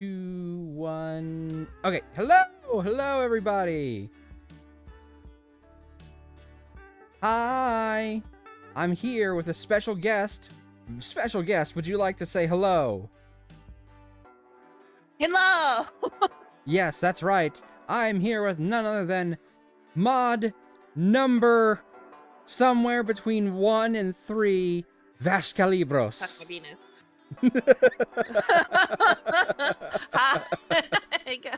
2, 1. Okay, hello everybody. Hi, I'm here with a special guest. Would you like to say hello? Hello. Yes, that's right. I'm here with none other than mod number somewhere between 1 and 3, Vashkalibros. That's my Venus. Hi, guys.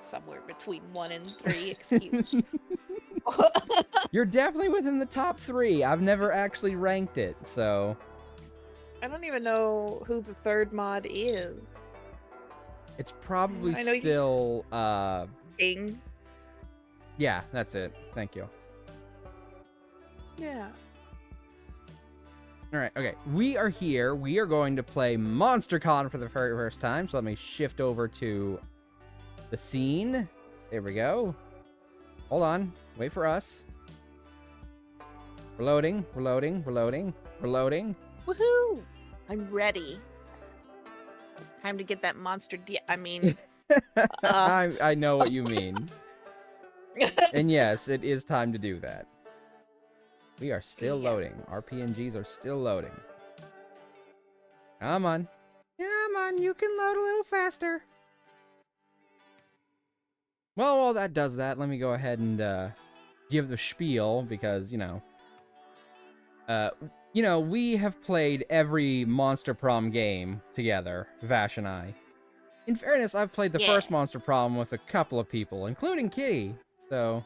Somewhere between 1 and 3, excuse me. You're definitely within the top 3. I've never actually ranked it, so... I don't even know who the third mod is. It's probably I know still, Ding. Yeah, that's it. Thank you. Yeah. Alright, okay. We are here. We are going to play Monster Con for the very first time. So let me shift over to the scene. There we go. Hold on. Wait for us. We're loading. We're loading. We're loading. We're loading. Woohoo! I'm ready. Time to get that monster I know what you mean. And yes, it is time to do that. We are still loading. Our PNGs are still loading. Come on. Come on, you can load a little faster. Well, while that does that, let me go ahead and give the spiel because, you know, we have played every Monster Prom game together, Vash and I. In fairness, I've played the first Monster Prom with a couple of people, including Kitty, so...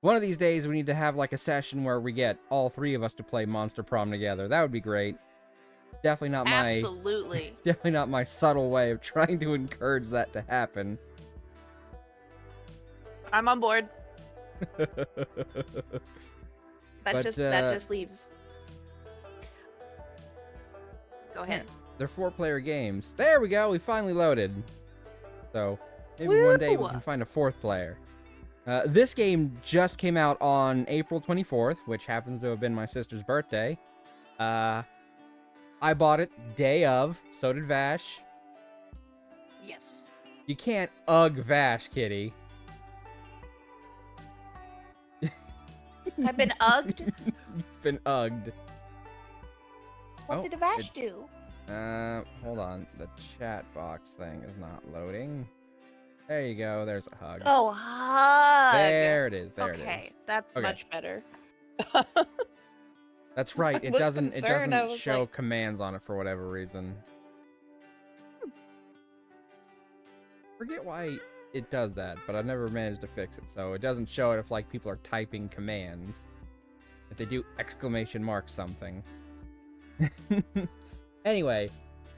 One of these days, we need to have, like, a session where we get all 3 of us to play Monster Prom together. That would be great. Definitely not my... Absolutely. Definitely not my subtle way of trying to encourage that to happen. I'm on board. That just leaves. Go ahead. They're 4-player games. There we go. We finally loaded. So maybe one day we can find a 4th player. This game just came out on April 24th, which happens to have been my sister's birthday. I bought it day of. So did Vash. Yes. You can't ugh Vash, Kitty. I've been ugged. You've been ugged. What did Vash do? Hold on. The chat box thing is not loading. There you go. There's a hug. Oh, hug. There it is. There it is. Okay, that's much better. That's right. It was doesn't concerned. I was show like- commands on it for whatever reason. Forget why it does that, but I've never managed to fix it. So it doesn't show it if like people are typing commands. If they do exclamation mark something. Anyway,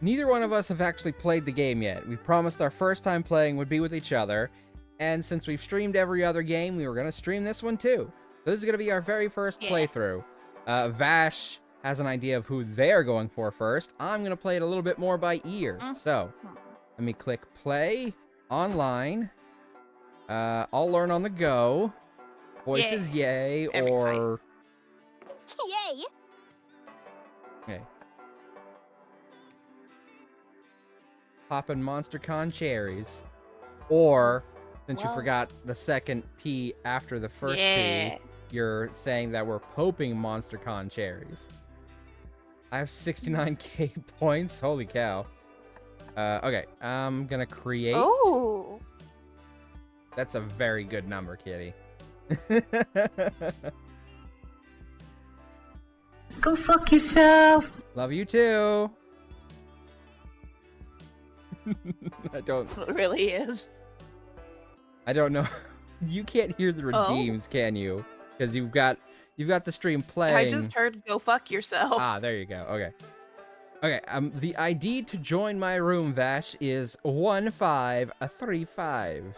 neither one of us have actually played the game yet. We promised our first time playing would be with each other, and since we've streamed every other game, we were going to stream this one too. So this is going to be our very first playthrough. Vash has an idea of who they're going for first. I'm going to play it a little bit more by ear. So, let me click play, online, I'll learn on the go, voices yay, or... Yay! Okay. Poppin' Monster Con cherries. Or, since you forgot the second P after the first P, you're saying that we're poping Monster Con cherries. I have 69k points. Holy cow. Okay, I'm gonna create. Oh! That's a very good number, Kitty. Go fuck yourself! Love you too! I don't... It really is. I don't know. You can't hear the redeems, can you? Because you've got the stream playing. I just heard go fuck yourself. Ah, there you go. Okay. Okay, the ID to join my room, Vash, is 1535.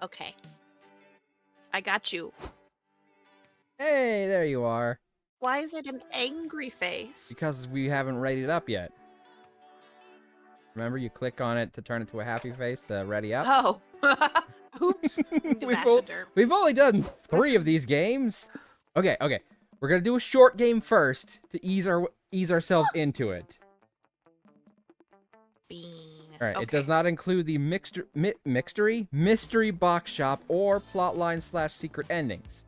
Okay. I got you. Hey, there you are. Why is it an angry face? Because we haven't rated up yet. Remember, you click on it to turn it to a happy face to ready up? Oh. Oops. We've only done 3 of these games. Okay. We're gonna do a short game first to ease ourselves into it. Alright, it does not include the mystery box shop or plotline / secret endings.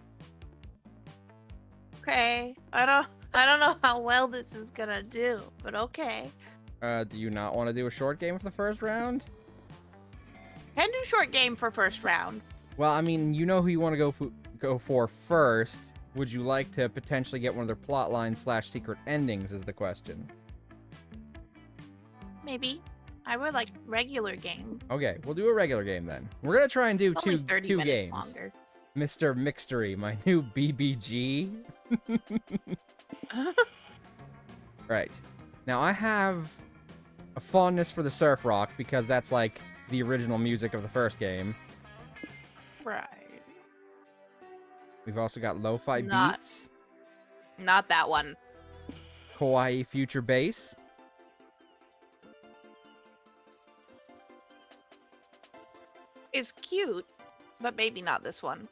Okay. I don't know how well this is gonna do, but okay. Do you not want to do a short game for the first round? Can do short game for first round. Well, I mean, you know who you want to go for first. Would you like to potentially get one of their plotline / secret endings is the question. Maybe. I would like regular game. Okay, we'll do a regular game then. We're gonna try and do Only two 30 minutes games. Longer. Mr. Mixtery, my new BBG. Right. Now I have a fondness for the surf rock because that's like the original music of the first game. Right. We've also got lo-fi beats. Not that one. Kawaii future bass. It's cute, but maybe not this one.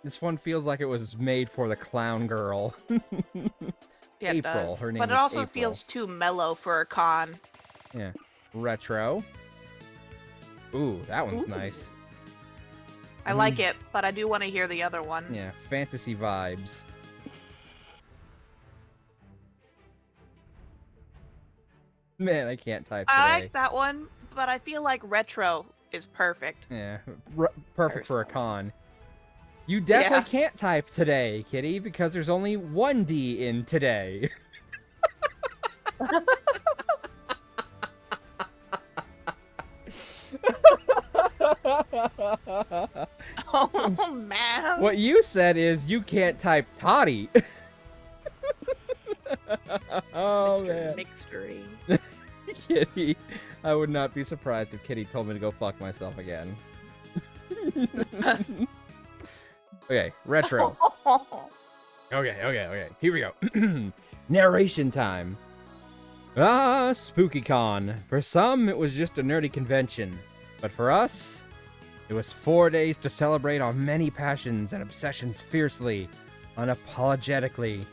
This one feels like it was made for the clown girl. Yeah, it April. does. Her name but it is also April. feels too mellow for a con. Yeah. Retro. Ooh, that one's Ooh. nice. I like it, but I do want to hear the other one. Yeah, fantasy vibes. Man, I can't type today. I like that one, but I feel like retro is perfect. Yeah, perfect for a con. You definitely can't type today, Kitty, because there's only one D in today. Oh, man. What you said is you can't type toddy. Oh, man. Mixtery. Kitty, I would not be surprised if Kitty told me to go fuck myself again. Okay, retro. Okay. Here we go. Narration time. Ah, SpookyCon. For some, it was just a nerdy convention. But for us, it was 4 days to celebrate our many passions and obsessions fiercely, unapologetically.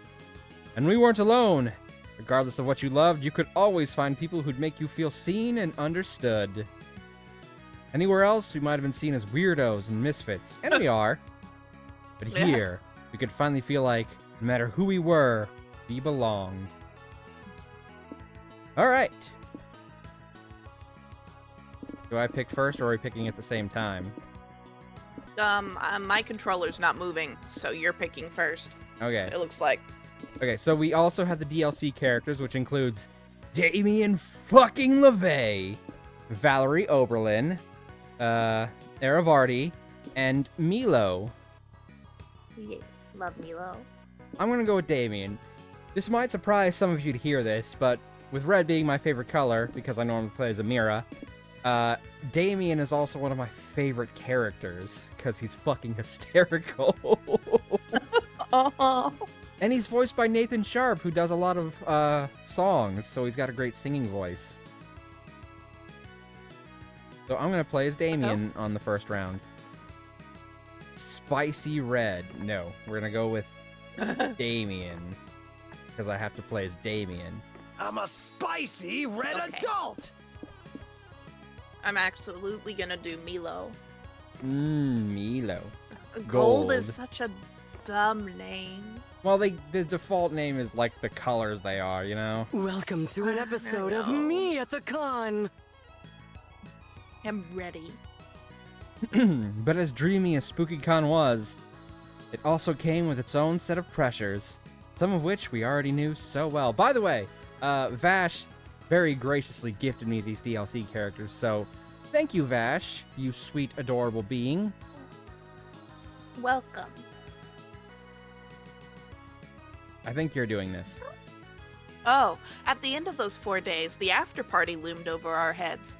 And we weren't alone. Regardless of what you loved, you could always find people who'd make you feel seen and understood. Anywhere else, we might have been seen as weirdos and misfits, and we are. But here, we could finally feel like, no matter who we were, we belonged. Alright. Do I pick first, or are we picking at the same time? My controller's not moving, so you're picking first. Okay. It looks like. Okay, so we also have the DLC characters, which includes Damien fucking LaVey, Valerie Oberlin, Aravardi, and Milo. Yeah, love Milo. I'm gonna go with Damien. This might surprise some of you to hear this, but with red being my favorite color, because I normally play as Amira, Damien is also one of my favorite characters, because he's fucking hysterical. Oh. And he's voiced by Nathan Sharp, who does a lot of songs, so he's got a great singing voice. So I'm going to play as Damien on the first round. Spicy red. No, we're going to go with Damien, because I have to play as Damien. I'm a spicy red adult! I'm absolutely gonna do Milo. Milo. Gold is such a dumb name. Well, the default name is like the colors they are, you know? Welcome to an episode of Me at the Con. I'm ready. But as dreamy as SpookyCon was, it also came with its own set of pressures, some of which we already knew so well. By the way, Vash very graciously gifted me these DLC characters, so thank you, Vash, you sweet, adorable being. Welcome. I think you're doing this. Oh, at the end of those 4 days, the after party loomed over our heads,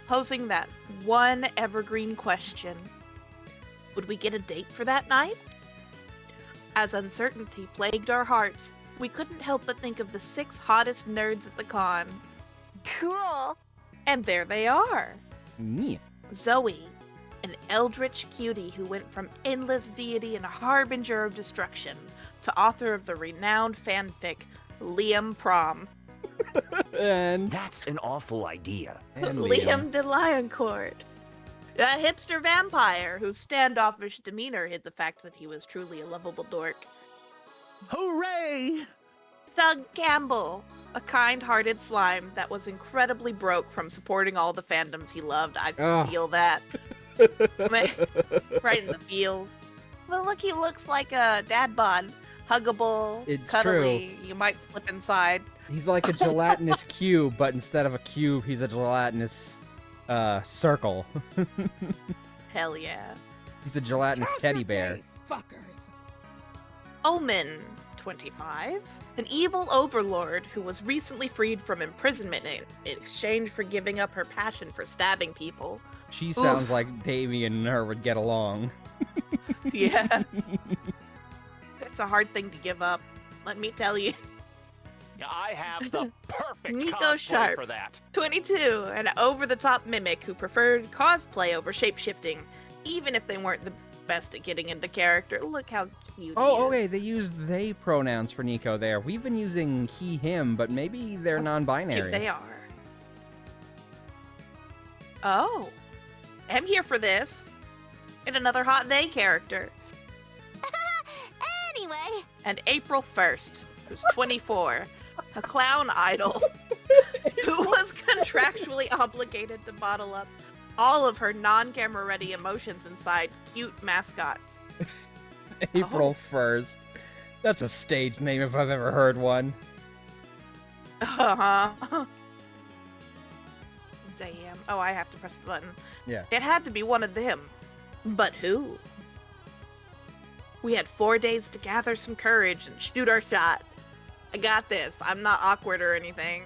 posing that one evergreen question. Would we get a date for that night? As uncertainty plagued our hearts, we couldn't help but think of the 6 hottest nerds at the con. Cool. And there they are. Yeah. Zoe, an eldritch cutie who went from endless deity and harbinger of destruction to author of the renowned fanfic Liam Prom. And That's an awful idea. Liam de Lioncourt. A hipster vampire whose standoffish demeanor hid the fact that he was truly a lovable dork. Hooray! Doug Campbell, a kind-hearted slime that was incredibly broke from supporting all the fandoms he loved. I feel that. Right in the feels. But look, he looks like a dad bod. Huggable, It's cuddly, you might slip inside. he's like a gelatinous cube, but instead of a cube, he's a gelatinous circle. Hell yeah. He's a gelatinous teddy bear. Omen, 25. An evil overlord who was recently freed from imprisonment in exchange for giving up her passion for stabbing people. She sounds like Damien and her would get along. Yeah. It's a hard thing to give up, let me tell you. I have the perfect Nico cosplay Sharp. for that. 22, an over-the-top mimic who preferred cosplay over shapeshifting, even if they weren't the best at getting into character. Look how cute Oh, he is. okay, they used they pronouns for Nico there. We've been using he, him, but maybe they're non-binary. Cute they are. Oh, I'm here for this. And another hot they character. Anyway. And April 1st, who's 24, a clown idol who was contractually obligated to bottle up all of her non-camera ready emotions inside cute mascots. April 1st. That's a stage name if I've ever heard one. Uh-huh. Damn. Oh, I have to press the button. Yeah. It had to be one of them. But who? We had 4 days to gather some courage and shoot our shot. I got this. I'm not awkward or anything.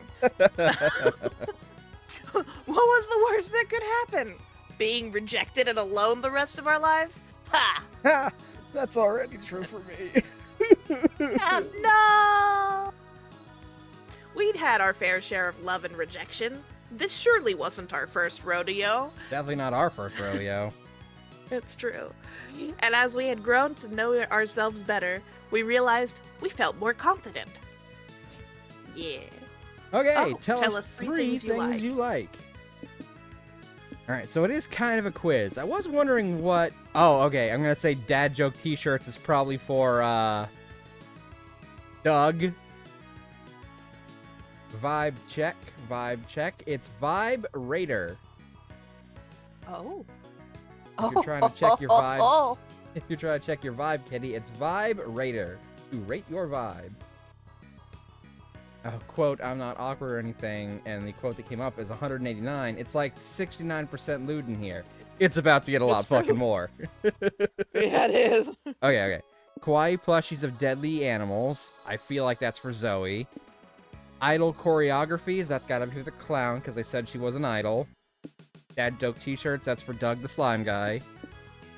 What was the worst that could happen? Being rejected and alone the rest of our lives? Ha! That's already true for me. No! We'd had our fair share of love and rejection. This surely wasn't our first rodeo. Definitely not our first rodeo. It's true. And as we had grown to know ourselves better, we realized we felt more confident. Yeah. Okay, Oh, tell us 3 things you like. Alright, so it is kind of a quiz. I was wondering what... Oh, okay, I'm gonna say dad joke t-shirts is probably for, Doug. Vibe check. It's Vibe Raider. Oh. If you're trying to check your vibe... Oh. If you're trying to check your vibe, Kitty, it's Vibe Raider. To rate your vibe. Quote, I'm not awkward or anything, and the quote that came up is 189. It's like 69% lewd in here. It's about to get a lot fucking more. Yeah, it is. Okay. Kawaii plushies of deadly animals. I feel like that's for Zoe. Idol choreographies. That's gotta be for the clown, because they said she was an idol. Dad joke t-shirts. That's for Doug the slime guy.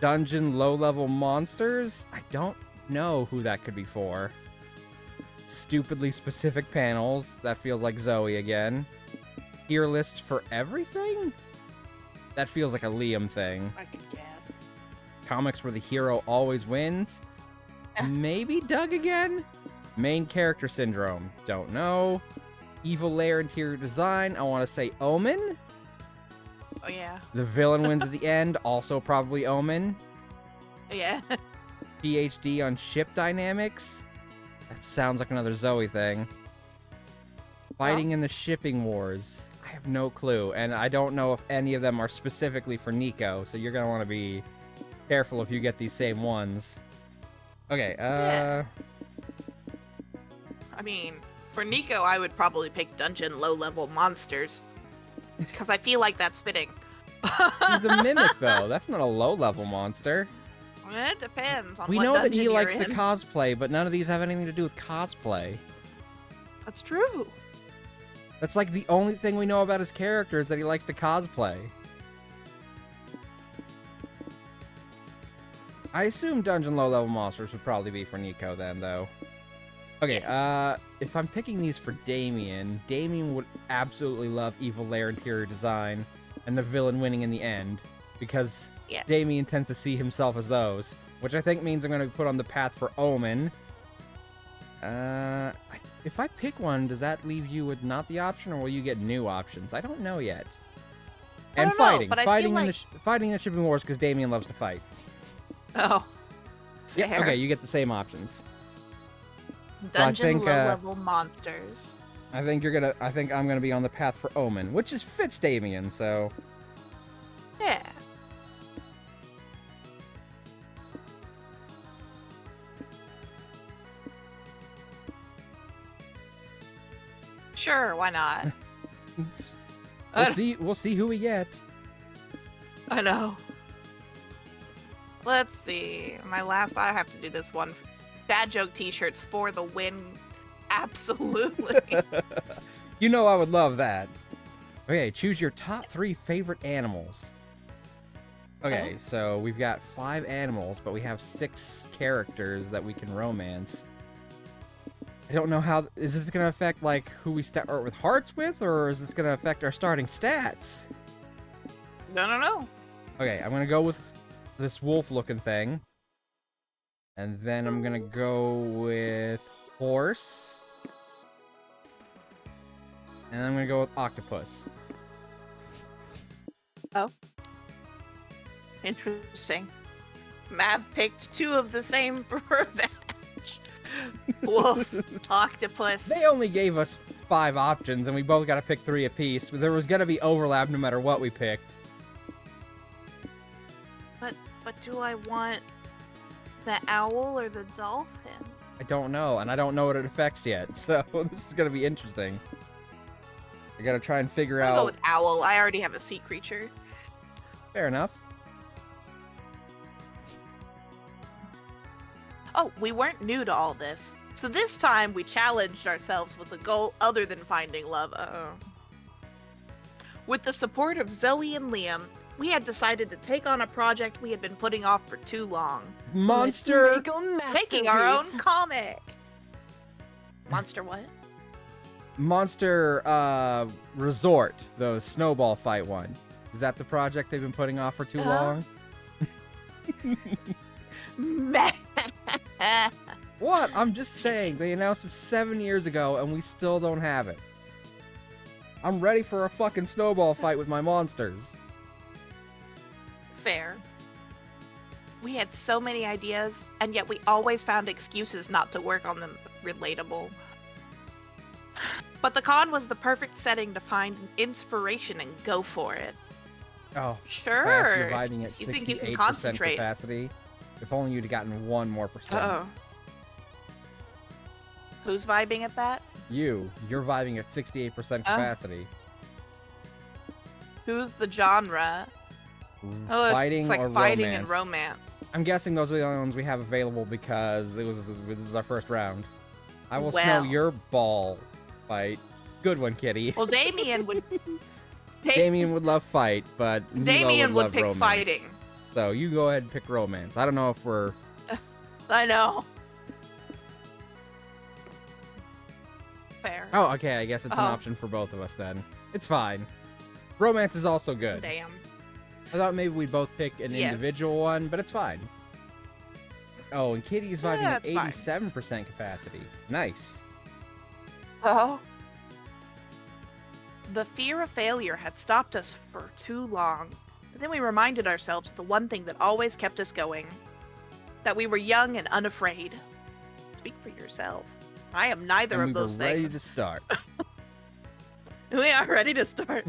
Dungeon low-level monsters. I don't know who that could be for. Stupidly specific panels. That feels like Zoe again. Tier list for everything? That feels like a Liam thing. I could guess. Comics where the hero always wins? Maybe Doug again? Main character syndrome? Don't know. Evil lair interior design? I want to say Omen? Oh, yeah. The villain wins at the end? Also probably Omen. Yeah. PhD on ship dynamics? That sounds like another Zoe thing. Fighting in the shipping wars? I have no clue, and I don't know if any of them are specifically for Nico, so you're gonna want to be careful if you get these same ones. Okay, Yeah. I mean, for Nico, I would probably pick Dungeon low-level monsters. Because I feel like that's fitting. He's a mimic, though. That's not a low-level monster. It depends on We what know that dungeon he you're likes to in. cosplay, but none of these have anything to do with cosplay. That's true. That's like the only thing we know about his character is that he likes to cosplay. I assume Dungeon low-level monsters would probably be for Nico then, though. Okay, Yes. if I'm picking these for Damien, Damien would absolutely love Evil Lair interior design and the villain winning in the end, because Yes. Damien tends to see himself as those, which I think means I'm going to put on the path for Omen. If I pick one, does that leave you with not the option, or will you get new options? I don't know yet. I And don't know, fighting. but I feel Fighting in like- fighting in the shipping wars, because Damien loves to fight. Oh. Yeah, Fair. okay, you get the same options. Dungeon think, low-level monsters. I think I'm gonna be on the path for Omen, which is fits Damien, so Yeah. Sure, why not? we'll see who we get. I know. Let's see. I have to do this one. Bad joke t-shirts for the win. Absolutely. You know I would love that. Okay, choose your top 3 favorite animals. Okay, so we've got 5 animals, but we have 6 characters that we can romance. I don't know how... Is this going to affect, like, who we start with hearts with, or is this going to affect our starting stats? No. Okay, I'm going to go with this wolf-looking thing. And then I'm going to go with horse. And I'm going to go with octopus. Interesting. Mav picked 2 of the same for Vash. Wolf, octopus. They only gave us 5 options, and we both got to pick 3 apiece. There was going to be overlap no matter what we picked. But do I want the owl or the dolphin? I don't know, and I don't know what it affects yet, so this is going to be interesting. I got to try and figure I'll out... go with owl. I already have a sea creature. Fair enough. Oh, we weren't new to all this. So this time we challenged ourselves with a goal other than finding love. With the support of Zoe and Liam, we had decided to take on a project we had been putting off for too long. Monster... Making our own comic. Monster what? Monster, Resort, the snowball fight one. Is that the project they've been putting off for too long? What? I'm just saying, they announced it 7 years ago and we still don't have it. I'm ready for a fucking snowball fight with my monsters. Fair. We had so many ideas, and yet we always found excuses not to work on them relatable. But the con was the perfect setting to find inspiration and go for it. Oh, Sure. Vash, you're vibing at You think you can 68% concentrate. capacity. If only you'd gotten 1 more percent. Uh-oh. Who's vibing at that? You're vibing at 68% capacity. Who's the genre? Oh, Fighting it's like or fighting romance? and romance. I'm guessing those are the only ones we have available because this is our first round. I will smell Well. your ball fight. Good one, Kitty. Well, Damien would. Damien would love fight, but Milo Damien would love pick romance. fighting. So you go ahead and pick romance. I don't know if we're... I know. Fair. Oh, okay, I guess it's an Oh. option for both of us then. It's fine. Romance is also good. Damn. I thought maybe we'd both pick an Yes. individual one, but it's fine. Oh, and Kitty is vibing Yeah, at it's fine. 87% capacity. Nice. Oh. The fear of failure had stopped us for too long. And then we reminded ourselves of the one thing that always kept us going. That we were young and unafraid. Speak for yourself. I am neither And of we those were ready things. to start. We are ready to start.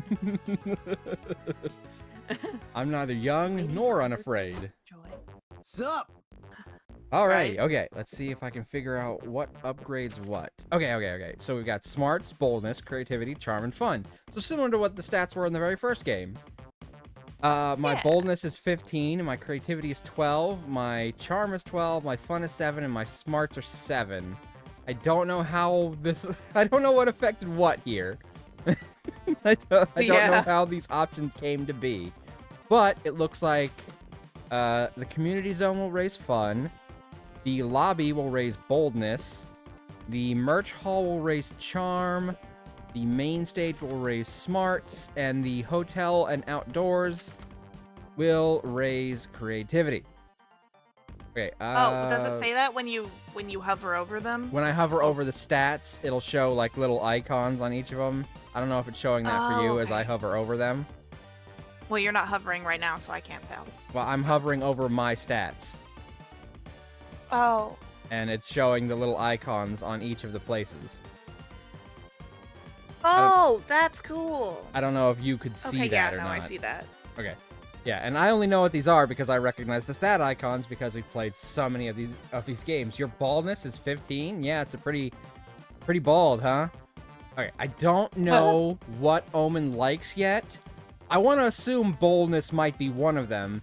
I'm neither young nor unafraid. Sup? Alright, Right. okay. Let's see if I can figure out what upgrades what. Okay. So we've got smarts, boldness, creativity, charm, and fun. So similar to what the stats were in the very first game. My Yeah. boldness is 15, and my creativity is 12, my charm is 12, my fun is 7, and my smarts are 7. I don't know how this... I don't know what affected what here. I don't know Yeah. how these options came to be. But it looks like the community zone will raise fun, the lobby will raise boldness, the merch hall will raise charm, the main stage will raise smarts, and the hotel and outdoors will raise creativity. Okay. Oh, does it say that when you hover over them? When I hover over the stats, it'll show like little icons on each of them. I don't know if it's showing that for Oh, you as I okay. hover over them. Well, you're not hovering right now, so I can't tell. Well, I'm hovering over my stats, Oh. and it's showing the little icons on each of the places. Oh, that's cool. I don't know if you could see Okay, that yeah, or no, not. I see that. Okay. Yeah, and I only know what these are because I recognize the stat icons because we've played so many of these games. Your baldness is 15? Yeah, it's a pretty bald, huh? Okay, I don't know what Omen likes yet. I want to assume boldness might be one of them,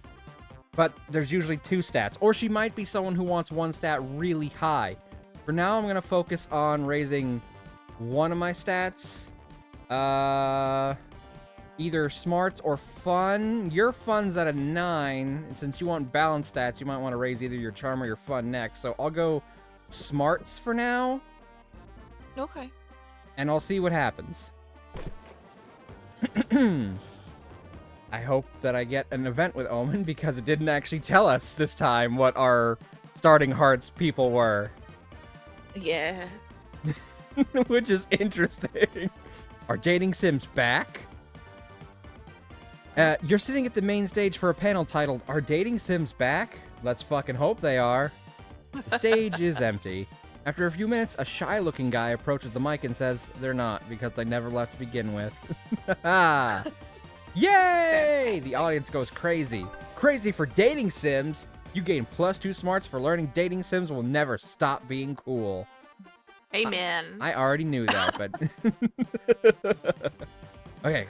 but there's usually 2 stats. Or she might be someone who wants one stat really high. For now, I'm going to focus on raising one of my stats. Either smarts or fun. Your fun's at a 9. And since you want balanced stats, you might want to raise either your charm or your fun next. So I'll go smarts for now, Okay. and I'll see what happens. I hope that I get an event with Omen because it didn't actually tell us this time what our starting hearts people were. Yeah. Which is interesting. Are dating sims back? You're sitting at the main stage for a panel titled, Are Dating Sims Back? Let's fucking hope they are. The stage is empty. After a few minutes, a shy-looking guy approaches the mic and says, they're not, because they never left to begin with. Yay! The audience goes crazy. Crazy for dating sims! You gain +2 smarts for learning dating sims will never stop being cool. Amen. I already knew that, but... Okay.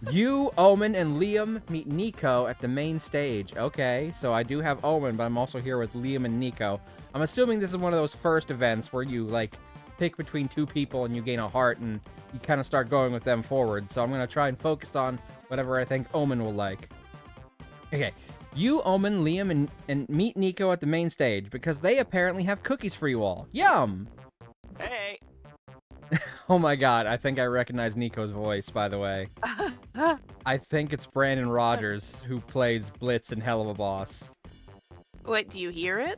You, Omen, and Liam meet Nico at the main stage. Okay, so I do have Omen, but I'm also here with Liam and Nico. I'm assuming this is one of those first events where you, like, pick between 2 people and you gain a heart and you kind of start going with them forward. So I'm going to try and focus on whatever I think Omen will like. Okay. You, Omen, Liam, and meet Nico at the main stage because they apparently have cookies for you all. Yum! Hey. Oh my god, I think I recognize Nico's voice, by the way. I think it's Brandon Rogers who plays Blitz in Hell of a Boss. Wait, do you hear it?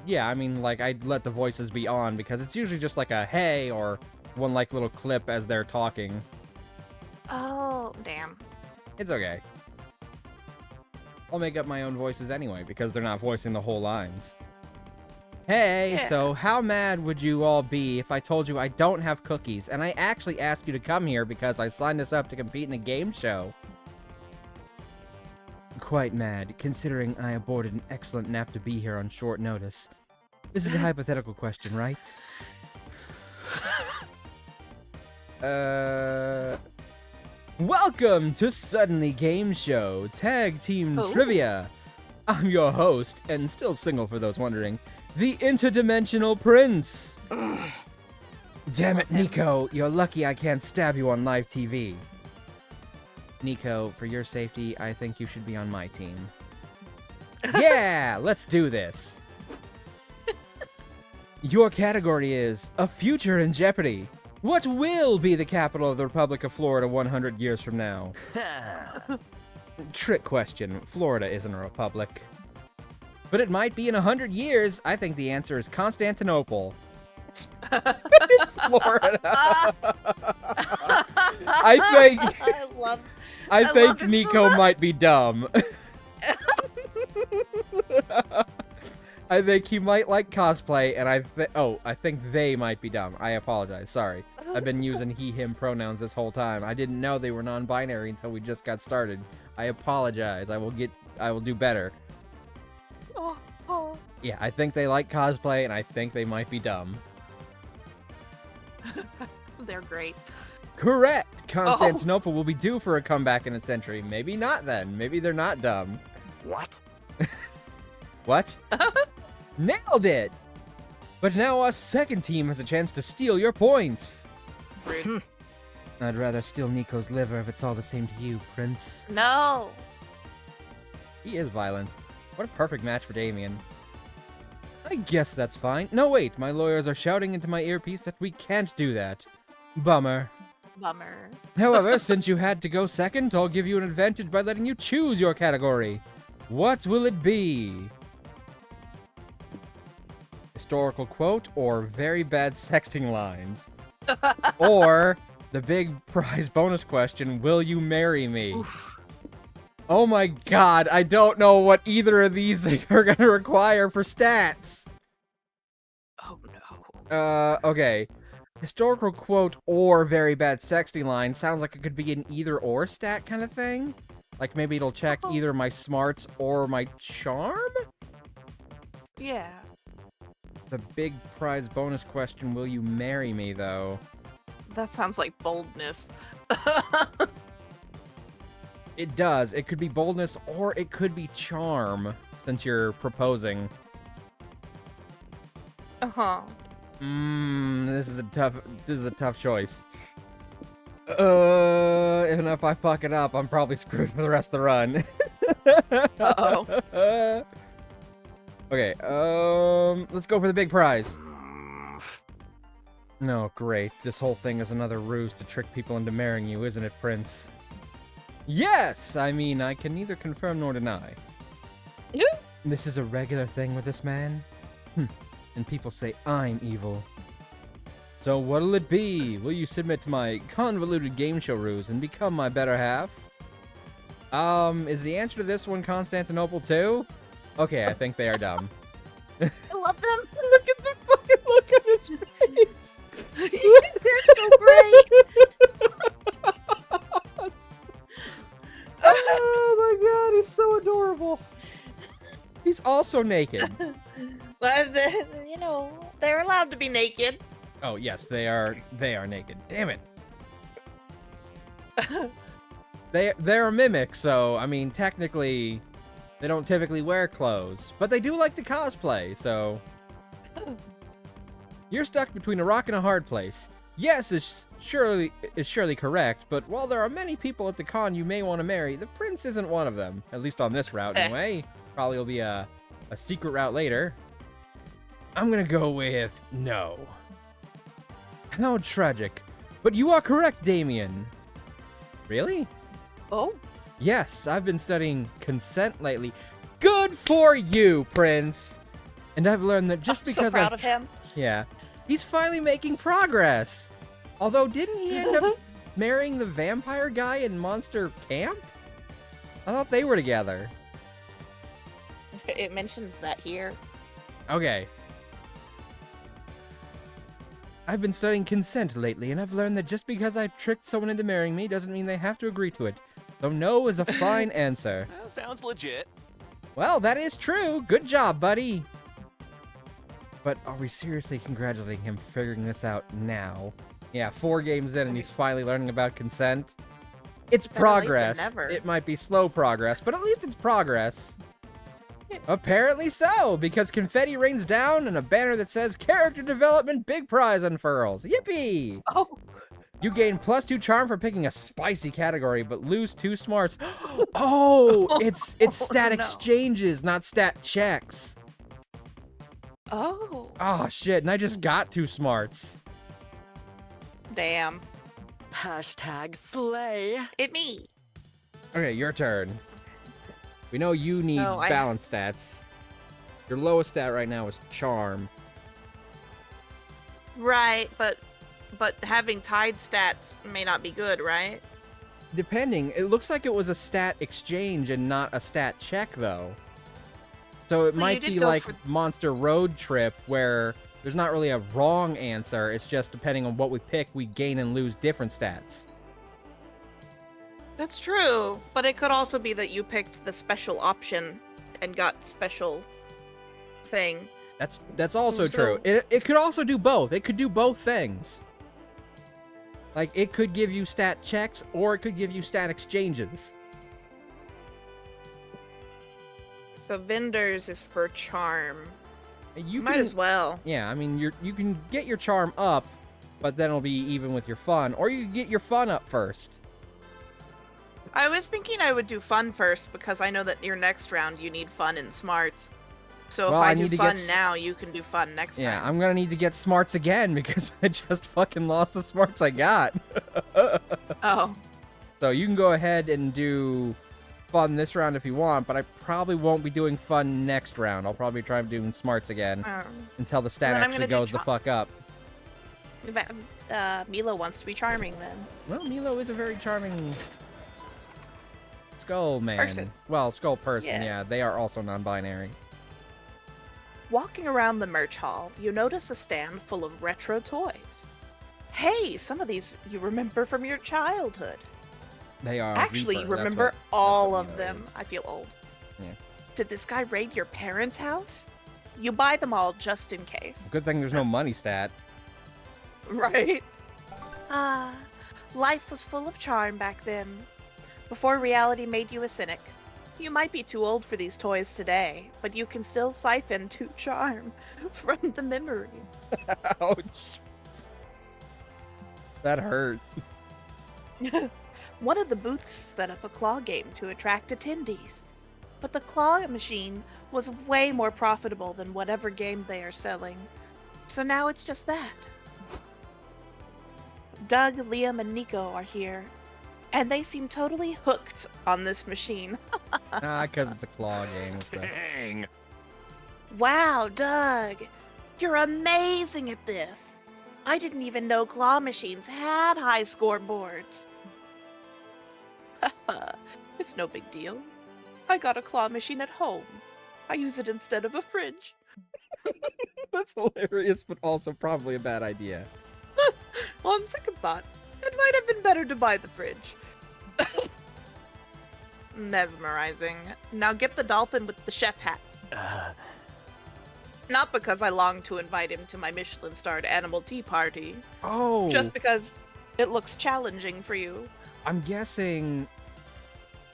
Yeah, I mean, like, I'd let the voices be on because it's usually just like a hey or one, like, little clip as they're talking. Oh, damn. It's okay. I'll make up my own voices anyway because they're not voicing the whole lines. Hey, Yeah. so how mad would you all be if I told you I don't have cookies and I actually asked you to come here because I signed us up to compete in a game show? Quite mad, considering I aborted an excellent nap to be here on short notice. This is a hypothetical question, right? Welcome to Suddenly Game Show Tag Team Oh. Trivia. I'm your host, and still single for those wondering, the interdimensional prince. Damn it, Nico, you're lucky I can't stab you on live TV. Nico, for your safety, I think you should be on my team. Yeah, let's do this. Your category is A Future in Jeopardy. What will be the capital of the Republic of Florida 100 years from now? Trick question. Florida isn't a republic. But it might be in 100 years. I think the answer is Constantinople. Florida. I think Nico might be dumb. I think he might like cosplay, and I think they might be dumb. I apologize. Sorry. I've been using he, him pronouns this whole time. I didn't know they were non-binary until we just got started. I apologize. I will do better. Yeah, I think they like cosplay, and I think they might be dumb. They're great. Correct! Constantinople will be due for a comeback in a century. Maybe not then. Maybe they're not dumb. What? What? Nailed it! But now our second team has a chance to steal your points. Rude. I'd rather steal Nico's liver if it's all the same to you, Prince. No. He is violent. What a perfect match for Damien. I guess that's fine. No, wait. My lawyers are shouting into my earpiece that we can't do that. Bummer. Bummer. However, since you had to go second, I'll give you an advantage by letting you choose your category. What will it be? Historical quote or very bad sexting lines? Or the big prize bonus question, will you marry me? Oof. Oh my god, I don't know what either of these are going to require for stats. Oh no. Okay. Historical quote or very bad sexting line sounds like it could be an either or stat kind of thing. Like maybe it'll check either my smarts or my charm? Yeah. The big prize bonus question, will you marry me, though? That sounds like boldness. It does. It could be boldness or it could be charm, since you're proposing. Uh-huh. This is a tough choice. Even if I fuck it up, I'm probably screwed for the rest of the run. Uh-oh. Okay, let's go for the big prize. No, great. This whole thing is another ruse to trick people into marrying you, isn't it, Prince? Yes! I mean, I can neither confirm nor deny. This is a regular thing with this man? And people say I'm evil. So what'll it be? Will you submit to my convoluted game show ruse and become my better half? Is the answer to this one Constantinople too? Okay, I think they are dumb. I love them. Look at the fucking look on his face! They're so great! Oh my god, he's so adorable! He's also naked. But, they're allowed to be naked. Oh yes, they are naked. Damn it. They're a mimic, so I mean technically they don't typically wear clothes, but they do like to cosplay, so you're stuck between a rock and a hard place. Yes is surely correct, but while there are many people at the con you may want to marry, the prince isn't one of them. At least on this route anyway. Probably will be a secret route later. I'm gonna go with no. How tragic. But you are correct, Damien. Really? Oh? Yes, I've been studying consent lately. Good for you, Prince! And I've learned that just because so proud of him. Yeah. He's finally making progress. Although, didn't he end up marrying the vampire guy in Monster Camp? I thought they were together. It mentions that here. Okay. I've been studying consent lately, and I've learned that just because I've tricked someone into marrying me doesn't mean they have to agree to it. So no is a fine answer. Sounds legit. Well, that is true. Good job, buddy. But are we seriously congratulating him for figuring this out now? Yeah, 4 games in and he's finally learning about consent. It's Better late than progress. never. It might be slow progress, but at least it's progress. Apparently so, because confetti rains down and a banner that says Character Development Big Prize unfurls. Yippee! Oh. You gain +2 charm for picking a spicy category, but lose 2 smarts. Oh, it's stat no. exchanges, not stat checks. Oh, Oh shit, and I just got 2 smarts. damn. Hashtag slay. It me. Okay, your turn. We know you need So I- balance stats. Your lowest stat right now is charm. Right, but having tied stats may not be good, right? Depending, it looks like it was a stat exchange and not a stat check, though. So it Well, you might did be go like for- Monster Road Trip, where there's not really a wrong answer. It's just depending on what we pick, we gain and lose different stats. That's true, but it could also be that you picked the special option and got special thing. That's also So- true. It could also do both. It could do both things. Like, it could give you stat checks, or it could give you stat exchanges. The vendors is for charm. You Might can- as well. Yeah, I mean, you can get your charm up, but then it'll be even with your fun, or you can get your fun up first. I was thinking I would do fun first because I know that your next round you need fun and smarts. So Well, if I I need do to fun get now, you can do fun next Yeah, time. I'm gonna need to get smarts again because I just fucking lost the smarts I got. Oh, So you can go ahead and do fun this round if you want, but I probably won't be doing fun next round. I'll probably try doing smarts again until the stat Then I'm actually gonna do goes the fuck up. Milo wants to be charming then. Well, Milo is a very charming skull man. Person. Well, skull person, Yeah. yeah. They are also non-binary. Walking around the merch hall, you notice a stand full of retro toys. Hey, some of these you remember from your childhood. They are Actually, you Reaper, that's remember what all Milo of them. is. I feel old. Yeah. Did this guy raid your parents' house? You buy them all just in case. Good thing there's no money stat. Right? Life was full of charm back then. Before reality made you a cynic. You might be too old for these toys today, but you can still siphon 2 charm from the memory. Ouch. That hurt. One of the booths set up a claw game to attract attendees. But the claw machine was way more profitable than whatever game they are selling. So now it's just that. Doug, Liam, and Nico are here. And they seem totally hooked on this machine. Because it's a claw game. So. Dang. Wow, Doug! You're amazing at this! I didn't even know claw machines had high scoreboards. It's no big deal. I got a claw machine at home. I use it instead of a fridge. That's hilarious, but also probably a bad idea. On second thought, it might have been better to buy the fridge. Mesmerizing. Now get the dolphin with the chef hat. Not because I long to invite him to my Michelin-starred animal tea party, Oh, just because it looks challenging for you. I'm guessing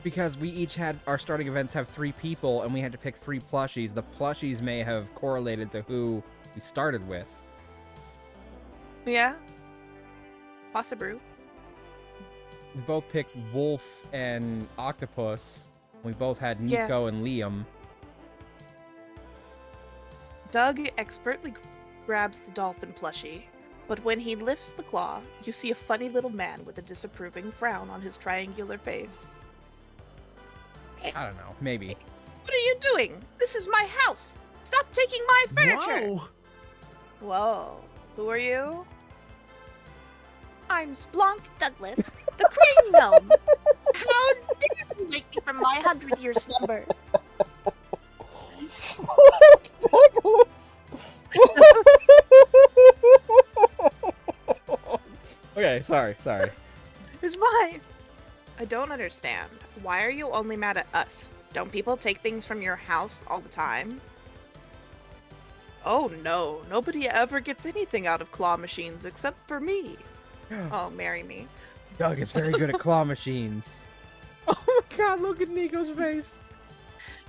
because we each had our starting events have 3 people and we had to pick 3 plushies. The plushies may have correlated to who we started with. Yeah? Possibly. We both picked Wolf and Octopus. We both had Yeah. Nico and Liam. Doug expertly grabs the dolphin plushie, but when he lifts the claw, you see a funny little man with a disapproving frown on his triangular face. I don't know, maybe. What are you doing? This is my house! Stop taking my furniture! Whoa. Whoa. Who are you? I'm Splonk Douglas, the crane gnome. How dare you wake me from my 100-year slumber? Okay, sorry. It's fine. I don't understand. Why are you only mad at us? Don't people take things from your house all the time? Oh no, nobody ever gets anything out of claw machines except for me. Oh, marry me. Doug is very good at claw machines. Oh my god, look at Nico's face.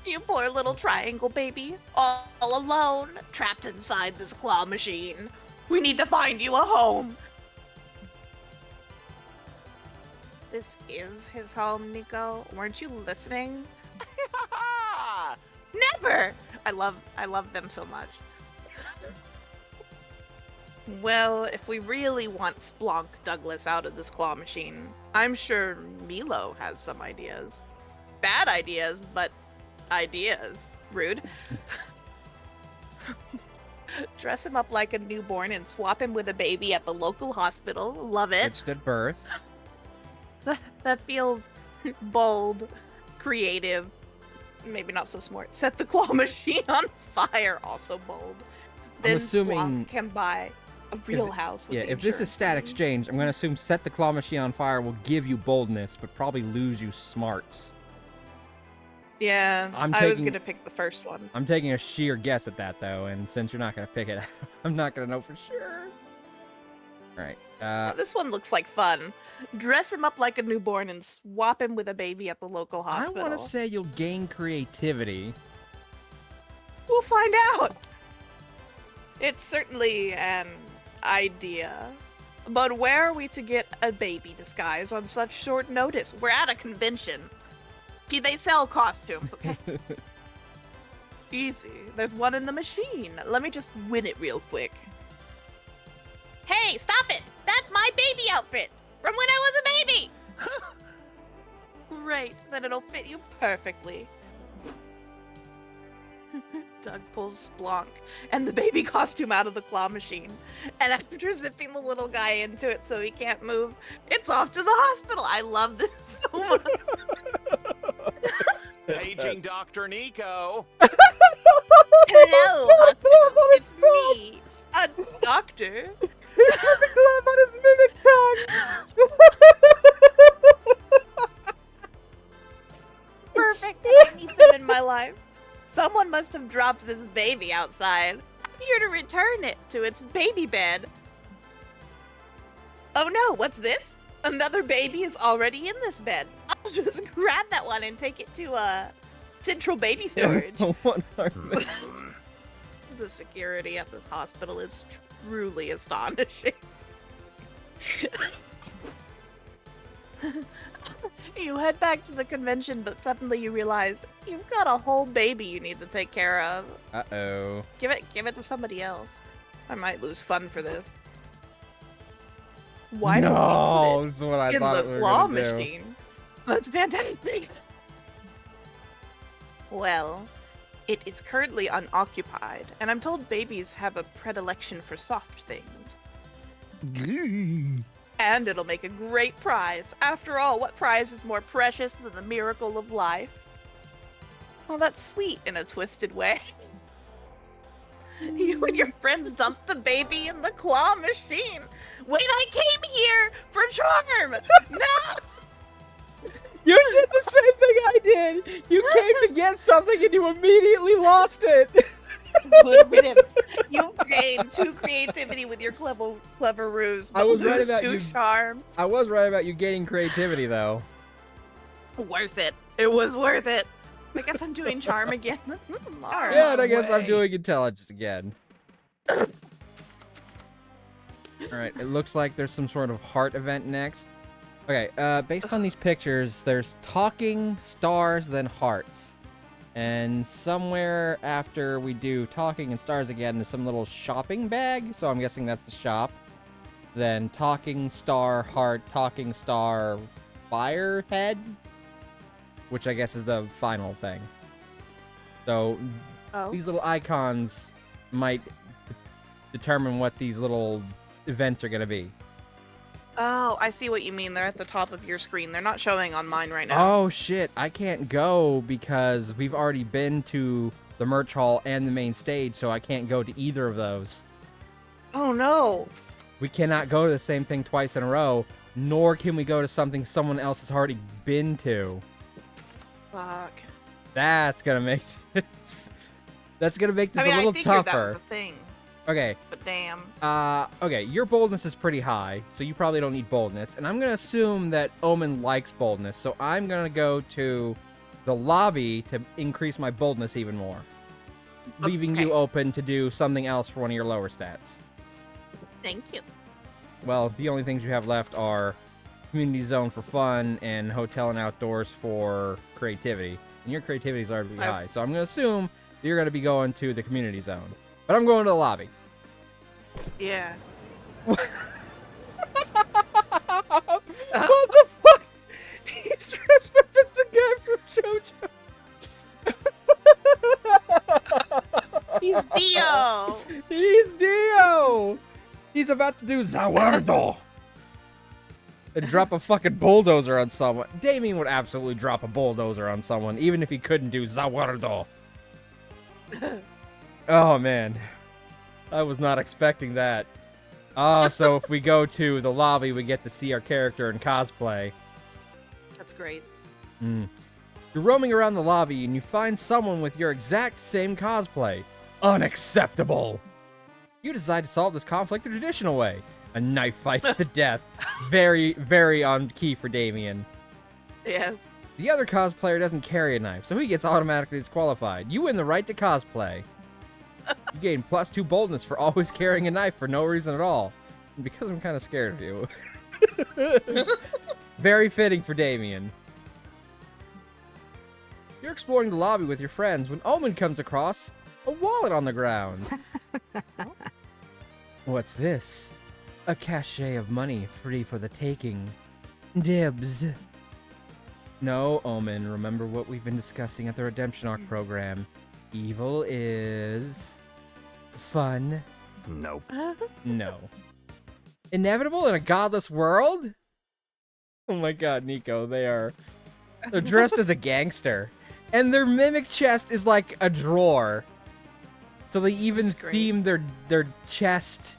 You poor little triangle baby, all alone, trapped inside this claw machine. We need to find you a home. This is his home, Nico. Weren't you listening? Never! I love them so much. Well, if we really want Splonk Douglas out of this claw machine, I'm sure Milo has some ideas. Bad ideas, but ideas. Rude. Dress him up like a newborn and swap him with a baby at the local hospital. Love it. Pitched at birth. That feels bold, creative, maybe not so smart. Set the claw machine on fire, also bold. Then assuming Splonk can buy a real house with the if this is insurance stat money. exchange, I'm gonna assume set the claw machine on fire will give you boldness, but probably lose you smarts. Yeah, I was gonna pick the first one. I'm taking a sheer guess at that though, and since you're not gonna pick it, I'm not gonna know for sure. Alright. This one looks like fun. Dress him up like a newborn and swap him with a baby at the local I hospital. wanna say you'll gain creativity. We'll find out. It's certainly an idea. But where are we to get a baby disguise on such short notice? We're at a convention. They sell costumes, okay? Easy. There's one in the machine. Let me just win it real quick. Hey, stop it! That's my baby outfit! From when I was a baby! Great, then it'll fit you perfectly. Doug pulls Splonk and the baby costume out of the claw machine, and after zipping the little guy into it so he can't move, it's off to the hospital. I love this so much. Paging Dr. Nico. Hello, hospital. It's me, a doctor. He put the glove on his mimic tongue! Perfect. I need them in my life. Someone must have dropped this baby outside. I'm here to return it to its baby bed. Oh no, what's this? Another baby is already in this bed. I'll just grab that one and take it to central baby storage. What are they? The security at this hospital is truly astonishing. You head back to the convention, but suddenly you realize you've got a whole baby you need to take care of. Uh-oh. Give it to somebody else. I might lose fun for this. Why don't we put That's what I it in thought the we were claw gonna do. machine? That's fantastic. Well, it is currently unoccupied, and I'm told babies have a predilection for soft things. And it'll make a great prize. After all, what prize is more precious than the miracle of life? Well, that's sweet in a twisted way. You and your friends dumped the baby in the claw machine. Wait, I came here for charm! No! You did the same thing I did! You came to get something and you immediately lost it! Good riddance. You gained 2 creativity with your clever ruse, I but was right lose about 2 you. charm. I was right about you gaining creativity, though. Worth it. It was worth it. I guess I'm doing charm again. Alright. Yeah, and I guess I'm doing intelligence again. Alright, it looks like there's some sort of heart event next. Okay, based on these pictures, there's talking, stars, then hearts. And somewhere after we do talking and stars again, there's some little shopping bag, so I'm guessing that's the shop. Then talking star, heart, talking star, firehead, which I guess is the final thing. So these little icons might determine what these little events are going to be. Oh, I see what you mean. They're at the top of your screen. They're not showing on mine right now. Oh shit, I can't go because we've already been to the merch hall and the main stage, so I can't go to either of those. Oh no. We cannot go to the same thing twice in a row, nor can we go to something someone else has already been to. Fuck. That's gonna make sense. That's gonna make this I mean, a little I figured tougher. that was a thing, Okay. but damn. Okay, your boldness is pretty high, so you probably don't need boldness. And I'm gonna assume that Omen likes boldness, so I'm gonna go to the lobby to increase my boldness even more, leaving you open to do something else for one of your lower stats. Thank you. Well, the only things you have left are community zone for fun and hotel and outdoors for creativity. And your creativity is already high, so I'm going to assume that you're going to be going to the community zone. But I'm going to the lobby. Yeah. What the fuck? He's dressed up as the guy from JoJo. He's Dio. He's Dio. He's about to do Zawardo. And drop a fucking bulldozer on someone. Damien would absolutely drop a bulldozer on someone, even if he couldn't do Zawardo. Oh, man. I was not expecting that. Oh, so if we go to the lobby, we get to see our character in cosplay. That's great. You're roaming around the lobby and you find someone with your exact same cosplay. Unacceptable! You decide to solve this conflict the traditional way. A knife fight to the death. Very, very on key for Damien. Yes. The other cosplayer doesn't carry a knife, so he gets automatically disqualified. You win the right to cosplay. You gain +2 boldness for always carrying a knife for no reason at all. And because I'm kind of scared of you. Very fitting for Damien. You're exploring the lobby with your friends when Omen comes across a wallet on the ground. What's this? A cachet of money free for the taking. Dibs. No, Omen, remember what we've been discussing at the Redemption Arc program. Evil is... fun. Nope. No. Inevitable in a godless world? Oh my god, Nico, they're dressed as a gangster. And their mimic chest is like a drawer. So they even theme their chest.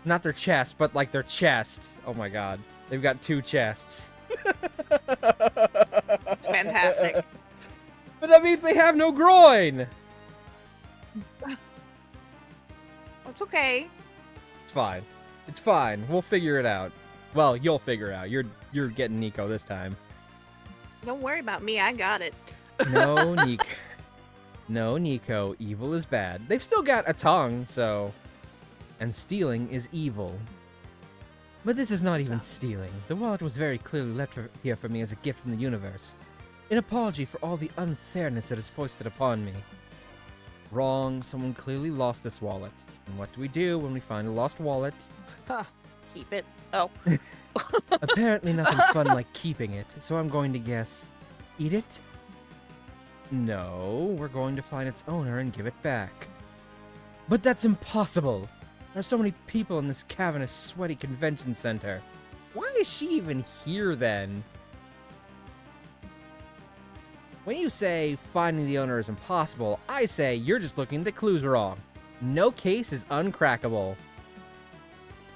Not their chest, but like their chest. Oh my god. They've got 2 chests. It's fantastic. But that means they have no groin! It's okay. It's fine. It's fine. We'll figure it out. Well, you'll figure it out. You're getting Nico this time. Don't worry about me. I got it. No, Nico. No, Nico. Evil is bad. They've still got a tongue, so... And stealing is evil. But this is not even stealing. The wallet was very clearly left here for me as a gift from the universe. An apology for all the unfairness that is foisted upon me. Wrong. Someone clearly lost this wallet. And what do we do when we find a lost wallet? Keep it. Oh. Apparently nothing fun like keeping it, so I'm going to guess... Eat it? No, we're going to find its owner and give it back. But that's impossible! There are so many people in this cavernous, sweaty convention center. Why is she even here, then? When you say finding the owner is impossible, I say you're just looking at the clues wrong. No case is uncrackable.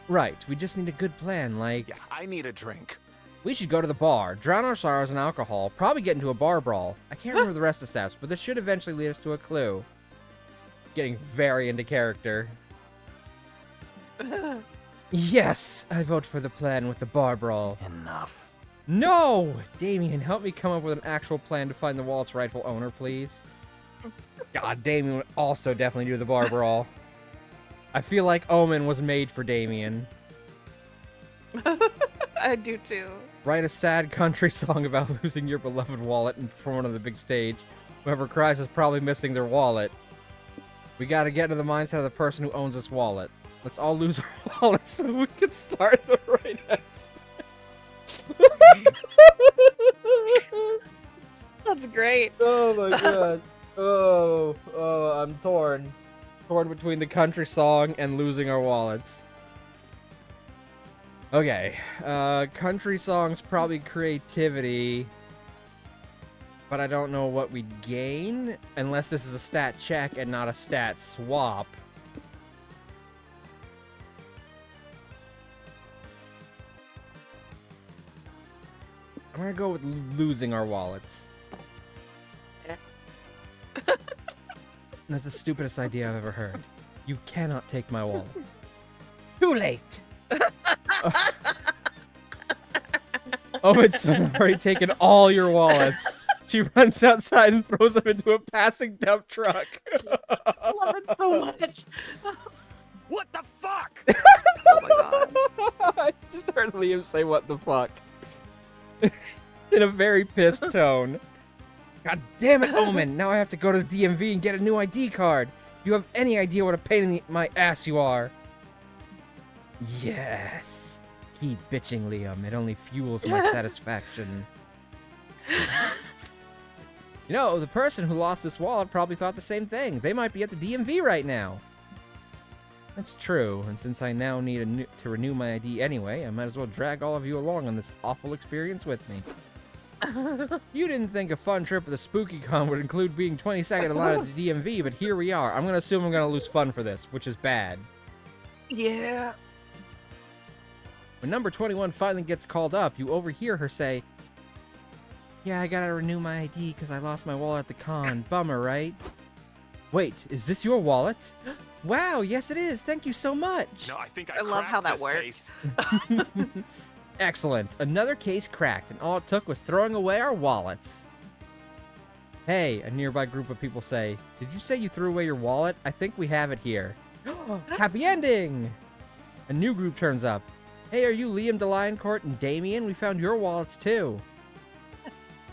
Right, we just need a good plan, like... Yeah, I need a drink. We should go to the bar, drown our sorrows in alcohol, probably get into a bar brawl. I can't remember the rest of the steps, but this should eventually lead us to a clue. Getting very into character. Yes! I vote for the plan with the bar brawl. Enough. No! Damien, help me come up with an actual plan to find the wallet's rightful owner, please. God, Damien would also definitely do the bar brawl. I feel like Omen was made for Damien. I do too. Write a sad country song about losing your beloved wallet in front of the big stage. Whoever cries is probably missing their wallet. We gotta get into the mindset of the person who owns this wallet. Let's all lose our wallets so we can start the right aspect. That's great. Oh my god. Oh, I'm torn. Torn between the country song and losing our wallets. Okay, country songs probably creativity, but I don't know what we gain, unless this is a stat check and not a stat swap. I'm gonna go with losing our wallets. That's the stupidest idea I've ever heard. You cannot take my wallet. Too late! Oh, it's already taken all your wallets. She runs outside and throws them into a passing dump truck. I love it so much. What the fuck? Oh my god. I just heard Liam say, "What the fuck?" in a very pissed tone. God damn it, Omen! Now I have to go to the DMV and get a new ID card. You have any idea what a pain in my ass you are? Yes. Keep bitching, Liam. It only fuels my satisfaction. You know, the person who lost this wallet probably thought the same thing. They might be at the DMV right now. That's true, and since I now need to renew my ID anyway, I might as well drag all of you along on this awful experience with me. You didn't think a fun trip with a spooky con would include being 22nd in line at the DMV, but here we are. I'm going to assume I'm going to lose fun for this, which is bad. Yeah. When number 21 finally gets called up, you overhear her say, "Yeah, I gotta renew my ID because I lost my wallet at the con. Bummer, right?" "Wait, is this your wallet?" "Wow, yes it is. Thank you so much." No, I think I love how that works. Case. Excellent. Another case cracked, and all it took was throwing away our wallets. Hey, a nearby group of people say, "Did you say you threw away your wallet? I think we have it here." Happy ending! A new group turns up. "Hey, are you Liam DeLioncourt and Damien? We found your wallets too."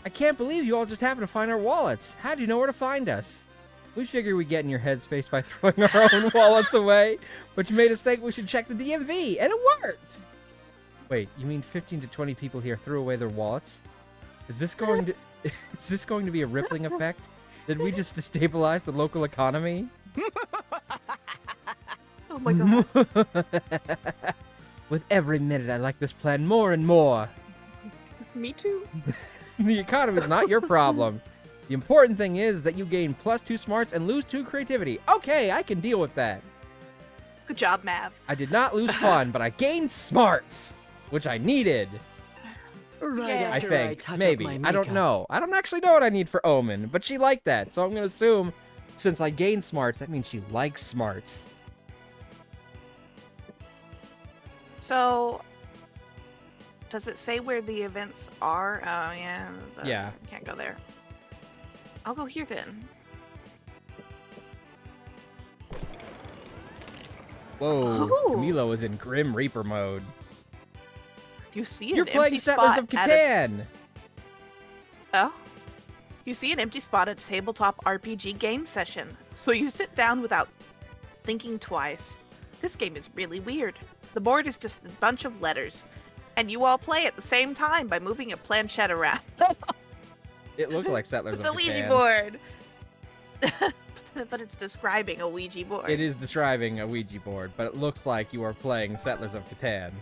"I can't believe you all just happened to find our wallets. How do you know where to find us?" "We figured we'd get in your headspace by throwing our own wallets away, which made us think we should check the DMV, and it worked!" Wait, you mean 15 to 20 people here threw away their wallets? Is this going to be a rippling effect? Did we just destabilize the local economy? Oh my god. With every minute, I like this plan more and more. Me too. The economy is not your problem. The important thing is that you gain +2 smarts and lose 2 creativity. Okay, I can deal with that. Good job, Mav. I did not lose fun, but I gained smarts, which I needed. Right Yeah. I after think. touch Maybe. up my I don't makeup. know. I don't actually know what I need for Omen, but she liked that. So I'm going to assume since I gained smarts, that means she likes smarts. So, does it say where the events are? Oh, yeah. Yeah. Can't go there. I'll go here then. Whoa. Oh. Camilo is in Grim Reaper mode. You see You're an playing empty Settlers spot of at Catan! Oh? You see an empty spot at a tabletop RPG game session, so you sit down without thinking twice. This game is really weird. The board is just a bunch of letters, and you all play at the same time by moving a planchette around. It looks like Settlers It's of a Catan. Ouija board! But it's describing a Ouija board. It is describing a Ouija board, but it looks like you are playing Settlers of Catan.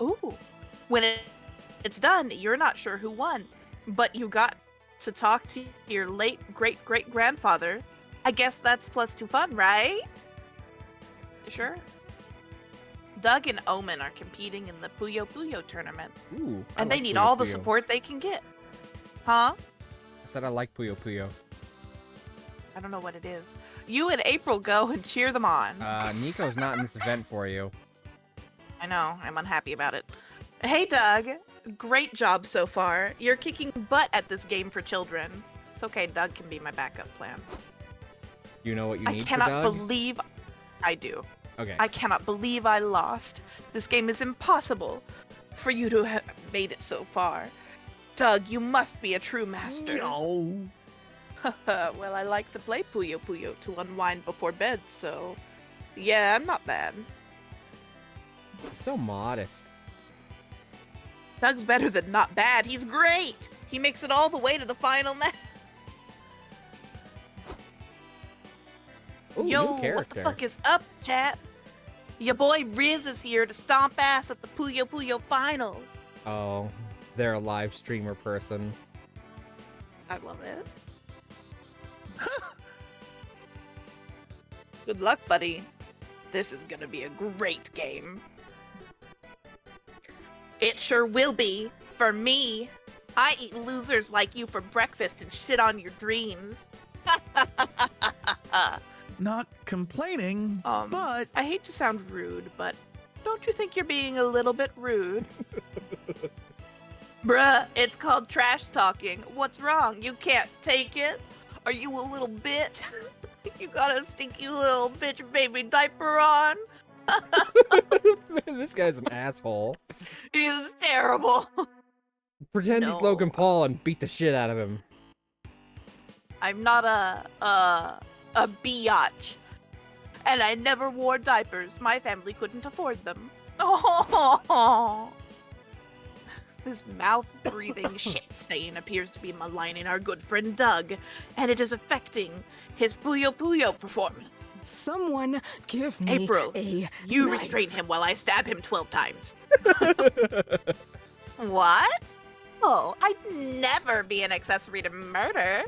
Ooh. When it's done, you're not sure who won, but you got to talk to your late great-great-grandfather. I guess that's +2 fun, right? You sure? Doug and Omen are competing in the Puyo Puyo tournament, Ooh, I and they like need Puyo all the Puyo. support they can get. Huh? I said I like Puyo Puyo. I don't know what it is. You and April go and cheer them on. Nico's not in this event for you. I know, I'm unhappy about it. Hey Doug, great job so far. You're kicking butt at this game for children. It's okay, Doug can be my backup plan. You know what you I need for cannot Doug? believe I do. Okay. I cannot believe I lost. This game is impossible for you to have made it so far. Doug, you must be a true master. No. Well, I like to play Puyo Puyo to unwind before bed, so yeah, I'm not bad. He's so modest. Doug's better than not bad. He's great. He makes it all the way to the final match. Ooh, Yo, new what character. the fuck is up, chat? Your boy Riz is here to stomp ass at the Puyo Puyo finals. Oh, they're a live streamer person. I love it. Good luck, buddy. This is gonna be a great game. It sure will be. For me. I eat losers like you for breakfast and shit on your dreams. Not complaining, but I hate to sound rude, but don't you think you're being a little bit rude? Bruh, it's called trash talking. What's wrong? You can't take it? Are you a little bitch? You got a stinky little bitch baby diaper on? This guy's an asshole. He's terrible. Pretend he's Logan Paul and beat the shit out of him. I'm not a biatch. And I never wore diapers. My family couldn't afford them. Oh. This mouth-breathing shit stain appears to be maligning our good friend Doug, and it is affecting his Puyo Puyo performance. Someone give me April, a you knife. restrain him while I stab him 12 times. What? Oh, I'd never be an accessory to murder.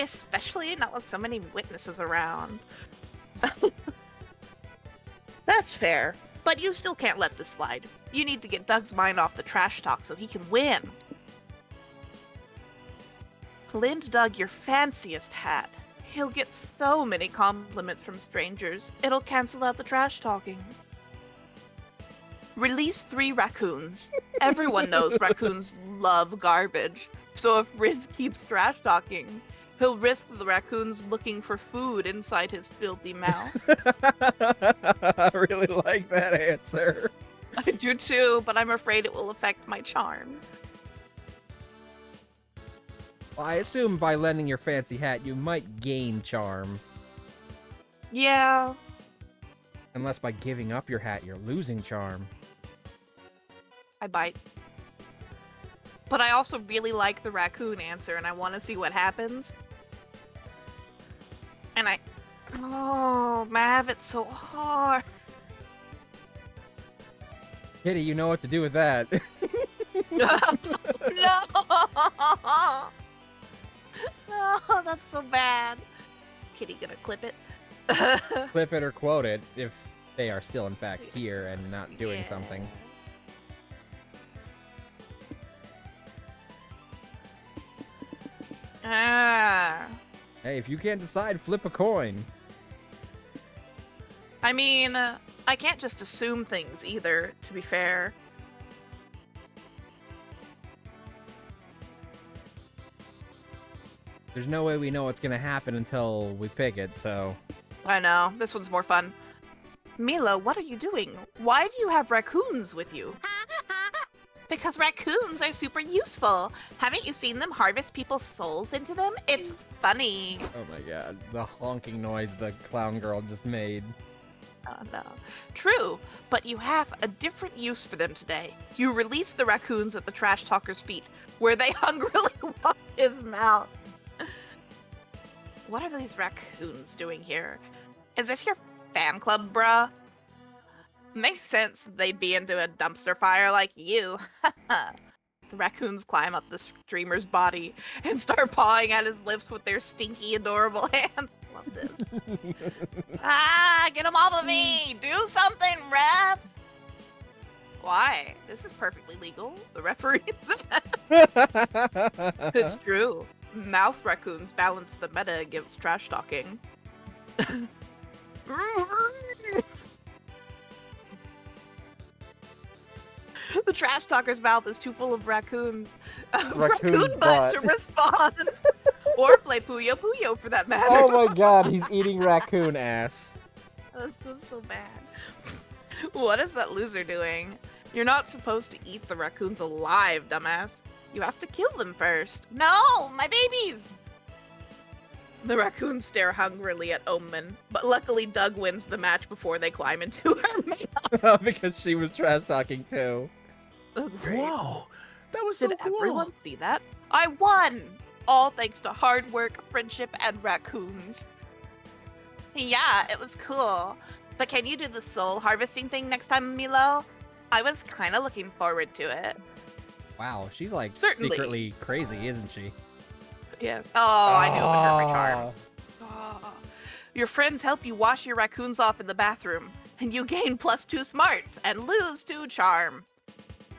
Especially not with so many witnesses around. That's fair, but you still can't let this slide. You need to get Doug's mind off the trash talk so he can win. Lend Doug your fanciest hat. He'll get so many compliments from strangers, it'll cancel out the trash talking. Release 3 raccoons. Everyone knows raccoons love garbage, so if Riz keeps trash talking, he'll risk the raccoons looking for food inside his filthy mouth. I really like that answer. I do too, but I'm afraid it will affect my charm. Well, I assume by lending your fancy hat, you might gain charm. Yeah. Unless by giving up your hat, you're losing charm. I bite. But I also really like the raccoon answer, and I want to see what happens. And oh, Mav, it's so hard. Kitty, you know what to do with that. No! No, that's so bad. Kitty gonna clip it. Clip it or quote it if they are still in fact here and not doing something. Ah. Hey, if you can't decide, flip a coin. I mean, I can't just assume things either, to be fair. There's no way we know what's gonna happen until we pick it, so... I know, this one's more fun. Milo, what are you doing? Why do you have raccoons with you? Because raccoons are super useful. Haven't you seen them harvest people's souls into them? It's funny. Oh my god, the honking noise the clown girl just made. Oh no. True, but you have a different use for them today. You release the raccoons at the trash talker's feet, where they hungrily wash his mouth. What are these raccoons doing here? Is this your fan club, bruh? Makes sense they'd be into a dumpster fire like you. The raccoons climb up the streamer's body and start pawing at his lips with their stinky, adorable hands. Love this. Ah, get them off of me! Do something, ref! Why? This is perfectly legal. The referee. It's true. Mouth raccoons balance the meta against trash talking. The trash talker's mouth is too full of raccoons. Raccoon butt to respond. Or play Puyo Puyo for that matter. Oh my god, he's eating raccoon ass. This was so bad. What is that loser doing? You're not supposed to eat the raccoons alive, dumbass. You have to kill them first. No, my babies! The raccoons stare hungrily at Omen, but luckily Doug wins the match before they climb into her mouth. Because she was trash talking too. That was great. Whoa, that was so Did cool. everyone see that? I won! All thanks to hard work, friendship, and raccoons. Yeah, it was cool. But can you do the soul harvesting thing next time, Milo? I was kind of looking forward to it. Wow, she's like Certainly. secretly crazy, isn't she? Yes. Oh, I knew it would hurt my charm. Oh. Your friends help you wash your raccoons off in the bathroom, and you gain +2 smarts and lose 2 charm.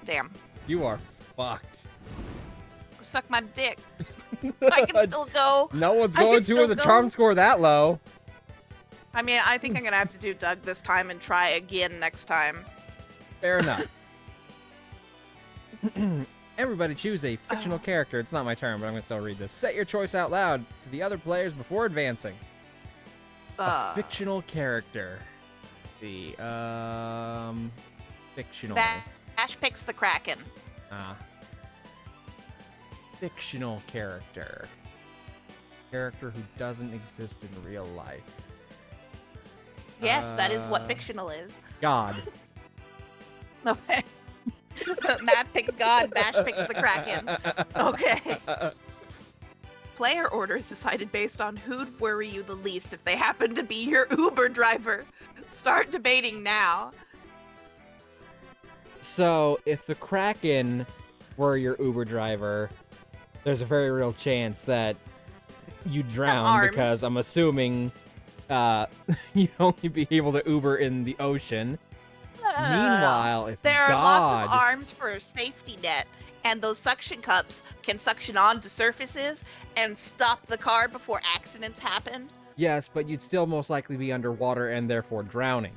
Damn. You are fucked. Suck my dick. I can still go. No one's I going can to still with a go. charm score that low. I mean, I think I'm gonna have to do Doug this time and try again next time. Fair enough. Everybody choose a fictional character. It's not my turn, but I'm going to still read this. Set your choice out loud to the other players before advancing. A fictional character. Fictional. Vash picks the Kraken. Fictional character. Character who doesn't exist in real life. Yes, that is what fictional is. God. Okay. Matt picks God, Vash picks the Kraken. Okay. Player orders decided based on who'd worry you the least if they happen to be your Uber driver. Start debating now. So, if the Kraken were your Uber driver, there's a very real chance that you drown because I'm assuming you'd only be able to Uber in the ocean. Meanwhile, if there are lots of arms for a safety net, and those suction cups can suction onto surfaces and stop the car before accidents happen. Yes, but you'd still most likely be underwater and therefore drowning.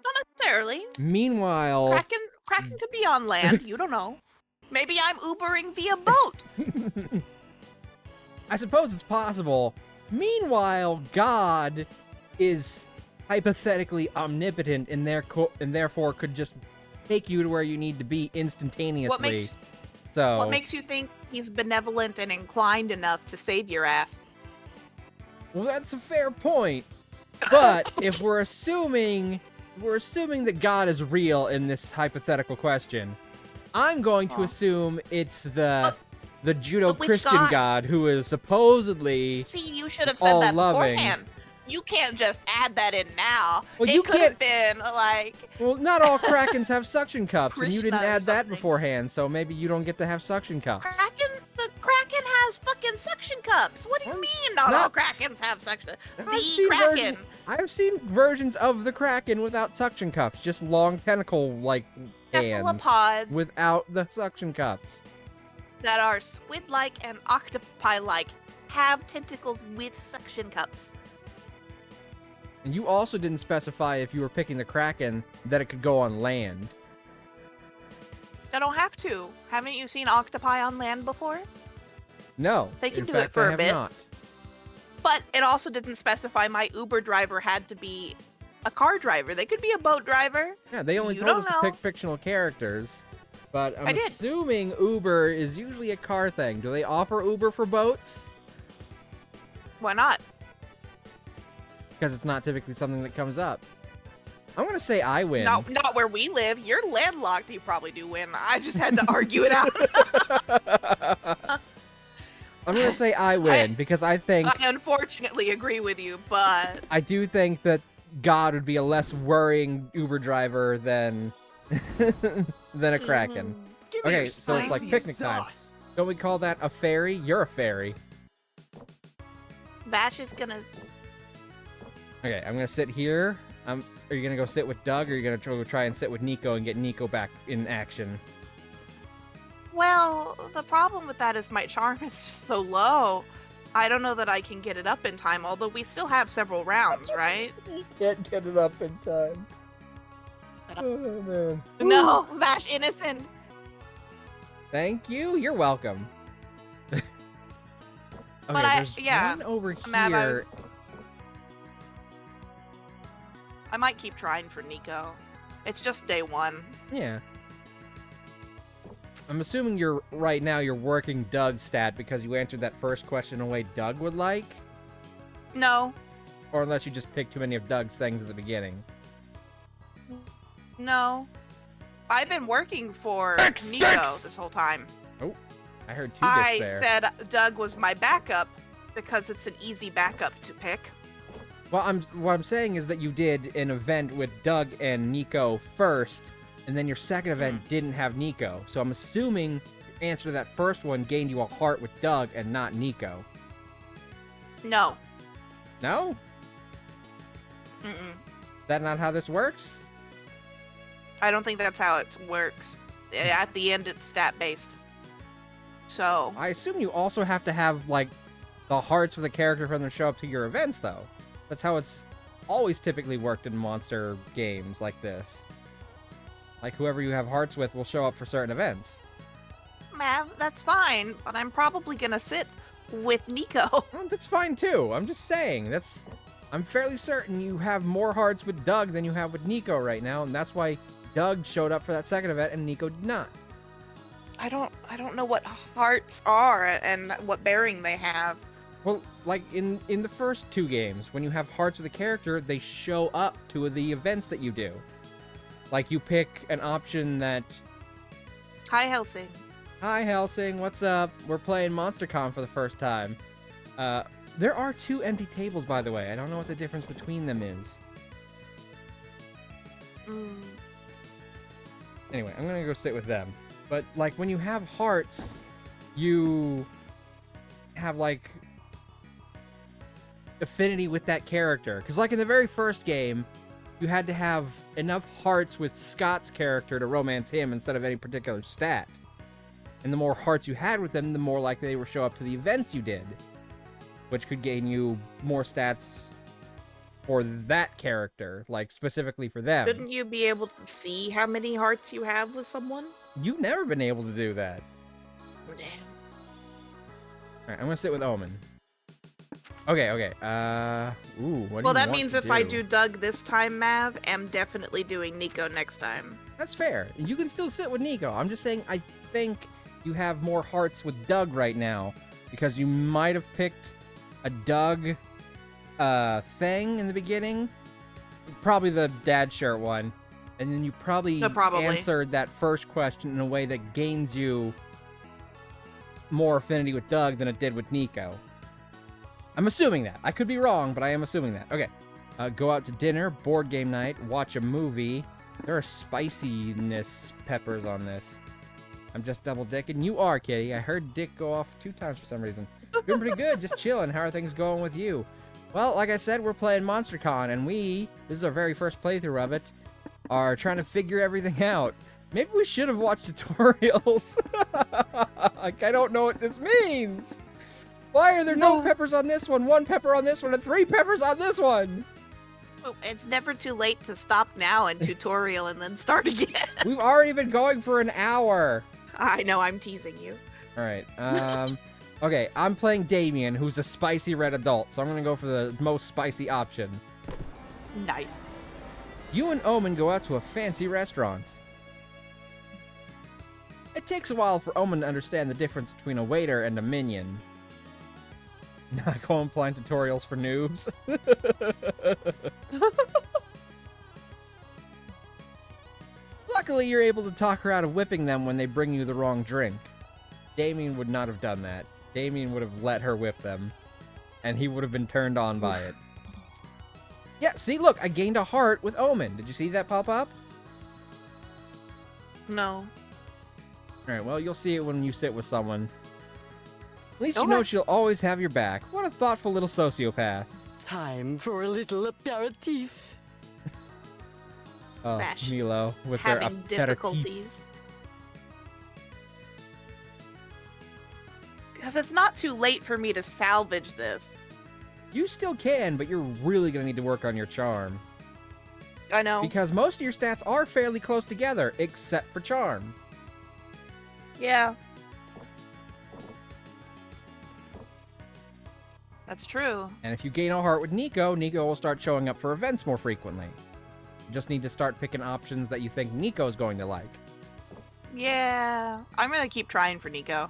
Not necessarily. Meanwhile, Kraken could be on land. You don't know. Maybe I'm Ubering via boat. I suppose it's possible. Meanwhile, God is hypothetically omnipotent and therefore could just take you to where you need to be instantaneously. What makes you think he's benevolent and inclined enough to save your ass? Well, that's a fair point. But if we're assuming that God is real in this hypothetical question, I'm going to assume it's the Judeo-Christian God who is supposedly See, you should have said that all-loving. beforehand. You can't just add that in now. Well, it could have been like... Well, not all Krakens have suction cups, and you didn't Krishna or add that something. beforehand, so maybe you don't get to have suction cups. The Kraken has fucking suction cups. What do you mean not all Krakens have suction? I've seen versions of the Kraken without suction cups, just long tentacle-like hands Cephalopods without the suction cups. that are squid-like and octopi-like have tentacles with suction cups. And you also didn't specify if you were picking the Kraken that it could go on land. They don't have to. Haven't you seen octopi on land before? No. They can in do fact, it for I a have bit. Not. But it also didn't specify my Uber driver had to be a car driver. They could be a boat driver. Yeah, they only You told us don't to know. pick fictional characters. But I'm I did. assuming Uber is usually a car thing. Do they offer Uber for boats? Why not? Because it's not typically something that comes up. I'm going to say I win. Not where we live. You're landlocked. You probably do win. I just had to argue it out. I'm going to say I win because I think... I unfortunately agree with you, but... I do think that God would be a less worrying Uber driver than than a Kraken. Okay, so it's like picnic time. Don't we call that a ferry? You're a fairy. Vash is gonna... Okay, I'm gonna sit here. Are you gonna go sit with Doug, or are you gonna try and sit with Nico and get Nico back in action? Well, the problem with that is my charm is just so low. I don't know that I can get it up in time, although we still have several rounds, right? You can't get it up in time. Oh, man. No, Vash innocent. Thank you. You're welcome. Okay, But there's one over Mav, here. I might keep trying for Nico. It's just day one. Yeah. I'm assuming right now you're working Doug's stat because you answered that first question in a way Doug would like? No. Or unless you just picked too many of Doug's things at the beginning. No. I've been working for Nico this whole time. Oh, I heard two bits there. I said Doug was my backup because it's an easy backup to pick. Well, what I'm saying is that you did an event with Doug and Nico first, and then your second event didn't have Nico. So I'm assuming your answer to that first one gained you a heart with Doug and not Nico. No. No? Mm-mm. Is that not how this works? I don't think that's how it works. At the end, it's stat-based. So... I assume you also have to have, like, the hearts for the character for them to show up to your events, though. That's how it's always typically worked in monster games like this. Like, whoever you have hearts with will show up for certain events. Mav, that's fine, but I'm probably gonna sit with Nico. Well, that's fine, too. I'm just saying, I'm fairly certain you have more hearts with Doug than you have with Nico right now, and that's why Doug showed up for that second event and Nico did not. I don't know what hearts are and what bearing they have. Well, like, in the first 2 games, when you have hearts with a character, they show up to the events that you do. Like, you pick an option that... Hi, Helsing. Hi, Helsing, what's up? We're playing Monster Prom for the first time. There are 2 empty tables, by the way. I don't know what the difference between them is. Anyway, I'm gonna go sit with them. But, like, when you have hearts, you have, like, affinity with that character. Because, like, in the very first game, you had to have enough hearts with Scott's character to romance him instead of any particular stat. And the more hearts you had with them, the more likely they would show up to the events you did, which could gain you more stats for that character, like, specifically for them. Shouldn't you be able to see how many hearts you have with someone? You've never been able to do that. Oh, damn. Alright, I'm gonna sit with Omen. Okay. What do you Well, that want means to if I do Doug this time, Mav, I'm definitely doing Nico next time. That's fair. You can still sit with Nico. I'm just saying, I think you have more hearts with Doug right now, because you might have picked a Doug thing in the beginning. Probably the dad shirt one. And then you probably answered that first question in a way that gains you more affinity with Doug than it did with Nico. I'm assuming that. I could be wrong, but I am assuming that. Okay. Go out to dinner, board game night, watch a movie. There are spiciness peppers on this. I'm just double dicking. You are, Kitty. I heard Dick go off 2 times for some reason. Doing pretty good, just chilling. How are things going with you? Well, like I said, we're playing MonsterCon, and this is our very first playthrough of it, are trying to figure everything out. Maybe we should have watched tutorials. Like, I don't know what this means. Why are there no peppers on this one, 1 pepper on this one, and 3 peppers on this one? Oh, it's never too late to stop now and tutorial and then start again. We've already been going for an hour. I know, I'm teasing you. Alright, okay, I'm playing Damien, who's a spicy red adult, so I'm gonna go for the most spicy option. Nice. You and Omen go out to a fancy restaurant. It takes a while for Omen to understand the difference between a waiter and a minion. Not going blind tutorials for noobs. Luckily, you're able to talk her out of whipping them when they bring you the wrong drink. Damien would not have done that. Damien would have let her whip them, and he would have been turned on by it. Yeah, see, look, I gained a heart with Omen. Did you see that pop up? No. Alright, well, you'll see it when you sit with someone. At least you know she'll always have your back. What a thoughtful little sociopath. Time for a little aperitif. Oh, Vash, Milo with having their aperitif. difficulties. Because it's not too late for me to salvage this. You still can, but you're really going to need to work on your charm. I know. Because most of your stats are fairly close together, except for charm. Yeah. That's true. And if you gain a heart with Nico, Nico will start showing up for events more frequently. You just need to start picking options that you think Nico's going to like. Yeah. I'm gonna keep trying for Nico.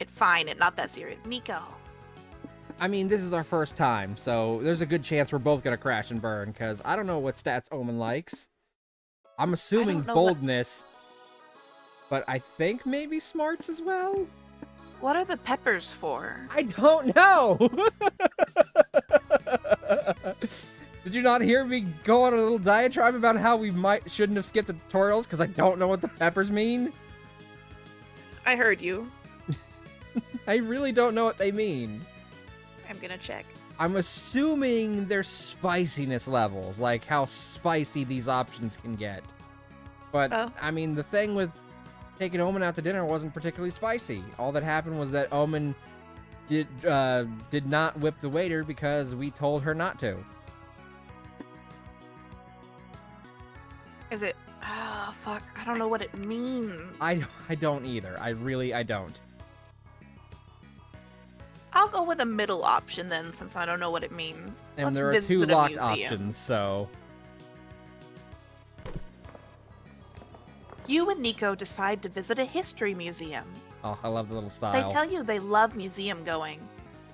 It's fine, it's not that serious. Nico. I mean, this is our first time, so there's a good chance we're both going to crash and burn, because I don't know what stats Omen likes. I'm assuming boldness, but I think maybe smarts as well? What are the peppers for? I don't know! Did you not hear me go on a little diatribe about how we shouldn't have skipped the tutorials because I don't know what the peppers mean? I heard you. I really don't know what they mean. I'm gonna check. I'm assuming they're spiciness levels, like how spicy these options can get. But, I mean, the thing with taking Omen out to dinner wasn't particularly spicy. All that happened was that Omen did not whip the waiter because we told her not to. Is it... fuck. I don't know what it means. I don't either. I don't. I'll go with a middle option then, since I don't know what it means. And Let's there are visit 2 a locked museum. options, so... You and Nico decide to visit a history museum. Oh, I love the little style. They tell you they love museum going.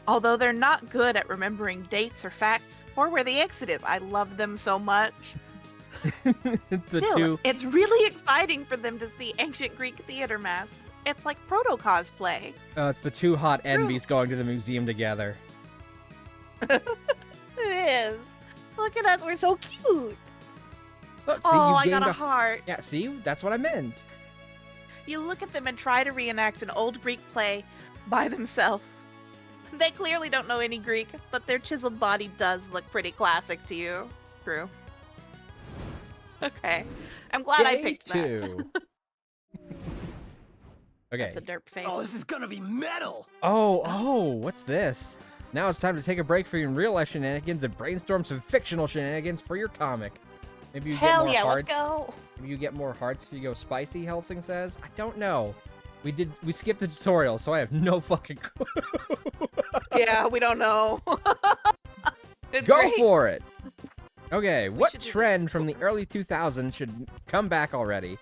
Although they're not good at remembering dates or facts, or where the exit is. I love them so much. It's really exciting for them to see ancient Greek theater masks. It's like proto-cosplay. Oh, it's the 2 hot envies going to the museum together. It is. Look at us, we're so cute. Look, see, Oh, you I got gained a heart. Yeah, see? That's what I meant. You look at them and try to reenact an old Greek play by themselves. They clearly don't know any Greek, but their chiseled body does look pretty classic to you. True. Okay. I'm glad I picked that. 2. Okay. That's a derp face. Oh, this is gonna be metal! Oh, what's this? Now it's time to take a break from your real-life shenanigans and brainstorm some fictional shenanigans for your comic. Maybe you Hell get more yeah, hearts. let's go! Maybe you get more hearts if you go spicy, Helsing says. I don't know. We skipped the tutorial, so I have no fucking clue. Yeah, we don't know. It's Go great. for it! Okay, what should do trend from the early 2000s should come back already?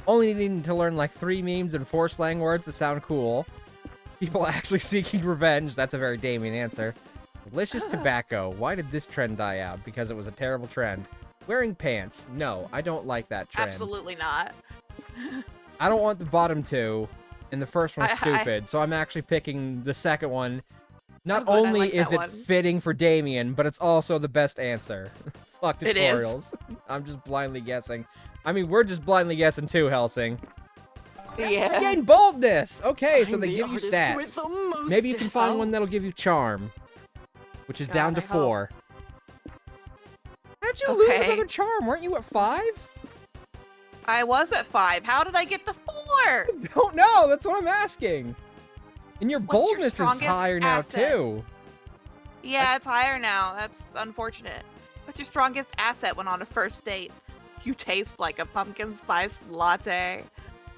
Only needing to learn like 3 memes and 4 slang words to sound cool. People actually seeking revenge. That's a very Damien answer. Delicious tobacco. Why did this trend die out? Because it was a terrible trend. Wearing pants. No, I don't like that trend. Absolutely not. I don't want the bottom 2, and the first one's stupid, so I'm actually picking the second one. Not Oh, good, I only like is that it one. fitting for Damien, but it's also the best answer. Fuck It is. tutorials. I'm just blindly guessing. I mean, we're just blindly guessing too, Helsing. Yeah. Gain boldness! Okay, so I'm they the give you artist stats. with the most Maybe you can find style. one that'll give you charm, which is God, down to I hope. 4. How'd you lose Okay. another charm? Weren't you at 5? I was at 5. How did I get to 4? Don't know. That's what I'm asking. And your What's your boldness is strongest higher now asset? too. Yeah, it's higher now. That's unfortunate. What's your strongest asset when on a first date? You taste like a pumpkin spice latte.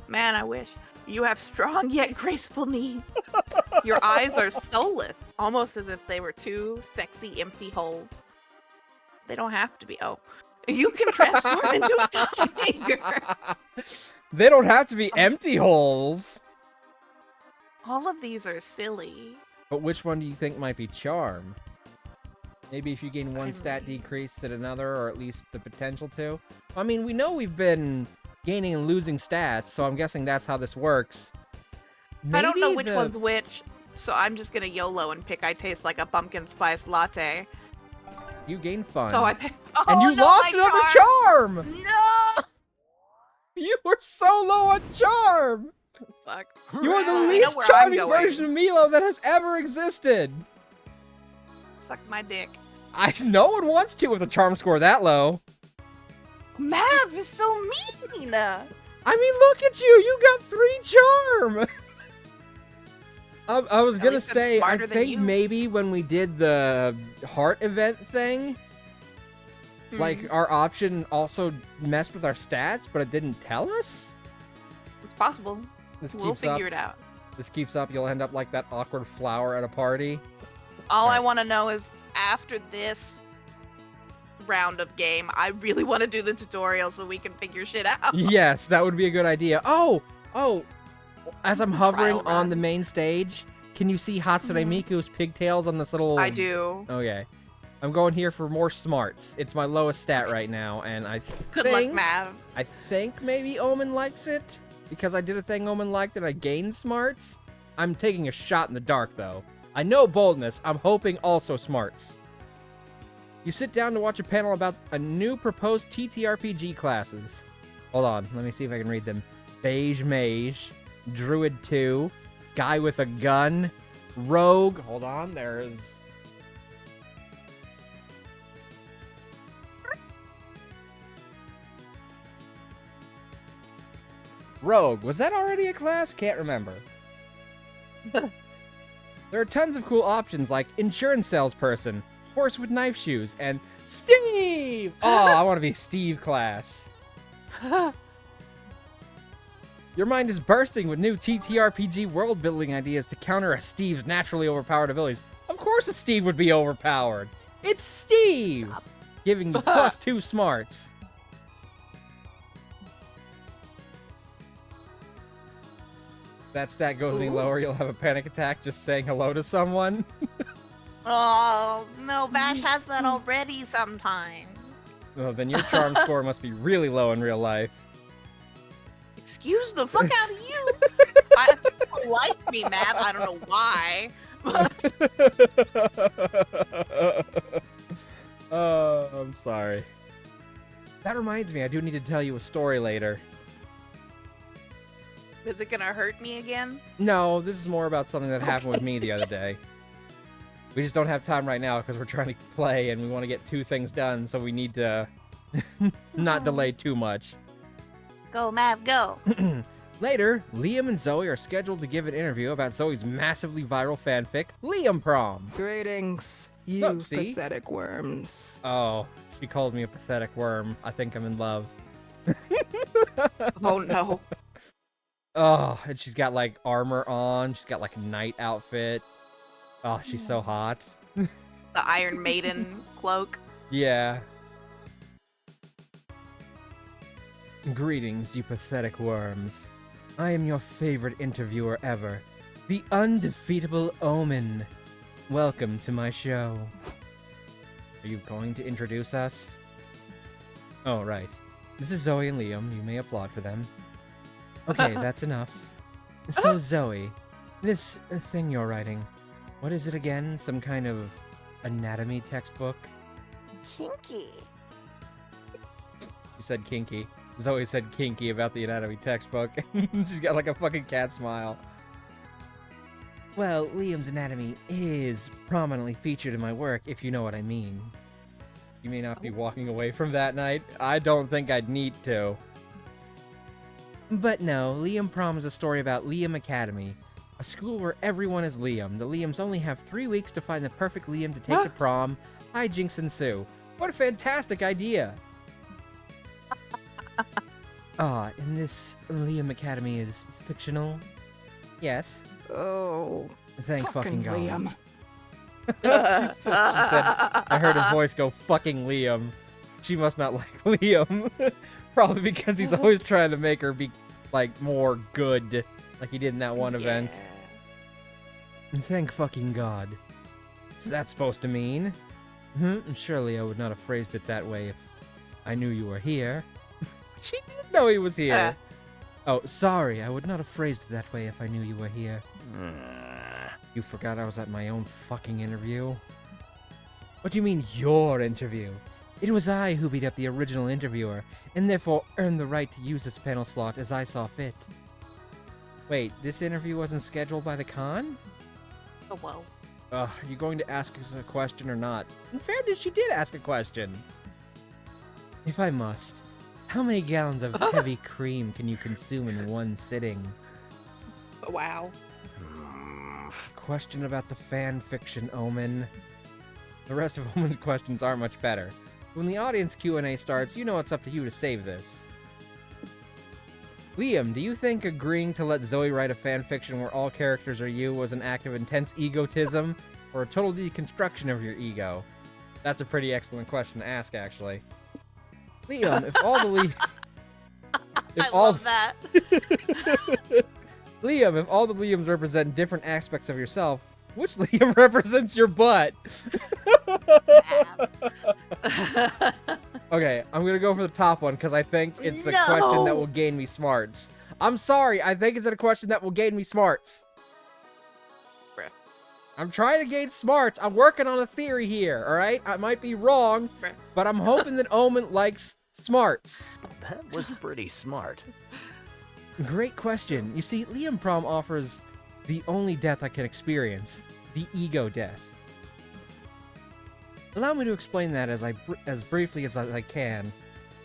Man, I wish. You have strong yet graceful knees. Your eyes are soulless, almost as if they were 2 sexy empty holes. They don't have to be. Oh. You can transform into a tiger. They don't have to be empty holes. All of these are silly. But which one do you think might be charm? Maybe if you gain 1 stat decrease at another, or at least the potential to? I mean, we know we've been gaining and losing stats, so I'm guessing that's how this works. I don't know Maybe which one's which, so I'm just gonna YOLO and pick I taste like a pumpkin spice latte. You gain fun. So I picked. Oh, and you no, lost my another charm! charm! No! You were so low on charm! Fuck. You are the Well, I know least where I'm charming going. version of Milo that has ever existed! Suck my dick. No one wants to with a charm score that low. Mav is so mean! I mean, look at you! You got 3 charm! I was At gonna least I'm say, I smarter than think you. maybe when we did the heart event thing, like, our option also messed with our stats, but it didn't tell us? It's possible. This We'll keeps up. figure it out. This keeps up, you'll end up like that awkward flower at a party. All I Right. want to know is, after this round of game, I really want to do the tutorial so we can figure shit out. Yes, that would be a good idea. Oh! As I'm hovering Trial on run. the main stage, can you see Hatsune Miku's pigtails on this little... I do. Okay. I'm going here for more smarts. It's my lowest stat right now, and I Good think... luck, Mav. I think maybe Omen likes it, because I did a thing Omen liked and I gained smarts. I'm taking a shot in the dark, though. I know boldness. I'm hoping also smarts. You sit down to watch a panel about a new proposed TTRPG classes. Hold on, let me see if I can read them. Beige Mage, Druid 2, Guy with a Gun, Rogue. Hold on, there's... Rogue. Was that already a class? Can't remember. There are tons of cool options like insurance salesperson, horse with knife shoes, and Steve! Oh, I want to be Steve class. Your mind is bursting with new TTRPG world-building ideas to counter a Steve's naturally overpowered abilities. Of course a Steve would be overpowered. It's Steve! Giving you +2 smarts. If that stat goes any lower, you'll have a panic attack just saying hello to someone. Oh, no, Vash has that already sometimes. Well, then your charm score must be really low in real life. Excuse the fuck out of you! People like me, Matt. I don't know why. Oh, I'm sorry. That reminds me, I do need to tell you a story later. Is it gonna hurt me again? No, this is more about something that happened with me the other day. We just don't have time right now because we're trying to play and we want to get 2 things done, so we need to not delay too much. Go, Mav, go. Later, Liam and Zoe are scheduled to give an interview about Zoe's massively viral fanfic, Liam Prom. Greetings, you Oopsie. pathetic worms. Oh, she called me a pathetic worm. I think I'm in love. Oh no. Oh, and she's got like armor on. She's got like a knight outfit. Oh, she's so hot. The Iron Maiden cloak. Yeah. Greetings, you pathetic worms. I am your favorite interviewer ever, the undefeatable Omen. Welcome to my show. Are you going to introduce us? Oh, right. This is Zoe and Liam. You may applaud for them. Okay, that's enough. So, Zoe, this thing you're writing, what is it again? Some kind of anatomy textbook? Kinky. She said kinky. Zoe said kinky about the anatomy textbook. She's got like a fucking cat smile. Well, Liam's anatomy is prominently featured in my work, if you know what I mean. You may not be walking away from that night. I don't think I'd need to. But no, Liam Prom is a story about Liam Academy, a school where everyone is Liam. The Liams only have 3 weeks to find the perfect Liam to take to prom. Hijinks ensue. What a fantastic idea! And this Liam Academy is fictional? Yes. Oh, Thank fucking God. Liam. she said, I heard her voice go, fucking Liam. She must not like Liam. Probably because he's always trying to make her be, like, more good, like he did in that one event. Thank fucking God. What's that supposed to mean? Surely I would not have phrased it that way if I knew you were here. She didn't know he was here. Oh, sorry, I would not have phrased it that way if I knew you were here. You forgot I was at my own fucking interview? What do you mean, your interview? It was I who beat up the original interviewer, and therefore earned the right to use this panel slot as I saw fit. Wait, this interview wasn't scheduled by the con? Oh, whoa. Are you going to ask us a question or not? In fairness, she did ask a question. If I must, how many gallons of heavy cream can you consume in one sitting? Wow. Question about the fan fiction, Omen. The rest of Omen's questions aren't much better. When the audience Q&A starts, you know it's up to you to save this. Liam, do you think agreeing to let Zoe write a fan fiction where all characters are you was an act of intense egotism, or a total deconstruction of your ego? That's a pretty excellent question to ask, actually. Liam, if all the love that. Liam, if all the Liams represent different aspects of yourself, which Liam represents your butt? Okay, I'm gonna go for the top one because I think it's a question that will gain me smarts. I'm sorry, I think it's a question that will gain me smarts. I'm trying to gain smarts. I'm working on a theory here, alright? I might be wrong, but I'm hoping that Omen likes smarts. That was pretty smart. Great question. You see, Liam Prom offers the only death I can experience, the ego death. Allow me to explain that as briefly as I can.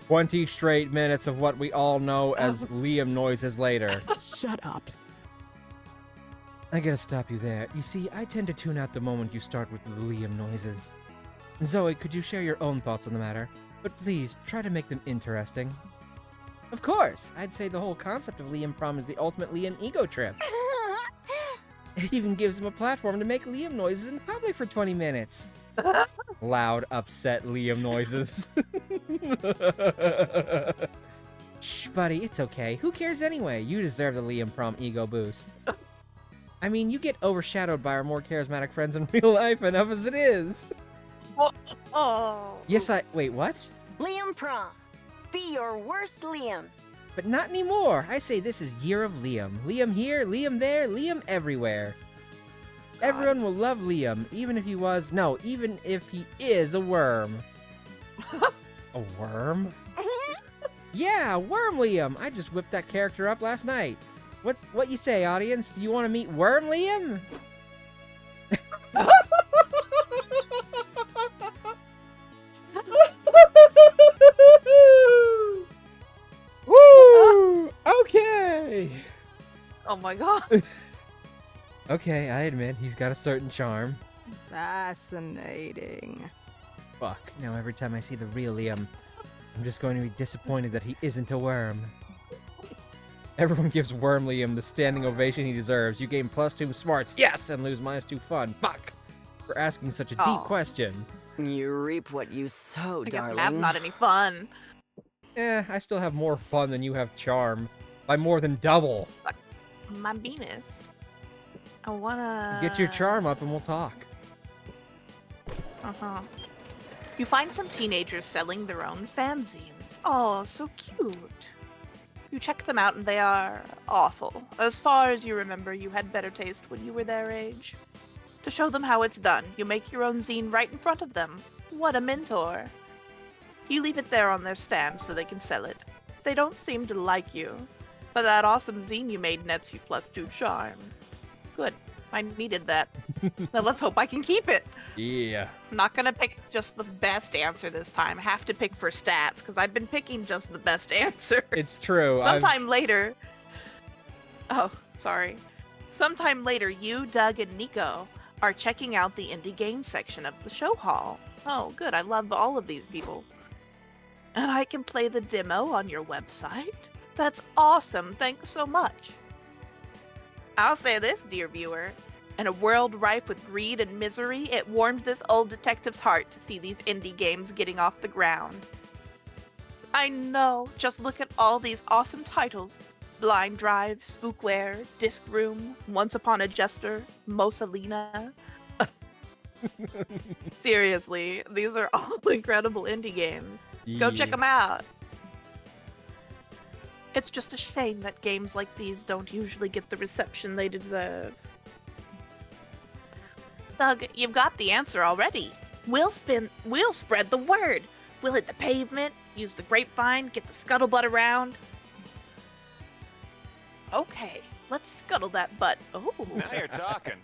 20 straight minutes of what we all know as Liam noises later. Shut up. I gotta stop you there. You see, I tend to tune out the moment you start with the Liam noises. Zoe, could you share your own thoughts on the matter? But please, try to make them interesting. Of course! I'd say the whole concept of Liam Prom is the ultimate Liam ego trip. It even gives him a platform to make Liam noises in public for 20 minutes. Loud, upset Liam noises. Shh, buddy, it's okay. Who cares anyway? You deserve the Liam Prom ego boost. I mean, you get overshadowed by our more charismatic friends in real life enough as it is. Oh. Yes, wait, what? Liam Prom. Be your worst Liam. But not anymore. I say this is Year of Liam. Liam here, Liam there, Liam everywhere. God. Everyone will love Liam, even if he is a worm. A worm? Yeah, Worm Liam! I just whipped that character up last night. What you say, audience? Do you want to meet Worm Liam? Woo! Okay! Oh my god. Okay, I admit, he's got a certain charm. Fascinating. Fuck, now every time I see the real Liam, I'm just going to be disappointed that he isn't a worm. Everyone gives Worm Liam the standing ovation he deserves. You gain +2 smarts, yes, and lose -2 fun. Fuck! For asking such a deep question. You reap what you sow, I guess darling. math's not any fun. I still have more fun than you have charm. By more than double. My Venus. I wanna... Get your charm up and we'll talk. Uh-huh. You find some teenagers selling their own fanzines. Oh, so cute. You check them out and they are awful. As far as you remember, you had better taste when you were their age. To show them how it's done, you make your own zine right in front of them. What a mentor. You leave it there on their stand so they can sell it. They don't seem to like you, but that awesome zine you made nets you +2 charm. Good. I needed that. Now let's hope I can keep it. Yeah. I'm not gonna pick just the best answer this time. I have to pick for stats, because I've been picking just the best answer. It's true. Sometime later... Oh, sorry. Sometime later, you, Doug, and Nico are checking out the indie game section of the show hall. Oh, good. I love all of these people. And I can play the demo on your website? That's awesome. Thanks so much. I'll say this, dear viewer. In a world rife with greed and misery, it warms this old detective's heart to see these indie games getting off the ground. I know. Just look at all these awesome titles. Blind Drive, Spookware, Disc Room, Once Upon a Jester, Mosalina. Seriously, these are all incredible indie games. Go check them out. It's just a shame that games like these don't usually get the reception they deserve. Doug, you've got the answer already. We'll spread the word. We'll hit the pavement, use the grapevine, get the scuttlebutt around. Okay, let's scuttle that butt. Oh. Now you're talking.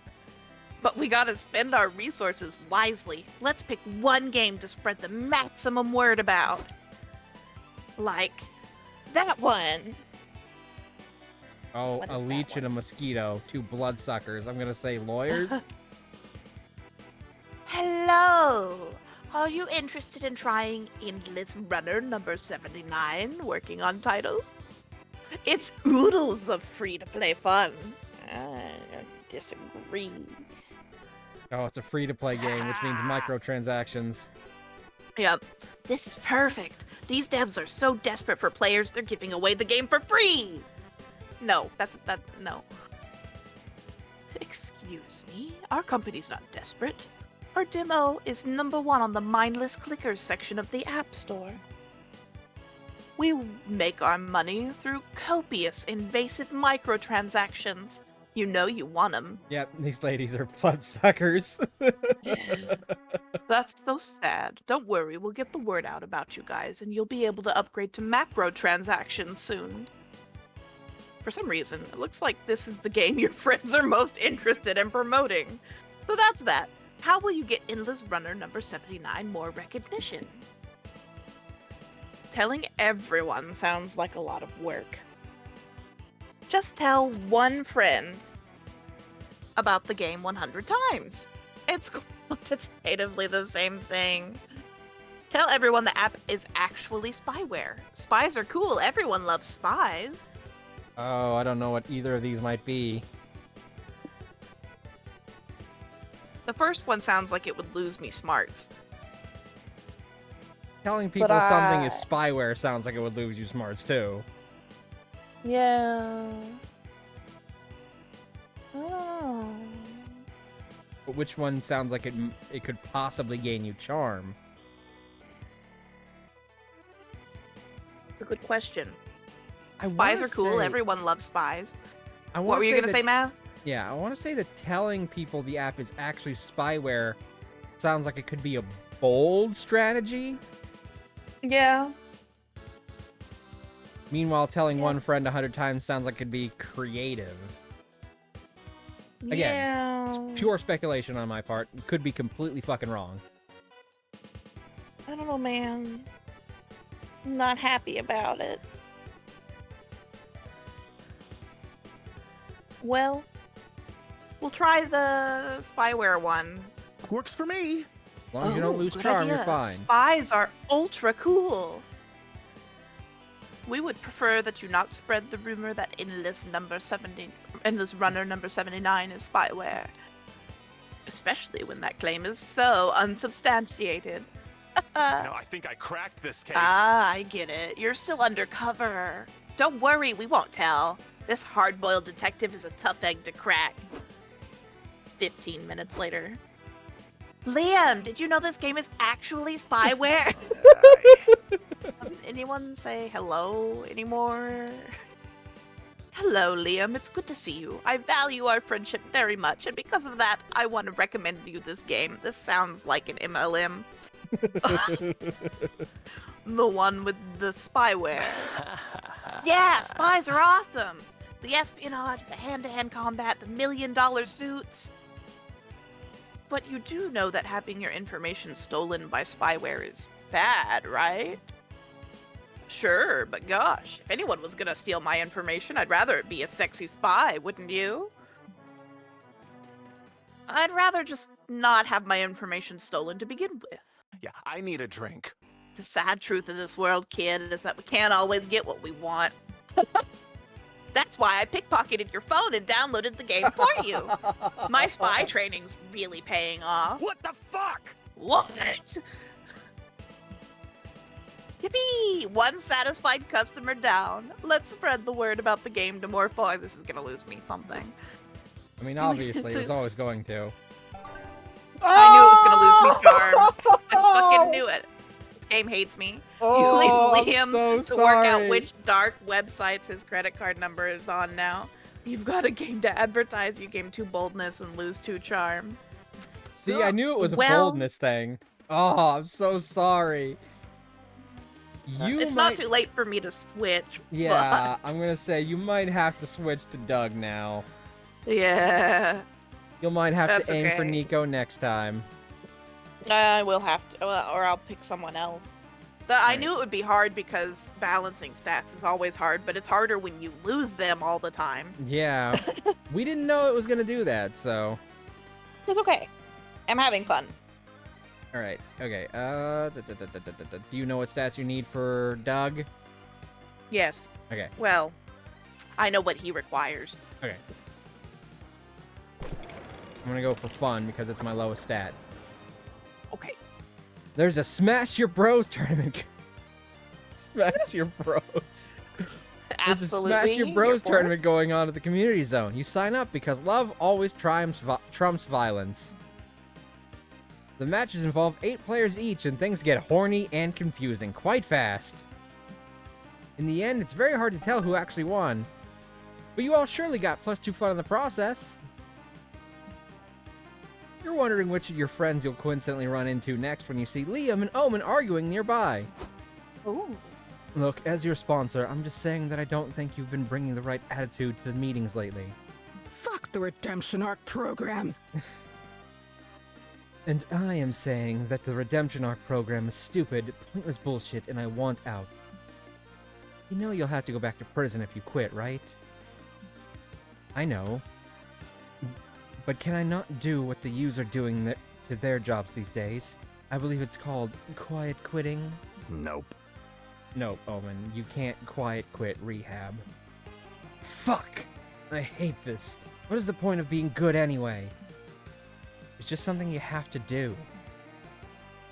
But we gotta spend our resources wisely. Let's pick one game to spread the maximum word about. Like that one. Oh, a leech and a mosquito. 2 bloodsuckers. I'm gonna say lawyers. Hello! Are you interested in trying Endless Runner number 79, working on title? It's oodles of free-to-play fun. I disagree. Oh, it's a free-to-play game, which means microtransactions. Yep. This is perfect. These devs are so desperate for players, they're giving away the game for free! No, no. Excuse me? Our company's not desperate. Our demo is #1 on the mindless clickers section of the App Store. We make our money through copious, invasive microtransactions. You know you want them. Yep, these ladies are bloodsuckers. That's so sad. Don't worry, we'll get the word out about you guys, and you'll be able to upgrade to macro transactions soon. For some reason, it looks like this is the game your friends are most interested in promoting. So that's that. How will you get Endless Runner number 79 more recognition? Telling everyone sounds like a lot of work. Just tell one friend about the game 100 times. It's quantitatively the same thing. Tell everyone the app is actually spyware. Spies are cool. Everyone loves spies. Oh, I don't know what either of these might be. The first one sounds like it would lose me smarts. Telling people something is spyware sounds like it would lose you smarts too. Yeah. Oh. But which one sounds like it could possibly gain you charm? It's a good question. Spies are cool. Everyone loves spies. What were you going to say, Matt? Yeah, I want to say that telling people the app is actually spyware sounds like it could be a bold strategy. Yeah. Meanwhile, telling one friend 100 times sounds like it'd be creative. Again, it's pure speculation on my part. It could be completely fucking wrong. I don't know, man. I'm not happy about it. Well, we'll try the spyware one. Works for me. As long as you don't lose charm, you're fine. Spies are ultra cool. We would prefer that you not spread the rumor that Endless Runner number 79 is spyware. Especially when that claim is so unsubstantiated. No, I think I cracked this case. Ah, I get it. You're still undercover. Don't worry, we won't tell. This hard-boiled detective is a tough egg to crack. 15 minutes later. Liam, did you know this game is actually spyware? Doesn't anyone say hello anymore? Hello, Liam. It's good to see you. I value our friendship very much, and because of that, I want to recommend you this game. This sounds like an MLM. The one with the spyware. Yeah, spies are awesome. The espionage, the hand-to-hand combat, the $1 million suits. But you do know that having your information stolen by spyware is bad, right? Sure, but gosh, if anyone was gonna steal my information, I'd rather it be a sexy spy, wouldn't you? I'd rather just not have my information stolen to begin with. Yeah, I need a drink. The sad truth of this world, kid, is that we can't always get what we want. That's why I pickpocketed your phone and downloaded the game for you. My spy training's really paying off. What the fuck? What? Yippee! One satisfied customer down. Let's spread the word about the game to more folks. This is gonna lose me something. I mean, obviously, it was always going to. I knew it was gonna lose me charm. I fucking knew it. This game hates me. Oh, you leave Liam I'm so to work out sorry. which dark websites his credit card number is on now. You've got a game to advertise. You gain 2 boldness and lose 2 charm. See, I knew it was a boldness thing. Oh, I'm so sorry. It's not too late for me to switch. Yeah, but... I'm gonna say you might have to switch to Doug now. Yeah. You might have That's to aim for okay. Nico next time. I will have to, or I'll pick someone else. I knew it would be hard because balancing stats is always hard, but it's harder when you lose them all the time. Yeah. We didn't know it was gonna do that, so. It's okay. I'm having fun. Alright, okay. Do you know what stats you need for Doug? Yes. Okay. Well, I know what he requires. Okay. I'm gonna go for fun because it's my lowest stat. Okay. There's a Smash Your Bros tournament. Smash Your Bros. There's a Smash Your Bros tournament going on at the community zone. You sign up because love always trumps violence. The matches involve 8 players each, and things get horny and confusing quite fast. In the end, it's very hard to tell who actually won. But you all surely got +2 fun in the process. You're wondering which of your friends you'll coincidentally run into next when you see Liam and Omen arguing nearby. Ooh. Look, as your sponsor, I'm just saying that I don't think you've been bringing the right attitude to the meetings lately. Fuck the redemption arc program. And I am saying that the redemption arc program is stupid, pointless bullshit, and I want out. You know you'll have to go back to prison if you quit, right? I know. But can I not do what the U's are doing to their jobs these days? I believe it's called quiet quitting. Nope. Nope, Omen, you can't quiet quit rehab. Fuck! I hate this. What is the point of being good anyway? It's just something you have to do.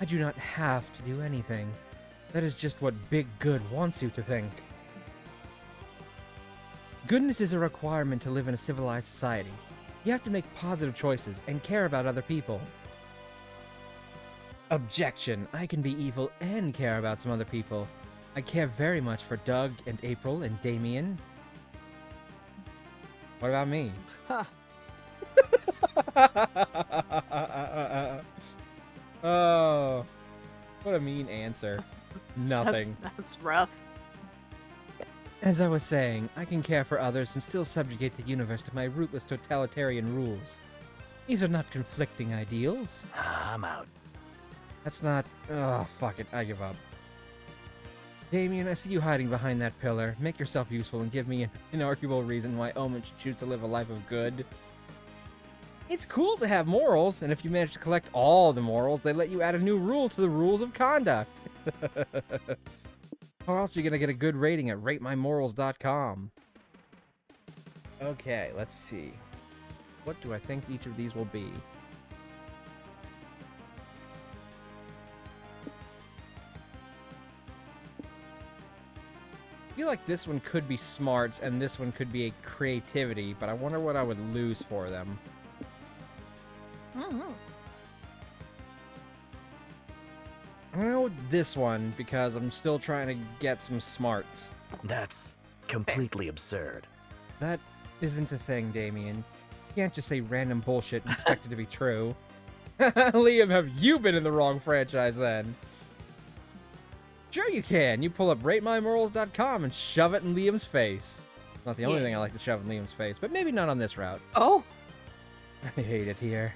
I do not have to do anything. That is just what Big Good wants you to think. Goodness is a requirement to live in a civilized society. You have to make positive choices and care about other people. Objection. I can be evil and care about some other people. I care very much for Doug and April and Damien. What about me? Ha! Oh, what a mean answer. Nothing. That's rough. As I was saying, I can care for others and still subjugate the universe to my rootless totalitarian rules. These are not conflicting ideals. I'm out. That's not... Oh, fuck it. I give up. Damien, I see you hiding behind that pillar. Make yourself useful and give me an inarguable reason why Omen should choose to live a life of good. It's cool to have morals, and if you manage to collect all the morals, they let you add a new rule to the rules of conduct. Or else you're gonna get a good rating at ratemymorals.com. Okay, let's see. What do I think each of these will be? I feel like this one could be smarts and this one could be a creativity, but I wonder what I would lose for them. Mm-hmm. I'm gonna go with this one because I'm still trying to get some smarts. That's completely absurd. That isn't a thing, Damien. You can't just say random bullshit and expect it to be true. Liam, have you been in the wrong franchise then? Sure you can. You pull up ratemymorals.com and shove it in Liam's face. Not the only thing I like to shove in Liam's face, but maybe not on this route. Oh. I hate it here.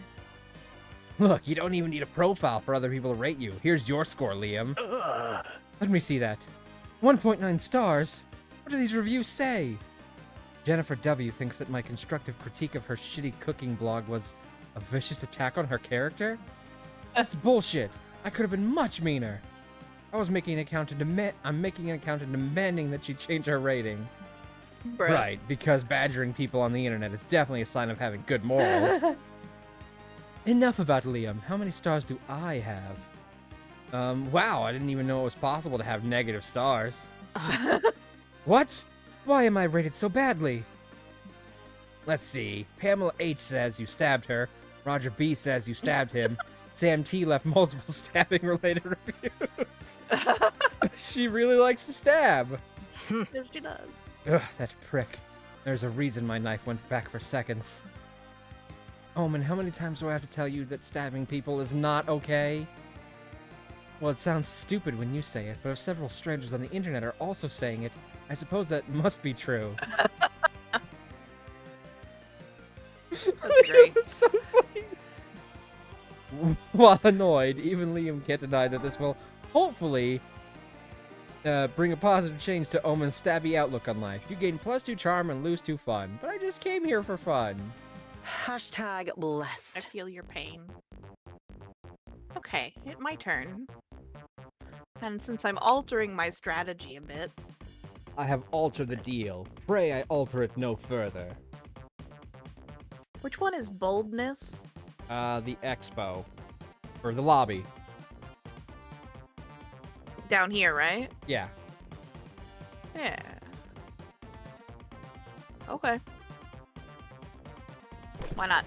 Look, you don't even need a profile for other people to rate you. Here's your score, Liam. Let me see that. 1.9 stars? What do these reviews say? Jennifer W. thinks that my constructive critique of her shitty cooking blog was a vicious attack on her character? That's bullshit. I could have been much meaner. I'm making an account and demanding that she change her rating. Bruh. Right, because badgering people on the internet is definitely a sign of having good morals. Enough about Liam. How many stars do I have? Wow, I didn't even know it was possible to have negative stars. What? Why am I rated so badly? Let's see. Pamela H says you stabbed her. Roger B says you stabbed him. Sam T left multiple stabbing-related reviews. She really likes to stab. If she does. Ugh, that prick. There's a reason my knife went back for seconds. Omen, how many times do I have to tell you that stabbing people is not okay? Well, it sounds stupid when you say it, but if several strangers on the internet are also saying it, I suppose that must be true. That's great. So fucking... While annoyed, even Liam can't deny that this will hopefully bring a positive change to Omen's stabby outlook on life. You gain +2 charm and lose 2 fun. But I just came here for fun. Hashtag I blessed. feel your pain. Okay, my turn. And since I'm altering my strategy a bit... I have altered the deal. Pray I alter it no further. Which one is boldness? The expo. Or the lobby. Down here, right? Yeah. Yeah. Okay. Why not?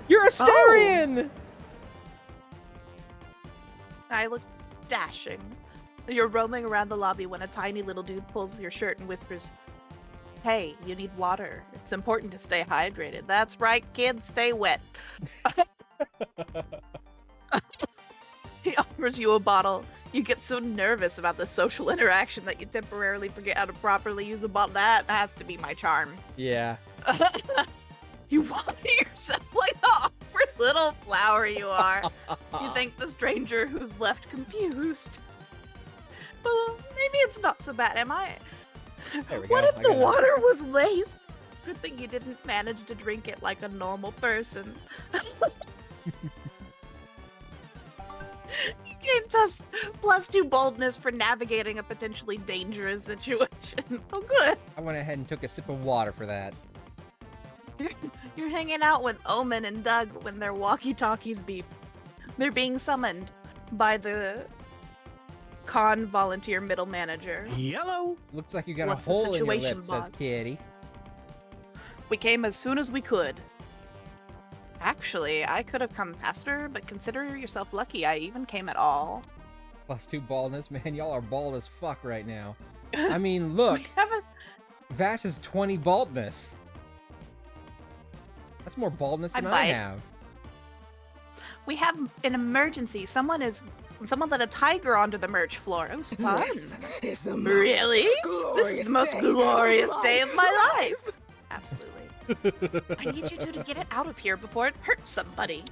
You're a Starion! I look dashing. You're roaming around the lobby when a tiny little dude pulls your shirt and whispers, "Hey, you need water. It's important to stay hydrated." That's right, kids, stay wet. He offers you a bottle. You get so nervous about the social interaction that you temporarily forget how to properly use a bottle. That has to be my charm. Yeah. You water yourself like the awkward little flower you are. You thank the stranger who's left confused. Well, maybe it's not so bad, am I? There we What go. if I the got it. water was laced? Good thing you didn't manage to drink it like a normal person. Plus 2 boldness for navigating a potentially dangerous situation. Oh, good. I went ahead and took a sip of water for that. You're hanging out with Omen and Doug when their walkie-talkies beep. They're being summoned by the con volunteer middle manager. Yellow. Looks like you got What's a the hole in your situation, lip, boss? says Kitty. We came as soon as we could. Actually, I could have come faster, but consider yourself lucky I even came at all. Plus 2 baldness, man. Y'all are bald as fuck right now. I mean, look. We have a... Vash is 20 baldness. That's more baldness than I have. We have an emergency. Someone let a tiger onto the merch floor. It was fun. This is the most Really? This is the most glorious day of my life. life. Absolutely. I need you two to get it out of here before it hurts somebody.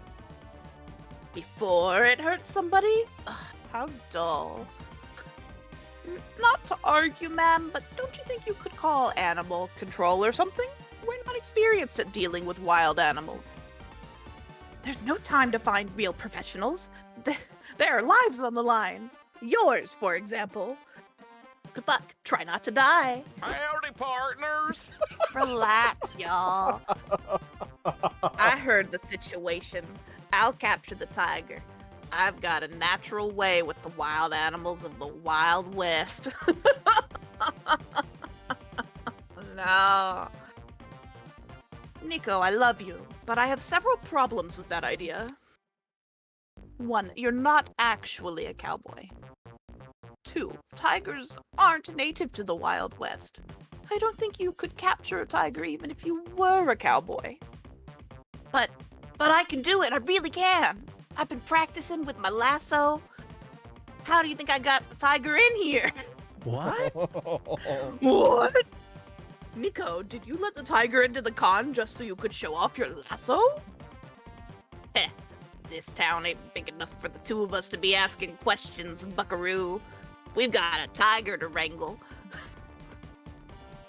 Before it hurts somebody? Ugh, how dull. Not to argue, ma'am, but don't you think you could call animal control or something? We're not experienced at dealing with wild animals. There's no time to find real professionals. There are lives on the line. Yours, for example. Good luck. Try not to die. Howdy, partners. Relax, y'all. I heard the situation. I'll capture the tiger. I've got a natural way with the wild animals of the Wild West. No. Nico, I love you, but I have several problems with that idea. 1, you're not actually a cowboy. 2, tigers aren't native to the Wild West. I don't think you could capture a tiger even if you were a cowboy. But I can do it, I really can. I've been practicing with my lasso. How do you think I got the tiger in here? What? What? Nico, did you let the tiger into the con just so you could show off your lasso? Heh, this town ain't big enough for the two of us to be asking questions, buckaroo. We've got a tiger to wrangle.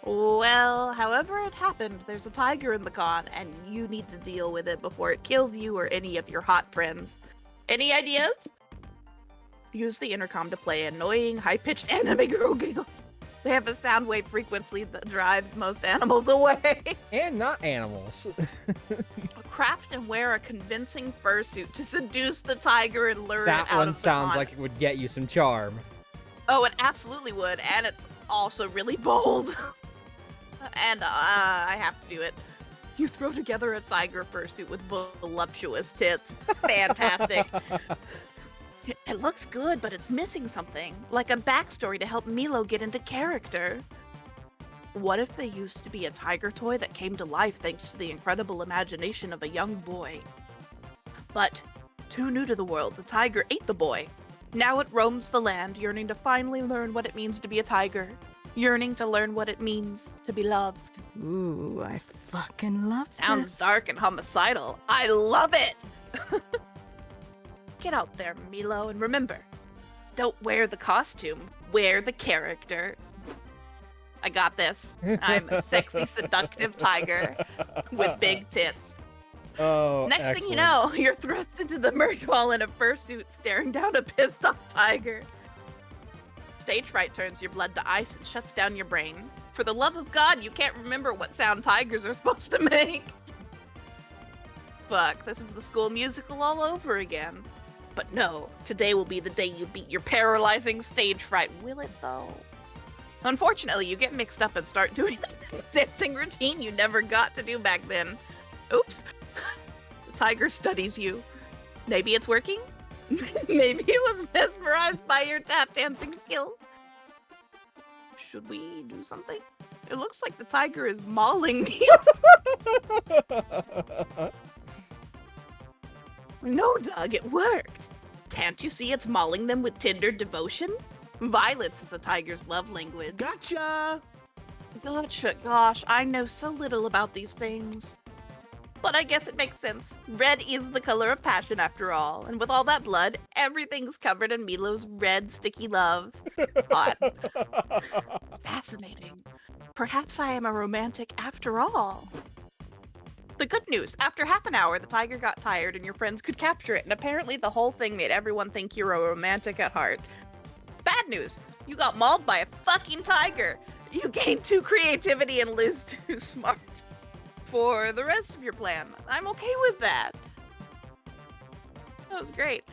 Well, however it happened, there's a tiger in the con, and you need to deal with it before it kills you or any of your hot friends. Any ideas? Use the intercom to play annoying, high-pitched anime girl giggles. They have a sound wave frequency that drives most animals away. And not animals. Craft and wear a convincing fursuit to seduce the tiger and lure it out of the That one sounds con. like it would get you some charm. Oh, it absolutely would, and it's also really bold. And I have to do it. You throw together a tiger fursuit with voluptuous tits. Fantastic. It looks good, but it's missing something, like a backstory to help Milo get into character. What if they used to be a tiger toy that came to life thanks to the incredible imagination of a young boy? But, too new to the world, the tiger ate the boy. Now it roams the land, yearning to finally learn what it means to be a tiger. Yearning to learn what it means to be loved. Ooh, I fucking love Sounds this. dark and homicidal. I love it! Get out there, Milo, and remember, don't wear the costume, wear the character. I got this. I'm a sexy, seductive tiger with big tits. Oh, Next thing you know, you're thrust into the merch hall in a fursuit, staring down a pissed off tiger. Stage fright turns your blood to ice and shuts down your brain. For the love of God, you can't remember what sound tigers are supposed to make. Fuck, this is the school musical all over again. But no, today will be the day you beat your paralyzing stage fright, will it though? Unfortunately, you get mixed up and start doing the dancing routine you never got to do back then. Oops. The tiger studies you. Maybe it's working? Maybe it was mesmerized by your tap dancing skills. Should we do something? It looks like the tiger is mauling me. No, Doug, it worked. Can't you see it's mauling them with tender devotion? Violence is the tiger's love language. Gotcha! Gotcha. Gosh, I know so little about these things. But I guess it makes sense. Red is the color of passion after all, and with all that blood, everything's covered in Milo's red sticky love. Hot. Fascinating. Perhaps I am a romantic after all. The good news, after half an hour, the tiger got tired and your friends could capture it, and apparently the whole thing made everyone think you're a romantic at heart. Bad news, you got mauled by a fucking tiger. You gain 2 creativity and lose 2 smart. For the rest of your plan, I'm okay with that. That was great.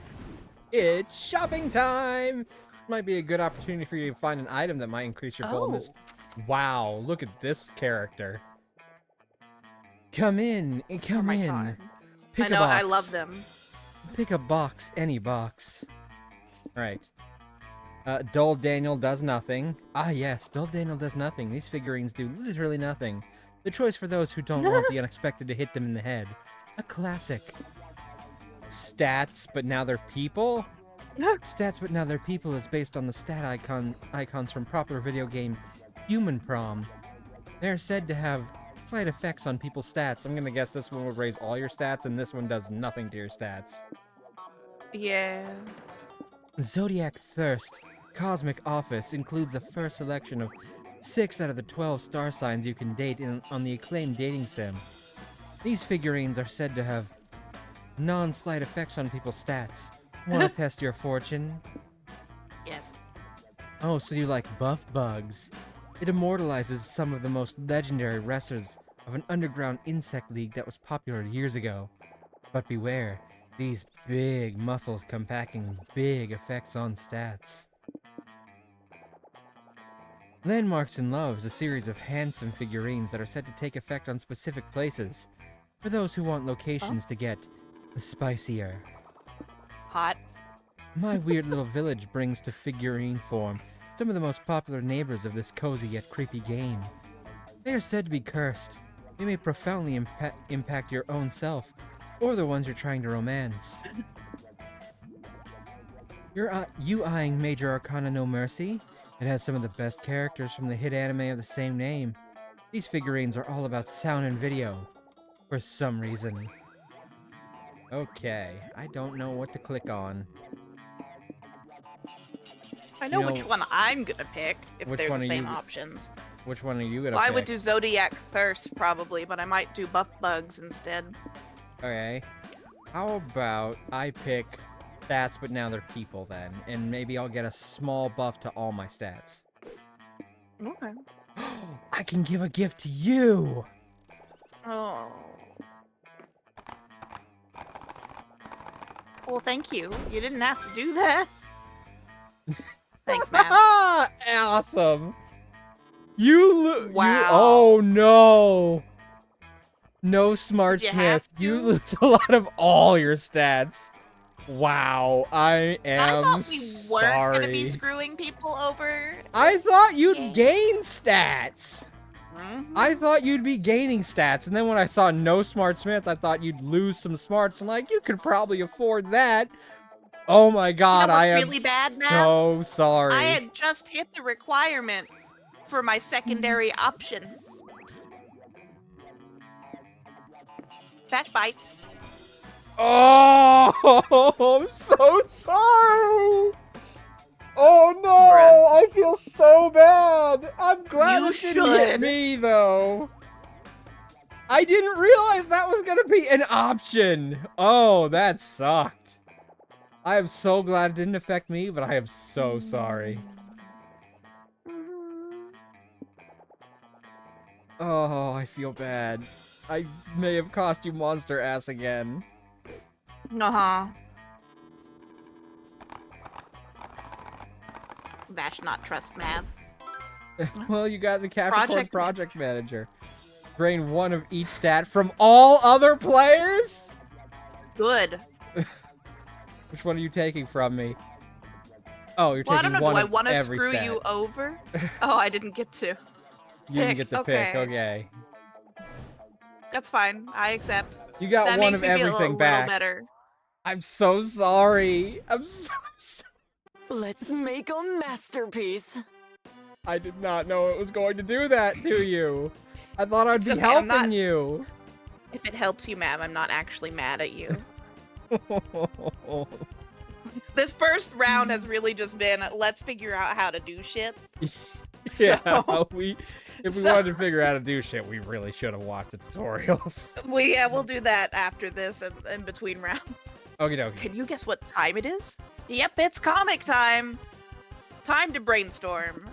It's shopping time! Might be a good opportunity for you to find an item that might increase your boldness. Wow, look at this character. Come in, come in. Time. Pick I know, a box. I love them. Pick a box, any box. Alright. Dull Daniel does nothing. Ah yes, Dull Daniel does nothing. These figurines do literally nothing. The choice for those who don't want the unexpected to hit them in the head. A classic. Stats, but now they're people? Stats, but now they're people is based on the stat icons from popular video game Monster Prom. They're said to have slight effects on people's stats. I'm gonna guess this one will raise all your stats, and this one does nothing to your stats. Yeah. Zodiac Thirst Cosmic Office includes a first selection of 6 out of the 12 star signs you can date on the acclaimed dating sim. These figurines are said to have non-slight effects on people's stats. Want to test your fortune? Yes. Oh, so you like buff bugs. It immortalizes some of the most legendary wrestlers of an underground insect league that was popular years ago. But beware, these big muscles come packing big effects on stats. Landmarks in Love is a series of handsome figurines that are said to take effect on specific places, for those who want locations to get spicier. Hot. My weird little village brings to figurine form some of the most popular neighbors of this cozy yet creepy game. They are said to be cursed. They may profoundly impact your own self, or the ones you're trying to romance. You eyeing Major Arcana No Mercy? It has some of the best characters from the hit anime of the same name. These figurines are all about sound and video, for some reason. Okay, I don't know what to click on. I know which one I'm gonna pick, if which they're one the are same you- options. Which one are you gonna Well, I pick? would do Zodiac Thirst, probably, but I might do Buff Bugs instead. Okay. How about I pick stats, but now they're people then, and maybe I'll get a small buff to all my stats. Okay. I can give a gift to you! Oh. Well, thank you. You didn't have to do that. Thanks, man. Awesome! You Wow. oh no! No Smart Did you Smith. have You to? lose a lot of all your stats. Wow, I I am thought we weren't sorry. gonna be screwing people over. I this thought you'd game. gain stats. Mhm. I thought you'd be gaining stats, and then when I saw no Smart Smith, I thought you'd lose some smarts. I'm like, you could probably afford that. Oh my god, what's I am really bad, Matt? so sorry. I had just hit the requirement for my secondary option. That bites. Oh, I'm so sorry. Oh no, I feel so bad. I'm glad You it didn't hit should. me though. I didn't realize that was gonna be an option. Oh, that sucked. I am so glad it didn't affect me, but I am so sorry. Oh, I feel bad. I may have cost you monster ass again. Uh-huh. Vash not trust Mav. Well, you got the Capricorn Project Project Manager. Drain 1 of each stat from all other players? Good. Which one are you taking from me? Oh, you're Well, I taking don't know. one Do I of want to every screw stat. you over? Oh, I didn't get to. You didn't pick, get the pick, okay. okay. That's fine. I accept. You got That one makes of me feel a everything little back. better. I'm so sorry. I'm so sorry. Let's make a masterpiece. I did not know it was going to do that to you. I thought I'd It's be okay, helping I'm not- you. If it helps you, Mav, I'm not actually mad at you. This first round has really just been, let's figure out how to do shit. Yeah, So- If we wanted to figure out how to do shit, we really should have watched the tutorials. We'll do that after this and in between rounds. Okie dokie. Can you guess what time it is? Yep, it's comic time. Time to brainstorm.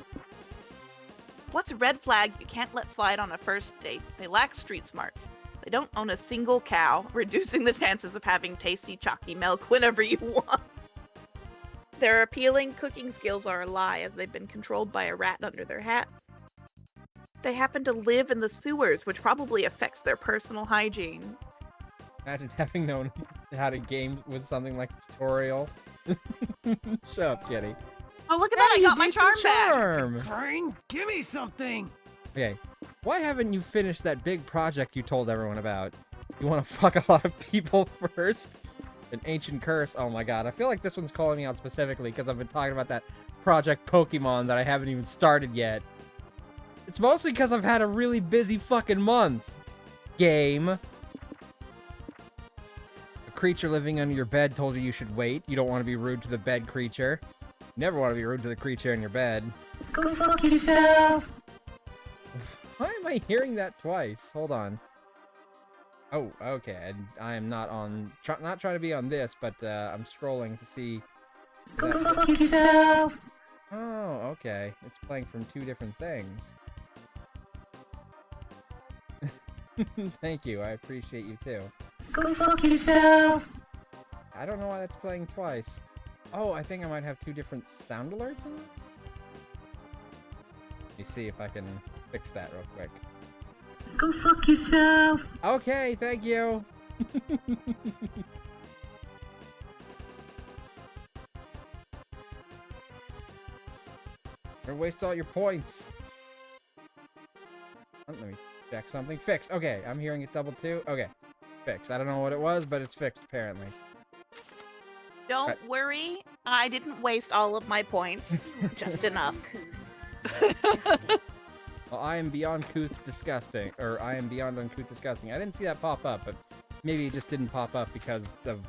What's a red flag you can't let slide on a first date? They lack street smarts. They don't own a single cow, reducing the chances of having tasty chalky milk whenever you want. Their appealing cooking skills are a lie, as they've been controlled by a rat under their hat. They happen to live in the sewers, which probably affects their personal hygiene. Imagine having known how to game with something like a tutorial. Shut up, Kitty. Oh, look at that! I got my charm back! Crane, give me something! Okay, why haven't you finished that big project you told everyone about? You want to fuck a lot of people first? An ancient curse. Oh my god, I feel like this one's calling me out specifically because I've been talking about that Project Pokemon that I haven't even started yet. It's mostly because I've had a really busy fucking month. Game. A creature living under your bed told you should wait. You don't want to be rude to the bed creature. You never want to be rude to the creature in your bed. Go fuck yourself! Why am I hearing that twice? Hold on. Oh, okay. I am not on... not trying to be on this, but I'm scrolling to see... Go fuck yourself! Oh, okay. It's playing from two different things. Thank you. I appreciate you too. Go fuck yourself! I don't know why that's playing twice. Oh, I think I might have two different sound alerts in it? Let me see if I can fix that real quick. Go fuck yourself! Okay, thank you! Don't waste all your points. Oh, let me check something. Fixed. Okay, I'm hearing it double too. Okay, fixed. I don't know what it was, but it's fixed apparently. Don't worry, I didn't waste all of my points. Just enough. Well, I am beyond couth disgusting. Or I am beyond uncouth disgusting. I didn't see that pop up, but maybe it just didn't pop up because of...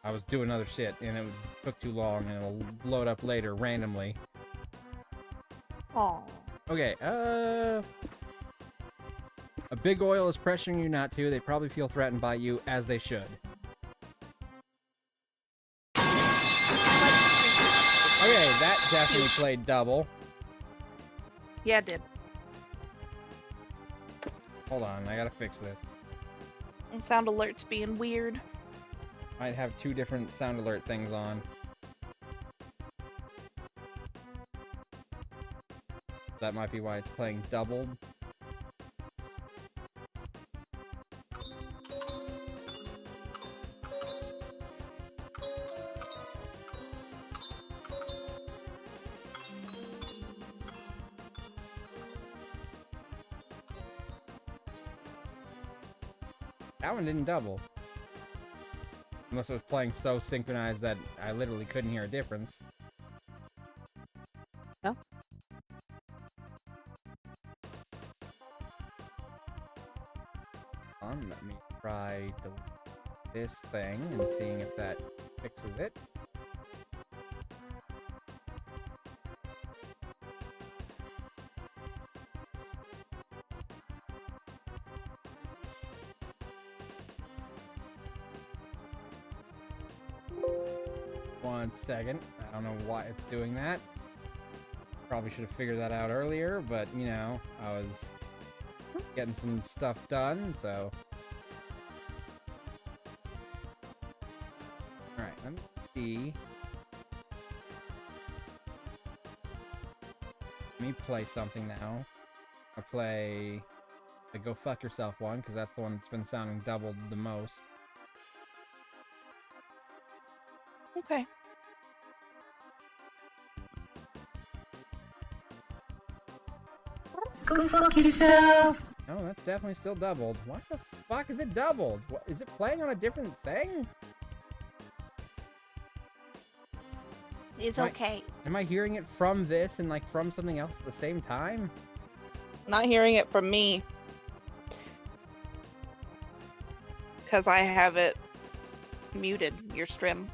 I was doing other shit and it took too long and it'll load up later randomly. Aw. Okay, a big oil is pressuring you not to. They probably feel threatened by you, as they should. Okay, that definitely played double. Yeah, it did. Hold on, I gotta fix this. And sound alerts being weird. Might have two different sound alert things on. That might be why it's playing doubled. That one didn't double. Unless it was playing so synchronized that I literally couldn't hear a difference. No. Let me try this thing and seeing if that fixes it. One second. I don't know why it's doing that. Probably should have figured that out earlier, but you know, I was getting some stuff done, so. Alright, let me see. Let me play something now. I'll play the Go Fuck Yourself one, because that's the one that's been sounding doubled the most. Okay. Go fuck yourself! Oh, that's definitely still doubled. Why the fuck is it doubled? What, is it playing on a different thing? It's okay. Am I hearing it from this and like from something else at the same time? Not hearing it from me. Because I have it muted, your stream.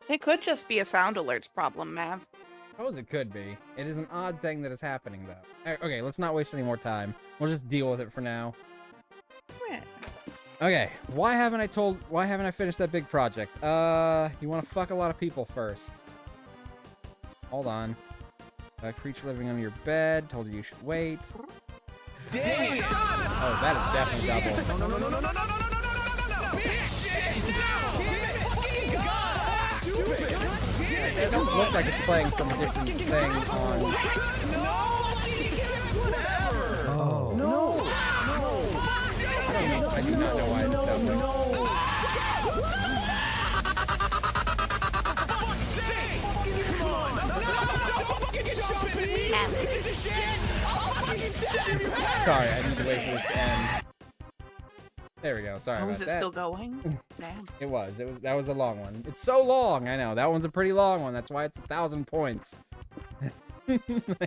It could just be a sound alerts problem, Mav. I suppose it could be. It is an odd thing that is happening, though. Okay, let's not waste any more time. We'll just deal with it for now. Yeah. Okay, why haven't I finished that big project? You want to fuck a lot of people first. Hold on. A creature living under your bed. Told you should wait. Dang it! Oh, that is definitely double. No! Fucking God! Stupid! It doesn't look like it's playing from different things on... Oh. No! I do not know why it's doubling. Sorry, I need to wait for this to end. There we go. Sorry about Was that. it still going? Damn. It was. That was a long one. It's so long. I know. That one's a pretty long one. That's why it's 1,000 points. I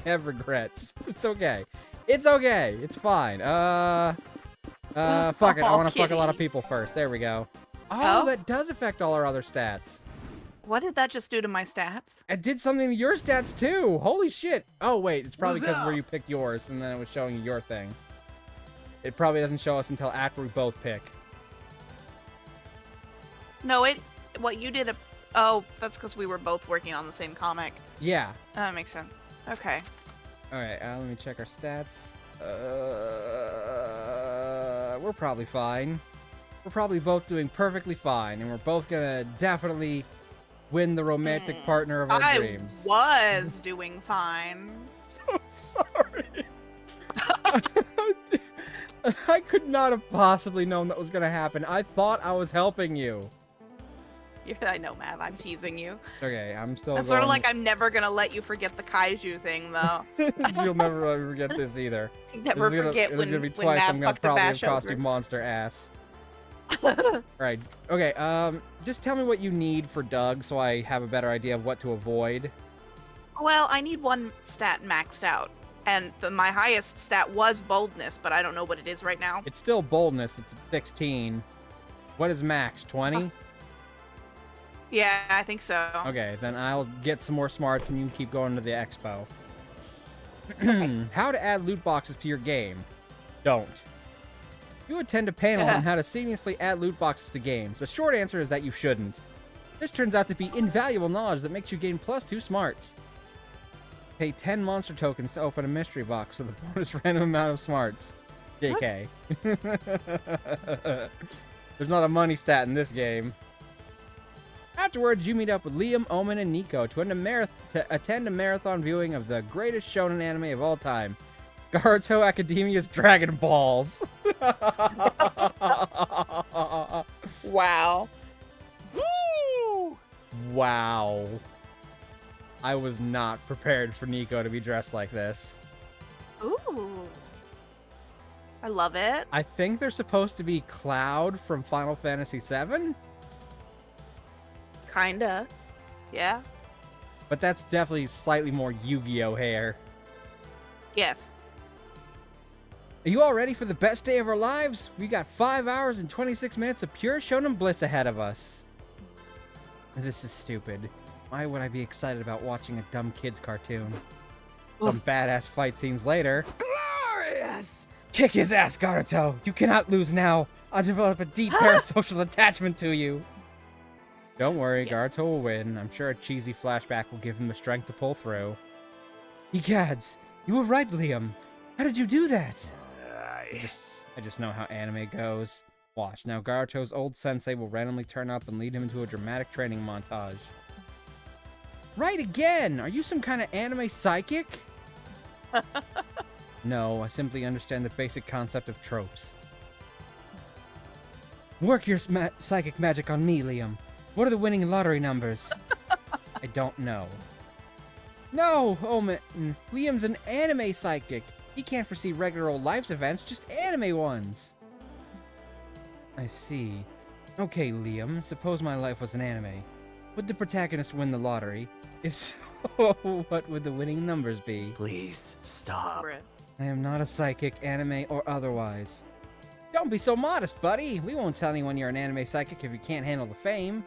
have regrets. It's okay. It's okay. It's fine. Fuck it. I want to fuck a lot of people first. There we go. Oh, that does affect all our other stats. What did that just do to my stats? It did something to your stats too. Holy shit. Oh wait, it's probably because where you picked yours and then it was showing you your thing. It probably doesn't show us until after we both pick. No, what you did, oh, that's because we were both working on the same comic. Yeah. That makes sense. Okay. Alright, let me check our stats. We're probably fine. We're probably both doing perfectly fine, and we're both gonna definitely win the romantic partner of our dreams. I was doing fine. So sorry. I could not have possibly known that was gonna happen. I thought I was helping you. I know, Mav. I'm teasing you. Okay, I'm still It's sort of like I'm never gonna let you forget the kaiju thing, though. You'll never forget this either. Never forget It's when gonna be twice. Mav I'm gonna fucked the probably have Vash cost you over. monster ass. Right. Okay. Just tell me what you need for Doug, so I have a better idea of what to avoid. Well, I need one stat maxed out, and my highest stat was boldness, but I don't know what it is right now. It's still boldness. It's at 16. What is max? 20? Yeah, I think so. Okay, then I'll get some more smarts and you can keep going to the expo. How to add loot boxes to your game. Don't. You attend a panel on how to seamlessly add loot boxes to games. The short answer is that you shouldn't. This turns out to be invaluable knowledge that makes you gain +2 smarts. Pay 10 monster tokens to open a mystery box with a bonus random amount of smarts. JK. There's not a money stat in this game. Afterwards, you meet up with Liam, Omen, and Nico to attend a marathon viewing of the greatest shonen anime of all time, Naruto Academia's Dragon Balls. Wow. Woo! Wow. I was not prepared for Nico to be dressed like this. Ooh. I love it. I think they're supposed to be Cloud from Final Fantasy VII? Kinda. Yeah. But that's definitely slightly more Yu-Gi-Oh hair. Yes. Are you all ready for the best day of our lives? We got 5 hours and 26 minutes of pure shonen bliss ahead of us. This is stupid. Why would I be excited about watching a dumb kid's cartoon? Some badass fight scenes later. Glorious! Kick his ass, Naruto! You cannot lose now! I'll develop a deep parasocial attachment to you! Don't worry, Naruto will win. I'm sure a cheesy flashback will give him the strength to pull through. Egads! You were right, Liam! How did you do that? I just know how anime goes. Watch, now Naruto's old sensei will randomly turn up and lead him into a dramatic training montage. Right again! Are you some kind of anime psychic? No, I simply understand the basic concept of tropes. Work your psychic magic on me, Liam. What are the winning lottery numbers? I don't know. No, Omen. Liam's an anime psychic. He can't foresee regular old life's events, just anime ones. I see. Okay, Liam, suppose my life was an anime. Would the protagonist win the lottery? If so, what would the winning numbers be? Please, stop. I am not a psychic, anime or otherwise. Don't be so modest, buddy. We won't tell anyone you're an anime psychic if you can't handle the fame.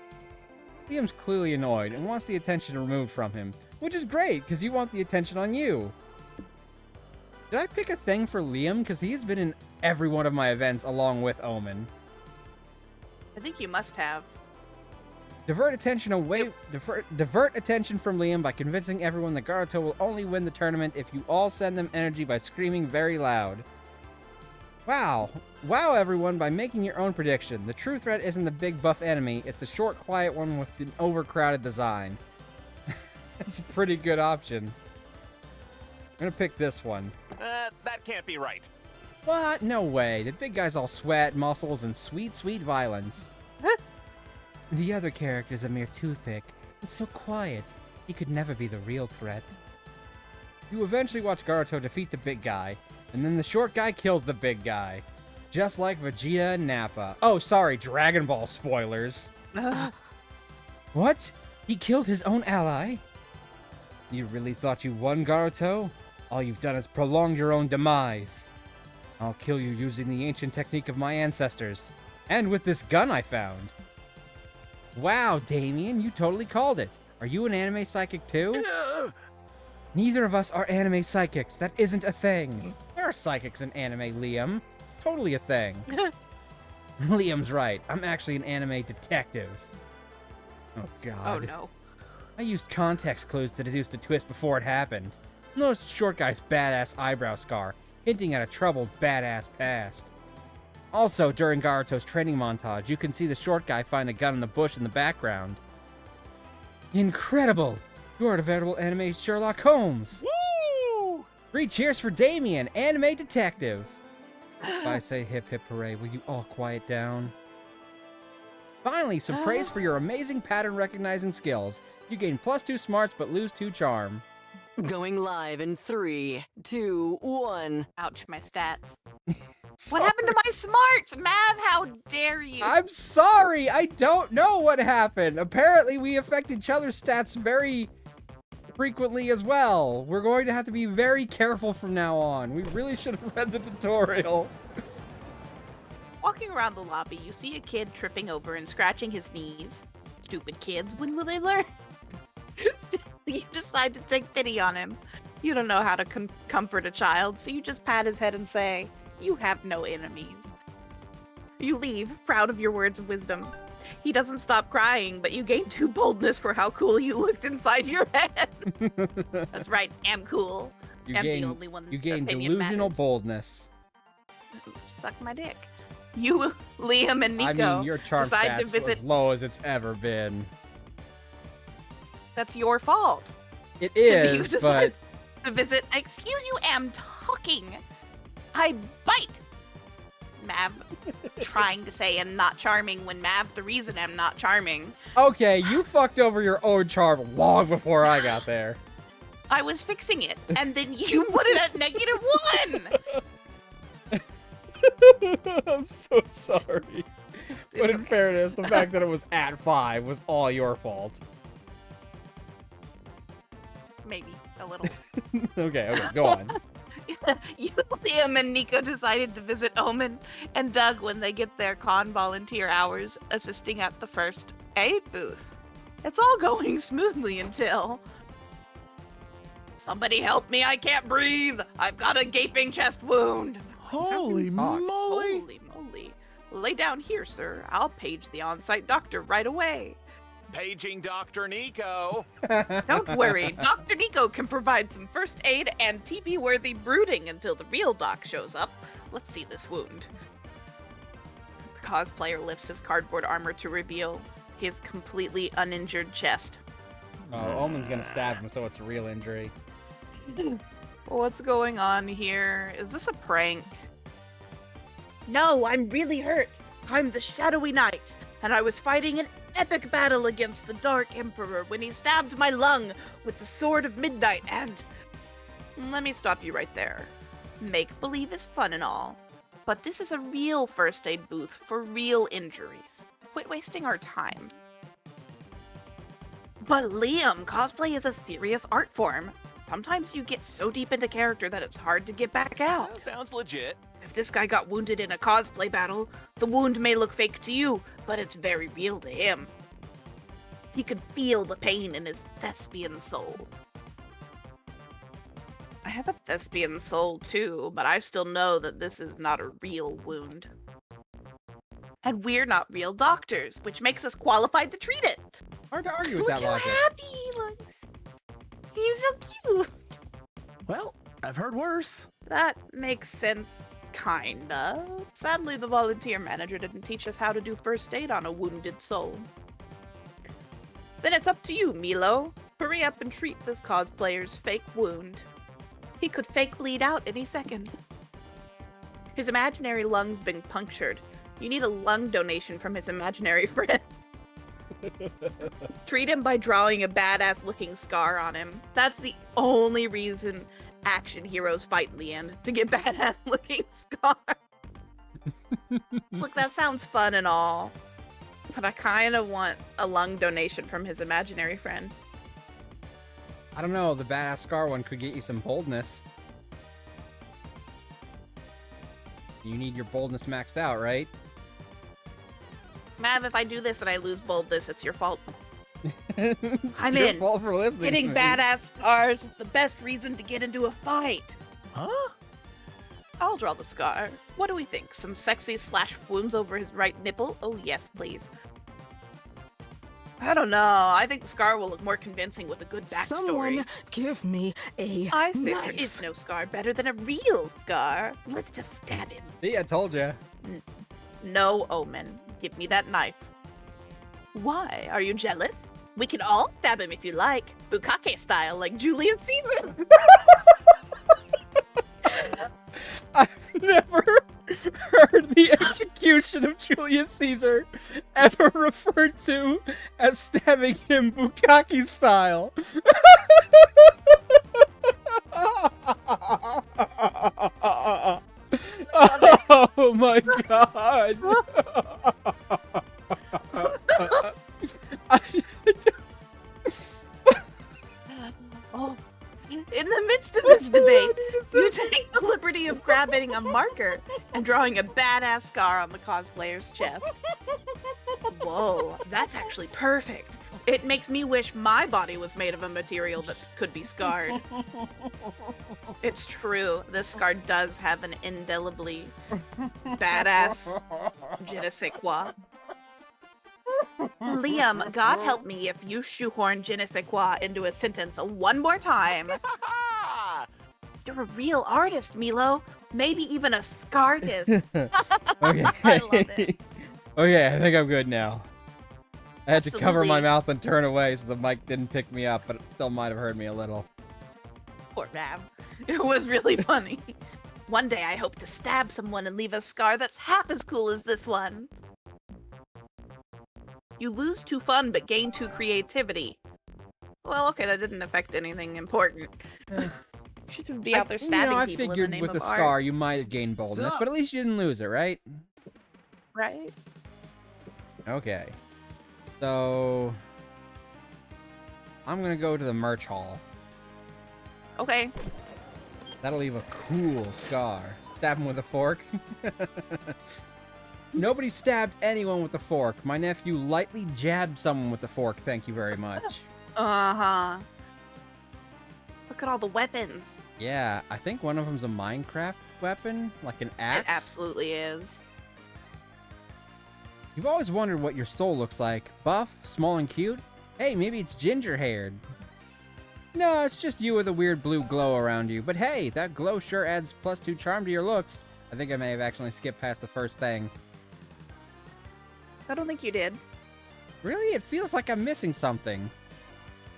Liam's clearly annoyed and wants the attention removed from him, which is great because you want the attention on you. Did I pick a thing for Liam? Because he's been in every one of my events along with Omen. I think you must have. Divert attention from Liam by convincing everyone that Garuto will only win the tournament if you all send them energy by screaming very loud. Wow. Wow everyone by making your own prediction. The true threat isn't the big buff enemy, it's the short quiet one with an overcrowded design. That's a pretty good option. I'm gonna pick this one. That can't be right. What? No way. The big guy's all sweat, muscles, and sweet, sweet violence. The other character's a mere toothpick. It's so quiet. He could never be the real threat. You eventually watch Garuto defeat the big guy, and then the short guy kills the big guy. Just like Vegeta and Nappa. Oh, sorry, Dragon Ball spoilers. What? He killed his own ally? You really thought you won, Garuto? All you've done is prolong your own demise. I'll kill you using the ancient technique of my ancestors. And with this gun I found. Wow, Damien, you totally called it. Are you an anime psychic too? Neither of us are anime psychics. That isn't a thing. There are psychics in anime, Liam. It's totally a thing. Liam's right. I'm actually an anime detective. Oh, God. Oh, no. I used context clues to deduce the twist before it happened. Notice the short guy's badass eyebrow scar, hinting at a troubled, badass past. Also, during Garuto's training montage, you can see the short guy find a gun in the bush in the background. Incredible! You're a veritable anime Sherlock Holmes! Woo! 3 cheers for Damien, anime detective! If I say hip hip hooray, will you all quiet down? Finally, some praise for your amazing pattern recognizing skills. You gain +2 smarts but lose 2 charm. Going live in 3, 2, 1. Ouch, my stats. What happened to my smarts? Mav, how dare you? I'm sorry, I don't know what happened. Apparently we affect each other's stats very frequently as well. We're going to have to be very careful from now on. We really should have read the tutorial. Walking around the lobby, you see a kid tripping over and scratching his knees. Stupid kids, when will they learn? You decide to take pity on him. You don't know how to comfort a child, so you just pat his head and say, "You have no enemies." You leave, proud of your words of wisdom. He doesn't stop crying, but you gain 2 boldness for how cool you looked inside your head. That's right, I'm cool. I'm the only one you that's gain opinion delusional matters. boldness. Suck my dick. You, Liam, and Nico I mean, your charm decide stats to visit. as low as it's ever been. That's your fault. It You is, decide but to visit. Excuse you, am talking. I bite. Mav, trying to say I'm not charming when Mav, the reason I'm not charming. okay, you fucked over your own charm long before I got there. I was fixing it, and then you put it at -1. I'm so sorry. But in fairness, the fact that it was at 5 was all your fault. Maybe a little. Okay, go on. You, Liam, and Nico decided to visit Omen and Doug when they get their con volunteer hours, assisting at the first aid booth. It's all going smoothly until... Somebody help me, I can't breathe! I've got a gaping chest wound! Holy talk? moly! Holy moly. Lay down here, sir. I'll page the on-site doctor right away. Paging Dr. Nico. Don't worry, Dr. Nico can provide some first aid and TP-worthy brooding until the real doc shows up. Let's see this wound. The cosplayer lifts his cardboard armor to reveal his completely uninjured chest. Oh, Omen's gonna stab him, so it's a real injury. What's going on here? Is this a prank? No, I'm really hurt. I'm the Shadowy Knight, and I was fighting an epic battle against the Dark Emperor when he stabbed my lung with the Sword of Midnight and... Let me stop you right there. Make-believe is fun and all, but this is a real first aid booth for real injuries. Quit wasting our time. But Liam, cosplay is a serious art form. Sometimes you get so deep into character that it's hard to get back out. That sounds legit. If this guy got wounded in a cosplay battle, the wound may look fake to you, but it's very real to him. He could feel the pain in his thespian soul. I have a thespian soul too, but I still know that this is not a real wound. And we're not real doctors, which makes us qualified to treat it. Hard to argue with Look that how logic. happy he looks. He's so cute. Well, I've heard worse. That makes sense, kinda. Sadly, the volunteer manager didn't teach us how to do first aid on a wounded soul. Then it's up to you, Milo. Hurry up and treat this cosplayer's fake wound. He could fake bleed out any second. His imaginary lung's been punctured. You need a lung donation from his imaginary friend. Treat him by drawing a badass-looking scar on him. That's the only reason action heroes fight in the end, to get badass-looking scars. Look, that sounds fun and all, but I kind of want a lung donation from his imaginary friend. I don't know, the badass scar one could get you some boldness. You need your boldness maxed out, right? Mav, if I do this and I lose boldness, it's your fault. It's I'm your in. fault for listening Getting to me. badass scars is the best reason to get into a fight. Huh? I'll draw the scar. What do we think? Some sexy slash wounds over his right nipple? Oh yes, please. I don't know. I think the scar will look more convincing with a good backstory. Someone give me a I say knife. there is no scar better than a real scar. Let's just stab him. See, I told you. No, Omen. Give me that knife. Why? Are you jealous? We can all stab him if you like. Bukake style, like Julius Caesar. I've never heard the execution of Julius Caesar ever referred to as stabbing him bukkake style. Oh my god. Oh, in the midst of this debate, you take the liberty of grabbing a marker and drawing a badass scar on the cosplayer's chest. Whoa, that's actually perfect. It makes me wish my body was made of a material that could be scarred. It's true, this scar does have an indelibly badass je ne sais quoi. Liam, God help me if you shoehorn je ne sais quoi into a sentence one more time. You're a real artist, Milo. Maybe even a scartist. Okay. I love it. Okay, I think I'm good now. I had to cover my Absolutely. mouth and turn away so the mic didn't pick me up, but it still might have heard me a little. Poor Rav. It was really funny. One day I hope to stab someone and leave a scar that's half as cool as this one. You lose 2 fun but gain 2 creativity. Well, okay, that didn't affect anything important. Should be out there stabbing I people in the figured name with of a art. scar you might gain boldness, Sup? but at least you didn't lose it, right? Right? Okay. So I'm gonna go to the merch hall. Okay. That'll leave a cool scar. Stab him with a fork. Nobody stabbed anyone with a fork. My nephew lightly jabbed someone with a fork. Thank you very much. Uh-huh. Look at all the weapons. Yeah, I think one of them's a Minecraft weapon, like an axe. It absolutely is. You've always wondered what your soul looks like. Buff, small and cute? Hey, maybe it's ginger-haired. No, it's just you with a weird blue glow around you. But hey, that glow sure adds +2 charm to your looks. I think I may have actually skipped past the first thing. I don't think you did. Really? It feels like I'm missing something.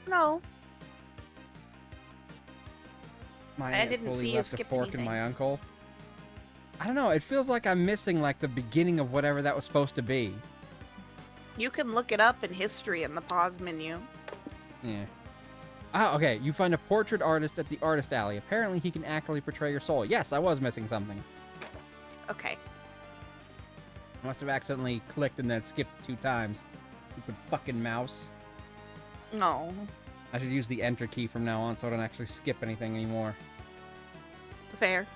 No. My I aunt didn't fully see you left a skip fork in anything. my uncle. I don't know, it feels like I'm missing like the beginning of whatever that was supposed to be. You can look it up in history in the pause menu. Yeah. Ah, okay, you find a portrait artist at the artist alley. Apparently he can accurately portray your soul. Yes, I was missing something. Okay. I must have accidentally clicked and then skipped 2 times. Stupid fucking mouse. No. I should use the enter key from now on so I don't actually skip anything anymore. Fair.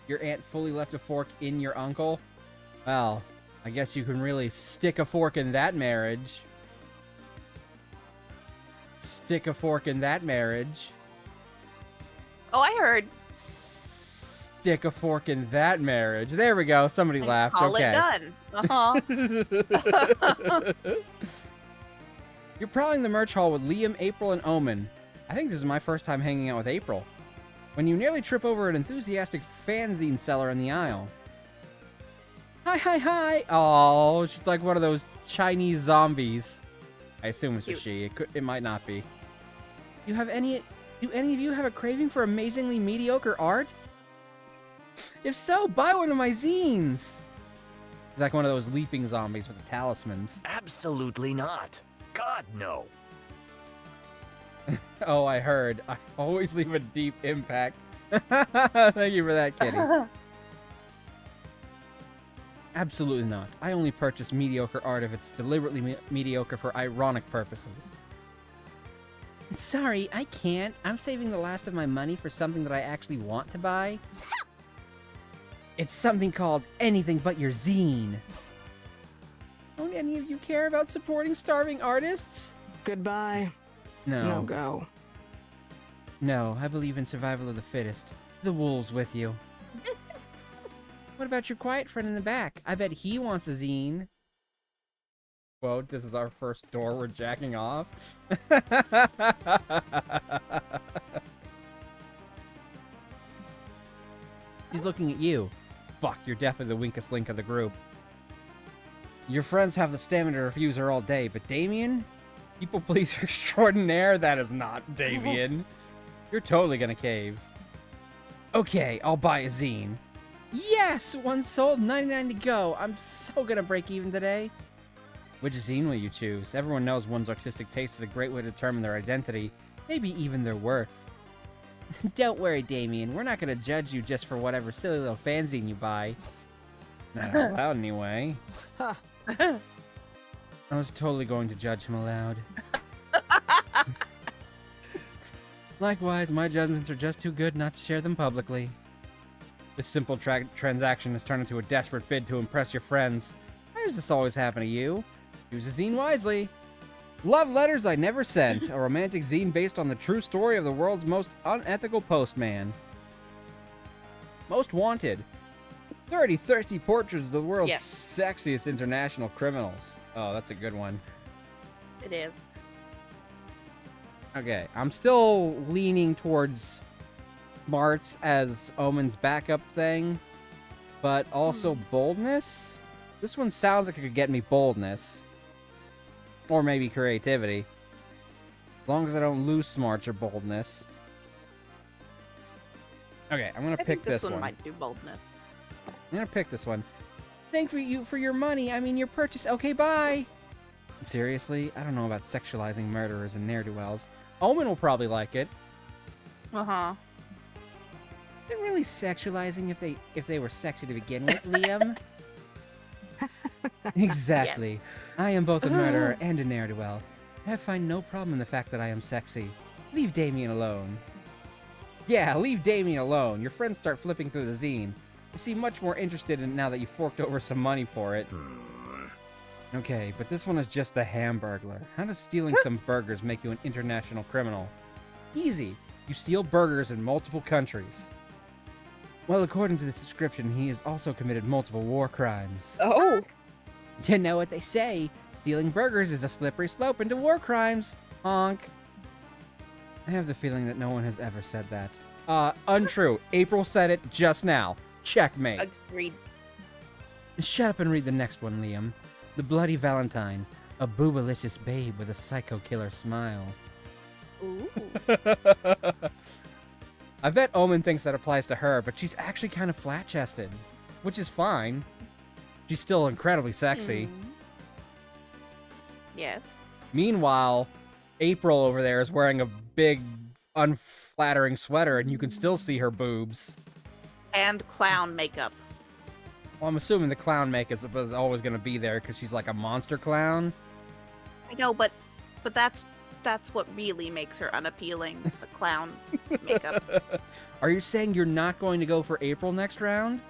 Your aunt fully left a fork in your uncle? Well, I guess you can really stick a fork in that marriage. Stick a fork in that marriage. Oh, I heard. Stick a fork in that marriage. There we go. Somebody laughed. Call Okay. it done. Uh-huh. You're prowling the merch hall with Liam, April, and Omen. I think this is my first time hanging out with April. When you nearly trip over an enthusiastic fanzine seller in the aisle. Hi, hi, hi! Oh, she's like one of those Chinese zombies. I assume it's a she. It might not be. Do any of you have a craving for amazingly mediocre art? If so, buy one of my zines. It's like one of those leaping zombies with the talismans. Absolutely not. God, no. Oh, I heard. I always leave a deep impact. Thank you for that, Kitty. Absolutely not. I only purchase mediocre art if it's deliberately mediocre for ironic purposes. Sorry, I can't. I'm saving the last of my money for something that I actually want to buy. It's something called Anything But Your Zine. Don't any of you care about supporting starving artists? Goodbye. No. No go. No, I believe in survival of the fittest. The wolves with you. What about your quiet friend in the back? I bet he wants a zine. Quote, this is our first door we're jacking off. He's looking at you. Fuck, you're definitely the weakest link of the group. Your friends have the stamina to refuse her all day, but Damien? People pleaser extraordinaire? That is not Damien. You're totally gonna cave. Okay, I'll buy a zine. Yes! One sold, 99 to go. I'm so gonna break even today. Which zine will you choose? Everyone knows one's artistic taste is a great way to determine their identity, maybe even their worth. Don't worry, Damien. We're not gonna judge you just for whatever silly little fanzine you buy. Not out loud, anyway. I was totally going to judge him aloud. Likewise, my judgments are just too good not to share them publicly. This simple transaction has turned into a desperate bid to impress your friends. Why does this always happen to you? Use a zine wisely. Love Letters I Never Sent, a romantic zine based on the true story of the world's most unethical postman. Most Wanted. 30 thirsty portraits of the world's sexiest international criminals. Oh, that's a good one. It is. Okay, I'm still leaning towards smarts as Omen's backup thing, but also boldness. This one sounds like it could get me boldness. Or maybe creativity. As long as I don't lose smarts or boldness. Okay, I'm gonna pick this one. This one might do boldness. I'm gonna pick this one. Thank you for your money. I mean your purchase. Okay, bye. Seriously, I don't know about sexualizing murderers and ne'er-do-wells. Omen will probably like it. Uh-huh. They're really sexualizing if they were sexy to begin with, Liam. Exactly. I am both a murderer and a ne'er-do-well. I find no problem in the fact that I am sexy. Leave Damien alone. Yeah, leave Damien alone. Your friends start flipping through the zine. You seem much more interested in it now that you forked over some money for it. Okay, but this one is just the Hamburglar. How does stealing some burgers make you an international criminal? Easy. You steal burgers in multiple countries. Well, according to this description, he has also committed multiple war crimes. Oh. You know what they say. Stealing burgers is a slippery slope into war crimes. Honk. I have the feeling that no one has ever said that. Untrue. April said it just now. Checkmate. Agreed. Shut up and read the next one, Liam. The Bloody Valentine. A boobalicious babe with a psycho killer smile. Ooh. I bet Omen thinks that applies to her, but she's actually kind of flat-chested. Which is fine. She's still incredibly sexy. Yes. Meanwhile, April over there is wearing a big, unflattering sweater, and you can still see her boobs. And clown makeup. Well, I'm assuming the clown makeup is always going to be there because she's like a monster clown. I know, but that's what really makes her unappealing, is the clown makeup. Are you saying you're not going to go for April next round?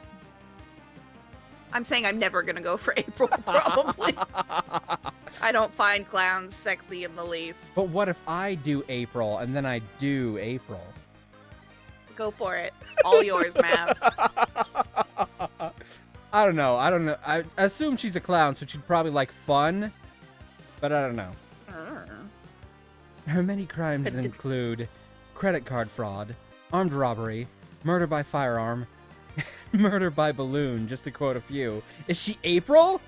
I'm saying I'm never gonna go for April, probably. I don't find clowns sexy in the least. But what if I do April and then I do April? Go for it. All yours, Mav. I don't know. I assume she's a clown, so she'd probably like fun. But I don't know. Her many crimes include credit card fraud, armed robbery, murder by firearm, murder by balloon, just to quote a few. Is she April?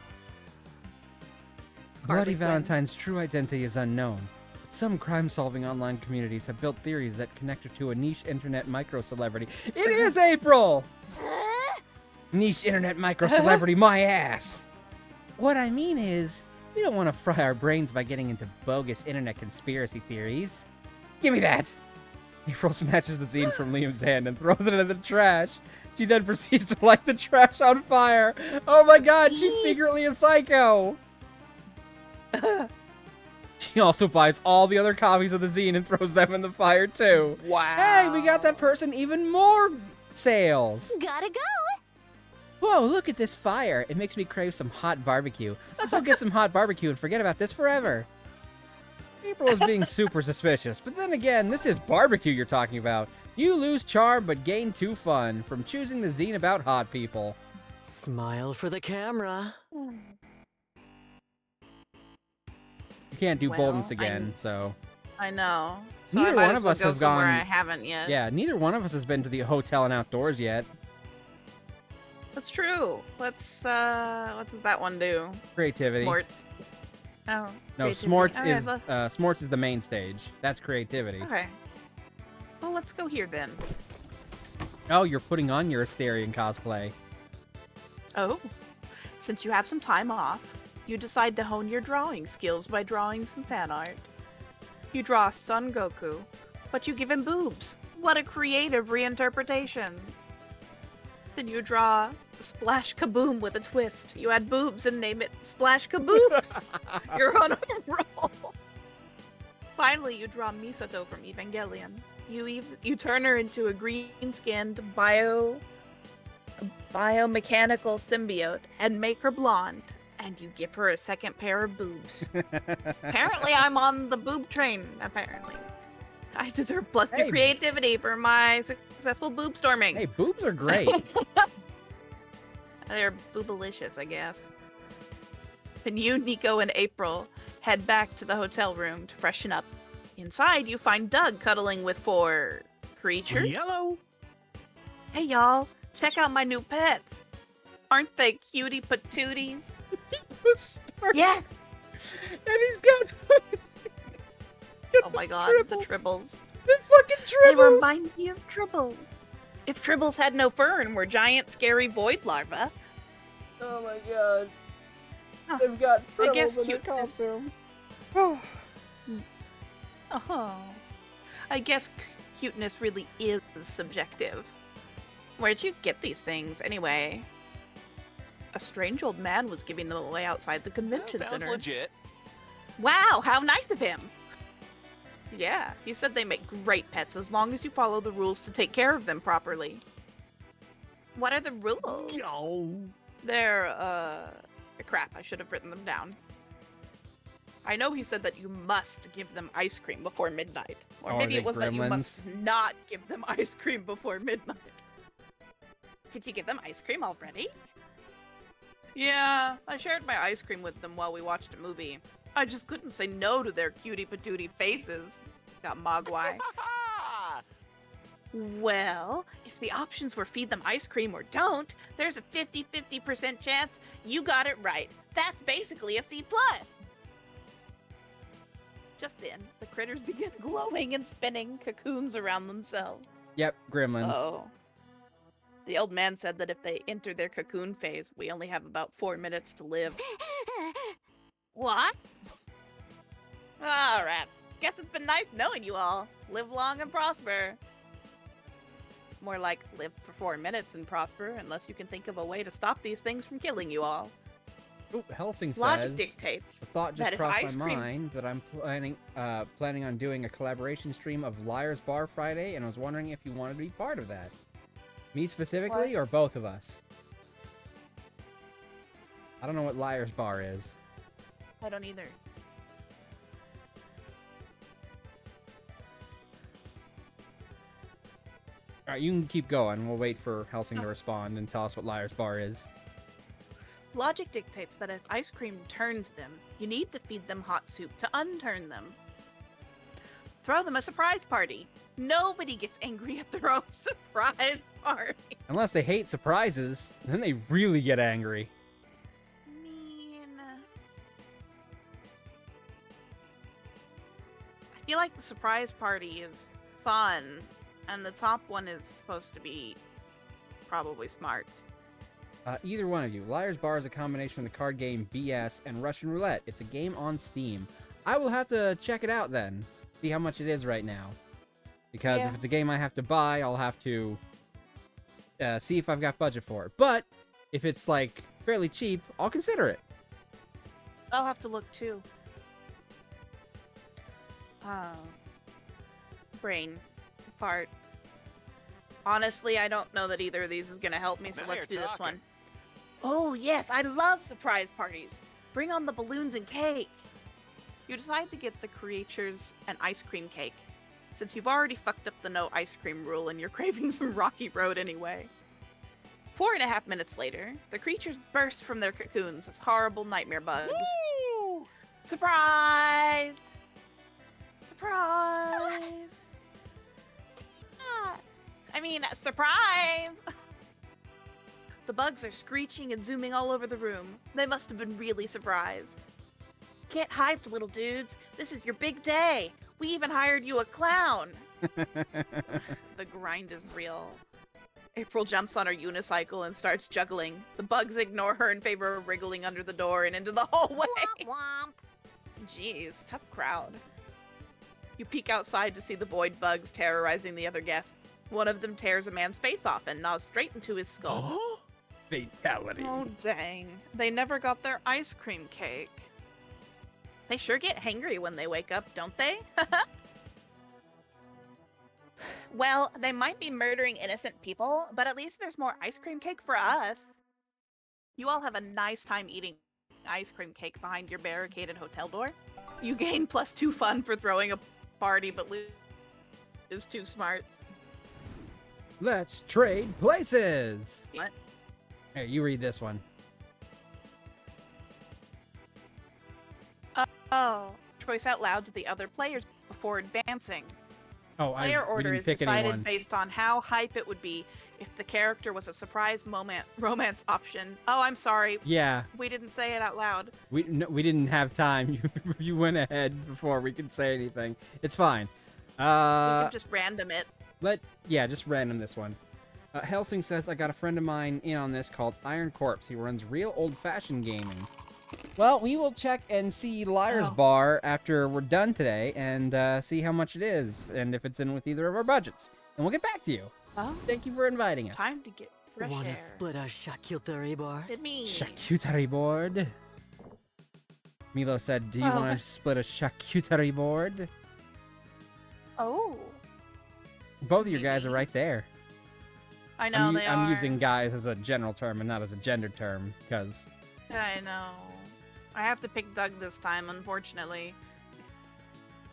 Bloody Valentine's true identity is unknown. Some crime-solving online communities have built theories that connect her to a niche internet micro-celebrity. It is April! Niche internet micro-celebrity, my ass! What I mean is, we don't want to fry our brains by getting into bogus internet conspiracy theories. Give me that! April snatches the zine from Liam's hand and throws it into the trash. She then proceeds to light the trash on fire. Oh my god, she's secretly a psycho! She also buys all the other copies of the zine and throws them in the fire too. Wow. Hey, we got that person even more sales. Gotta go. Whoa, look at this fire. It makes me crave some hot barbecue. Let's all get some hot barbecue and forget about this forever. April is being super suspicious, but then again, this is barbecue you're talking about. You lose charm but gain 2 fun from choosing the zine about hot people. Smile for the camera. You can't do Well, boldness again, so... I know. So Neither I might one as of well us go have somewhere gone- I haven't yet. Yeah, neither one of us has been to the hotel and outdoors yet. That's true. Let's, what does that one do? Creativity. Sports. Oh. No, creativity. Smorts Okay, is Smorts is the main stage. That's creativity. Okay. Well, let's go here then. Oh, you're putting on your Asterian cosplay. Oh. Since you have some time off, you decide to hone your drawing skills by drawing some fan art. You draw Son Goku, but you give him boobs. What a creative reinterpretation. Then you draw Splash Kaboom with a twist. You add boobs and name it Splash Kaboobs. You're on a roll. Finally, you draw Misato from Evangelion. You turn her into a green-skinned biomechanical symbiote and make her blonde. And you give her a second pair of boobs. Apparently, I'm on the boob train, apparently. I deserve +2 Hey. creativity for my successful boob storming. Hey, boobs are great. They're boobalicious, I guess. And you, Nico, and April head back to the hotel room to freshen up. Inside, you find Doug cuddling with 4 creatures. Yellow. Hey, y'all, check out my new pets. Aren't they cutie patooties? Yeah. And he's got Oh my god, the Tribbles. The fucking They Tribbles! remind me of Tribbles. If Tribbles had no fur and were giant, scary void larvae. Oh my god. Huh. They've got I guess Tribbles in their cuteness- costume. Oh. I guess cuteness really is subjective. Where'd you get these things, anyway? A strange old man was giving them away outside the convention Sounds center. legit. Wow, how nice of him! Yeah, he said they make great pets as long as you follow the rules to take care of them properly. What are the rules? Yo. They're, crap, I should have written them down. I know he said that you must give them ice cream before midnight. Or Oh, are maybe they it was that you must gremlins? not give them ice cream before midnight. Did you give them ice cream already? Yeah, I shared my ice cream with them while we watched a movie. I just couldn't say no to their cutie patootie faces. Got Mogwai. Well, if the options were feed them ice cream or don't, there's a 50-50% chance you got it right. That's basically a C+. Just then, the critters begin glowing and spinning cocoons around themselves. Yep, gremlins. Oh. The old man said that if they enter their cocoon phase, we only have about 4 minutes to live. What? Alright. Guess it's been nice knowing you all. Live long and prosper. More like live for 4 minutes and prosper, unless you can think of a way to stop these things from killing you all. Oop, Helsing Logic says, dictates the thought that just if crossed ice my cream- mind that I'm planning on doing a collaboration stream of Liar's Bar Friday, and I was wondering if you wanted to be part of that. Me specifically, What? or both of us? I don't know what Liar's Bar is. I don't either. Alright, you can keep going. We'll wait for Helsing to respond and tell us what Liar's Bar is. Logic dictates that if ice cream turns them, you need to feed them hot soup to unturn them. Throw them a surprise party. Nobody gets angry at their own surprise party. Unless they hate surprises, then they really get angry. I feel like the surprise party is fun, and the top one is supposed to be probably smarts. Either one of you. Liar's Bar is a combination of the card game BS and Russian Roulette. It's a game on Steam. I will have to check it out then. See how much it is right now. Because if it's a game I have to buy, I'll have to see if I've got budget for it. But if it's like fairly cheap, I'll consider it. I'll have to look too. Brain fart. Honestly, I don't know that either of these is gonna help me, so Now let's do you're this talking. one. Oh yes, I love surprise parties. Bring on the balloons and cake. You decide to get the creatures an ice cream cake, since you've already fucked up the no ice cream rule and you're craving some Rocky Road anyway. 4.5 minutes later, the creatures burst from their cocoons as horrible nightmare bugs. Woo! Surprise! Surprise! I mean, surprise! The bugs are screeching and zooming all over the room. They must have been really surprised. Get hyped, little dudes. This is your big day. We even hired you a clown. The grind is real. April jumps on her unicycle and starts juggling. The bugs ignore her in favor of wriggling under the door and into the hallway. Jeez, tough crowd. You peek outside to see the void bugs terrorizing the other guests. One of them tears a man's face off and gnaws straight into his skull. Fatality. Oh, dang. They never got their ice cream cake. They sure get hangry when they wake up, don't they? Well, they might be murdering innocent people, but at least there's more ice cream cake for us. You all have a nice time eating ice cream cake behind your barricaded hotel door. You gain +2 fun for throwing a party, but lose 2 smarts. Let's trade places. What? Here, you read this one. Oh, choice out loud to the other players before advancing. Oh, Player we order didn't is pick decided anyone. based on how hype it would be if the character was a surprise romance option. Oh, I'm sorry. Yeah, We didn't say it out loud. we didn't have time. You went ahead before we could say anything. It's fine. We can just random it. Just random this one. Helsing says, I got a friend of mine in on this called Iron Corpse. He runs real old-fashioned gaming. Well, we will check and see Liar's Bar after we're done today and see how much it is and if it's in with either of our budgets. And we'll get back to you. Oh, Thank you for inviting us. time to get fresh Wanna air. split a charcuterie bar? Did me. Charcuterie board. Milo said, do you Oh. want to split a charcuterie board? Oh, Both of you guys are Maybe. right there. I know they are. I'm using guys as a general term and not as a gender term, because... I know. I have to pick Doug this time, unfortunately.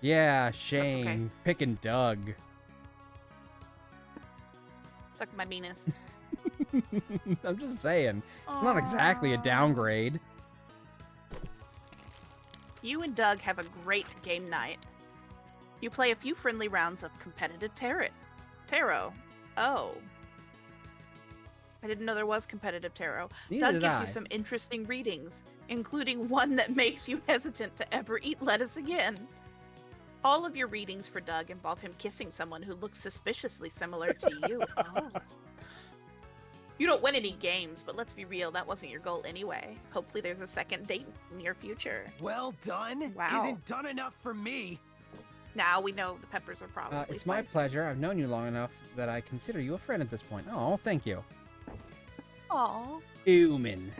Yeah, Shane. okay. Picking Doug. Suck my penis. I'm just saying. It's not exactly a Aw. downgrade. You and Doug have a great game night. You play a few friendly rounds of competitive tarot. Oh. I didn't know there was competitive tarot. Neither Doug did gives I. you some interesting readings, including one that makes you hesitant to ever eat lettuce again. All of your readings for Doug involve him kissing someone who looks suspiciously similar to you. Oh. You don't win any games, but let's be real, that wasn't your goal anyway. Hopefully there's a second date in the near future. Well done. Wow. Isn't done enough for me. Now we know the peppers are probably It's my spicy. pleasure. I've known you long enough that I consider you a friend at this point. Oh, thank you. Aw. Human.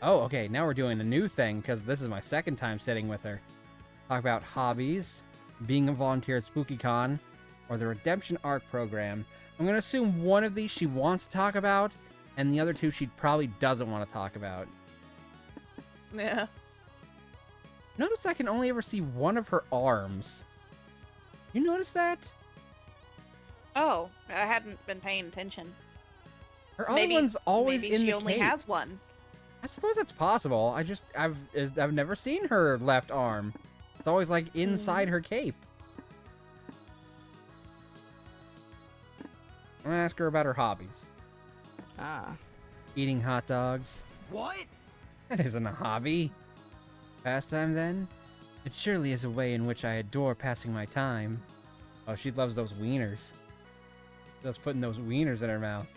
Oh, okay. Now we're doing a new thing because this is my second time sitting with her. Talk about hobbies, being a volunteer at SpookyCon, or the Redemption Arc program. I'm going to assume one of these she wants to talk about, and the other two she probably doesn't want to talk about. Yeah. Notice I can only ever see one of her arms. You notice that? Oh, I hadn't been paying attention. Her other one's always maybe in she the only cape. has one. I suppose that's possible. I've never seen her left arm. It's always like inside her cape. I'm gonna ask her about her hobbies. Ah. Eating hot dogs. What? That isn't a hobby. Pastime, then? It surely is a way in which I adore passing my time. Oh, she loves those wieners. Just putting those wieners in her mouth.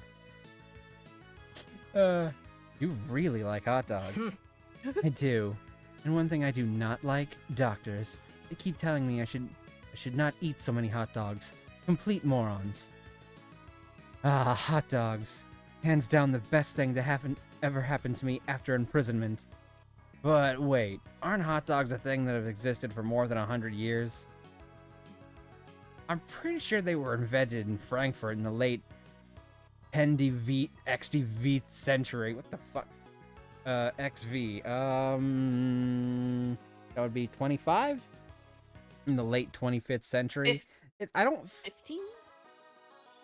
You really like hot dogs. I do. And one thing I do not like, doctors. They keep telling me I should not eat so many hot dogs. Complete morons. Ah, hot dogs. Hands down the best thing to ever happened to me after imprisonment. But wait, aren't hot dogs a thing that have existed for more than 100 years? I'm pretty sure they were invented in Frankfurt in the late XV century. What the fuck? XV. That would be 25? In the late 25th century. I don't... 15?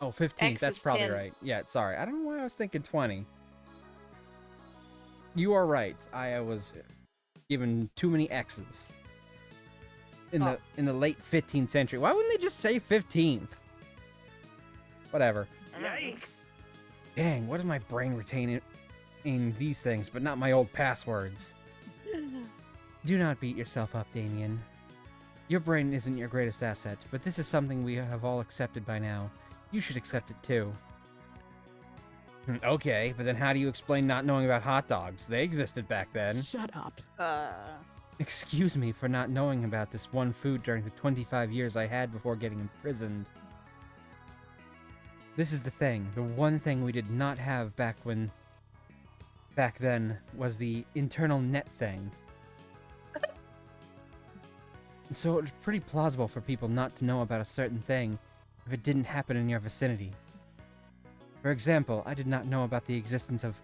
Oh, 15. X That's is probably 10. right. Yeah, sorry. I don't know why I was thinking 20. You are right. I was given too many X's. In the late 15th century. Why wouldn't they just say 15th? Whatever. Yikes. Dang, what does my brain retain in these things, but not my old passwords? Do not beat yourself up, Damien. Your brain isn't your greatest asset, but this is something we have all accepted by now. You should accept it too. Okay, but then how do you explain not knowing about hot dogs? They existed back then. Shut up. Excuse me for not knowing about this one food during the 25 years I had before getting imprisoned. This is the thing. The one thing we did not have back then was the internal net thing. So it's pretty plausible for people not to know about a certain thing if it didn't happen in your vicinity. For example, I did not know about the existence of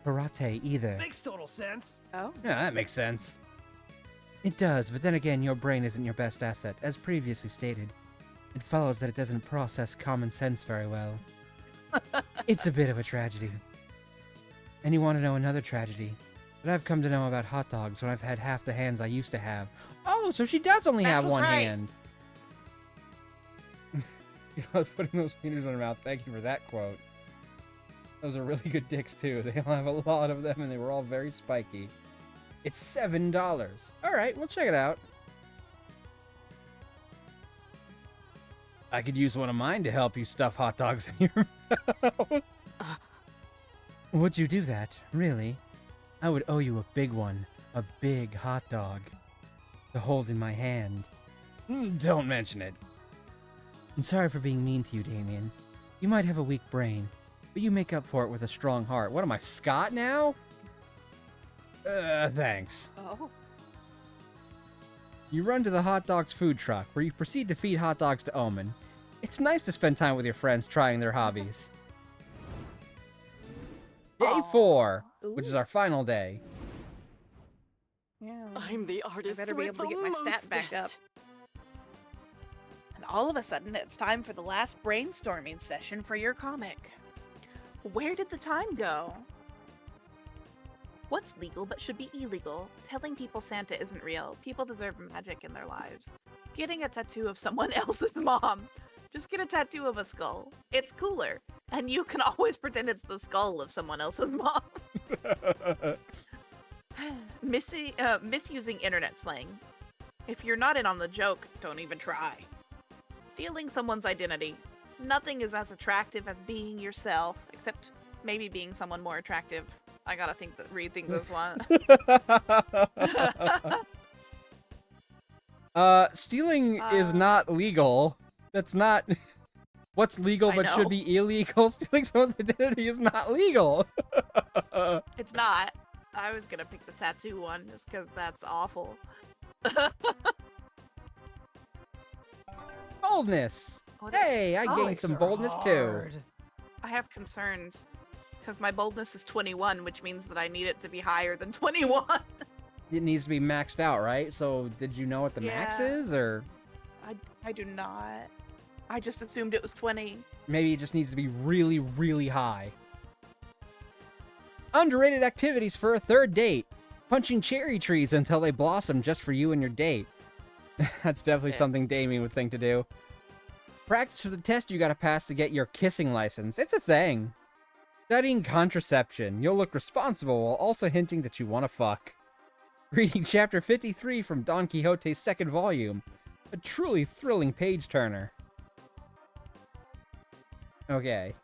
karate either. Makes total sense. Oh. Yeah, that makes sense. It does, but then again, your brain isn't your best asset, as previously stated. It follows that it doesn't process common sense very well. It's a bit of a tragedy. And you want to know another tragedy? That I've come to know about hot dogs when I've had half the hands I used to have. Oh, so she does only have one hand. I was putting those fingers in her mouth. Thank you for that quote. Those are really good dicks, too. They all have a lot of them, and they were all very spiky. It's $7. Alright, we'll check it out. I could use one of mine to help you stuff hot dogs in your mouth. Would you do that? Really? I would owe you a big one. A big hot dog. To hold in my hand. Don't mention it. And sorry for being mean to you, Damien. You might have a weak brain, but you make up for it with a strong heart. What am I, Scott now? Thanks. Oh. You run to the hot dogs food truck, where you proceed to feed hot dogs to Omen. It's nice to spend time with your friends trying their hobbies. Day 4, which is our final day. Yeah. I'm the artist I better be with able to get my stat back up. mostest. And all of a sudden, it's time for the last brainstorming session for your comic. Where did the time go? What's legal but should be illegal? Telling people Santa isn't real. People deserve magic in their lives. Getting a tattoo of someone else's mom. Just get a tattoo of a skull. It's cooler. And you can always pretend it's the skull of someone else's mom. Misusing internet slang. If you're not in on the joke, don't even try. Stealing someone's identity. Nothing is as attractive as being yourself, except maybe being someone more attractive. I gotta rethink this one. Stealing is not legal. That's not what's legal but should be illegal. Stealing someone's identity is not legal. It's not. I was gonna pick the tattoo one just because that's awful. Boldness. Hey, I gained some boldness too. I have concerns because my boldness is 21, which means that I need it to be higher than 21. it needs to be maxed out, right? So did you know what the max Yeah. is, or I do not. I just assumed it was 20. maybe it just needs to be really, really high? Underrated activities for a third date. Punching cherry trees until they blossom just for you and your date. That's definitely Yeah. something Damien would think to do. Practice for the test you gotta pass to get your kissing license. It's a thing. Studying contraception. You'll look responsible while also hinting that you want to fuck. Reading chapter 53 from Don Quixote's second volume. A truly thrilling page-turner. Okay.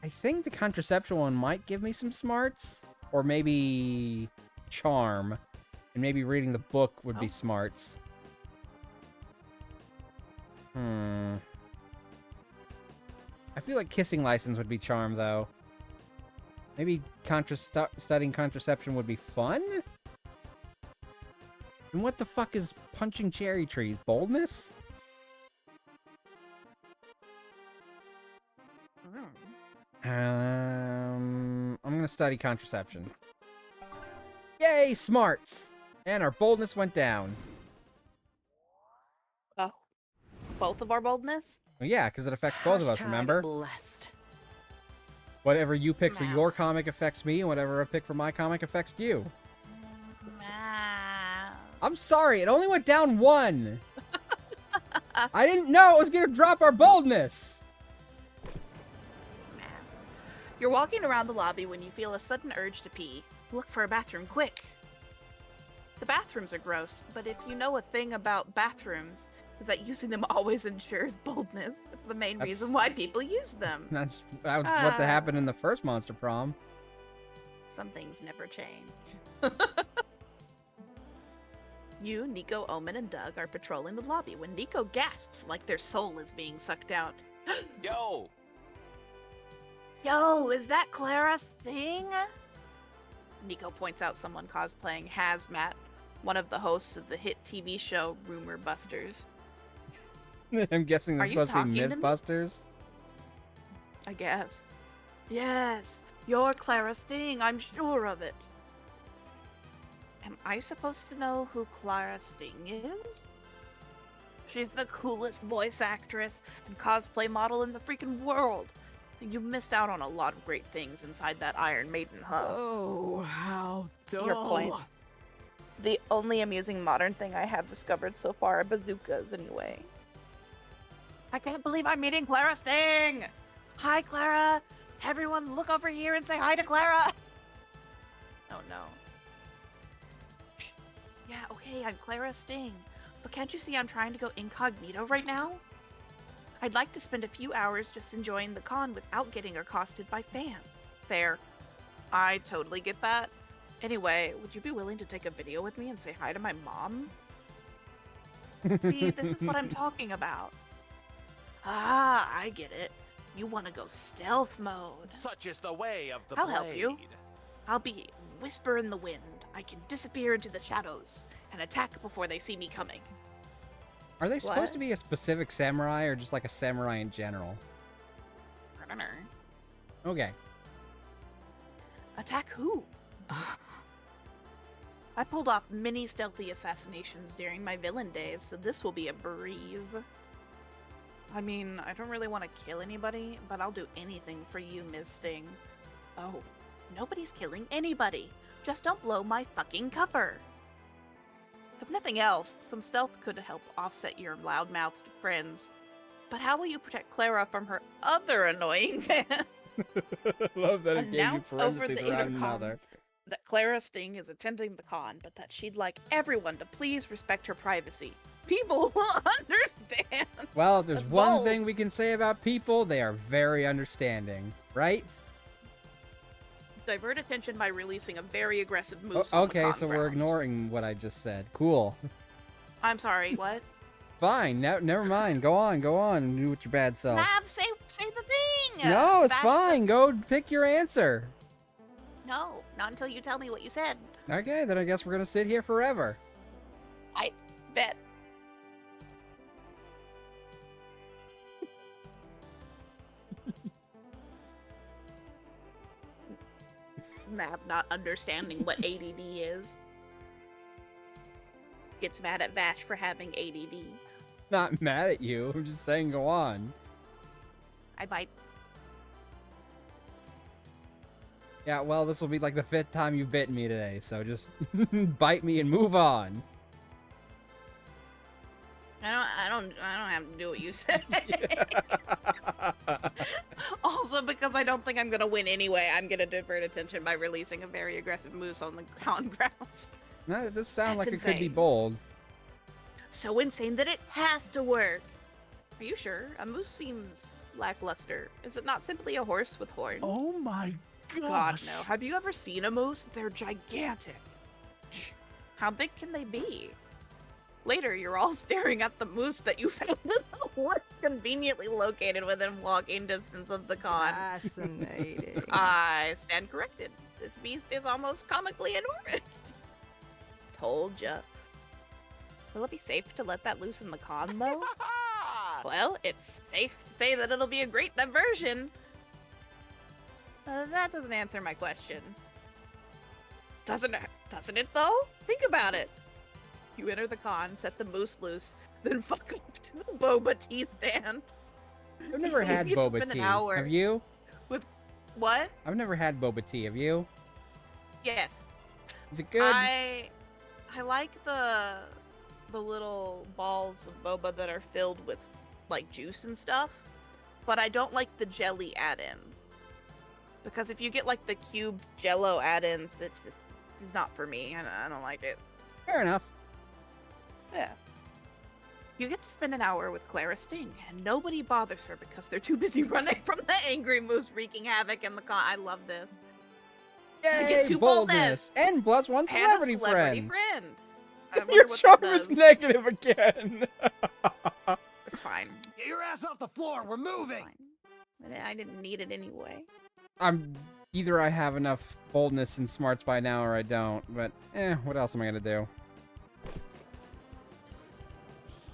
I think the contraception one might give me some smarts. Or maybe charm. And maybe reading the book would be Oh. smarts. I feel like kissing license would be charm, though. Maybe studying contraception would be fun? And what the fuck is punching cherry trees? Boldness? I'm gonna study contraception. Yay, smarts! And our boldness went down. Oh. Both of our boldness? Well, yeah, because it affects both of us, Hashtag remember? Blessed. Whatever you pick for Nah. your comic affects me, and whatever I pick for my comic affects you. I'm sorry, it only went down 1. I didn't know it was gonna drop our boldness. You're walking around the lobby when you feel a sudden urge to pee. Look for a bathroom, quick. The bathrooms are gross, but if you know a thing about bathrooms, is that using them always ensures boldness. It's the main That's- reason why people use them. That was what happened in the first Monster Prom. Some things never change. You, Nico, Omen, and Doug are patrolling the lobby when Nico gasps like their soul is being sucked out. Yo! Yo, is that Clara's thing? Nico points out someone cosplaying Hazmat, one of the hosts of the hit TV show Rumor Busters. I'm guessing Are they're you supposed to be talking to me? Mythbusters. I guess. Yes, you're Clara's thing, I'm sure of it. Am I supposed to know who Clara Sting is? She's the coolest voice actress and cosplay model in the freaking world. You've missed out on a lot of great things inside that Iron Maiden hub. Oh, how dull. Your point. The only amusing modern thing I have discovered so far are bazookas, anyway. I can't believe I'm meeting Clara Sting! Hi, Clara! Everyone look over here and say hi to Clara! Oh no. Yeah, okay, I'm Clara Sting. But can't you see I'm trying to go incognito right now? I'd like to spend a few hours just enjoying the con without getting accosted by fans. Fair. I totally get that. Anyway, would you be willing to take a video with me and say hi to my mom? See, this is what I'm talking about. Ah, I get it. You want to go stealth mode. Such is the way of the I'll blade. help you. I'll be whisper in the wind. I can disappear into the shadows and attack before they see me coming. Are they supposed What? to be a specific samurai or just like a samurai in general? I don't know. Okay. Attack who? I pulled off many stealthy assassinations during my villain days, so this will be a breeze. I mean, I don't really want to kill anybody, but I'll do anything for you, Ms. Sting. Oh, nobody's killing anybody. Just don't blow my fucking cover. If nothing else, some stealth could help offset your loudmouthed friends. But how will you protect Clara from her other annoying fans? Love that it gave you Announce over parentheses the around intercom another. that Clara Sting is attending the con, but that she'd like everyone to please respect her privacy. People will understand. Well, if there's That's one bold. thing we can say about people, they are very understanding, right? Divert attention by releasing a very aggressive move. on the Okay, con so we're grounds. ignoring what I just said. Cool. I'm sorry. What? Fine. Never mind. Go on. Do with your bad self. Mab, say the thing. No, it's Vash- fine. Go pick your answer. No, not until you tell me what you said. Okay, then I guess we're gonna sit here forever. I bet. Mab not understanding what ADD is. gets mad at Vash for having ADD. Not mad at you. I'm just saying go on. I bite. Yeah, well, this will be like the 5th time you've bitten me today, so just bite me and move on. I don't have to do what you say. Also, because I don't think I'm gonna win anyway, I'm gonna divert attention by releasing a very aggressive moose on the grounds. No, this sounds like That's it could be insane. bold. So insane that it has to work. Are you sure? A moose seems lackluster. Is it not simply a horse with horns? Oh my God, gosh. no. Have you ever seen a moose? They're gigantic. How big can they be? Later, you're all staring at the moose that you found in the woods, conveniently located within walking distance of the con. Fascinating. I stand corrected. This beast is almost comically enormous. Told ya. Will it be safe to let that loose in the con, though? Well, it's safe to say that it'll be a great diversion. That doesn't answer my question. Doesn't it, though? Think about it. You enter the con, set the moose loose, then fuck up to the boba tea stand. I've never had You have to boba spend an tea. hour. Have you? What? I've never had boba tea. Have you? Yes. Is it good? I like the little balls of boba that are filled with like juice and stuff, but I don't like the jelly add-ins. Because if you get like the cubed jello add-ins, it's just not for me. I don't like it. Fair enough. Yeah. You get to spend an hour with Clara Sting, and nobody bothers her because they're too busy running from the angry moose wreaking havoc in the con. I love this. Yay, get two boldness. And plus one And a celebrity celebrity friend. I wonder Your what charm that is does. negative again. It's fine. Get your ass off the floor. We're moving. Fine. I didn't need it anyway. Either I have enough boldness and smarts by now or I don't, but what else am I gonna do?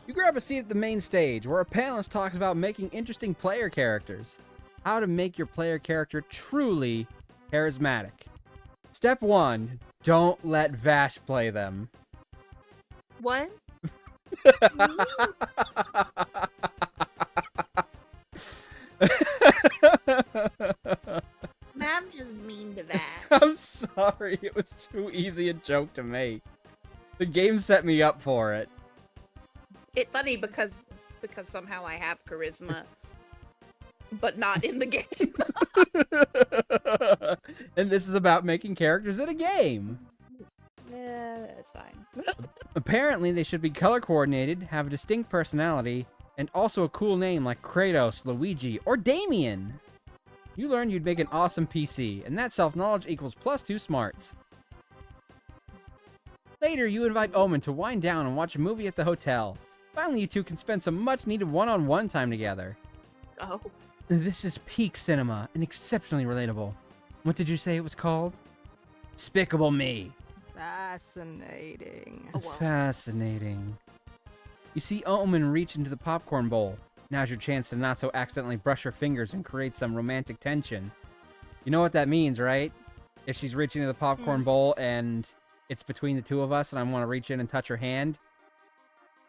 You grab a seat at the main stage where a panelist talks about making interesting player characters. How to make your player character truly charismatic. Step 1, don't let Vash play them. What? I'm just mean to that. I'm sorry, it was too easy a joke to make. The game set me up for it. It's funny because somehow I have charisma, but not in the game. And this is about making characters in a game. Yeah, it's fine. Apparently, they should be color coordinated, have a distinct personality, and also a cool name like Kratos, Luigi, or Damien. You learned you'd make an awesome PC, and that self-knowledge equals +2 smarts. Later, you invite Omen to wind down and watch a movie at the hotel. Finally, you two can spend some much-needed one-on-one time together. Oh, This is peak cinema and exceptionally relatable. What did you say it was called? Despicable Me. Fascinating. oh well. Fascinating. You see Omen reach into the popcorn bowl. Now's your chance to not so accidentally brush her fingers and create some romantic tension. You know what that means, right? If she's reaching into the popcorn bowl and it's between the two of us and I want to reach in and touch her hand,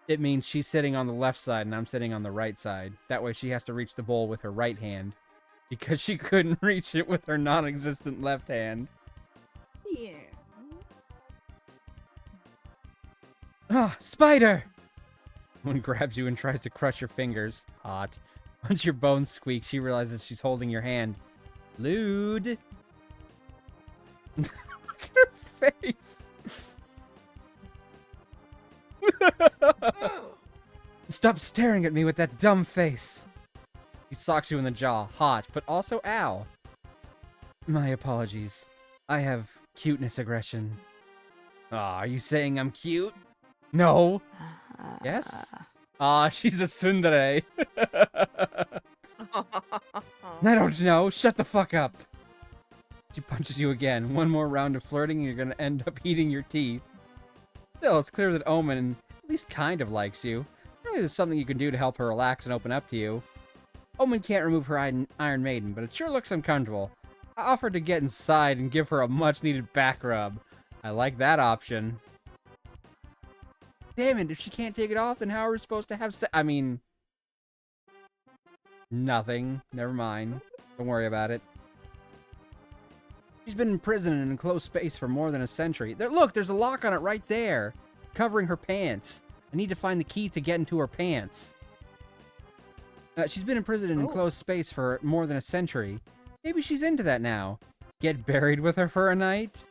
it means she's sitting on the left side and I'm sitting on the right side. That way she has to reach the bowl with her right hand because she couldn't reach it with her non-existent left hand. Yeah. Ah, spider! One grabs you and tries to crush your fingers. Hot. Once your bones squeak, she realizes she's holding your hand. Lewd. Look at her face. Stop staring at me with that dumb face. He socks you in the jaw. Hot, but also ow. My apologies. I have cuteness aggression. Aw, are you saying I'm cute? No. Yes? Ah, she's a tsundere. I don't know. Shut the fuck up. She punches you again. One more round of flirting and you're gonna end up eating your teeth. Still, it's clear that Omen at least kind of likes you. Really, there's something you can do to help her relax and open up to you. Omen can't remove her Iron Maiden, but it sure looks uncomfortable. I offered to get inside and give her a much-needed back rub. I like that option. Damn it, if she can't take it off, then how are we supposed to have I mean... Nothing. Never mind. Don't worry about it. She's been in prison in an enclosed space for more than a century. Look, there's a lock on it right there, covering her pants. I need to find the key to get into her pants. She's been in prison in an enclosed space for more than a century. Maybe she's into that now. Get buried with her for a night?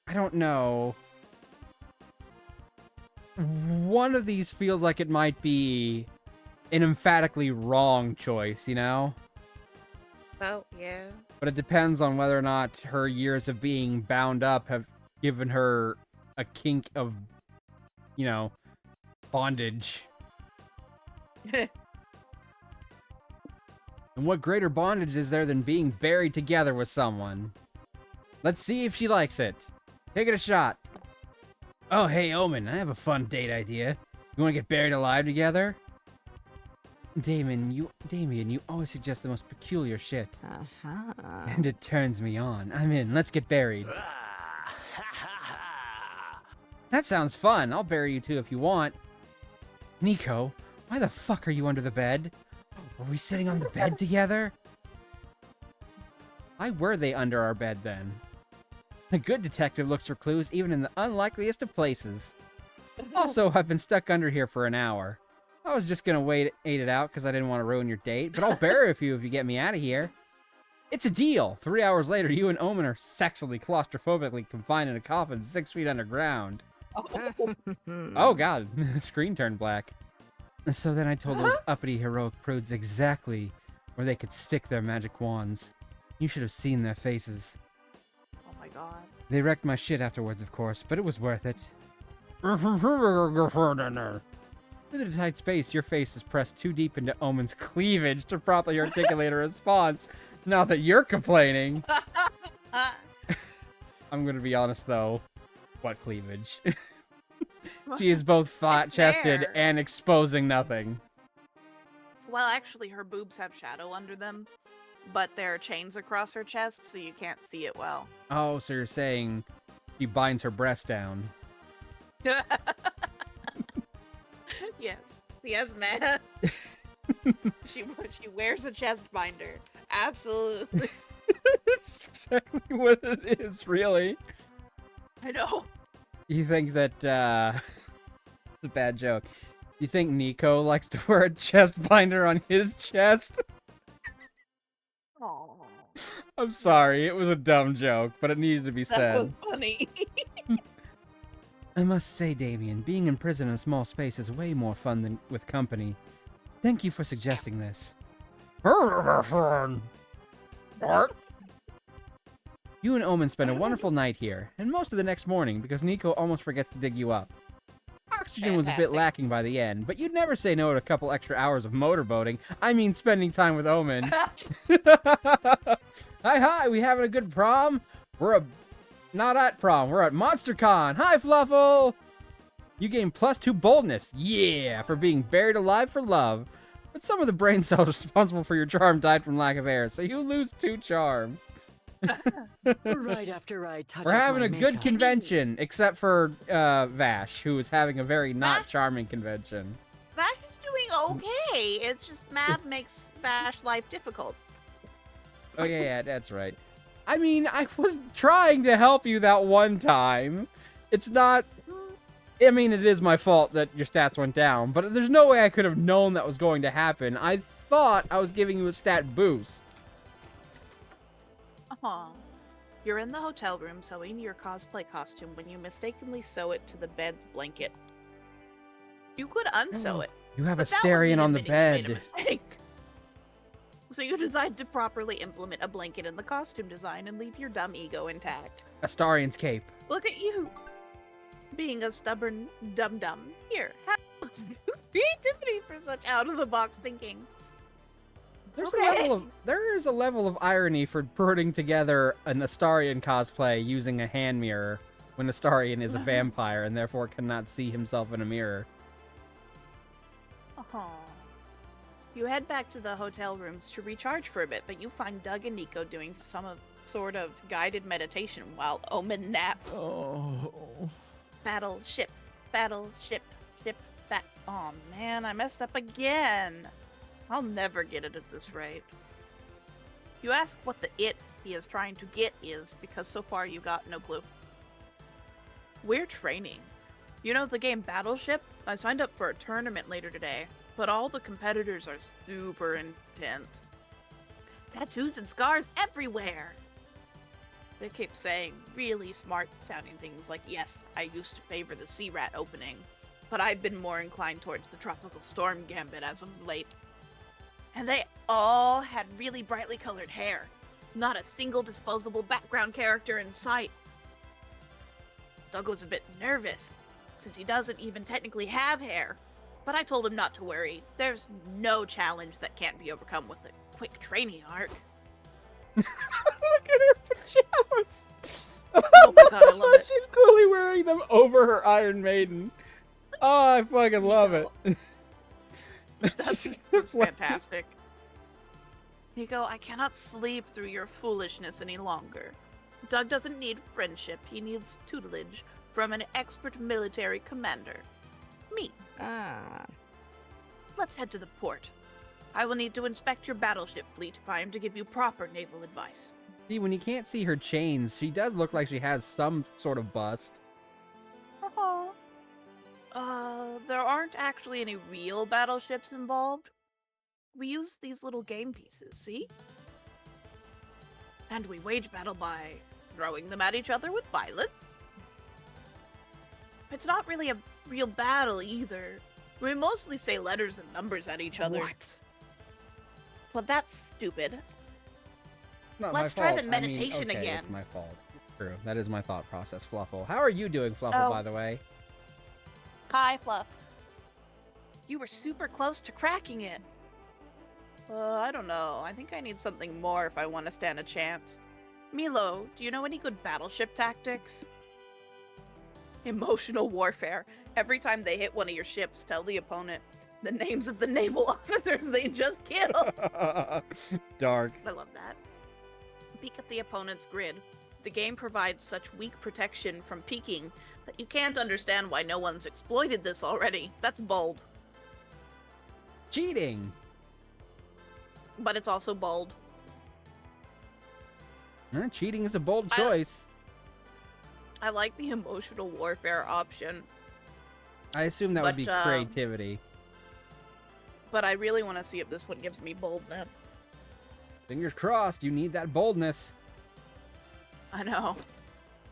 I don't know. One of these feels like it might be an emphatically wrong choice, you know? Well, yeah. But it depends on whether or not her years of being bound up have given her a kink of, you know, bondage. And what greater bondage is there than being buried together with someone? Let's see if she likes it. Take it a shot. Oh, hey, Omen, I have a fun date idea. You want to get buried alive together? Damien, you always suggest the most peculiar shit. Uh-huh. And it turns me on. I'm in. Let's get buried. That sounds fun. I'll bury you too if you want. Nico, why the fuck are you under the bed? Are we sitting on the bed together? Why were they under our bed then? A good detective looks for clues even in the unlikeliest of places. Also, I've been stuck under here for an hour. I was just gonna wait it out because I didn't want to ruin your date, but I'll bury a few if you get me out of here. It's a deal. 3 hours later, you and Omen are sexily claustrophobically confined in a coffin 6 feet underground. Oh god, the screen turned black. So then I told those uppity heroic prudes exactly where they could stick their magic wands. You should have seen their faces. Oh my god. They wrecked my shit afterwards, of course, but it was worth it. Within a tight space, your face is pressed too deep into Omen's cleavage to properly articulate a response. Not that you're complaining. I'm gonna be honest, though. What cleavage? She is both flat-chested and exposing nothing. Well, actually, her boobs have shadow under them, but there are chains across her chest, so you can't see it well. Oh, so you're saying she binds her breast down. Yes, man. She wears a chest binder. Absolutely. That's exactly what it is, really. I know. You think that, it's a bad joke. You think Nico likes to wear a chest binder on his chest? Aww. I'm sorry, it was a dumb joke, but it needed to be That said. was funny. I must say, Damien, being in prison in a small space is way more fun than with company. Thank you for suggesting this. You and Omen spend a wonderful night here, and most of the next morning because Nico almost forgets to dig you up. Oxygen was a bit Fantastic. lacking by the end, but you'd never say no to a couple extra hours of motorboating. I mean, spending time with Omen. Hi, we having a good prom? Not at prom, we're at Monster Con. Hi, Fluffle! You gain +2 boldness, yeah, for being buried alive for love. But some of the brain cells responsible for your charm died from lack of air, so you lose 2 charm. Right after I touch We're up having my a good makeup. convention, except for Vash, who is having a very not Vash? charming convention. Vash is doing okay. It's just Mab makes Vash life difficult. Oh yeah, that's right. I mean, I was trying to help you that one time. It's not... I mean, it is my fault that your stats went down, but there's no way I could have known that was going to happen. I thought I was giving you a stat boost. Aw. You're in the hotel room sewing your cosplay costume when you mistakenly sew it to the bed's blanket. You could unsew it. You have a but that would mean Starion on the admitting you made a bed. mistake. So you decide to properly implement a blanket in the costume design and leave your dumb ego intact. Astarion's cape. Look at you, being a stubborn dum-dum. Here, have creativity for such out-of-the-box thinking. There is a level of irony for putting together an Astarion cosplay using a hand mirror when Astarion is a vampire and therefore cannot see himself in a mirror. Aw. You head back to the hotel rooms to recharge for a bit, but you find Doug and Nico doing sort of guided meditation while Omen naps. Oh. Battleship, battleship, ship, oh man, I messed up again. I'll never get it at this rate. You ask what the it he is trying to get is, because so far you got no clue. We're training. You know the game Battleship? I signed up for a tournament later today, but all the competitors are super intense. Tattoos and scars everywhere! They keep saying really smart sounding things like, yes, I used to favor the Sea Rat opening, but I've been more inclined towards the Tropical Storm Gambit as of late. And they all had really brightly colored hair. Not a single disposable background character in sight. Doug was a bit nervous, since he doesn't even technically have hair. But I told him not to worry. There's no challenge that can't be overcome with a quick training arc. Look at her pajamas! Oh my god, I love it. She's clearly wearing them over her Iron Maiden. Oh, I fucking love it. That's fantastic. Nico, I cannot sleep through your foolishness any longer. Doug doesn't need friendship, he needs tutelage from an expert military commander. Me. Ah. Let's head to the port. I will need to inspect your battleship fleet if I am to give you proper naval advice. See, when you can't see her chains, she does look like she has some sort of bust. There aren't actually any real battleships involved. We use these little game pieces, see? And we wage battle by throwing them at each other with violence. It's not really a real battle either. We mostly say letters and numbers at each other. What? Well, that's stupid. Not Let's my try fault. the meditation I mean, okay, again. It's my fault. True. That is my thought process, Fluffle. How are you doing, Fluffle, Oh. by the way? Hi, Fluff. You were super close to cracking it. I don't know. I think I need something more if I want to stand a chance. Milo, do you know any good battleship tactics? Emotional warfare. Every time they hit one of your ships, tell the opponent the names of the naval officers they just killed. Dark. I love that. Peek at the opponent's grid. The game provides such weak protection from peeking that you can't understand why no one's exploited this already. That's bold. Cheating. But it's also bold. Cheating is a bold choice. I like the emotional warfare option, I assume that would be but, creativity. but I really want to see if this one gives me boldness. Fingers crossed, you need that boldness. I know.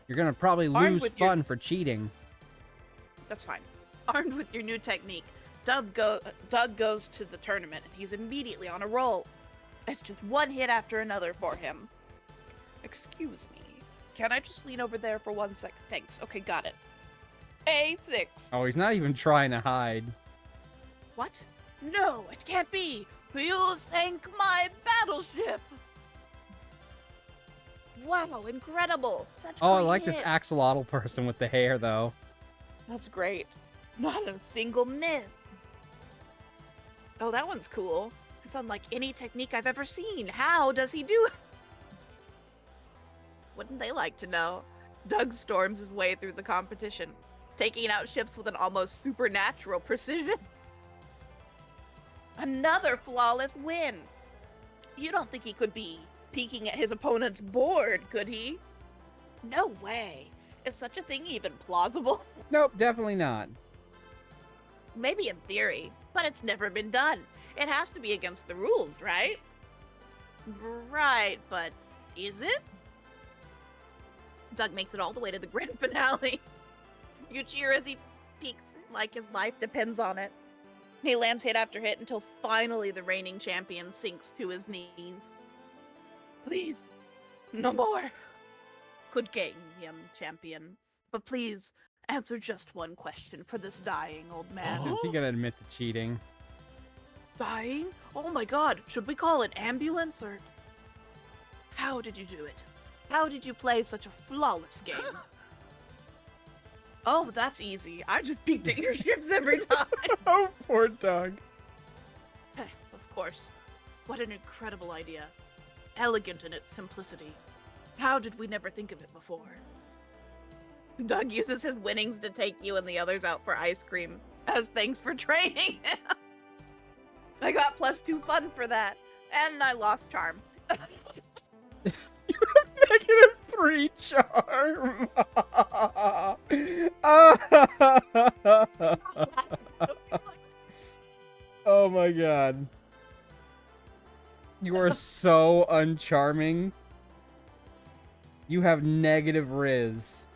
You're gonna probably Armed lose with fun for cheating. That's fine. Armed with your new technique, Doug goes to the tournament and he's immediately on a roll. It's just one hit after another for him. Excuse me. Can I just lean over there for 1 sec? Thanks. Okay, got it. A6. Oh, he's not even trying to hide. What? No, it can't be. You sank my battleship. Wow, incredible. Such Oh, I great like this hit. axolotl person with the hair, though. That's great. Not a single miss. Oh, that one's cool. It's unlike any technique I've ever seen. How does he do it? Wouldn't they like to know? Doug storms his way through the competition, taking out ships with an almost supernatural precision. Another flawless win. You don't think he could be peeking at his opponent's board, could he? No way. Is such a thing even plausible? Nope, definitely not. Maybe in theory, but it's never been done. It has to be against the rules, right? Right, but is it? Doug makes it all the way to the grand finale. You cheer as he peeks like his life depends on it. He lands hit after hit until finally the reigning champion sinks to his knees. Please, no more. Good game, young champion. But please, answer just one question for this dying old man. Is he gonna admit to cheating? Dying? Oh my god, should we call an ambulance or... How did you do it? How did you play such a flawless game? Oh, that's easy. I just peeked at your ships every time. Oh, poor Doug. Of course. What an incredible idea. Elegant in its simplicity. How did we never think of it before? Doug uses his winnings to take you and the others out for ice cream as thanks for training him. I got +2 fun for that. And I lost charm. You have -3 charm. Oh my god. You are so uncharming. You have negative Riz.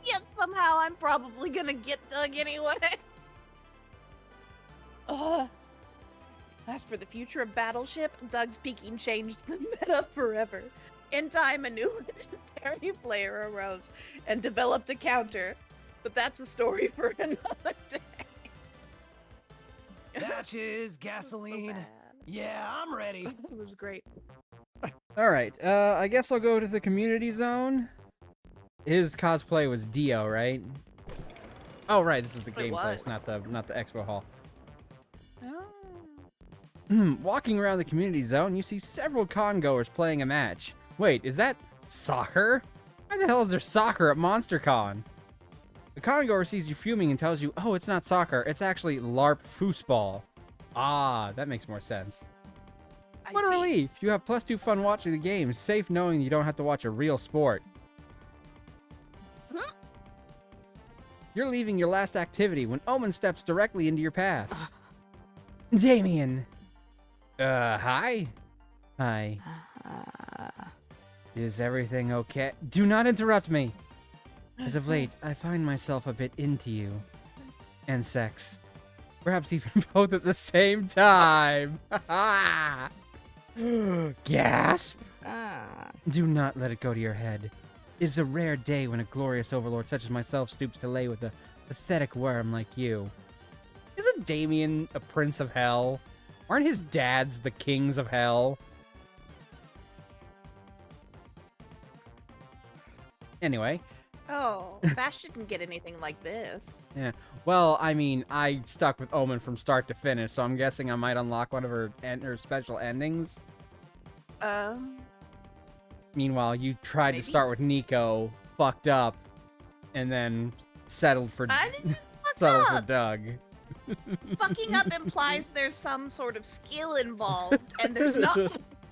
Yet somehow I'm probably gonna get Doug anyway. As for the future of Battleship, Doug's peeking changed the meta forever. In time, a new legendary player arose and developed a counter. But that's a story for another day. Matches, gasoline. Yeah, I'm ready. It was great. Alright, I guess I'll go to the community zone. His cosplay was Dio, right? Oh, right, this is the Wait, game what? place, not the expo hall. Oh. Walking around the community zone, you see several con-goers playing a match. Wait, is that soccer? Why the hell is there soccer at MonsterCon? The con-goer sees you fuming and tells you, oh, it's not soccer, it's actually LARP foosball. Ah, that makes more sense. What a relief! You have +2 fun watching the game, safe knowing you don't have to watch a real sport. You're leaving your last activity when Omen steps directly into your path. Damien! Hi? Hi. Is everything okay? Do not interrupt me! As of late, I find myself a bit into you. And sex. Perhaps even both at the same time! Gasp! Do not let it go to your head. It is a rare day when a glorious overlord such as myself stoops to lay with a pathetic worm like you. Isn't Damien a prince of hell? Aren't his dads the kings of hell? Anyway. Oh, Vash didn't get anything like this. Yeah. Well, I mean, I stuck with Omen from start to finish, so I'm guessing I might unlock one of her special endings. Meanwhile, you tried to start with Nico, fucked up, and then settled for I didn't fuck settled up. for Doug. Fucking up implies there's some sort of skill involved, and there's not.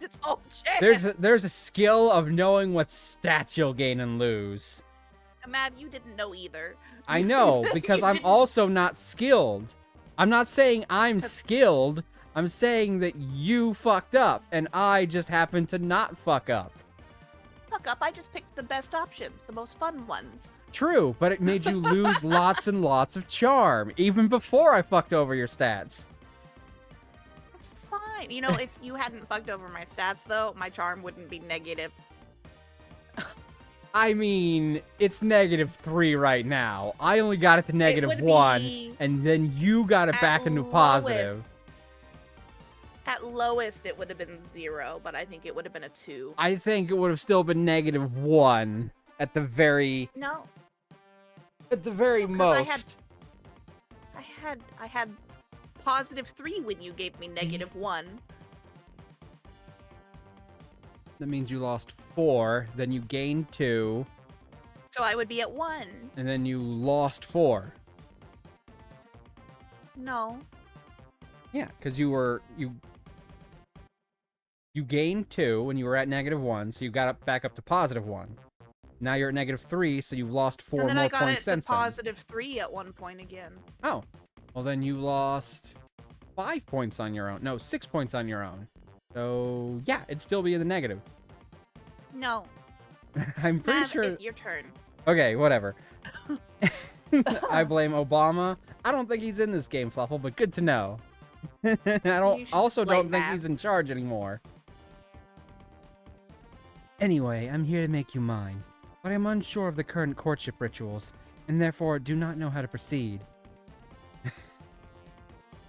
It's all chance. There's a skill of knowing what stats you'll gain and lose. Mav, you didn't know either. I know, because I'm also not skilled. I'm not saying I'm skilled. I'm saying that you fucked up, and I just happened to not fuck up. Fuck up, I just picked the best options, the most fun ones. True, but it made you lose lots and lots of charm, even before I fucked over your stats. That's fine. You know, if you hadn't fucked over my stats, though, my charm wouldn't be negative. I mean, it's -3 right now. I only got it to -1, and then you got it back into positive. At lowest, it would have been 0, but I think it would have been a 2. I think it would have still been -1 at the very... No. At the very most. I had +3 when you gave me -1. That means you lost 4, then you gained 2. So I would be at 1. And then you lost 4. No. Yeah, because you gained 2 when you were at -1, so you got back up to +1. Now you're at -3, so you've lost 4 more points since then. And then I got it to +3 at one point again. Oh. Well, then you lost 5 points on your own. No, 6 points on your own. So, yeah, it'd still be in the negative. No. I'm pretty Mav, sure... it's your turn. Okay, whatever. I blame Obama. I don't think he's in this game, Fluffle, but good to know. I also don't think he's in charge anymore. Anyway, I'm here to make you mine, but I'm unsure of the current courtship rituals, and therefore do not know how to proceed.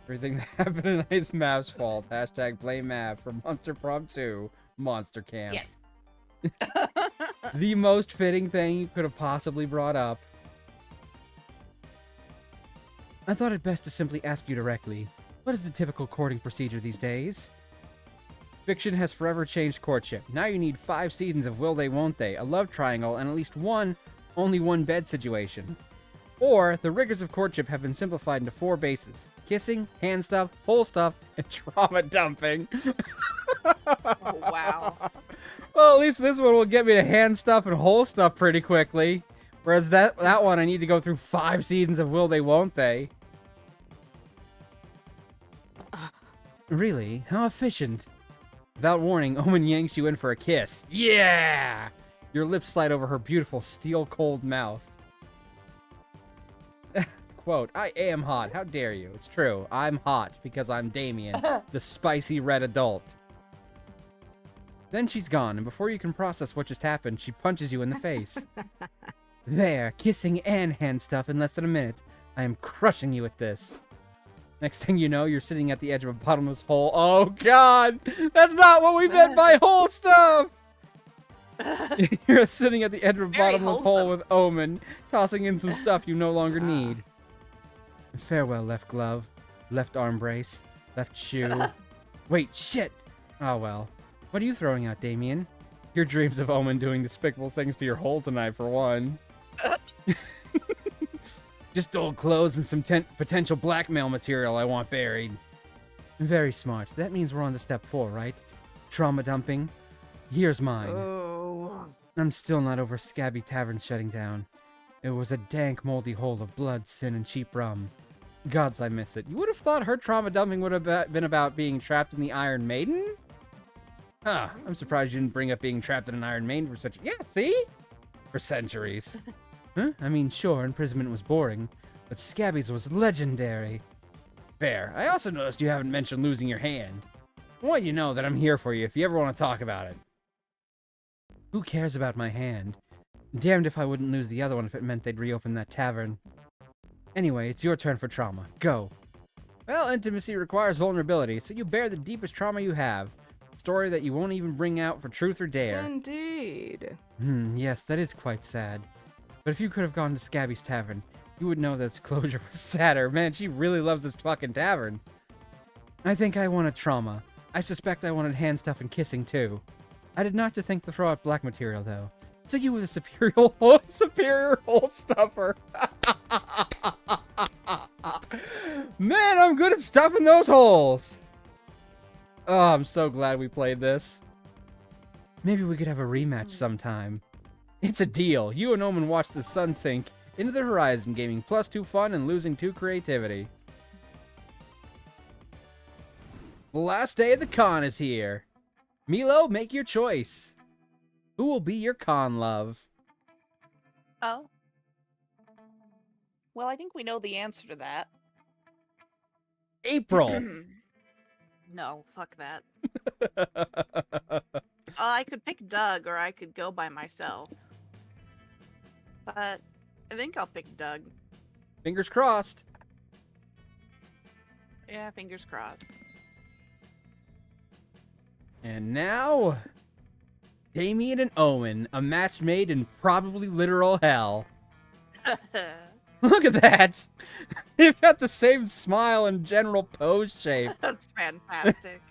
Everything that happened tonight is Mav's fault. Hashtag blame Mav from Monster Prom 2, Monster Camp. Yes. The most fitting thing you could have possibly brought up. I thought it best to simply ask you directly. What is the typical courting procedure these days? Fiction has forever changed courtship. Now you need 5 seasons of will they won't they, a love triangle, and at least one only one bed situation. Or, the rigors of courtship have been simplified into 4 bases. Kissing, hand stuff, hole stuff, and trauma dumping. Oh, wow. Well, at least this one will get me to hand stuff and hole stuff pretty quickly. Whereas that one, I need to go through 5 seasons of will they won't they. Really? How efficient. Without warning, Omen yanks you in for a kiss. Yeah! Your lips slide over her beautiful steel-cold mouth. Quote, I am hot. How dare you? It's true. I'm hot because I'm Damien, the spicy red adult. Then she's gone, and before you can process what just happened, she punches you in the face. There, kissing and hand stuff in less than a minute. I am crushing you with this. Next thing you know, you're sitting at the edge of a bottomless hole. Oh, God! That's not what we meant by hole stuff! You're sitting at the edge of a bottomless hole with Omen, tossing in some stuff you no longer need. Farewell, left glove, left arm brace, left shoe. Wait, shit! Oh, well. What are you throwing out, Damien? Your dreams of Omen doing despicable things to your hole tonight, for one. Just old clothes and some potential blackmail material I want buried. Very smart. That means we're on to step 4, right? Trauma dumping. Here's mine. Oh. I'm still not over Scabby Tavern's shutting down. It was a dank, moldy hole of blood, sin, and cheap rum. Gods, I miss it. You would have thought her trauma dumping would have been about being trapped in the Iron Maiden? Huh, I'm surprised you didn't bring up being trapped in an Iron Maiden for such... Yeah, see? For centuries. Huh? I mean, sure, imprisonment was boring, but Scabby's was legendary. Fair. I also noticed you haven't mentioned losing your hand. I want you to know that I'm here for you if you ever want to talk about it. Who cares about my hand? Damned if I wouldn't lose the other one if it meant they'd reopen that tavern. Anyway, it's your turn for trauma. Go. Well, intimacy requires vulnerability, so you bear the deepest trauma you have. A story that you won't even bring out for truth or dare. Indeed. Yes, that is quite sad. But if you could have gone to Scabby's tavern, you would know that its closure was sadder. Man, she really loves this fucking tavern. I think I wanted trauma. I suspect I wanted hand stuff and kissing too. I did not to think to throw out black material though. So you were the superior hole stuffer. Man, I'm good at stuffing those holes. Oh, I'm so glad we played this. Maybe we could have a rematch sometime. It's a deal. You and Omen watch the sun sink into the horizon, gaining +2 fun and losing 2 creativity. The last day of the con is here. Milo, make your choice. Who will be your con love? Oh. Well, I think we know the answer to that. April. No, fuck that. I could pick Doug, or I could go by myself. But I think I'll pick Doug. Fingers crossed. Yeah, fingers crossed. And now, Damien and Owen, a match made in probably literal hell. Look at that! They've got the same smile and general pose shape. That's fantastic.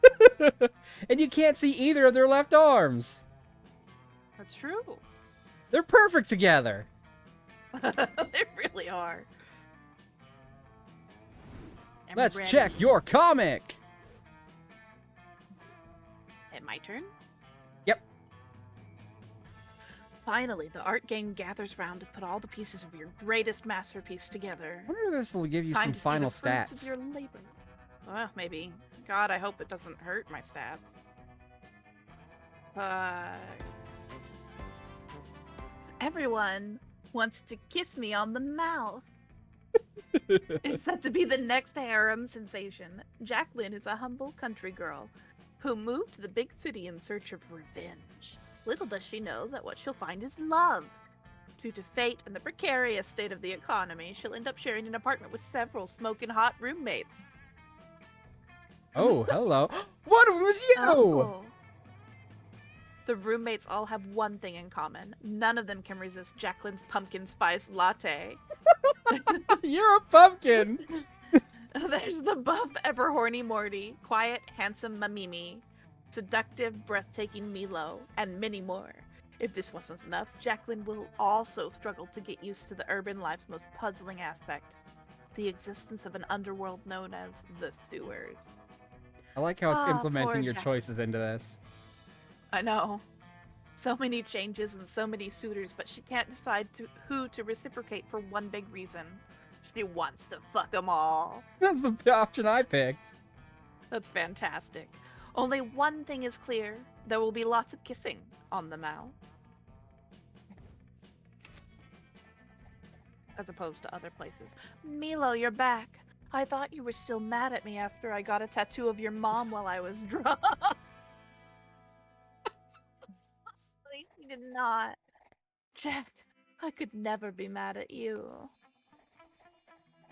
And you can't see either of their left arms. That's true. They're perfect together. They really are. Am I Let's ready? check your comic. And my turn? Yep. Finally, the art gang gathers round to put all the pieces of your greatest masterpiece together. I wonder if this will give you Time some to see final the fruits stats. of your labor. Well, maybe. God, I hope it doesn't hurt my stats. Everyone wants to kiss me on the mouth. Is said to be the next harem sensation. Jacqueline is a humble country girl who moved to the big city in search of revenge. Little does she know that what she'll find is love. Due to fate and the precarious state of the economy, she'll end up sharing an apartment with several smoking hot roommates. Oh, hello. One of them is you! Oh. The roommates all have one thing in common. None of them can resist Jacqueline's pumpkin spice latte. You're a pumpkin! There's the buff, ever horny Morty, quiet, handsome Mamimi, seductive, breathtaking Milo, and many more. If this wasn't enough, Jacqueline will also struggle to get used to the urban life's most puzzling aspect, the existence of an underworld known as the sewers. I like how it's poor implementing your Jack. choices into this. I know. So many changes and so many suitors, but she can't decide who to reciprocate for one big reason. She wants to fuck them all. That's the option I picked. That's fantastic. Only one thing is clear. There will be lots of kissing on the mouth. As opposed to other places. Milo, you're back. I thought you were still mad at me after I got a tattoo of your mom while I was drunk. You did not. Jack, I could never be mad at you.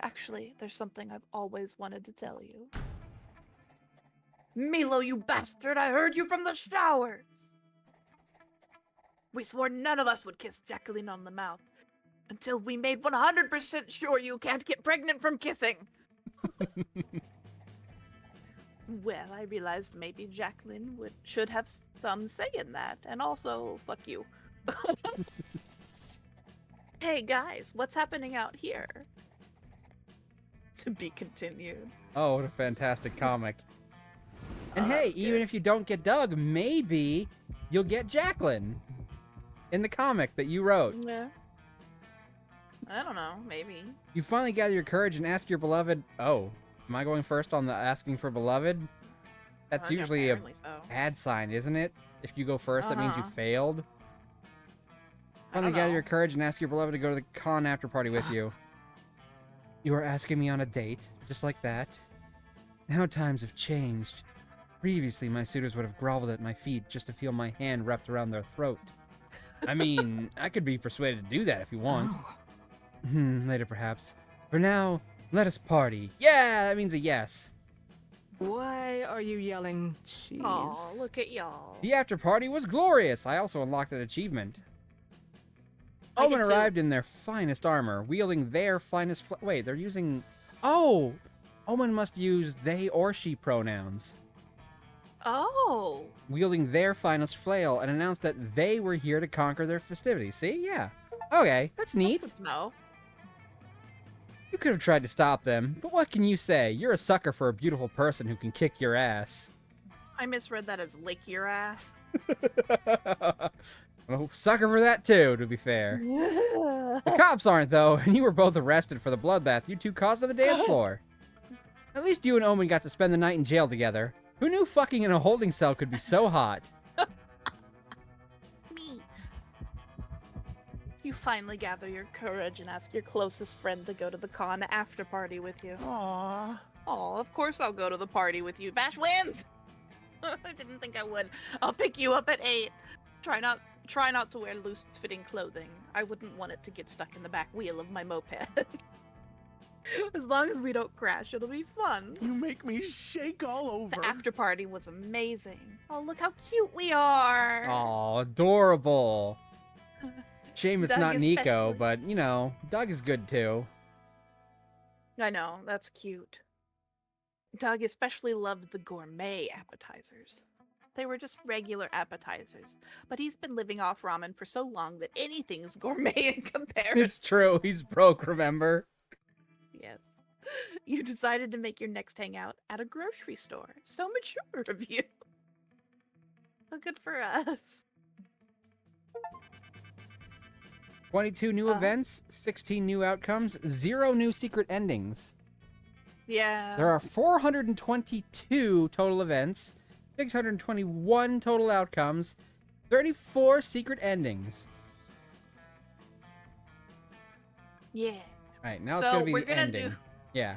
Actually, there's something I've always wanted to tell you. Milo, you bastard! I heard you from the shower! We swore none of us would kiss Jacqueline on the mouth until we made 100% sure you can't get pregnant from kissing. Well, I realized maybe Jacqueline should have some say in that, and also, fuck you. Hey guys, what's happening out here? To be continued. Oh, what a fantastic comic. And Oh, hey, that's even good. if you don't get Doug, maybe you'll get Jacqueline in the comic that you wrote. Yeah. I don't know, maybe. You finally gather your courage and ask your beloved... Oh, am I going first on the asking for beloved? That's usually a Apparently so. bad sign, isn't it? If you go first, that means you Uh-huh. failed. I Finally don't gather know. your courage and ask your beloved to go to the con after party with you. You are asking me on a date, just like that? Now times have changed. Previously, my suitors would have groveled at my feet just to feel my hand wrapped around their throat. I mean, I could be persuaded to do that if you want. Later, perhaps. For now, let us party. Yeah, that means a yes. Why are you yelling? Jeez. Aw, look at y'all. The after party was glorious. I also unlocked an achievement. I Omen did too. arrived in their finest armor, wielding their finest... Wait, they're using... Oh! Omen must use they or she pronouns. Oh! Wielding their finest flail and announced that they were here to conquer their festivities. See? Yeah. Okay, that's neat. No. You could have tried to stop them, but what can you say? You're a sucker for a beautiful person who can kick your ass. I misread that as lick your ass. I'm a sucker for that too, to be fair. The cops aren't, though, and you were both arrested for the bloodbath you two caused on the dance floor. At least you and Omen got to spend the night in jail together. Who knew fucking in a holding cell could be so hot? Me. You finally gather your courage and ask your closest friend to go to the con after party with you. Aww. Oh, of course I'll go to the party with you. Bash wins! I didn't think I would. I'll pick you up at 8. Try not to wear loose-fitting clothing. I wouldn't want it to get stuck in the back wheel of my moped. As long as we don't crash, it'll be fun. You make me shake all over. The after party was amazing. Oh, look how cute we are. Aw, adorable. Shame it's Doug not Nico, especially. but, you know, Doug is good too. I know, that's cute. Doug especially loved the gourmet appetizers. They were just regular appetizers, but he's been living off ramen for so long that anything's gourmet in comparison. It's true, he's broke, remember? Yes. You decided to make your next hangout at a grocery store. So mature of you. Well, good for us. 22 new events, 16 new outcomes, 0 new secret endings. Yeah. There are 422 total events, 621 total outcomes, 34 secret endings. Yeah. Alright, now it's So gonna be we're the gonna ending. do- Yeah.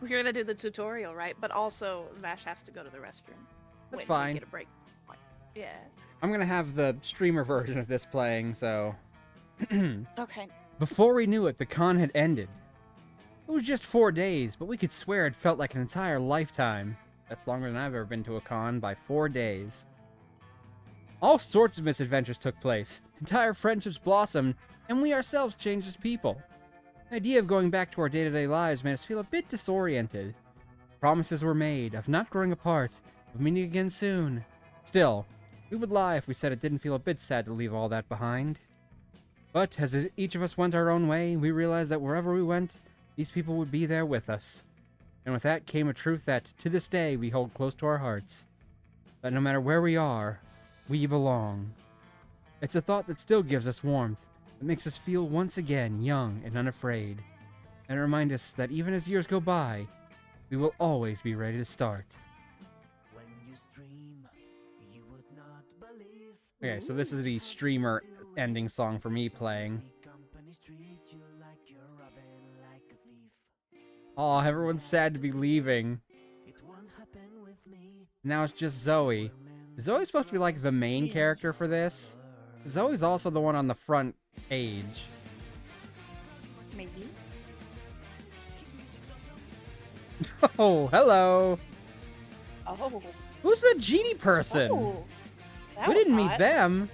We're gonna do the tutorial, right? But also, Vash has to go to the restroom. That's when we fine. Get a break. Yeah. I'm gonna have the streamer version of this playing, so... Okay. Before we knew it, the con had ended. It was just 4 days, but we could swear it felt like an entire lifetime. That's longer than I've ever been to a con by 4 days. All sorts of misadventures took place, entire friendships blossomed, and we ourselves changed as people. The idea of going back to our day-to-day lives made us feel a bit disoriented. Promises were made of not growing apart, of meeting again soon. Still, we would lie if we said it didn't feel a bit sad to leave all that behind. But as each of us went our own way, we realized that wherever we went, these people would be there with us. And with that came a truth that, to this day, we hold close to our hearts. That no matter where we are, we belong. It's a thought that still gives us warmth, that makes us feel once again young and unafraid, and remind us that even as years go by, we will always be ready to start. Okay, so this is the streamer ending song for me playing. Aw, everyone's sad to be leaving. Now it's just Zoe. Is Zoe supposed to be like the main character for this? Zoe's also the one on the front page. Maybe. Oh, hello. Oh. Who's the genie person? Oh. That We was didn't meet hot. them.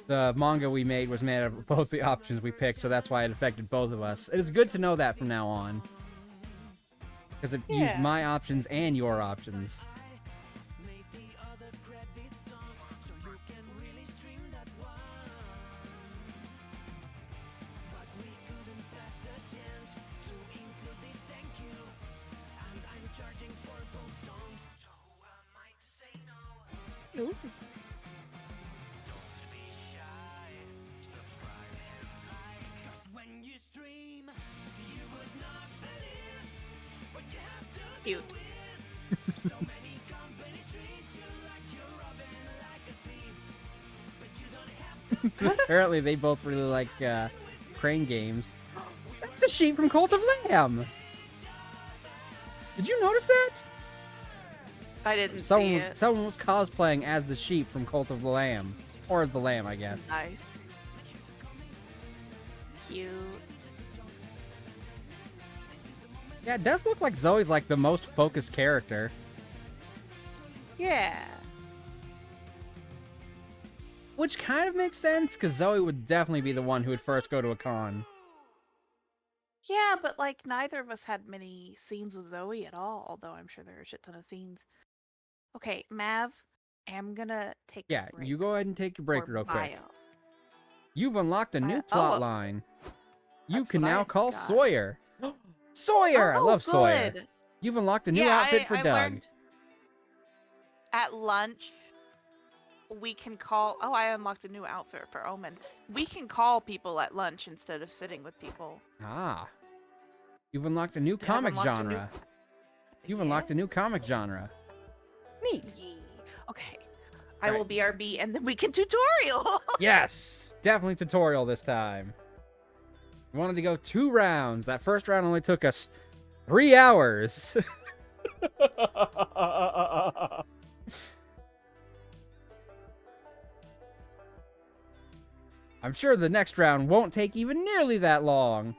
The manga we made was made of both the options we picked, so that's why it affected both of us. It is good to know that from now on. Because it used Yeah. my options and your options. Ooh. Cute. Apparently they both really like crane games. That's the sheep from Cult of Lamb! Did you notice that? I didn't see it. Someone was cosplaying as the sheep from Cult of the Lamb. Or as the lamb, I guess. Nice. Cute. Yeah, it does look like Zoe's like the most focused character. Yeah. Which kind of makes sense, because Zoe would definitely be the one who would first go to a con. Yeah, but like neither of us had many scenes with Zoe at all, although I'm sure there are a shit ton of scenes. Okay, Mav, I'm gonna take Yeah, a break you go ahead and take your break for real quick. bio. You've unlocked a new Bio- plot oh, line. You that's can what I now call got. Sawyer. Sawyer! I Oh, love Sawyer. good. You've unlocked a new Yeah, outfit for I Doug. learned at lunch we can call. Oh, I unlocked a new outfit for Omen. We can call people at lunch instead of sitting with people. Ah. You've unlocked a new I've comic unlocked a new- genre. You've unlocked a new comic genre. Neat. Yeah. Okay. I Right. will BRB and then we can tutorial. Yes! Definitely tutorial this time. We wanted to go 2 rounds. That first round only took us 3 hours. I'm sure the next round won't take even nearly that long.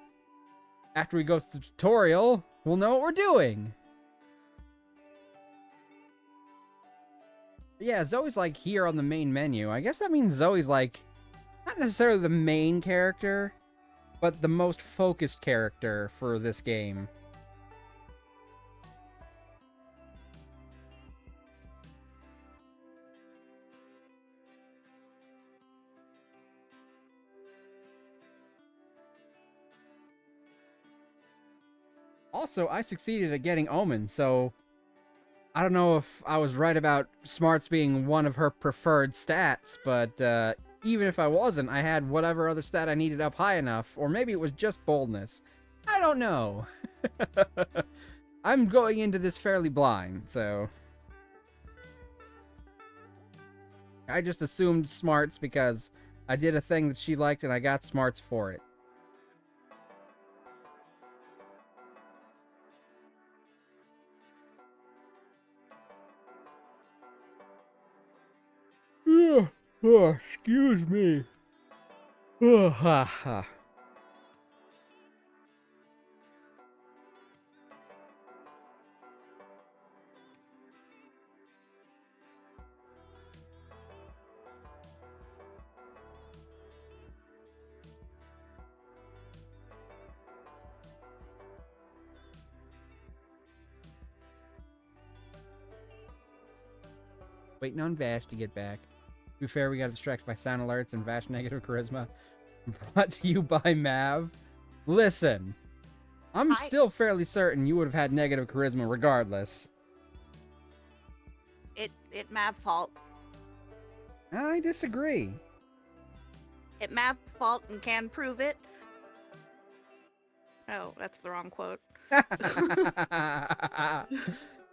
After we go through the tutorial, we'll know what we're doing. Yeah, Zoe's like here on the main menu. I guess that means Zoe's like not necessarily the main character, but the most focused character for this game. Also, I succeeded at getting Omen, so I don't know if I was right about smarts being one of her preferred stats, but even if I wasn't, I had whatever other stat I needed up high enough, or maybe it was just boldness. I don't know. I'm going into this fairly blind, so I just assumed smarts because I did a thing that she liked and I got smarts for it. Oh, excuse me. Oh, ha, ha. Waiting on Vash to get back. To be fair, we got distracted by sound alerts and Vash negative charisma. Brought to you by Mav. Listen, I'm still fairly certain you would have had negative charisma regardless. It Mav's fault. I disagree. It Mav's fault and can prove it. Oh, that's the wrong quote.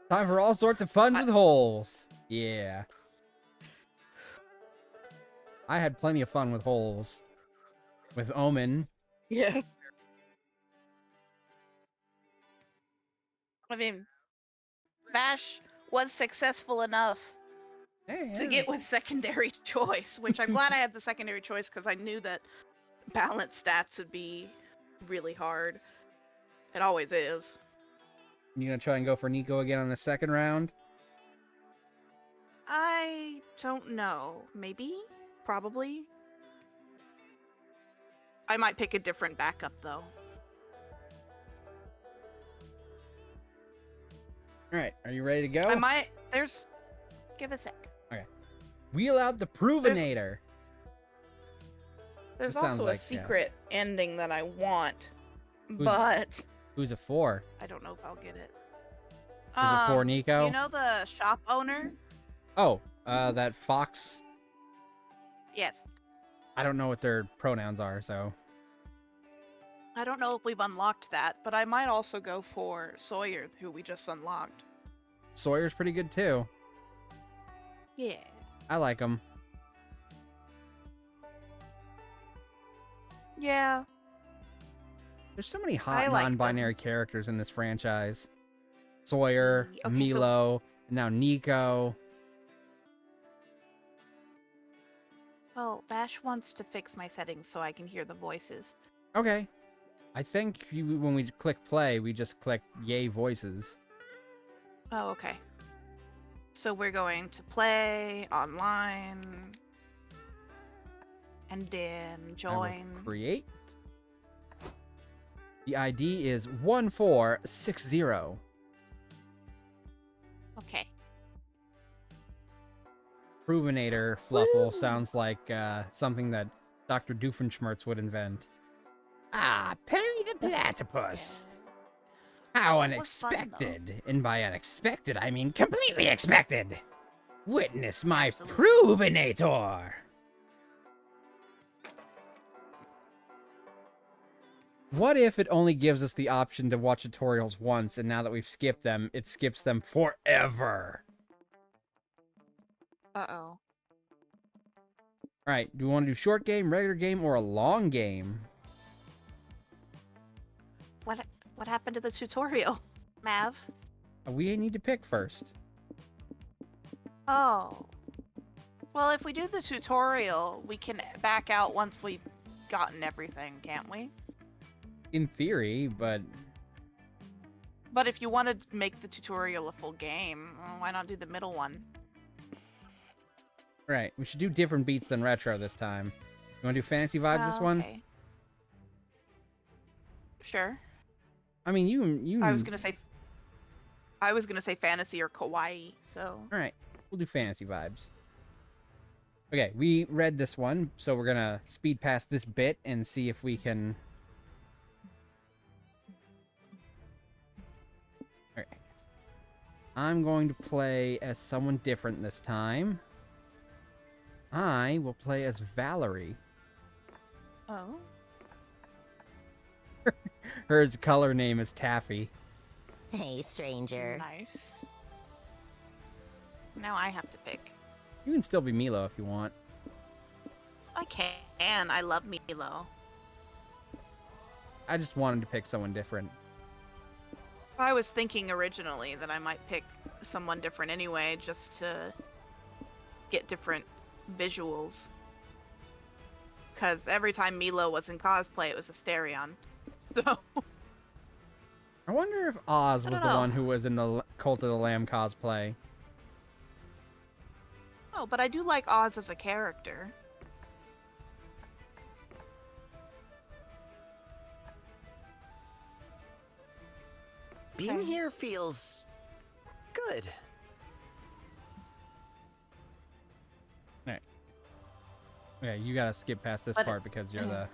Time for all sorts of fun with holes. Yeah. I had plenty of fun with holes. With Omen. Yeah. I mean, Vash was successful enough to get with secondary choice, which I'm glad I had the secondary choice because I knew that balance stats would be really hard. It always is. You gonna try and go for Nico again on the second round? I don't know. Maybe? Probably? I might pick a different backup, though. Alright, are you ready to go? I might... There's... Give a sec. Okay. Wheel out the Provinator. There's That sounds also like, a secret ending that I want, but... Who's it for? I don't know if I'll get it. Is it for Nico? You know the shop owner? Oh, that Fox. Yes. I don't know what their pronouns are, so... I don't know if we've unlocked that, but I might also go for Sawyer, who we just unlocked. Sawyer's pretty good, too. Yeah. I like him. Yeah. There's so many I hot like non-binary characters in this franchise. Sawyer, Okay, Milo, and now Nico. Well, Vash wants to fix my settings so I can hear the voices. Okay. I think when we click play, we just click yay voices. Oh, okay. So we're going to play online, and then I will join. create. The ID is 1460. Okay. Provinator Fluffle Woo! sounds like something that Dr. Doofenshmirtz would invent. Ah, Perry the Platypus. How That was fun, unexpected. And by unexpected, I mean completely expected. Witness my Absolutely. Provinator. What if it only gives us the option to watch tutorials once, and now that we've skipped them, it skips them forever? Uh-oh. Alright, do we want to do short game, regular game, or a long game? What happened to the tutorial, Mav? We need to pick first. Oh. Well, if we do the tutorial, we can back out once we've gotten everything, can't we? In theory, but... But if you want to make the tutorial a full game, why not do the middle one? Right, we should do different beats than retro this time. You want to do fantasy vibes this one? Okay. Sure. I mean, you. I was gonna say fantasy or kawaii. So. All right, we'll do fantasy vibes. Okay, we read this one, so we're gonna speed past this bit and see if we can. All right. I'm going to play as someone different this time. I will play as Valerie. Oh. Her color name is Taffy. Hey, stranger. Nice. Now I have to pick. You can still be Milo if you want. I can. I love Milo. I just wanted to pick someone different. I was thinking originally that I might pick someone different anyway, just to get different visuals. Because every time Milo was in cosplay, it was a Asterion. So. I wonder if Oz I was don't the know. one who was in the Cult of the Lamb cosplay. Oh, but I do like Oz as a character. Being Okay. here feels good. Yeah, you gotta skip past this But part because you're the...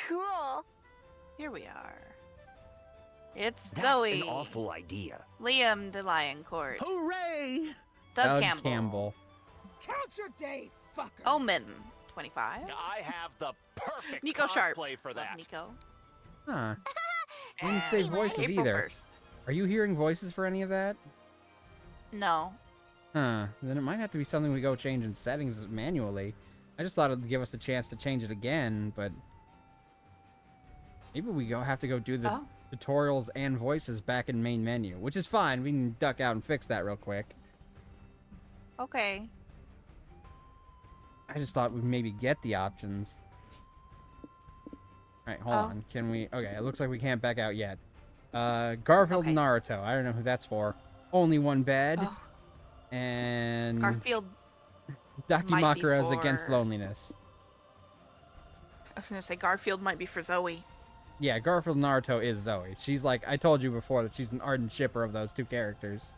Cool. Here we are. It's That's Zoe. an awful idea. Liam de Lioncourt. Hooray! Doug Campbell. Count your days, fucker. Omen, 25. I have the perfect Nico Sharp. cosplay for Love that. Nico. Huh. You didn't say And voices April either. 1st. Are you hearing voices for any of that? No. Huh. Then it might have to be something we go change in settings manually. I just thought it'd give us a chance to change it again, but... Maybe we have to go do the tutorials and voices back in main menu, which is fine. We can duck out and fix that real quick. Okay. I just thought we'd maybe get the options. Alright, hold on. Can we... Okay, it looks like we can't back out yet. Garfield and Naruto. I don't know who that's for. Only one bed. Oh. And... Garfield. Dakimakura's Against for- Loneliness. I was gonna say Garfield might be for Zoe. Yeah, Garfield Naruto is Zoe. She's like... I told you before that she's an ardent shipper of those two characters.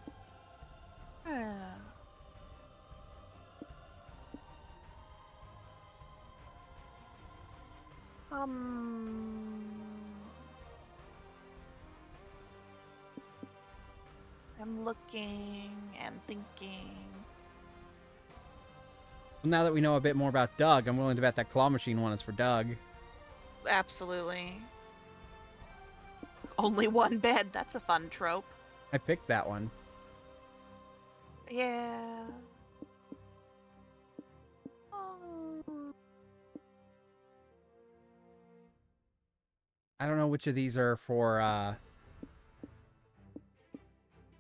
I'm looking and thinking. Well, now that we know a bit more about Doug, I'm willing to bet that claw machine one is for Doug. Absolutely. Only one bed. That's a fun trope. I picked that one. Yeah. Oh. I don't know which of these are for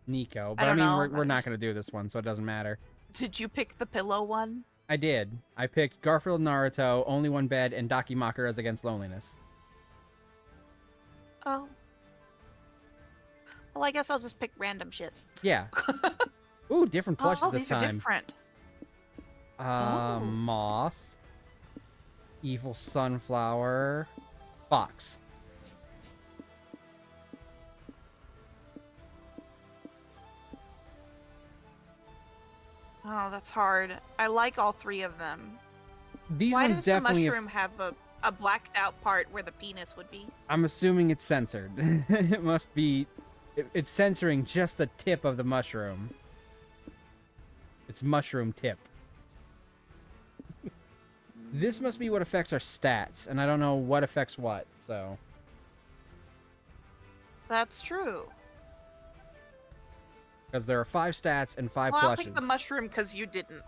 Nico, but I don't mean, know, we're but- not going to do this one, so it doesn't matter. Did you pick the pillow one? I did. I picked Garfield Naruto, Only One Bed, and Dakimakura's Against Loneliness. Oh. Well, I guess I'll just pick random shit. Yeah. Ooh, different plushes Oh, this these are time. different. Oh. Moth, Evil Sunflower, Fox. Oh, that's hard. I like all three of them. These Why ones does the definitely. mushroom have a blacked out part where the penis would be? I'm assuming it's censored. It must be. It's censoring just the tip of the mushroom. It's mushroom tip. This must be what affects our stats, and I don't know what affects what, so. That's true. Because there are 5 stats and 5 Well, I'll plushes. pick the mushroom because you didn't.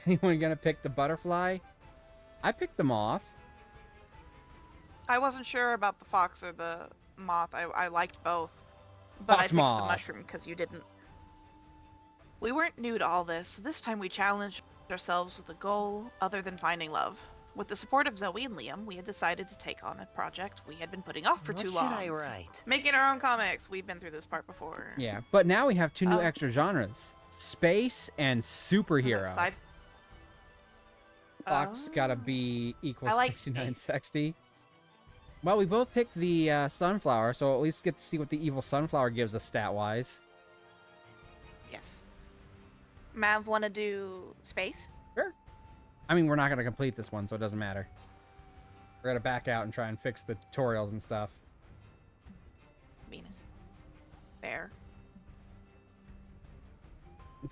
Anyone gonna pick the butterfly? I picked the moth. I wasn't sure about the fox or the moth. I liked both. But I picked Fox-moth. the mushroom because you didn't. We weren't new to all this, so this time we challenged ourselves with a goal other than finding love. With the support of Zoe and Liam, we had decided to take on a project we had been putting off for What too should long. I write? Making our own comics. We've been through this part before. Yeah, but now we have 2 new Oh. extra genres. Space and superhero. That's fine. Fox Oh. gotta be equal I like 6960. Well, we both picked the sunflower, so at least get to see what the evil sunflower gives us stat-wise. Yes. Mav, want to do space? Sure. I mean, we're not gonna complete this one, so it doesn't matter. We're gonna back out and try and fix the tutorials and stuff. Venus. Fair.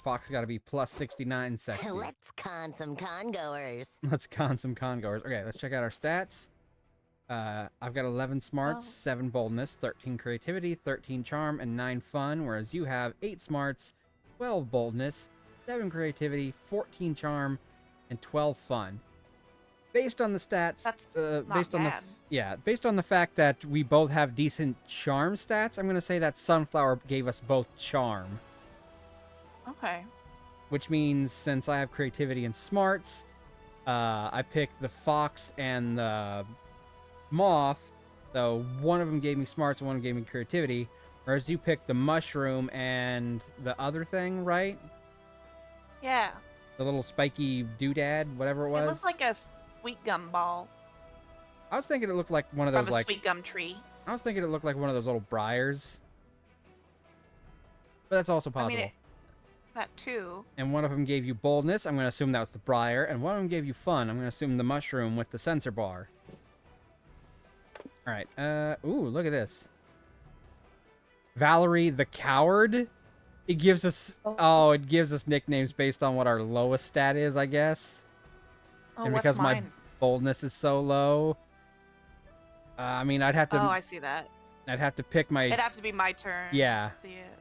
Fox gotta be plus 6960. Let's con some congoers. Let's con some congoers. Okay, let's check out our stats. I've got 11 smarts, Oh. 7 boldness, 13 creativity, 13 charm, and 9 fun, whereas you have 8 smarts, 12 boldness, 7 creativity, 14 charm, and 12 fun. Based on the stats, That's not based on bad. based on the fact that we both have decent charm stats, I'm gonna say that Sunflower gave us both charm. Okay. Which means since I have creativity and smarts, I picked the fox and the moth. So one of them gave me smarts and one gave me creativity. Whereas you picked the mushroom and the other thing, right? Yeah. The little spiky doodad, whatever it was. It looks like a sweet gum ball I was thinking it looked like one of from those a like sweet gum tree. I was thinking it looked like one of those little briars. But that's also I mean, possible. that too. And one of them gave you boldness. I'm going to assume that was the briar. And one of them gave you fun. I'm going to assume the mushroom with the sensor bar. All right. Ooh, look at this. Valerie the Coward. It gives us... Oh, it gives us nicknames based on what our lowest stat is, I guess. Oh, And what's because my mine? boldness is so low. I mean, I'd have to... Oh, I see that. I'd have to pick my... It'd have to be my turn. Yeah. To see it.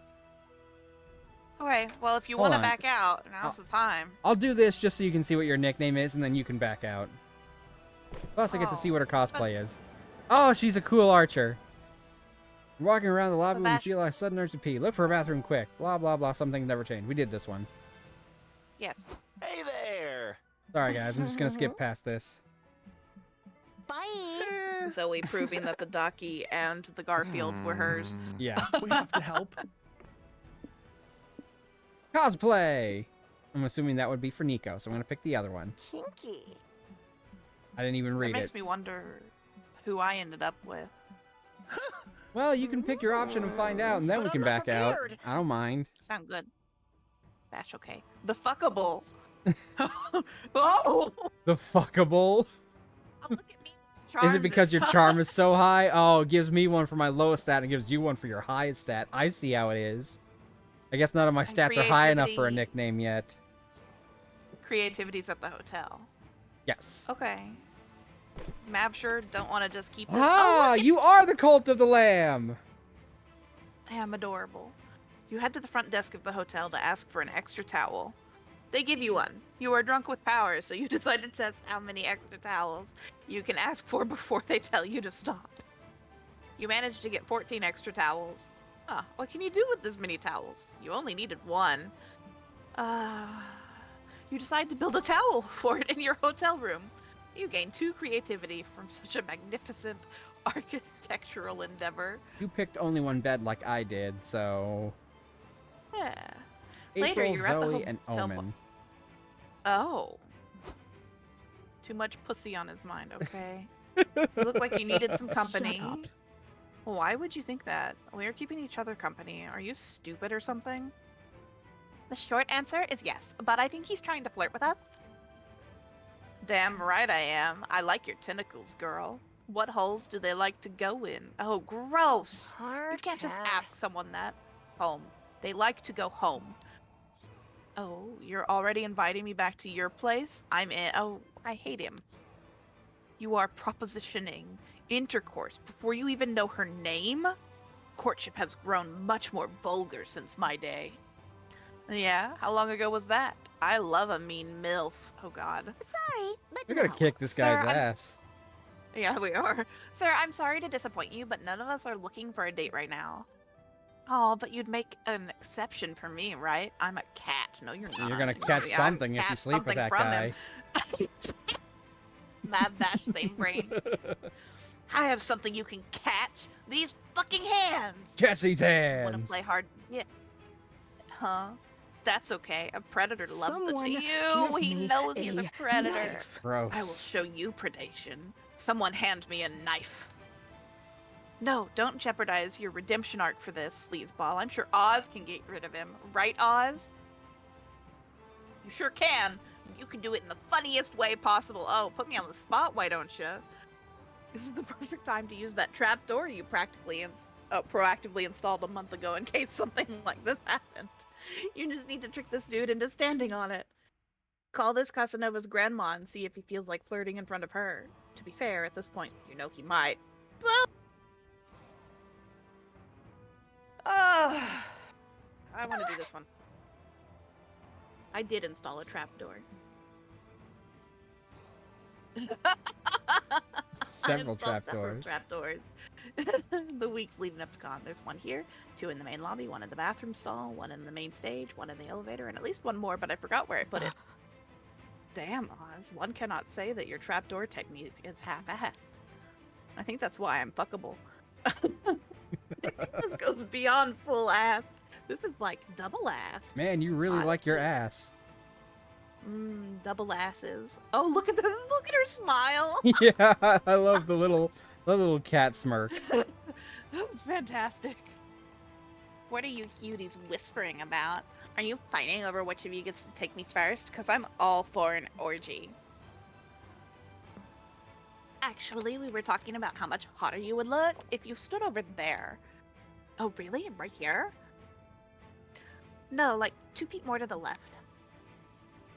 Okay, well, if you Hold want to on. back out, now's the time. I'll do this just so you can see what your nickname is, and then you can back out. Plus, I get to see what her cosplay is. Oh, she's a cool archer. You're walking around the lobby when you feel like a sudden urge to pee. Look for a bathroom quick. Blah, blah, blah. Something never changed. We did this one. Yes. Hey there. Sorry, guys. I'm just going to skip past this. Bye. Zoe proving that the Docky and the Garfield were hers. Yeah. We have to help. Cosplay! I'm assuming that would be for Nico, so I'm going to pick the other one. Kinky. I didn't even read It makes it. me wonder who I ended up with. Well, you can pick your option and find out, and then But we I'm can not back out. prepared. I don't mind. Sound good. Bash, okay. The fuckable. Oh! The fuckable. Look at me. Is Charmed it because this your charm is so high? Oh, it gives me one for my lowest stat and gives you one for your highest stat. I see how it is. I guess none of my And stats are high enough for a creativity. nickname yet. Creativity's at the hotel. Yes. Okay. Mavsure, don't want to just keep this. Ah, look, you are the cult of the lamb. I am adorable. You head to the front desk of the hotel to ask for an extra towel. They give you one. You are drunk with power, so you decide to test how many extra towels you can ask for before they tell you to stop. You manage to get 14 extra towels. Ah, what can you do with this many towels? You only needed one. You decide to build a towel for it in your hotel room. You gain 2 creativity from such a magnificent architectural endeavor. You picked only one bed like I did, so... Yeah. Later, April, you're at the Zoe, and hotel Omen. Oh. Too much pussy on his mind, okay? You look like you needed some company. Shut up. Why would you think that? We're keeping each other company. Are you stupid or something? The short answer is yes, but I think he's trying to flirt with us. Damn right I am. I like your tentacles, girl. What holes do they like to go in? Oh, gross! Hard You can't just ask pass. someone that. Home. They like to go home. Oh, you're already inviting me back to your place? I'm in. Oh, I hate him. You are propositioning intercourse before you even know her name? Courtship has grown much more vulgar since my day. Yeah, how long ago was that? I love a mean MILF. Oh god. Sorry, but We're gonna no. kick this guy's Sir, I'm ass. Yeah, we are. Sir, I'm sorry to disappoint you, but none of us are looking for a date right now. Oh, but you'd make an exception for me, right? I'm a cat. No, you're not. You're gonna catch I'm something if you catch sleep with something that from guy. him. Mad Bash, same brain. I have something you can catch. These fucking hands. Catch these Want to hands. play hard? Yeah. Huh? That's okay. A predator loves Someone the give you. He me knows he's a a predator. knife. Gross. I will show you predation. Someone hand me a knife. No, don't jeopardize your redemption arc for this, sleazeball. I'm sure Oz can get rid of him. Right, Oz? You sure can. You can do it in the funniest way possible. Oh, put me on the spot, why don't you? This is the perfect time to use that trapdoor you proactively installed a month ago in case something like this happened. You just need to trick this dude into standing on it. Call this Casanova's grandma and see if he feels like flirting in front of her. To be fair, at this point, you know he might. Well, I want to do this one. I did install a trapdoor. Several trapdoors. Trapdoors. The weeks leading up to con. There's one here, 2 in the main lobby, 1 in the bathroom stall, 1 in the main stage, 1 in the elevator, and at least 1 more, but I forgot where I put it. Damn, Oz. One cannot say that your trapdoor technique is half-assed. I think that's why I'm fuckable. This goes beyond full ass. This is like double ass. Man, you really like your ass. Double asses. Oh, look at this! Look at her smile. Yeah, I love the little cat smirk. That was fantastic. What are you cuties whispering about? Are you fighting over which of you gets to take me first? Because I'm all for an orgy. Actually, we were talking about how much hotter you would look if you stood over there. Oh, really? Right here? No, like 2 feet more to the left.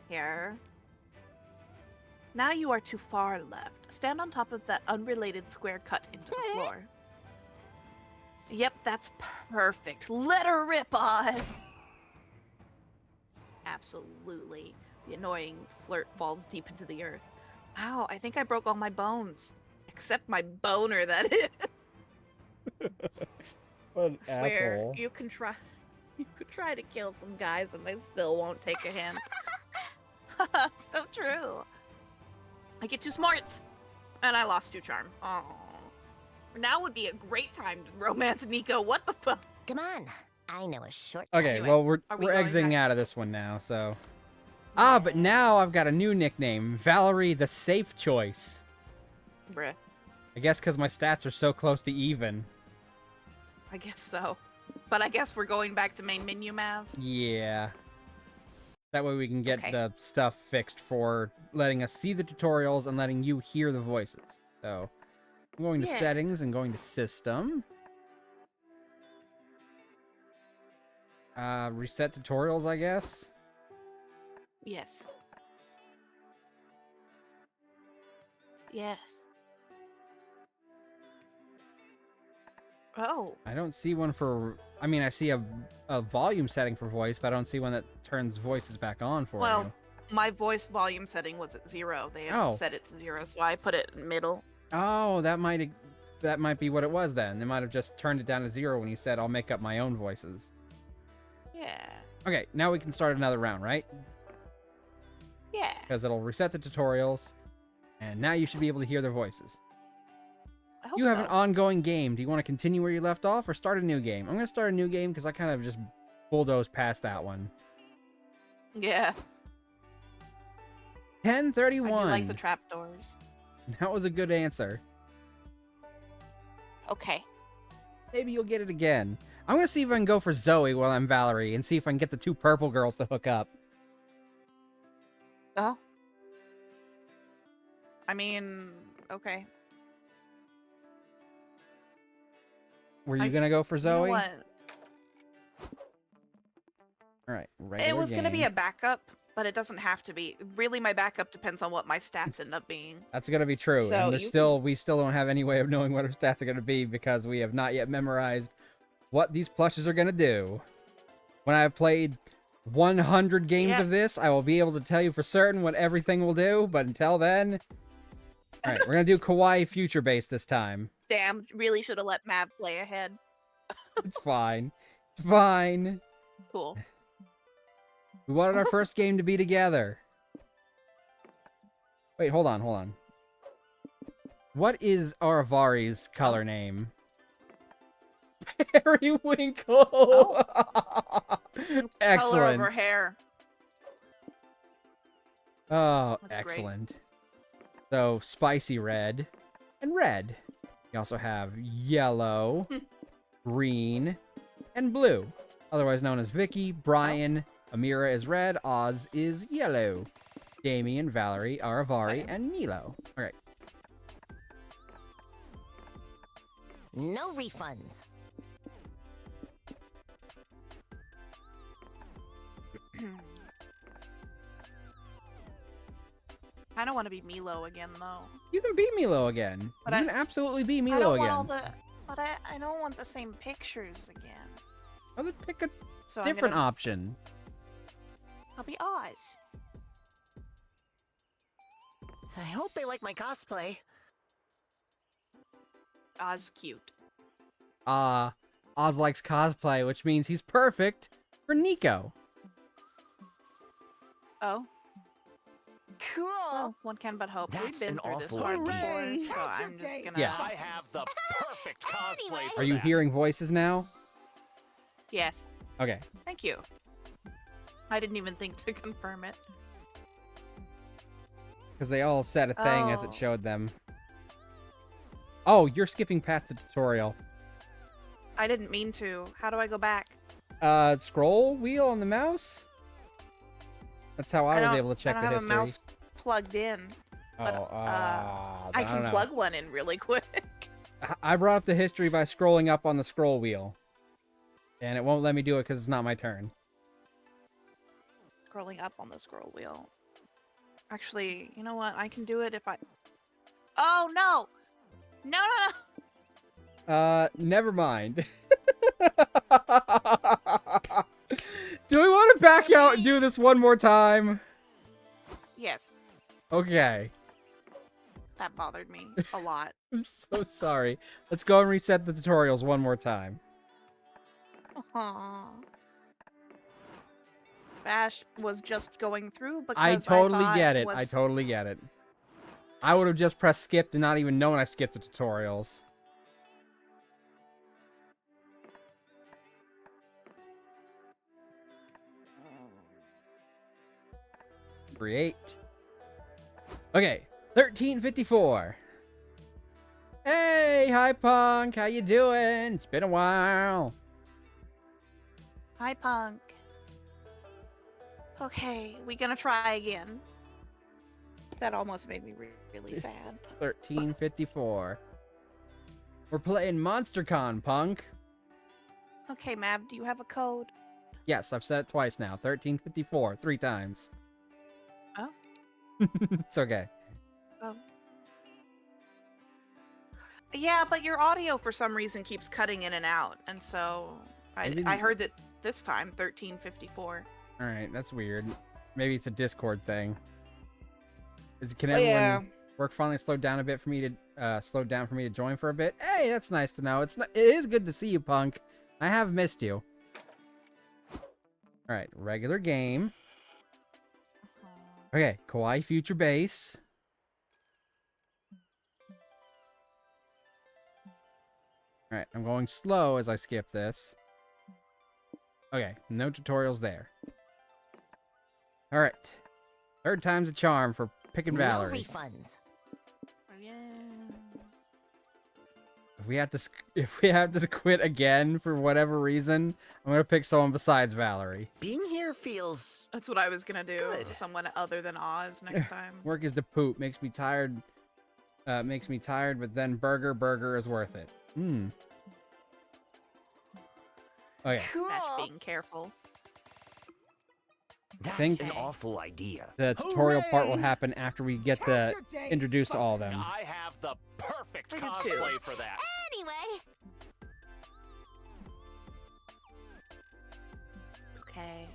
Here. Now you are too far left. Stand on top of that unrelated square cut into the floor. Yep, that's perfect. Let her rip, Oz! Absolutely. The annoying flirt falls deep into the earth. Ow, I think I broke all my bones. Except my boner, that is. What an I swear, asshole. you can try to kill some guys and they still won't take a hint. So true. I get too smart. And I lost 2 charm. Oh. Now would be a great time to romance Nico. What the fuck? Come on. I know a short. Okay, Anyway, well, we're we going exiting back? out of this one now, so... Ah, but now I've got a new nickname. Valerie the Safe Choice. Bruh. I guess because my stats are so close to even. I guess so. But I guess we're going back to main menu, Mav. Yeah. That way we can get Okay. the stuff fixed for letting us see the tutorials and letting you hear the voices. So, I'm going to Yeah. settings and going to system. Reset tutorials, I guess. Yes. Yes. Oh. I don't see one for... I mean, I see a volume setting for voice, but I don't see one that turns voices back on for Well, you. my voice volume setting was at 0. They have Oh. set it to 0, so I put it in middle. Oh, that might be what it was then. They might have just turned it down to 0 when you said, I'll make up my own voices. Yeah. Okay, now we can start another round, right? Yeah. Because it'll reset the tutorials, and now you should be able to hear their voices. I hope You have so. an ongoing game. Do you want to continue where you left off or start a new game? I'm going to start a new game because I kind of just bulldozed past that one. Yeah. 10:31. I do like the trapdoors. That was a good answer. Okay. Maybe you'll get it again. I'm going to see if I can go for Zoe while I'm Valerie and see if I can get the 2 purple girls to hook up. Oh. I mean, okay. Were you going to go for Zoe? You know what? All right. It was going to be game. a backup, but it doesn't have to be. Really, my backup depends on what my stats end up being. That's gonna be true, So and you we still don't have any way of knowing what our stats are gonna be because we have not yet memorized what these plushes are gonna do. When I have played 100 games Yeah. of this, I will be able to tell you for certain what everything will do. But until then, all right, we're gonna do Kawaii Future Base this time. Damn, really should have let Mav play ahead. It's fine. It's fine. Cool. We wanted our first game to be together. Wait, hold on. What is Aravari's color name? Periwinkle! It's the color of Excellent. her hair. Oh, That's great. excellent. So, spicy red and red. You also have yellow, green, and blue. Otherwise known as Vicky, Brian, Amira is red, Oz is yellow. Damien, Valerie, Aravari, and Milo. All right. No refunds. I don't want to be Milo again, though. You can be Milo again. But You I- can absolutely be I Milo don't again. want all the. But I don't want the same pictures again. Well, then pick a So different I'm gonna, option. I'll be Oz. I hope they like my cosplay. Oz cute. Oz likes cosplay, which means he's perfect for Nico. Oh, Cool. well, one can but hope. That's We've been an through this awful part idea. before, so How's your I'm just day? gonna. Yeah. I have the perfect cosplay for Are you that. hearing voices now? Yes. Okay. Thank you. I didn't even think to confirm it. Because they all said a thing as it Oh. showed them. Oh, you're skipping past the tutorial. I didn't mean to. How do I go back? scroll wheel on the mouse. That's how I was able to check the I don't have history. a mouse plugged in, but I I don't can know. plug one in really quick. I brought up the history by scrolling up on the scroll wheel. And it won't let me do it because it's not my turn. Scrolling up on the scroll wheel. Actually, you know what? I can do it if I... Oh, no! No, no, no! Never mind. Do we want to back out and do this one more time? Yes, Okay. that bothered me a lot. I'm so sorry. Let's go and reset the tutorials one more time. Aww. Vash was just going through because I totally thought get it. was... I totally get it. I would have just pressed skip and not even known I skipped the tutorials. Create. Okay, 1354. Hey, hi Punk, how you doing? It's been a while. Hi, Punk. Okay, we gonna try again. That almost made me really sad. 1354. We're playing MonsterCon, Punk. Okay, Mav, do you have a code? Yes, I've said it twice now. 1354, 3 times. Oh. It's okay. Oh. Yeah, but your audio for some reason keeps cutting in and out, and so I heard that this time 1354. All right, that's weird. Maybe it's a Discord thing. Can everyone work finally slowed down a bit for me to join for a bit? Hey, that's nice to know. It is good to see you, Punk. I have missed you. All right, regular game. Okay, Kawaii Future Base. All right, I'm going slow as I skip this. Okay, no tutorials there. All right, 3rd time's a charm for picking Valerie. No refunds. Oh, yeah. If we have to quit again for whatever reason, I'm gonna pick someone besides Valerie. Being here feels... That's what I was gonna do. Good. Someone other than Oz next time. Work is to poop. Makes me tired. But then burger is worth it. Okay. Cool. Vash being careful. That's Think- an awful idea. The tutorial part will Hooray! happen after we get introduced to all of them. I have the perfect I do cosplay too. for that. Anyway, Okay.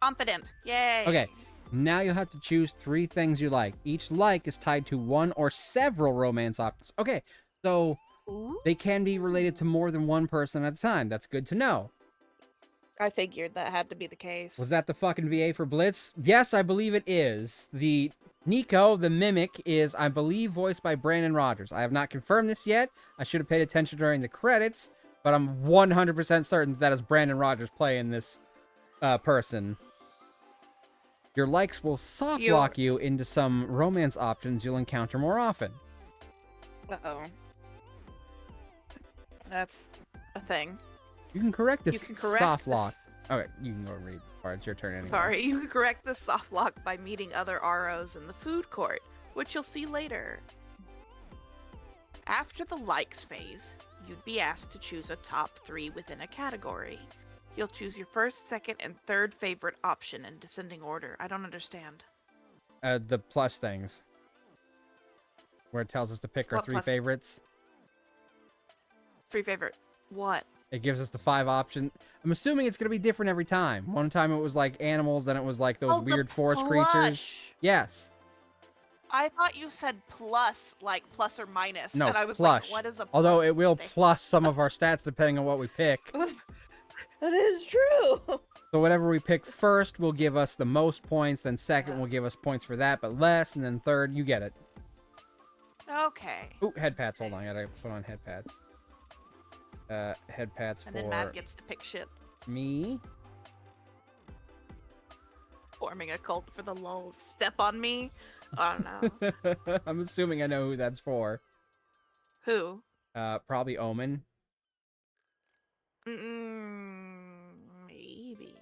Confident. Yay. Okay. Now you'll have to choose 3 things you like. Each like is tied to one or several romance options. Okay, so Ooh. they can be related to more than one person at a time. That's good to know. I figured that had to be the case. Was that the fucking VA for Blitz? Yes, I believe it is. The Nico, the Mimic, is, I believe, voiced by Brandon Rogers. I have not confirmed this yet. I should have paid attention during the credits, but I'm 100% certain that is Brandon Rogers playing this person. Your likes will soft lock you into some romance options you'll encounter more often. Uh-oh. That's a thing. You can correct this You can correct soft this- lock. Okay, you can go read. Or it's your turn anyway. Sorry, you can correct the soft lock by meeting other ROs in the food court, which you'll see later. After the likes phase, you'd be asked to choose a top 3 within a category. You'll choose your first, second, and third favorite option in descending order. I don't understand. The plus things. Where it tells us to pick our What 3 plus? favorites. 3 favorite. What? It gives us the 5 options. I'm assuming it's going to be different every time. One time it was like animals, then it was like those Oh, the weird forest creatures. plush. Yes. I thought you said plus, like plus or minus. No, and I was plush. like, what is a plus? Although it will thing? plus some of our stats depending on what we pick. That is true. So whatever we pick first will give us the most points, then second will give us points for that, but less, and then third, you get it. Okay. Ooh, head pats. Hold on, I gotta put on head pats. Head pats And for then Matt gets to pick shit. me. Forming a cult for the lulz. Step on me? Oh no. I'm assuming I know who that's for. Who? Probably Omen. Maybe.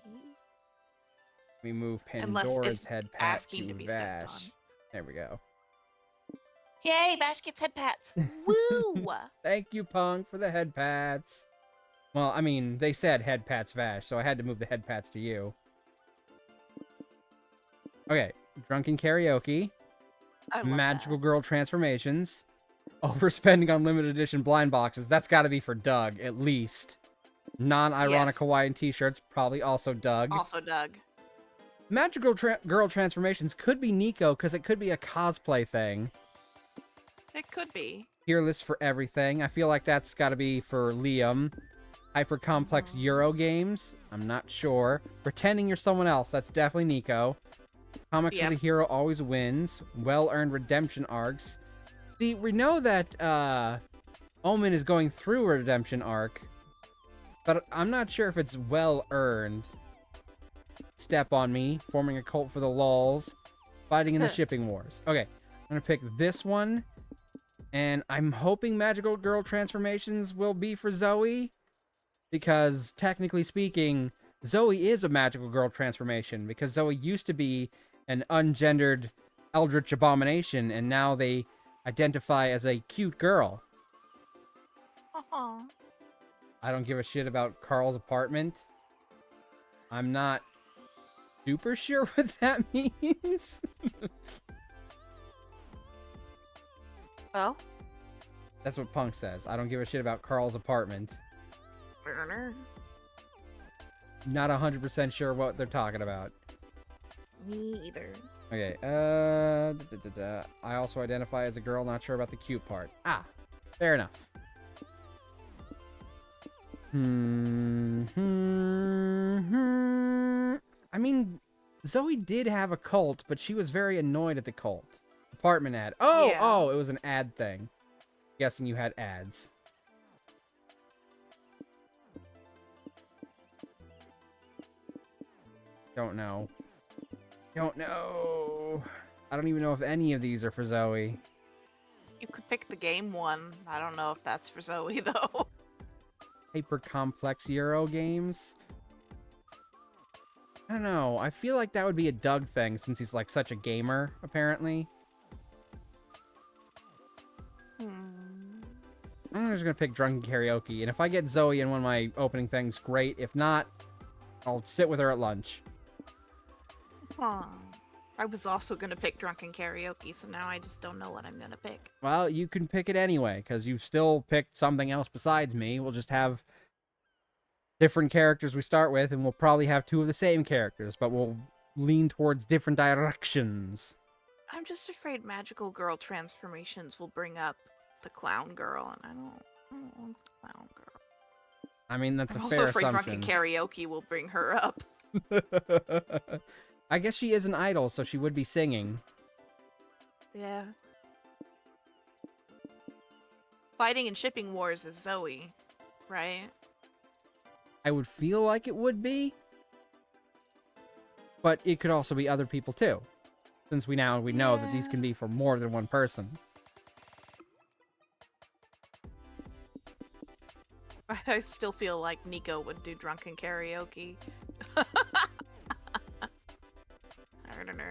We move Unless Pandora's it's head pat asking to be stepped on. Vash. There we go. Yay, Vash gets head pats. Woo! Thank you, Punk, for the head pats. Well, I mean, they said head pats Vash, so I had to move the head pats to you. Okay, drunken karaoke, I love magical that. girl transformations, overspending on limited edition blind boxes. That's got to be for Doug, at least. Non-ironic Yes. Hawaiian t-shirts, probably also Doug. Also Doug. Magical girl transformations could be Nico, because it could be a cosplay thing. It could be. Tier list for everything. I feel like that's got to be for Liam. Hyper complex Euro games. I'm not sure. Pretending you're someone else. That's definitely Nico. Comics where the hero always wins. Well-earned redemption arcs. See, we know that Omen is going through a redemption arc, but I'm not sure if it's well-earned. Step on me. Forming a cult for the lulz. Fighting in the shipping wars. Okay, I'm going to pick this one. And I'm hoping magical girl transformations will be for Zoe. Because, technically speaking, Zoe is a magical girl transformation. Because Zoe used to be an ungendered eldritch abomination. And now they identify as a cute girl. Aww. I don't give a shit about Carl's apartment. I'm not super sure what that means. Well, That's what Punk says. I don't give a shit about Carl's apartment. Not 100% sure what they're talking about. me either. Okay, I also identify as a girl, not sure about the cute part. Ah, fair enough. I mean, Zoe did have a cult, but she was very annoyed at the cult. Apartment ad. Oh, Yeah. oh, it was an ad thing. Guessing you had ads. Don't know. Don't know. I don't even know if any of these are for Zoe. You could pick the game one. I don't know if that's for Zoe though. Hyper complex Euro games. I don't know. I feel like that would be a Doug thing since he's like such a gamer, apparently. I'm just gonna pick drunken karaoke, and if I get Zoe in one of my opening things, great. If not, I'll sit with her at lunch. I was also gonna pick drunken karaoke, so now I just don't know what I'm gonna pick. Well, you can pick it anyway, because you've still picked something else besides me. We'll just have different characters we start with, and we'll probably have two of the same characters, but we'll lean towards different directions. I'm just afraid magical girl transformations will bring up the clown girl, and I don't want the clown girl. I mean, that's I'm a also fair afraid assumption. drunken karaoke will bring her up. I guess she is an idol, so she would be singing. Yeah. Fighting in shipping wars is Zoe, right? I would feel like it would be. But it could also be other people too. Since we know that these can be for more than one person. I still feel like Nico would do drunken karaoke. I don't know.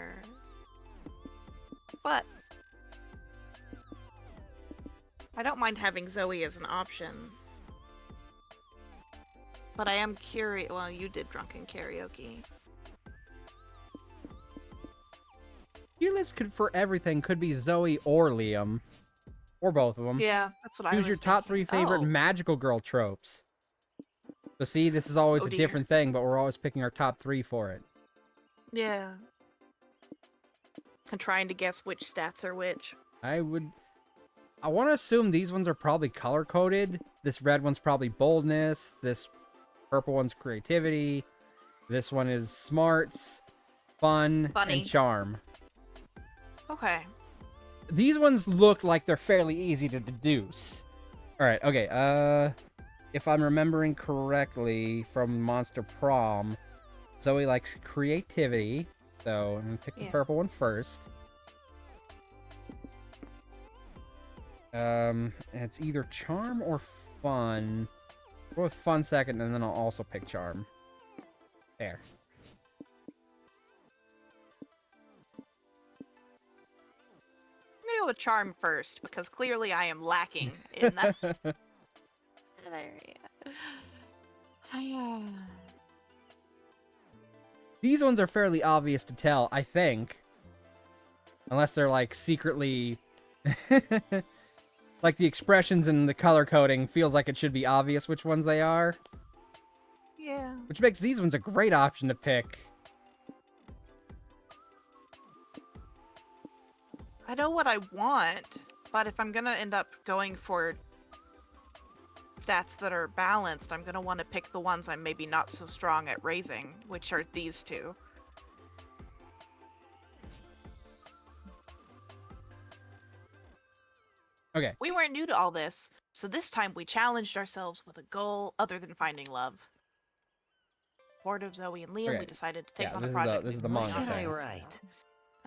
But I don't mind having Zoe as an option. But I am curious. Well, you did drunken karaoke. Your list could for everything could be Zoe or Liam. Or both of them. Yeah, that's what I was Choose your top thinking. 3 favorite Oh, magical girl tropes. So see, this is always Oh, a dear. different thing, but we're always picking our top 3 for it. yeah. I'm trying to guess which stats are which. I want to assume these ones are probably color-coded. This red one's probably boldness. This purple one's creativity. This one is smarts, fun, Funny. and charm. Okay. These ones look like they're fairly easy to deduce. Alright, okay, if I'm remembering correctly from Monster Prom, Zoe likes creativity. So I'm gonna pick the Yeah. purple one first. It's either charm or fun. Go with fun second, and then I'll also pick charm. There. I'm gonna go with charm first because clearly I am lacking in that area. These ones are fairly obvious to tell, I think. Unless they're, like, secretly... like, the expressions and the color coding feels like it should be obvious which ones they are. Yeah. Which makes these ones a great option to pick. I know what I want, but if I'm gonna end up going for stats that are balanced, I'm gonna want to pick the ones I'm maybe not so strong at raising, which are these two. Okay. We weren't new to all this, so this time we challenged ourselves with a goal other than finding love. Bored of Zoe and Liam, Okay. we decided to take Yeah, on a this is project. the- this is we've the been manga working What on. should I thing. write?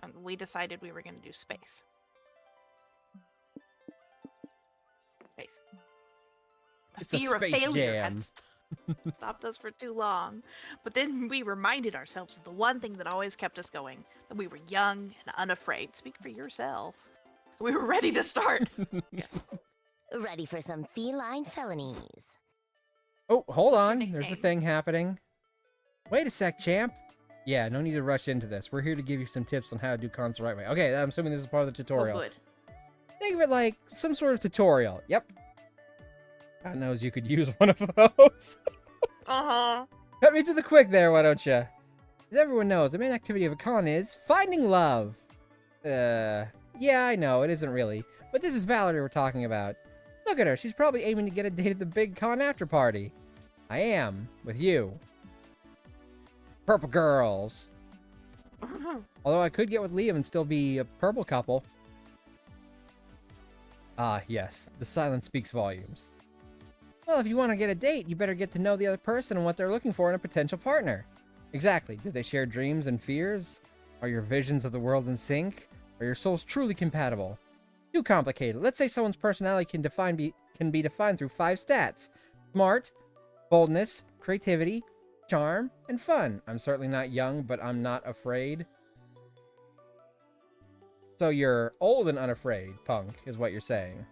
And we decided we were going to do space. Space. A It's a fear space of failure jam. had stopped us for too long. But then we reminded ourselves of the one thing that always kept us going, that we were young and unafraid. Speak for yourself. We were ready to start. Yes. Ready for some feline felonies. Oh, hold What's your on. There's a nickname? thing happening. Wait a sec, champ. Yeah, no need to rush into this. We're here to give you some tips on how to do cons the right way. Okay, I'm assuming this is part of the Oh, tutorial. good. Think of it like some sort of tutorial. Yep. God knows you could use one of those. Uh-huh. Cut me to the quick there, why don't you? As everyone knows, the main activity of a con is finding love. Yeah, I know, it isn't really. But this is Valerie we're talking about. Look at her, she's probably aiming to get a date at the big con after party. I am, with you. Purple girls. Although I could get with Liam and still be a purple couple. Ah, yes, the silence speaks volumes. Well, if you want to get a date, you better get to know the other person and what they're looking for in a potential partner. Exactly. Do they share dreams and fears? Are your visions of the world in sync? Are your souls truly compatible? Too complicated. Let's say someone's personality can be defined through 5 stats. Smart, boldness, creativity, charm, and fun. I'm certainly not young, but I'm not afraid. So you're old and unafraid, punk, is what you're saying.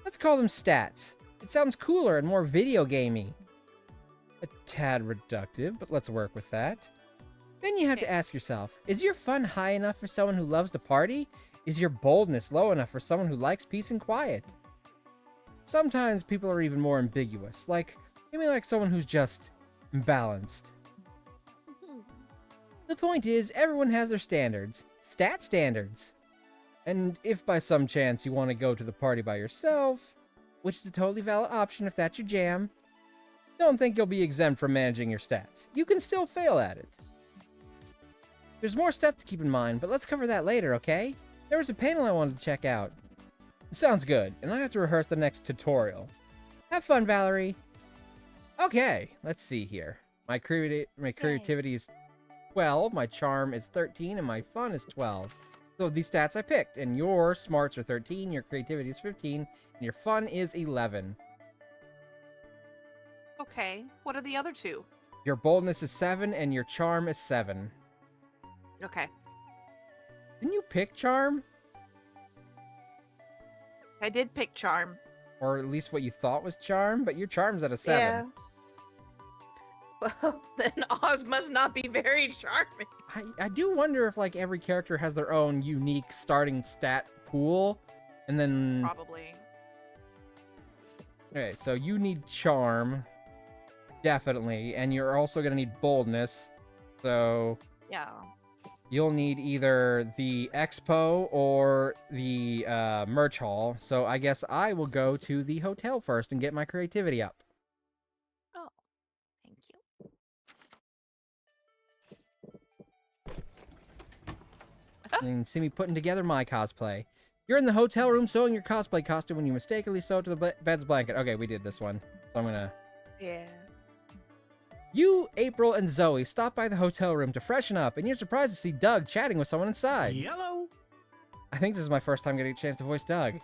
Let's call them stats. It sounds cooler and more video gamey. A tad reductive, but let's work with that. Then you have to ask yourself, is your fun high enough for someone who loves to party? Is your boldness low enough for someone who likes peace and quiet? Sometimes people are even more ambiguous, like maybe like someone who's just balanced. The point is, everyone has their standards. Stat standards. And if by some chance you want to go to the party by yourself, which is a totally valid option if that's your jam, don't think you'll be exempt from managing your stats. You can still fail at it. There's more stuff to keep in mind, but let's cover that later, okay? There was a panel I wanted to check out. Sounds good, and I have to rehearse the next tutorial. Have fun, Valerie. Okay, let's see here. My creativity is 12, my charm is 13, and my fun is 12. So these stats I picked, and your smarts are 13, your creativity is 15, and your fun is 11. Okay, what are the other two? Your boldness is 7, and your charm is 7. Okay. Didn't you pick charm? I did pick charm. Or at least what you thought was charm, but your charm's at a 7. Yeah. Well, then Oz must not be very charming. I do wonder if, like, every character has their own unique starting stat pool, and then... Probably. Okay, so you need charm, definitely, and you're also gonna need boldness, so... Yeah. You'll need either the expo or the merch hall, so I guess I will go to the hotel first and get my creativity up. Oh, thank you. You can see me putting together my cosplay. You're in the hotel room sewing your cosplay costume when you mistakenly sew to the bed's blanket. Okay, we did this one, so I'm gonna... Yeah. You, April, and Zoe stop by the hotel room to freshen up, and you're surprised to see Doug chatting with someone inside. Yellow. I think this is my first time getting a chance to voice Doug.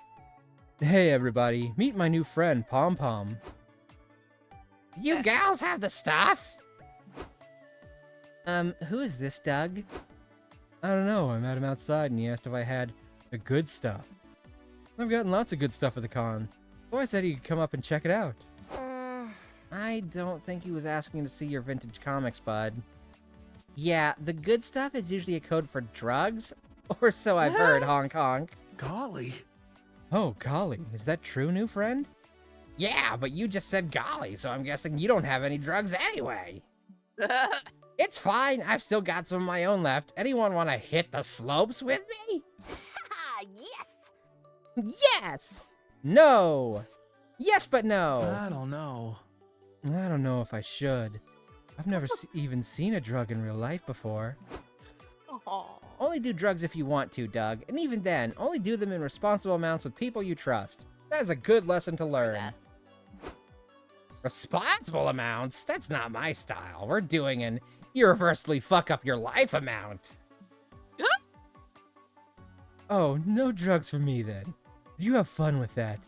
Hey, everybody. Meet my new friend, Pom Pom. You gals have the stuff? Who is this, Doug? I don't know. I met him outside, and he asked if I had the good stuff. I've gotten lots of good stuff at the con, so I said he could come up and check it out. I don't think he was asking to see your vintage comics, bud. Yeah, the good stuff is usually a code for drugs, or so I've heard, honk honk. Golly. Oh, golly, is that true, new friend? Yeah, but you just said golly, so I'm guessing you don't have any drugs anyway. It's fine, I've still got some of my own left. Anyone want to hit the slopes with me? Haha, yes! Yes! No! Yes, but no! I don't know. I don't know if I should. I've never even seen a drug in real life before. Aw. Only do drugs if you want to, Doug. And even then, only do them in responsible amounts with people you trust. That is a good lesson to learn. Responsible amounts? That's not my style. We're doing an irreversibly fuck up your life amount. Oh, no drugs for me then. You have fun with that.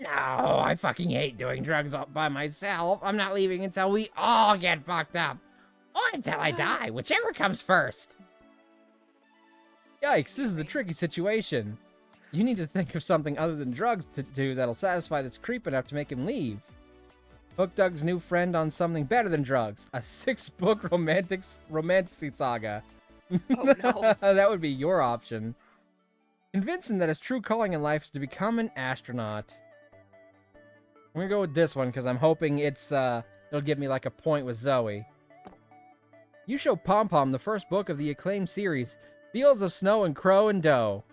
No, I fucking hate doing drugs all by myself. I'm not leaving until we all get fucked up. Or until I die, whichever comes first. Yikes, this is a tricky situation. You need to think of something other than drugs to do that'll satisfy this creep enough to make him leave. Hook Doug's new friend on something better than drugs. A 6-book romantic saga. Oh no. That would be your option. Convince him that his true calling in life is to become an astronaut. I'm gonna go with this one because I'm hoping it'll give me like a point with Zoe. You show Pom Pom the first book of the acclaimed series, Fields of Snow and Crow and Doe.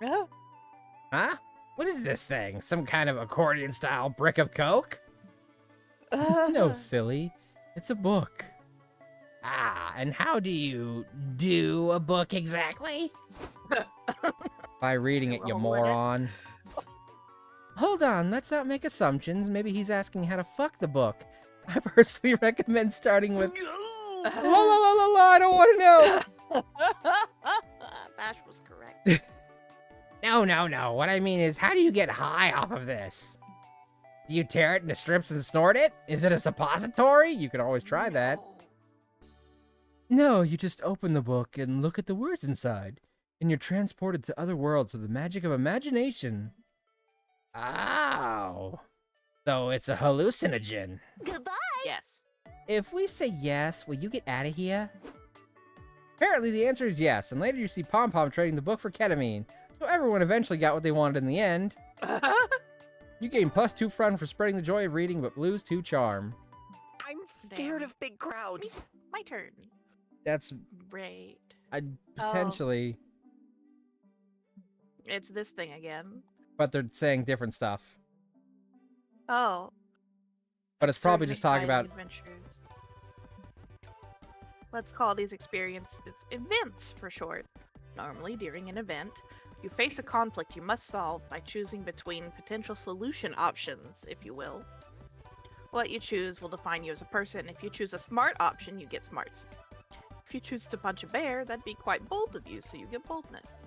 Oh. Huh? What is this thing? Some kind of accordion-style brick of coke? No, silly. It's a book. Ah, and how do you do a book exactly? By reading it, you moron. Hold on, let's not make assumptions. Maybe he's asking how to fuck the book. I personally recommend starting with... La la la la la, I don't want to know! Vash was correct. No. What I mean is, how do you get high off of this? Do you tear it into strips and snort it? Is it a suppository? You could always try that. No, you just open the book and look at the words inside. And you're transported to other worlds with the magic of imagination. Oh. So it's a hallucinogen. Goodbye! Yes. If we say yes, will you get out of here? Apparently the answer is yes, and later you see Pom Pom trading the book for ketamine. So everyone eventually got what they wanted in the end. You gain +2 fun for spreading the joy of reading, but lose 2 charm. I'm scared of big crowds. My turn. That's... Great. potentially... It's this thing again. But they're saying different stuff. Oh. But it's probably just talking about... Adventures. Let's call these experiences events for short. Normally, during an event, you face a conflict you must solve by choosing between potential solution options, if you will. What you choose will define you as a person. If you choose a smart option, you get smarts. If you choose to punch a bear, that'd be quite bold of you, so you get boldness.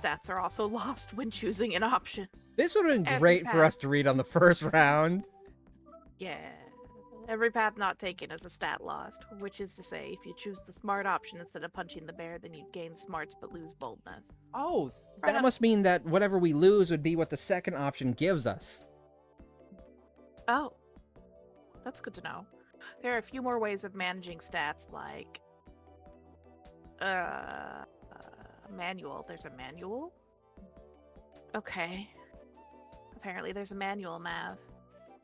Stats are also lost when choosing an option. This would have been Every great for path. us to read on the first round. Yeah. Every path not taken is a stat lost, which is to say, if you choose the smart option instead of punching the bear, then you'd gain smarts but lose boldness. Oh, Right that on. must mean that whatever we lose would be what the second option gives us. Oh. That's good to know. There are a few more ways of managing stats, like... manual. There's a manual? Okay. Apparently there's a manual, Mav.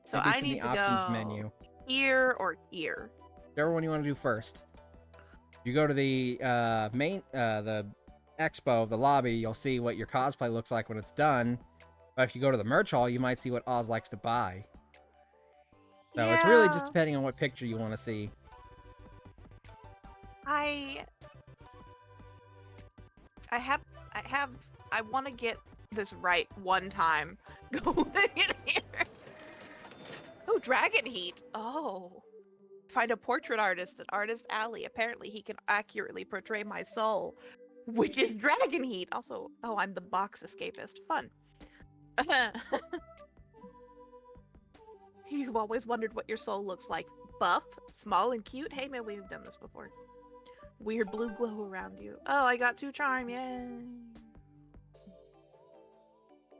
So Maybe it's I in need the to options go menu. here or here. Whichever one you want to do first. You go to the the expo, the lobby, you'll see what your cosplay looks like when it's done. But if you go to the merch hall, you might see what Oz likes to buy. So it's really just depending on what picture you want to see. I want to get this right one time. Going in here. Oh, Dragon Heat. Oh. Find a portrait artist at Artist Alley. Apparently, he can accurately portray my soul, which is dragon heat. Also, oh, I'm the box escapist. Fun. You've always wondered what your soul looks like. Buff, small, and cute. Hey, man, we've done this before. Weird blue glow around you. Oh, I got 2 charm. Yay.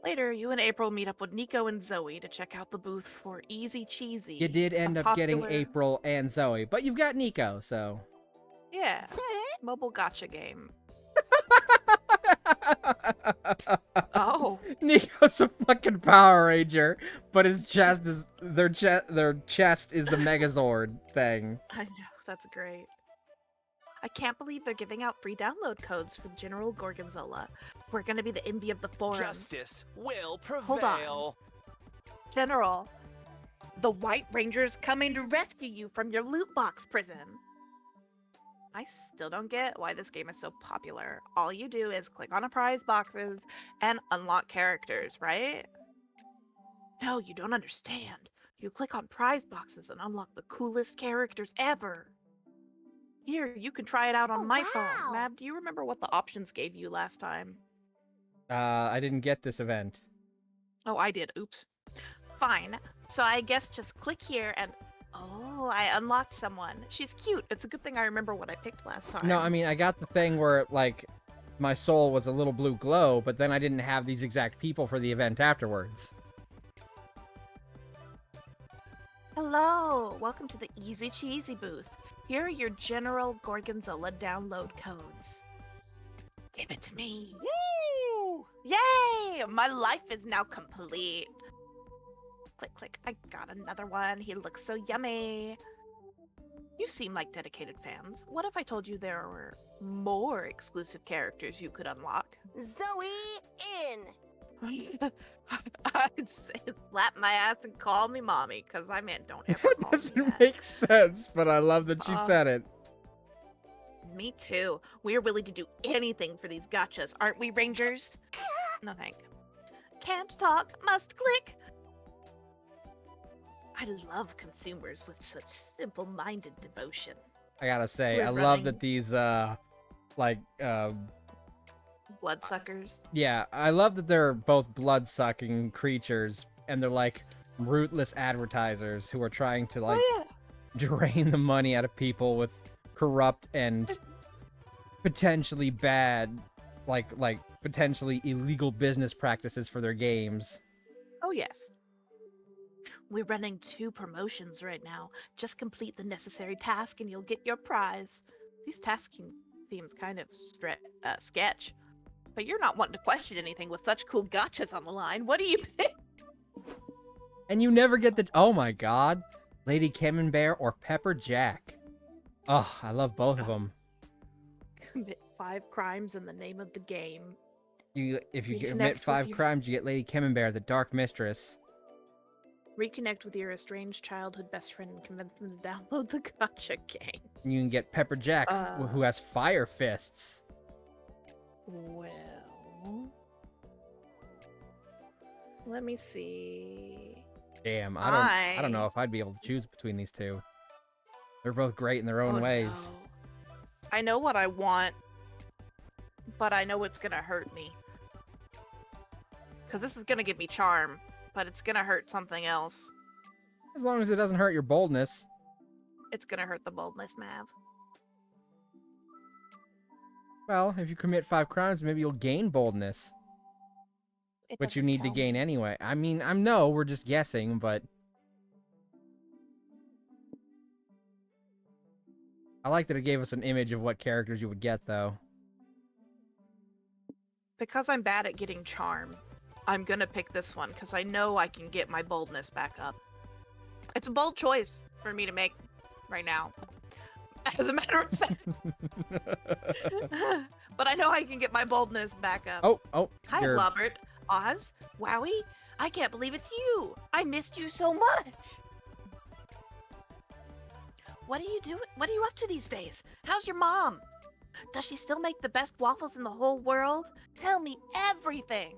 Later, you and April meet up with Nico and Zoe to check out the booth for Easy Cheesy. You did end a up getting popular- April and Zoe, but you've got Nico, so. Yeah, mobile gotcha game. Oh, Nico's a fucking Power Ranger, but his chest is their chest is the Megazord thing. I know, that's great. I can't believe they're giving out free download codes for the General Gorgonzola. We're gonna be the envy of the forums. Justice will Hold on. prevail. General, the White Ranger's coming to rescue you from your loot box prison. I still don't get why this game is so popular. All you do is click on a prize boxes and unlock characters, right? No, you don't understand. You click on prize boxes and unlock the coolest characters ever. Here, you can try it out on Oh, my wow. phone. Mab, do you remember what the options gave you last time? I didn't get this event. Oh, I did. Oops. Fine. So I guess just click here and... Oh, I unlocked someone. She's cute. It's a good thing I remember what I picked last time. No, I mean, I got the thing where, like, my soul was a little blue glow, but then I didn't have these exact people for the event afterwards. Hello! Welcome to the Easy Cheesy booth. Here are your General Gorgonzola download codes. Give it to me. Woo! Yay! My life is now complete. Click, click. I got another one. He looks so yummy. You seem like dedicated fans. What if I told you there were more exclusive characters you could unlock? Zoe in. I'd say slap my ass and call me mommy, because I meant don't ever That call me doesn't that. make sense, but I love that she said it. Me too. We're willing to do anything for these gotchas, aren't we, Rangers? No thank. Can't talk, must click. I love consumers with such simple-minded devotion. I gotta say, We're I love running- that these, Bloodsuckers. yeah, I love that they're both blood-sucking creatures, and they're, like, rootless advertisers who are trying to, like, Oh yeah. drain the money out of people with corrupt and potentially bad, like potentially illegal business practices for their games. Oh yes. We're running 2 promotions right now. Just complete the necessary task and you'll get your prize. These tasking seems kind of sketch. But you're not wanting to question anything with such cool gotchas on the line. What do you pick? And you never get the... Oh my god. Lady Camembert or Pepper Jack. Oh, I love both of them. Commit 5 crimes in the name of the game. If you Reconnect commit with 5 your- crimes, you get Lady Camembert, the Dark Mistress. Reconnect with your estranged childhood best friend and convince them to download the gotcha game. And you can get Pepper Jack, who has fire fists. Well... Let me see... Damn, I don't know if I'd be able to choose between these two. They're both great in their own Oh, ways. no. I know what I want, but I know it's gonna hurt me. Because this is gonna give me charm, but it's gonna hurt something else. As long as it doesn't hurt your boldness. It's gonna hurt the boldness, Mav. Well, if you commit 5 crimes, maybe you'll gain boldness. It Which you doesn't need to tell gain me. anyway. I mean, no, we're just guessing, but... I like that it gave us an image of what characters you would get, though. Because I'm bad at getting charm, I'm gonna pick this one, because I know I can get my boldness back up. It's a bold choice for me to make right now. As a matter of fact. But I know I can get my boldness back up. Oh, Hi, you're... Robert. Oz? Wowie? I can't believe it's you! I missed you so much! What are you doing? What are you up to these days? How's your mom? Does she still make the best waffles in the whole world? Tell me everything!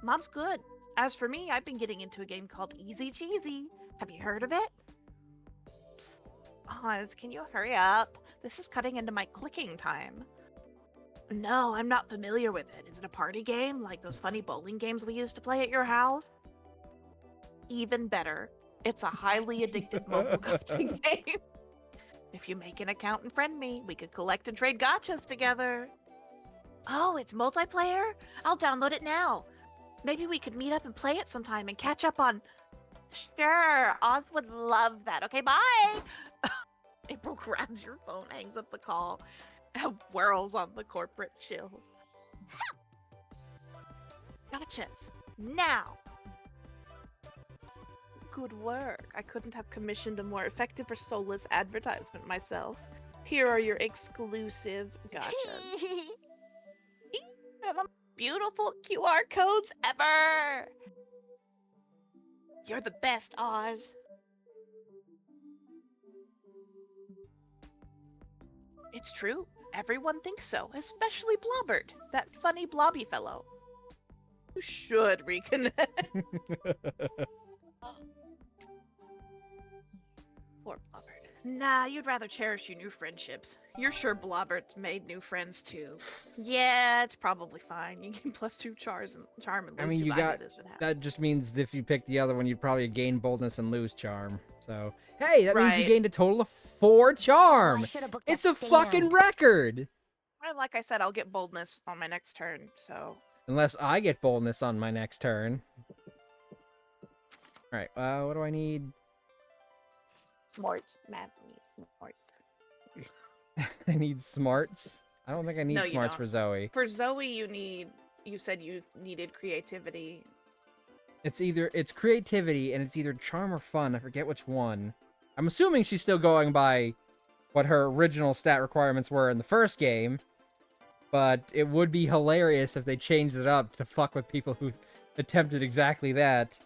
Mom's good. As for me, I've been getting into a game called Easy Cheesy. Have you heard of it? Oz, can you hurry up? This is cutting into my clicking time. No, I'm not familiar with it. Is it a party game like those funny bowling games we used to play at your house? Even better, it's a highly addictive mobile gacha game. If you make an account and friend me, we could collect and trade gachas together. Oh, it's multiplayer? I'll download it now. Maybe we could meet up and play it sometime and catch up on... Sure, Oz would love that. Okay, bye! April grabs your phone, hangs up the call, and whirls on the corporate chill. Gotchas. Now! Good work. I couldn't have commissioned a more effective or soulless advertisement myself. Here are your exclusive gotchas. The beautiful QR codes ever! You're the best, Oz. It's true. Everyone thinks so, especially Blobbert, that funny blobby fellow. You should reconnect. Poor Blobbert. Nah, you'd rather cherish your new friendships. You're sure Blobbert's made new friends too. Yeah, it's probably fine. You gain +2 charm and lose I mean, 2 you I knew got this would happen. that just means if you pick the other one, you'd probably gain boldness and lose charm. So hey, that means you Right. gained a total of 4 charm. I should have booked It's a a fucking stand. record. Well, like I said, I'll get boldness on my next turn, so... Unless I get boldness on my next turn. All right. What do I need? Smarts. Matt needs smarts. I need smarts. I don't think I need No, you smarts don't. for Zoe. For Zoe, you said you needed creativity. It's creativity and it's either charm or fun. I forget which one. I'm assuming she's still going by what her original stat requirements were in the first game, but it would be hilarious if they changed it up to fuck with people who attempted exactly that.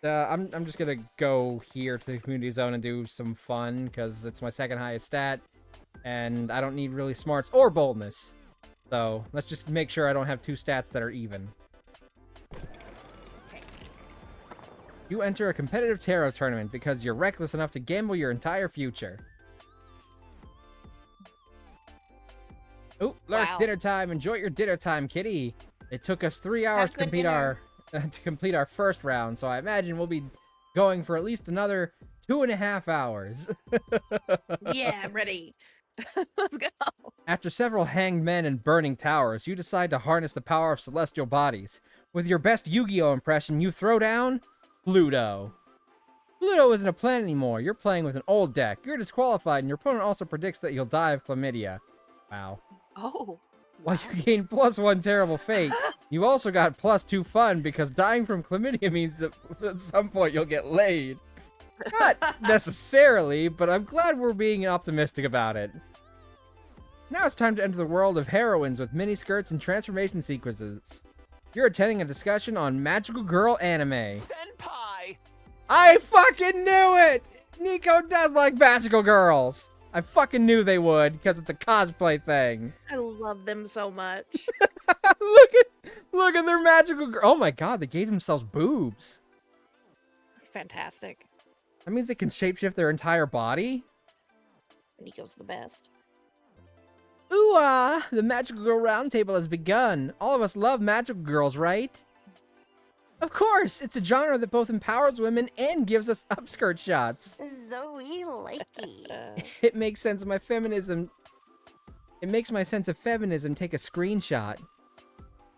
I'm just gonna go here to the community zone and do some fun because it's my second highest stat, and I don't need really smarts or boldness. So let's just make sure I don't have 2 stats that are even. You enter a competitive tarot tournament because you're reckless enough to gamble your entire future. Oh, Lark, Wow. dinner time. Enjoy your dinner time, kitty. It took us 3 hours Have to good complete dinner. to complete our first round, so I imagine we'll be going for at least another 2.5 hours. Yeah, I'm ready. Let's go. After several hanged men and burning towers, you decide to harness the power of celestial bodies. With your best Yu-Gi-Oh impression, you throw down Pluto. Pluto isn't a planet anymore. You're playing with an old deck. You're disqualified, and your opponent also predicts that you'll die of chlamydia. Wow. Oh. While you gain +1 terrible fate, you also got +2 fun because dying from chlamydia means that at some point you'll get laid. Not necessarily, but I'm glad we're being optimistic about it. Now it's time to enter the world of heroines with miniskirts and transformation sequences. You're attending a discussion on magical girl anime. Senpai! I fucking knew it! Nico does like magical girls. I fucking knew they would, because it's a cosplay thing. I love them so much. Look at their magical girl. Oh my god, they gave themselves boobs. It's fantastic. That means they can shapeshift their entire body? Nico's the best. Ooh ah! The Magical Girl Roundtable has begun. All of us love magical girls, right? Of course! It's a genre that both empowers women and gives us upskirt shots. Zoe likey. It makes sense of my feminism. It makes my sense of feminism take a screenshot.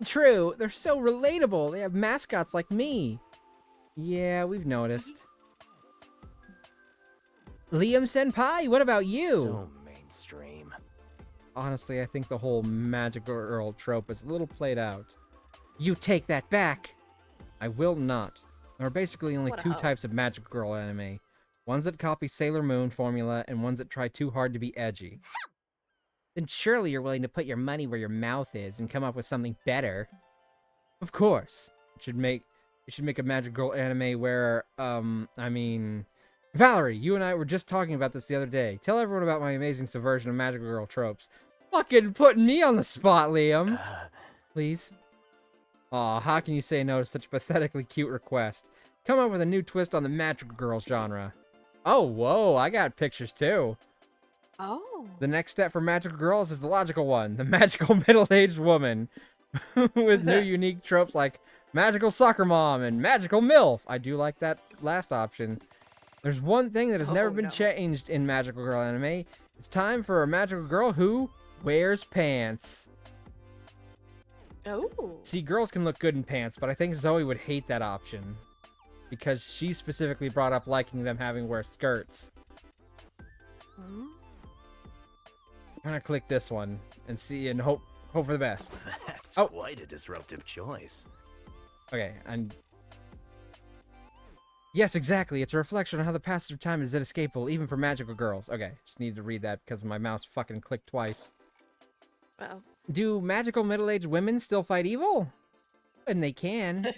True, they're so relatable. They have mascots like me. Yeah, we've noticed. Liam Senpai, what about you? So mainstream. Honestly, I think the whole magical girl trope is a little played out. You take that back! I will not. There are basically only What a 2 hoe. types of magical girl anime. Ones that copy Sailor Moon formula, and ones that try too hard to be edgy. Then surely you're willing to put your money where your mouth is and come up with something better. Of course. You should make a magical girl anime where, I mean... Valerie, you and I were just talking about this the other day. Tell everyone about my amazing subversion of magical girl tropes. Fucking putting me on the spot, Liam. Please? Aw, how can you say no to such a pathetically cute request? Come up with a new twist on the magical girl genre. Oh, whoa, I got pictures too. Oh. The next step for magical girls is the logical one. The magical middle-aged woman. With new unique tropes like magical soccer mom and magical MILF. I do like that last option. There's one thing that has never been changed in magical girl anime. It's time for a magical girl who wears pants. Oh. See, girls can look good in pants, but I think Zoe would hate that option. Because she specifically brought up liking them having wear skirts. Hmm? I'm gonna click this one and see and hope for the best. That's Oh. quite a disruptive choice. Okay, and yes, exactly. It's a reflection on how the passage of time is inescapable, even for magical girls. Okay, just needed to read that because my mouse fucking clicked twice. Uh-oh. Do magical middle-aged women still fight evil? And they can.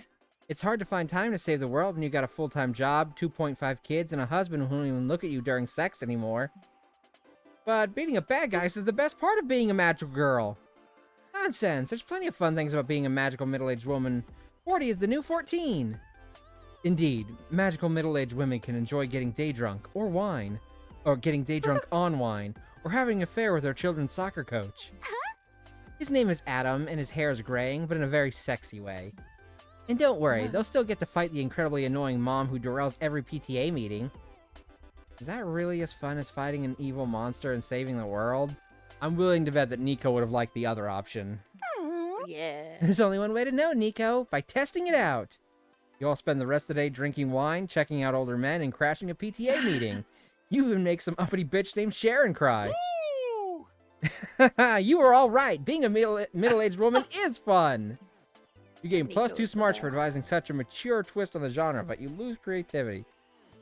It's hard to find time to save the world when you got a full-time job, 2.5 kids, and a husband who won't even look at you during sex anymore. But beating up bad guys is the best part of being a magical girl. Nonsense. There's plenty of fun things about being a magical middle-aged woman. 40 is the new 14. Indeed, magical middle-aged women can enjoy getting day drunk, or wine, or getting day drunk on wine, or having an affair with their children's soccer coach. His name is Adam, and his hair is graying, but in a very sexy way. And don't worry, they'll still get to fight the incredibly annoying mom who derails every PTA meeting. Is that really as fun as fighting an evil monster and saving the world? I'm willing to bet that Nico would have liked the other option. Yeah. There's only one way to know, Nico, by testing it out. You all spend the rest of the day drinking wine, checking out older men, and crashing a PTA meeting. You even make some uppity bitch named Sharon cry. You were all right. Being a middle-aged woman is fun. You gain +2 smarts for advising such a mature twist on the genre, but you lose creativity.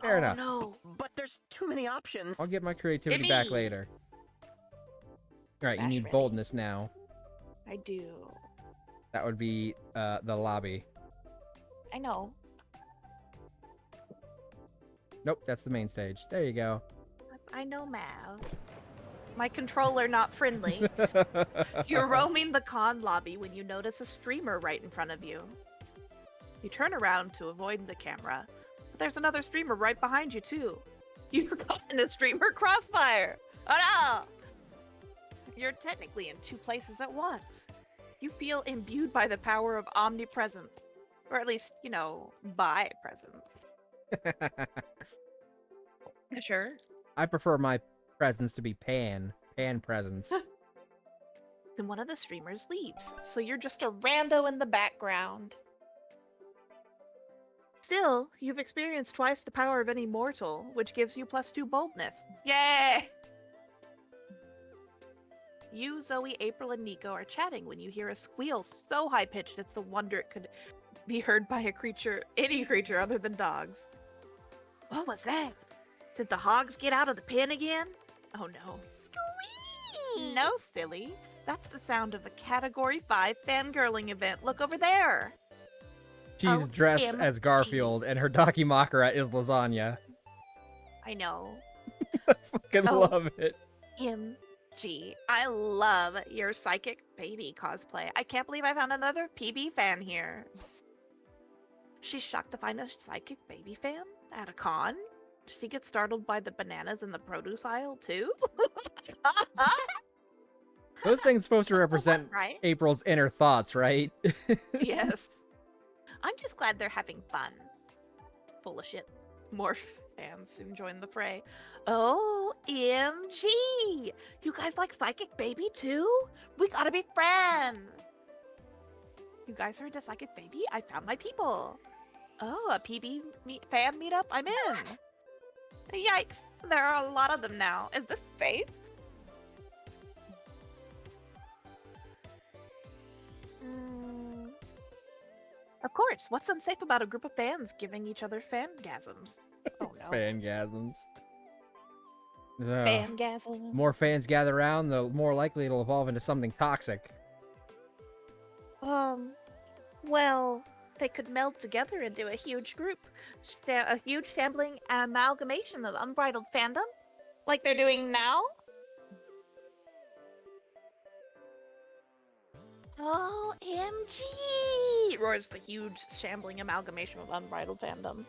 Fair enough. No. But there's too many options. I'll get my creativity back later. Alright, you Bash need ready. boldness now. I do. That would be the lobby. I know. Nope, that's the main stage. There you go. I know, Mav. My controller not friendly. You're roaming the con lobby when you notice a streamer right in front of you. You turn around to avoid the camera, but there's another streamer right behind you too. You're caught in a streamer crossfire. Oh no! You're technically in two places at once. You feel imbued by the power of omnipresence. Or at least, you know, by presence. Sure. I prefer my presence to be pan presence. Then one of the streamers leaves, so you're just a rando in the background. Still, you've experienced twice the power of any mortal, which gives you +2 boldness. Yay! You, Zoe, April, and Nico are chatting when you hear a squeal so high-pitched it's the wonder it could be heard by a creature, any creature other than dogs. What was that? Did the hogs get out of the pen again? Oh no. Squeak! No, silly. That's the sound of a Category 5 fangirling event. Look over there. She's dressed as OMG. Garfield, and her Dakimakura is lasagna. I know. I fucking Oh. love it. MG. I love your psychic baby cosplay. I can't believe I found another PB fan here. She's shocked to find a psychic baby fan at a con. Did she get startled by the bananas in the produce aisle too? Those things supposed to represent Right? April's inner thoughts, right? Yes. I'm just glad they're having fun. Full of shit. More fans soon join the fray. OMG! You guys like Psychic Baby too? We gotta be friends! You guys are into Psychic Baby? I found my people. Oh, a PB fan meetup? I'm in. Yikes. There are a lot of them now. Is this safe? Of course. What's unsafe about a group of fans giving each other fangasms? Oh no. Fangasms. Fangasm. More fans gather around, the more likely it'll evolve into something toxic. Well, they could meld together into a huge group. A huge shambling amalgamation of unbridled fandom? Like they're doing now? OMG! Roars the huge shambling amalgamation of unbridled fandom.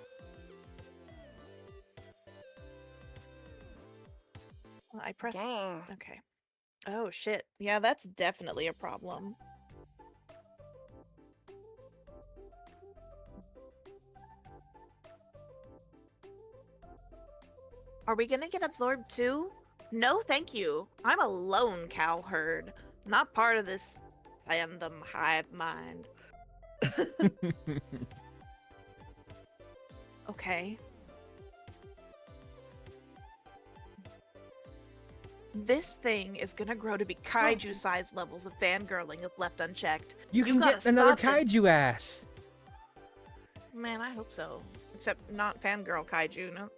Press. Dang. Okay. Oh shit. Yeah, that's definitely a problem. Are we gonna get absorbed too? No, thank you. I'm a lone cow herd, not part of this fandom hive mind. Okay. This thing is gonna grow to be kaiju-sized levels of fangirling if left unchecked. You can gotta get another stop this. kaiju ass. Man, I hope so. Except not fangirl kaiju, no.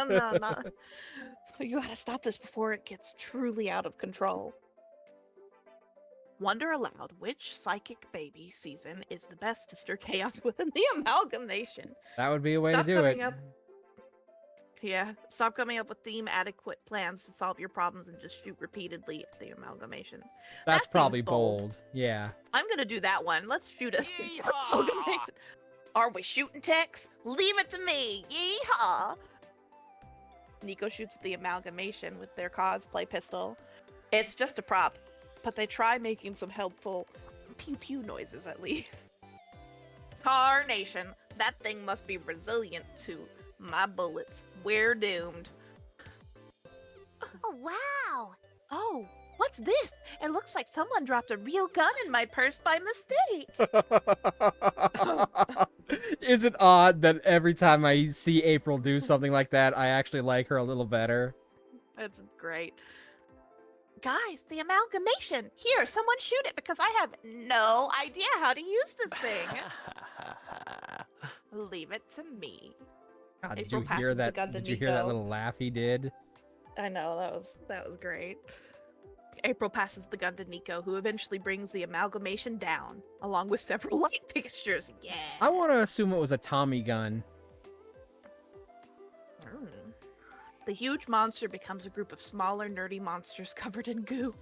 No, not. You gotta stop this before it gets truly out of control. Wonder aloud, which psychic baby season is the best to stir chaos within the amalgamation? That would be a way Stop to do it. coming up. Yeah, stop coming up with theme-adequate plans to solve your problems and just shoot repeatedly at the amalgamation. That's That seems probably bold. bold. Yeah. I'm gonna do that one. Let's shoot us. Yeehaw! Are we shooting Tex? Leave it to me. Yeehaw! Nico shoots the amalgamation with their cosplay pistol. It's just a prop, but they try making some helpful pew pew noises at least. Tarnation, that thing must be resilient to my bullets. We're doomed. Oh, wow. Oh, what's this? It looks like someone dropped a real gun in my purse by mistake. Is it odd that every time I see April do something like that, I actually like her a little better? That's great. Guys, the amalgamation! Here, someone shoot it because I have no idea how to use this thing. Leave it to me. God, did April you hear passes the that? gun to Did you hear that Nico. little laugh he did? I know, that was great. April passes the gun to Nico, who eventually brings the amalgamation down, along with several light fixtures. Yeah. I want to assume it was a Tommy gun. Mm. The huge monster becomes a group of smaller, nerdy monsters covered in goo.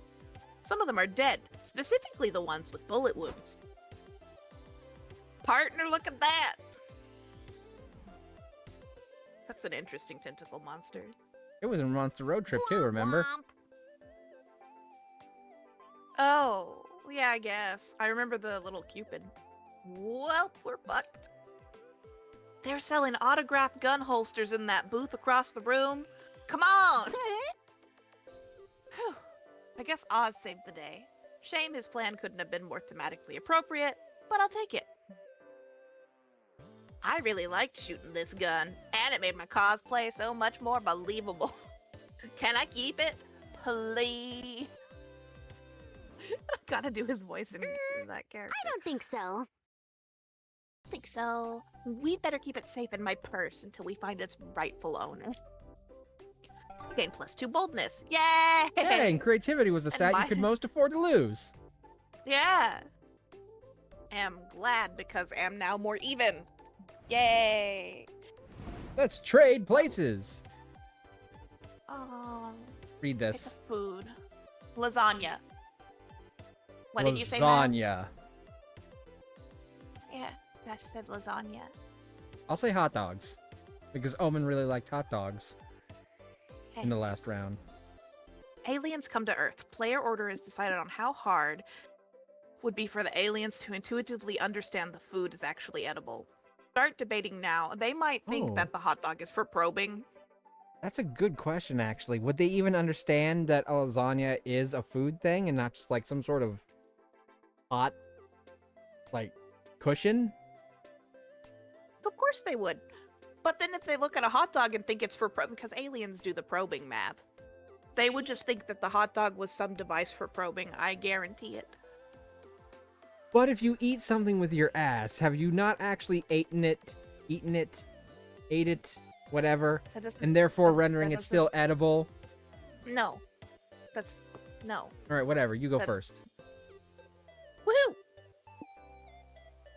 Some of them are dead, specifically the ones with bullet wounds. Partner, look at that! That's an interesting tentacle monster. It was in Monster Road Trip too, remember? Womp. Oh, yeah, I guess. I remember the little Cupid. Well, we're fucked. They're selling autographed gun holsters in that booth across the room. Come on! Whew. I guess Oz saved the day. Shame his plan couldn't have been more thematically appropriate, but I'll take it. I really liked shooting this gun, and it made my cosplay so much more believable. Can I keep it? Please? Gotta do his voice in that character. I don't think so. I think so. We'd better keep it safe in my purse until we find its rightful owner. Gain +2 boldness. Yay! Yeah, and creativity was the And stat my- you could most afford to lose. Yeah. Am glad because am now more even. Yay! Let's trade places. Oh, Read pick this. a food. Lasagna. What did you say, Matt? Lasagna. Yeah, Vash said lasagna. I'll say hot dogs. Because Omen really liked hot dogs Hey. in the last round. Aliens come to Earth. Player order is decided on how hard would be for the aliens to intuitively understand the food is actually edible. Start debating now. They might think Oh. that the hot dog is for probing. That's a good question, actually. Would they even understand that a lasagna is a food thing and not just like some sort of hot, like, cushion? Of course they would. But then if they look at a hot dog and think it's for because aliens do the probing math, they would just think that the hot dog was some device for probing. I guarantee it. But if you eat something with your ass, have you not actually eaten it, whatever, That doesn't. and therefore that rendering it doesn't- still edible? No. That's no. All right, whatever. You go That- first. Woohoo!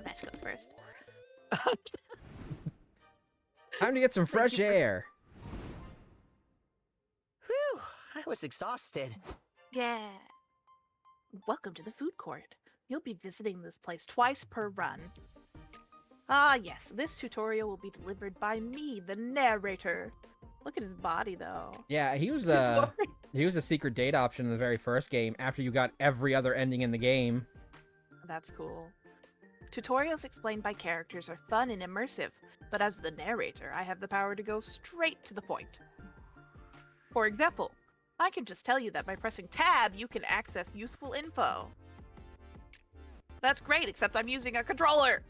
Let's go first. Time to get some fresh you for- air. Whew, I was exhausted. Yeah. Welcome to the food court. You'll be visiting this place twice per run. Ah, yes, this tutorial will be delivered by me, the narrator. Look at his body, though. Yeah, he was He was a secret date option in the very first game after you got every other ending in the game. That's cool. Tutorials explained by characters are fun and immersive, but as the narrator, I have the power to go straight to the point. For example, I can just tell you that by pressing tab, you can access useful info. That's great, except I'm using a controller!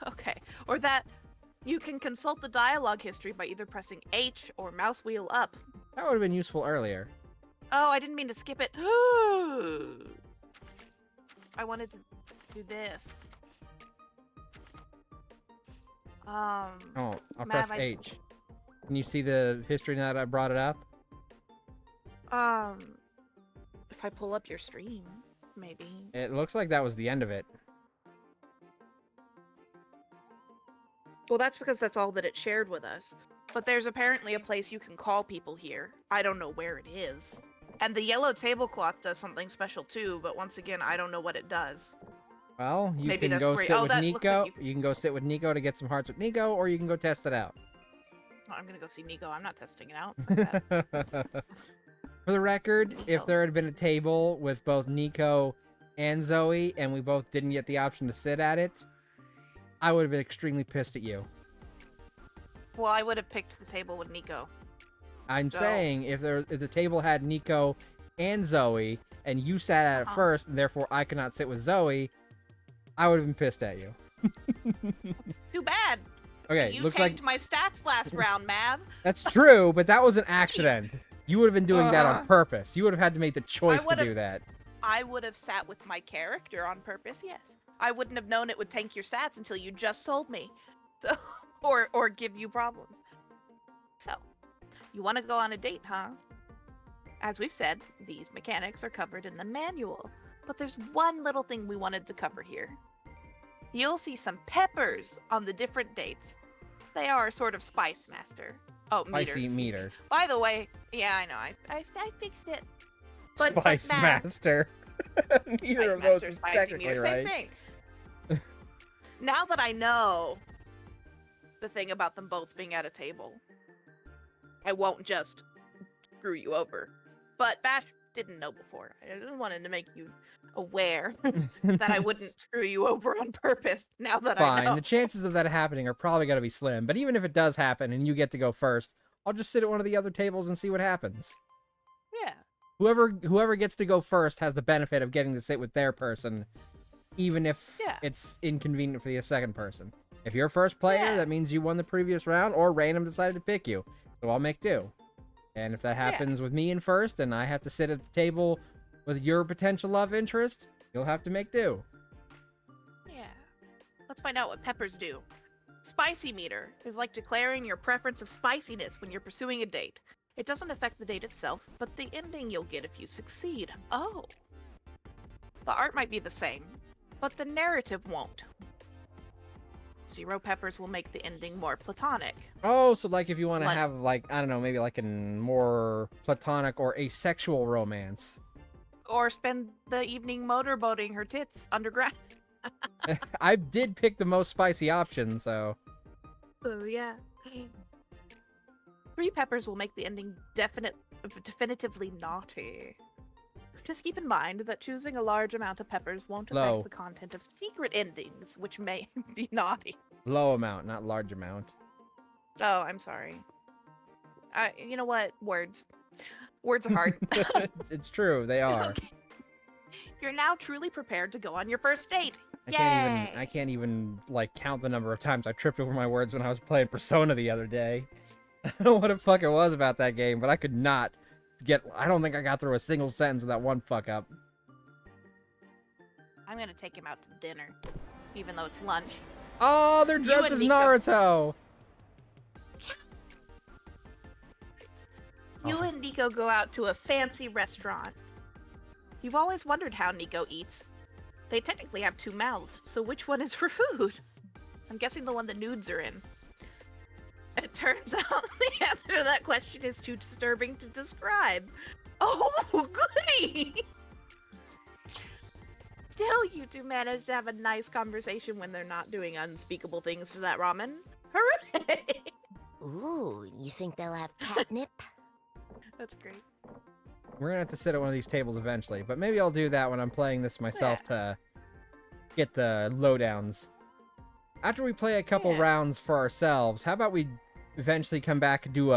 Okay, or that you can consult the dialogue history by either pressing H or mouse wheel up. That would have been useful earlier. Oh, I didn't mean to skip it. I wanted to do this. Oh, I'll Mav, press H. Can you see the history now that I brought it up? If I pull up your stream, maybe. It looks like that was the end of it. Well, that's because that's all that it shared with us. But there's apparently a place you can call people here. I don't know where it is. And the yellow tablecloth does something special too, but once again, I don't know what it does. Well, you Maybe can that's go where- sit oh, with that looks Nico. like You can go sit with Nico to get some hearts with Nico, or you can go test it out. Oh, I'm gonna go see Nico. I'm not testing it out. Fuck that. For the record, if Nico. there had been a table with both Nico and Zoe, and we both didn't get the option to sit at it, I would have been extremely pissed at you. Well, I would have picked the table with Nico. I'm So- saying if the table had Nico and Zoe, and you sat at it Uh-huh. first, and therefore I could not sit with Zoe, I would have been pissed at you. Too bad. Okay, You looks like tanked my stats last round, Mav. that's true, but that was an accident. You would have been doing that on Uh-huh. purpose. You would have had to make the choice to would've- do that. I would have sat with my character on purpose, yes. I wouldn't have known it would tank your stats until you just told me. So, or give you problems. So, you want to go on a date, huh? As we've said, these mechanics are covered in the manual, but there's one little thing we wanted to cover here. You'll see some peppers on the different dates. They are a sort of spice master. Oh, meter. Spicy meter. By the way, yeah, I know, I fixed it. But Spice Mav, Master. Spice Neither of those Master, is Spicy technically Meter, right. same thing. Now that I know the thing about them both being at a table, I won't just screw you over. But Bash didn't know before. I just wanted to make you aware that I wouldn't screw you over on purpose now that I Fine. know. The chances of that happening are probably going to be slim. But even if it does happen and you get to go first, I'll just sit at one of the other tables and see what happens. Yeah. Whoever gets to go first has the benefit of getting to sit with their person, even if Yeah. it's inconvenient for the second person. If you're first player, Yeah. that means you won the previous round, or random decided to pick you. So I'll make do. And if that happens with me in first, and I have to sit at the table with your potential love interest, you'll have to make do. Yeah. Let's find out what peppers do. Spicy meter is like declaring your preference of spiciness when you're pursuing a date. It doesn't affect the date itself, but the ending you'll get if you succeed. Oh. The art might be the same, but the narrative won't. 0 peppers will make the ending more platonic. Oh, so like if you want to Like- have like, I don't know, maybe like a more platonic or asexual romance. Or spend the evening motorboating her tits underground. I did pick the most spicy option, so Oh, yeah. 3 peppers will make the ending definitively naughty. Just keep in mind that choosing a large amount of peppers won't affect Low. the content of secret endings, which may be naughty. low amount, not large amount. Oh, I'm sorry. You know what? Words. Words are hard. It's true, they are. Okay. You're now truly prepared to go on your first date. I can't even like count the number of times I tripped over my words when I was playing Persona the other day. I don't know what the fuck it was about that game, but I could not I don't think I got through a single sentence with that one fuck up. I'm gonna take him out to dinner, even though it's lunch. Oh, they're dressed and as Nico. Naruto. You Oh. and Nico go out to a fancy restaurant. You've always wondered how Nico eats. They technically have 2 mouths, so which one is for food? I'm guessing the one the nudes are in. It turns out the answer to that question is too disturbing to describe. Oh, goody! Still, you two manage to have a nice conversation when they're not doing unspeakable things to that ramen. Hooray! Ooh, you think they'll have catnip? That's great. We're gonna have to sit at one of these tables eventually, but maybe I'll do that when I'm playing this myself to get the lowdowns. After we play a couple rounds for ourselves, how about we eventually come back and do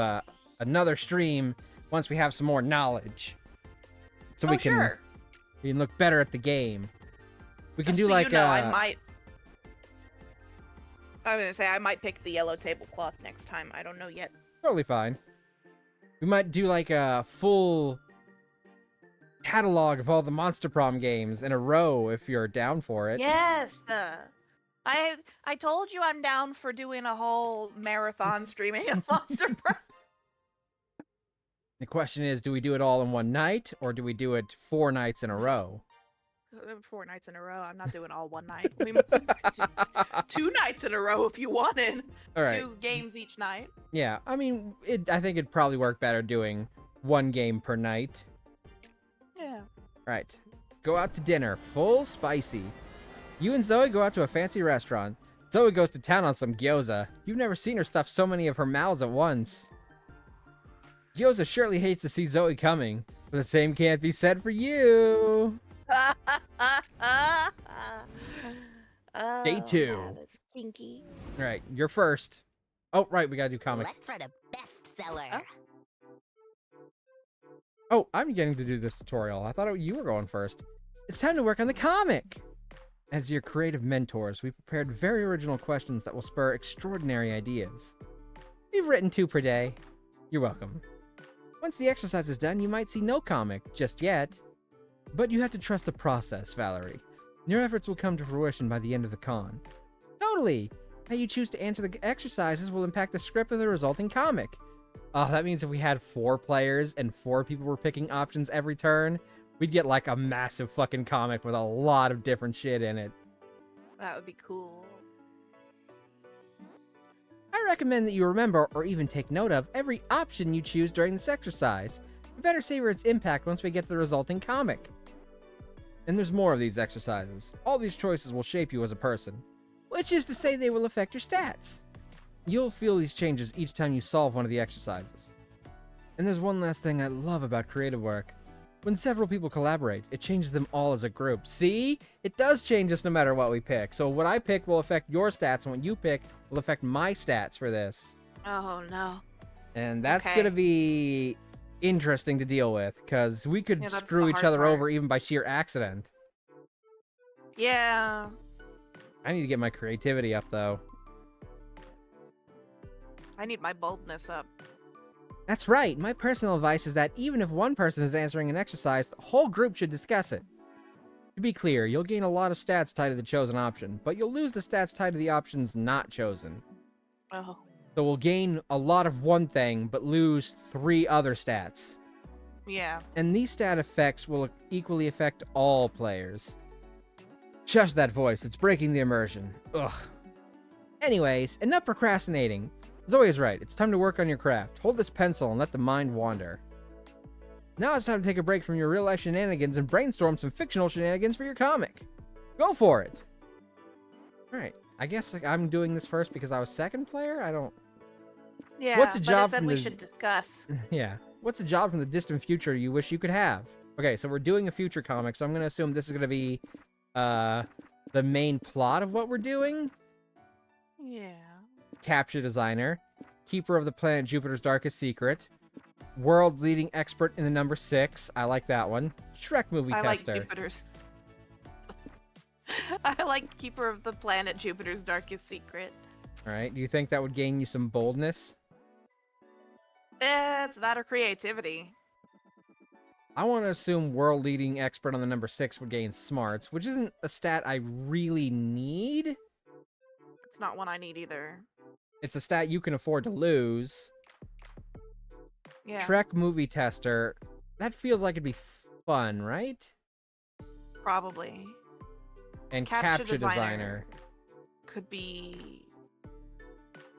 another stream once we have some more knowledge, so we can look better at the game. We can do like I was gonna say I might pick the yellow tablecloth next time. I don't know yet. Totally fine. We might do like a full catalog of all the Monster Prom games in a row if you're down for it. Yes. I told you I'm down for doing a whole marathon streaming of Monster Prom. The question is, do we do it all in one night, or do we do it 4 nights in a row? 4 nights in a row. I'm not doing all one night. We might do 2 nights in a row if you wanted. All right. 2 games each night. Yeah, I mean, I think it'd probably work better doing 1 game per night. Yeah. Right. Go out to dinner. Full spicy. You and Zoe go out to a fancy restaurant. Zoe goes to town on some gyoza. You've never seen her stuff so many of her mouths at once. Gyoza surely hates to see Zoe coming, but the same can't be said for you. Day 2. That's kinky. All right, you're first. Oh, right, we gotta do comic. Let's write a bestseller. Oh, I'm getting to do this tutorial. I thought you were going first. It's time to work on the comic. As your creative mentors, we prepared very original questions that will spur extraordinary ideas. We've written 2 per day. You're welcome. Once the exercise is done, you might see no comic just yet. But you have to trust the process, Valerie. Your efforts will come to fruition by the end of the con. Totally! How you choose to answer the exercises will impact the script of the resulting comic. Oh, that means if we had 4 players and 4 people were picking options every turn, we'd get like a massive fucking comic with a lot of different shit in it. That would be cool. I recommend that you remember or even take note of every option you choose during this exercise. You better savor its impact once we get to the resulting comic. And there's more of these exercises. All these choices will shape you as a person, which is to say they will affect your stats. You'll feel these changes each time you solve one of the exercises. And there's one last thing I love about creative work. When several people collaborate, it changes them all as a group. See? It does change us no matter what we pick. So what I pick will affect your stats, and what you pick will affect my stats for this. Oh, no. And that's going to be interesting to deal with, because we could screw each other over even by sheer accident. Yeah. I need to get my creativity up, though. I need my boldness up. That's right. My personal advice is that even if one person is answering an exercise, the whole group should discuss it. To be clear, you'll gain a lot of stats tied to the chosen option, but you'll lose the stats tied to the options not chosen. Oh. So we'll gain a lot of one thing, but lose 3 other stats. Yeah. And these stat effects will equally affect all players. Shush that voice, it's breaking the immersion. Ugh. Anyways, enough procrastinating. Zoe is right, it's time to work on your craft. Hold this pencil and let the mind wander. Now it's time to take a break from your real-life shenanigans and brainstorm some fictional shenanigans for your comic. Go for it! Alright, I guess I'm doing this first because I was second player? I don't... Yeah, What's a but job I said from we the... should discuss. Yeah. What's a job from the distant future you wish you could have? Okay, so we're doing a future comic, so I'm going to assume this is going to be the main plot of what we're doing. Yeah. Capture designer, keeper of the planet Jupiter's darkest secret, world leading expert in the number 6. I like that one. Shrek movie tester. I like Jupiter's. I like keeper of the planet Jupiter's darkest secret. All right. Do you think that would gain you some boldness? It's that or creativity. I want to assume world leading expert on the number 6 would gain smarts, which isn't a stat I really need. It's not one I need either. It's a stat you can afford to lose. Yeah. Shrek movie tester. That feels like it'd be fun, right? Probably. And capture designer. Could be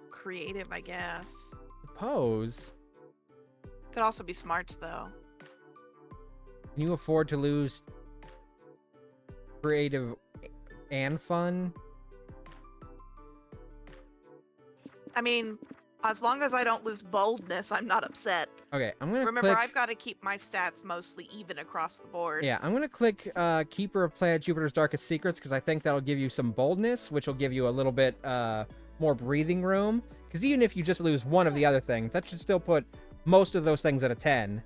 creative, I guess. Suppose. Could also be smarts, though. Can you afford to lose creative and fun? I mean, As long as I don't lose boldness, I'm not upset. Okay, I'm gonna Remember, click... I've got to keep my stats mostly even across the board. Yeah, I'm gonna click Keeper of Planet Jupiter's Darkest Secrets because I think that'll give you some boldness, which will give you a little bit more breathing room. Because even if you just lose one of the other things, that should still put most of those things at a 10.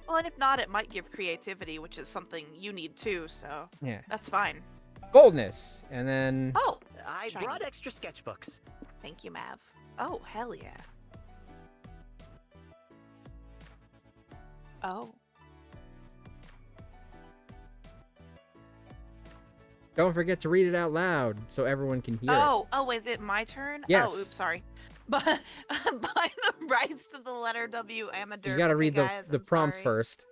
Well, and if not, it might give creativity, which is something you need too, so Yeah. that's fine. Boldness, and then... Oh, I Shiny. brought extra sketchbooks. thank you, Mav. Oh, hell yeah. Oh. Don't forget to read it out loud so everyone can hear it. Oh, is it my turn? Yes. Oh, oops, sorry. But by the rights to the letter W, I'm a derp. You gotta Okay, read guys, the I'm prompt sorry. first.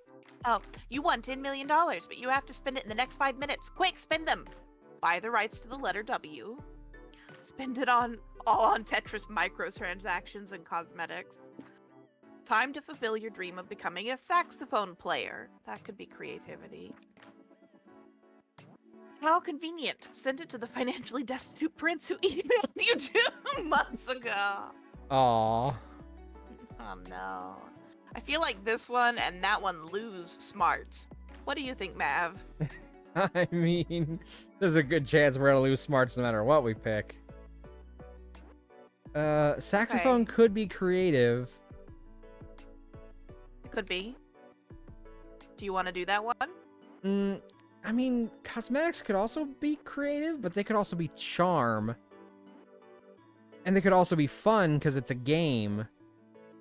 Oh, you won $10 million, but you have to spend it in the next 5 minutes. Quick, spend them. Buy the rights to the letter W. Spend it all on Tetris microtransactions and cosmetics. Time to fulfill your dream of becoming a saxophone player. That could be creativity. How convenient. Send it to the financially destitute prince who emailed you 2 months ago. Aww. Oh no. I feel like this one and that one lose smarts. What do you think, Mav? I mean, there's a good chance we're gonna lose smarts no matter what we pick. Saxophone could be creative. It could be. Do you want to do that one? I mean, cosmetics could also be creative, but they could also be charm. And they could also be fun because it's a game.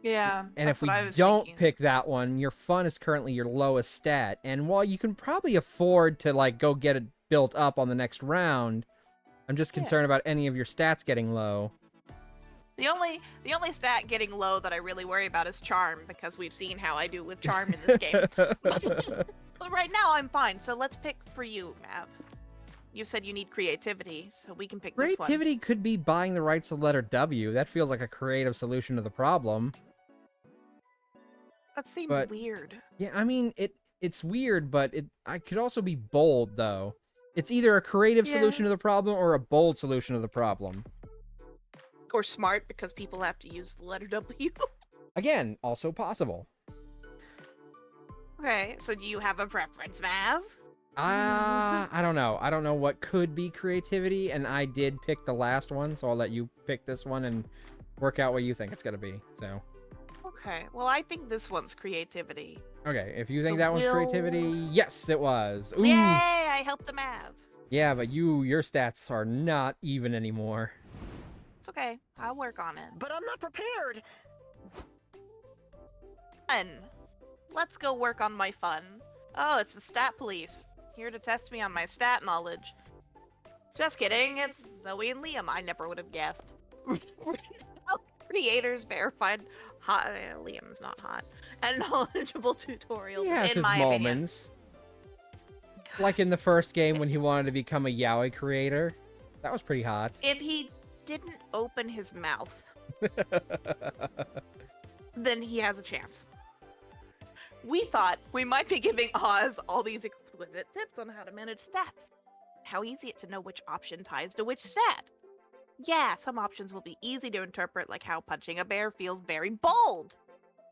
Yeah. And that's if we what I was don't thinking. pick that one, your fun is currently your lowest stat. And while you can probably afford to like go get it built up on the next round, I'm just concerned about any of your stats getting low. The only stat getting low that I really worry about is charm, because we've seen how I do with charm in this game. But right now I'm fine, so let's pick for you, Mav. You said you need creativity, so we can pick this one. Creativity could be buying the rights to the letter W. That feels like a creative solution to the problem. That seems But- weird. Yeah, I mean, it's weird, but I could also be bold, though. It's either a creative solution to the problem or a bold solution to the problem. Or smart, because people have to use the letter W. Again, also possible. Okay, so do you have a preference, Mav? I don't know. I don't know what could be creativity, and I did pick the last one, so I'll let you pick this one and work out what you think it's gonna be. So. Okay, well I think this one's creativity. Okay, if you think So that one's we'll- creativity, yes, it was. Ooh. Yay! I helped a Mav. Yeah, but your stats are not even anymore. It's okay. I'll work on it. But I'm not prepared. Fun. Let's go work on my fun. Oh, it's the stat police. Here to test me on my stat knowledge. Just kidding. It's Zoe and Liam. I never would have guessed. Creators verified hot. Liam's not hot. And knowledgeable tutorials. He has in his my moments. Like in the first game when he wanted to become a yaoi creator. That was pretty hot. If he didn't open his mouth, then he has a chance. We thought we might be giving Oz all these exquisite tips on how to manage stats. How easy it to know which option ties to which stat. Yeah, some options will be easy to interpret, like how punching a bear feels very bold.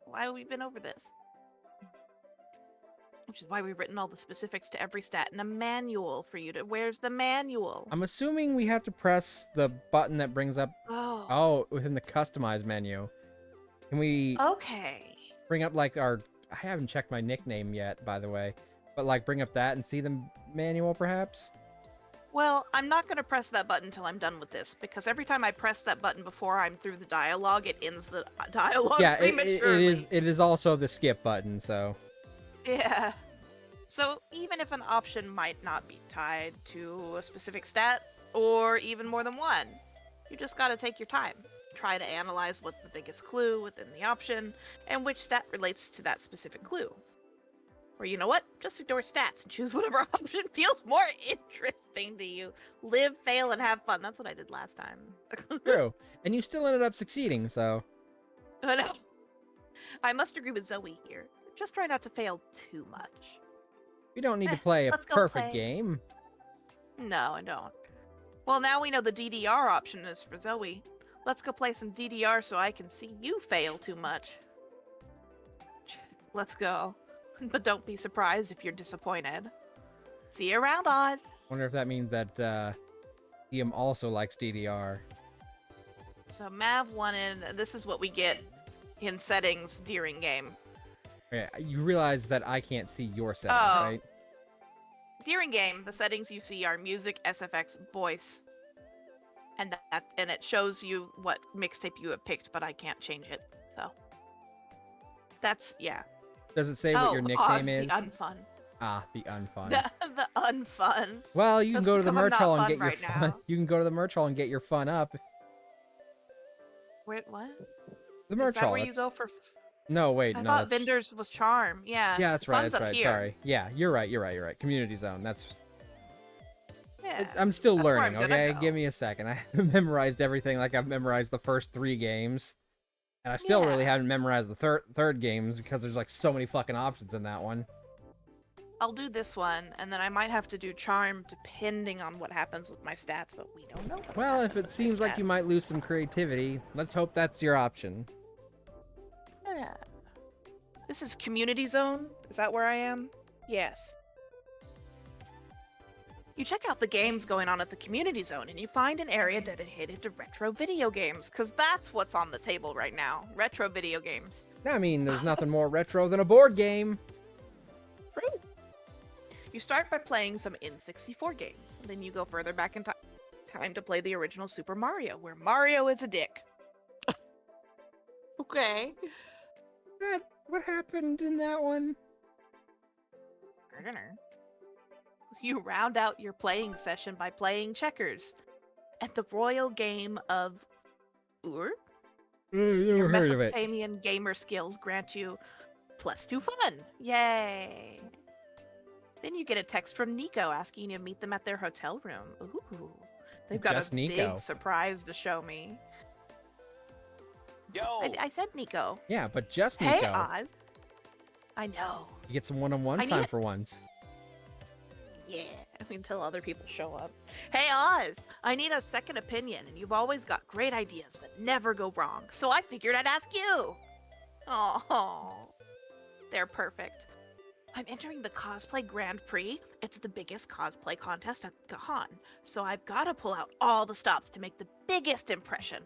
Why have we been over this? Which is why we've written all the specifics to every stat in a manual for you to... Where's the manual? I'm assuming we have to press the button that brings up... Oh. Oh, within the customize menu. Can we Okay. bring up like our... I haven't checked my nickname yet, by the way. But like bring up that and see the manual, perhaps? Well, I'm not going to press that button until I'm done with this, because every time I press that button before I'm through the dialogue, it ends the dialogue Yeah, prematurely. it is also the skip button, so... Yeah. So even if an option might not be tied to a specific stat, or even more than one, you just gotta take your time. Try to analyze what's the biggest clue within the option, and which stat relates to that specific clue. Or you know what? Just ignore stats and choose whatever option feels more interesting to you. Live, fail, and have fun. That's what I did last time. True. And you still ended up succeeding, so... I know. I must agree with Zoe here. Just try not to fail too much. You don't need to play a let's go perfect play. game. No, I don't. Well, now we know the DDR option is for Zoe. Let's go play some DDR so I can see you fail too much. Let's go. But don't be surprised if you're disappointed. See you around, Oz. Wonder if that means that Liam also likes DDR. So Mav wanted, this is what we get in settings during game. Yeah, you realize that I can't see your settings, Oh. right? During game, the settings you see are music, SFX, voice, and it shows you what mixtape you have picked, but I can't change it. So that's yeah. Does it say what your nickname Oz, is? The unfun. Ah, the unfun. The unfun. Well, you can That's go to the because I'm merch not hall and fun get your right fun. now. You can go to the merch hall and get your fun up. Wait, what? The merch Is that hall. where you it's- go for? No, wait, I no. thought that's- vendors was charm. Yeah. Yeah, that's right. Fun's That's up right. here. Sorry. Yeah, you're right. You're right. You're right. Community zone. That's. Yeah. I'm still That's where learning. I'm gonna Okay, go. give me a second. I haven't memorized everything like I've memorized the first 3 games, and I still really Yeah. haven't memorized the third games because there's like so many fucking options in that one. I'll do this one, and then I might have to do charm depending on what happens with my stats, but we don't know. what Well, if happens it with my seems like you stats. might lose some creativity, let's hope that's your option. Yeah. This is community zone. Is that where I am? Yes. You check out the games going on at the community zone, and you find an area dedicated to retro video games, because that's what's on the table right now. Retro video games. I mean, there's nothing more retro than a board game. True. You start by playing some N64 games. Then you go further back in time to play the original Super Mario, where Mario is a dick. Okay. What happened in that one? I don't know. You round out your playing session by playing checkers at the royal game of Ur. Your Never heard of it. Mesopotamian gamer skills grant you +2 fun. Yay! Then you get a text from Nico asking you to meet them at their hotel room. Ooh, they've got Just a Nico. big surprise to show me. Yo. I said Nico. Yeah, but just Nico. Hey, Oz. I know. You get some one-on-one I time need- for once. Yeah, until other people show up. Hey Oz, I need a second opinion, and you've always got great ideas that never go wrong, so I figured I'd ask you. Oh, they're perfect. I'm entering the Cosplay Grand Prix. It's the biggest cosplay contest at the con, so I've got to pull out all the stops to make the biggest impression.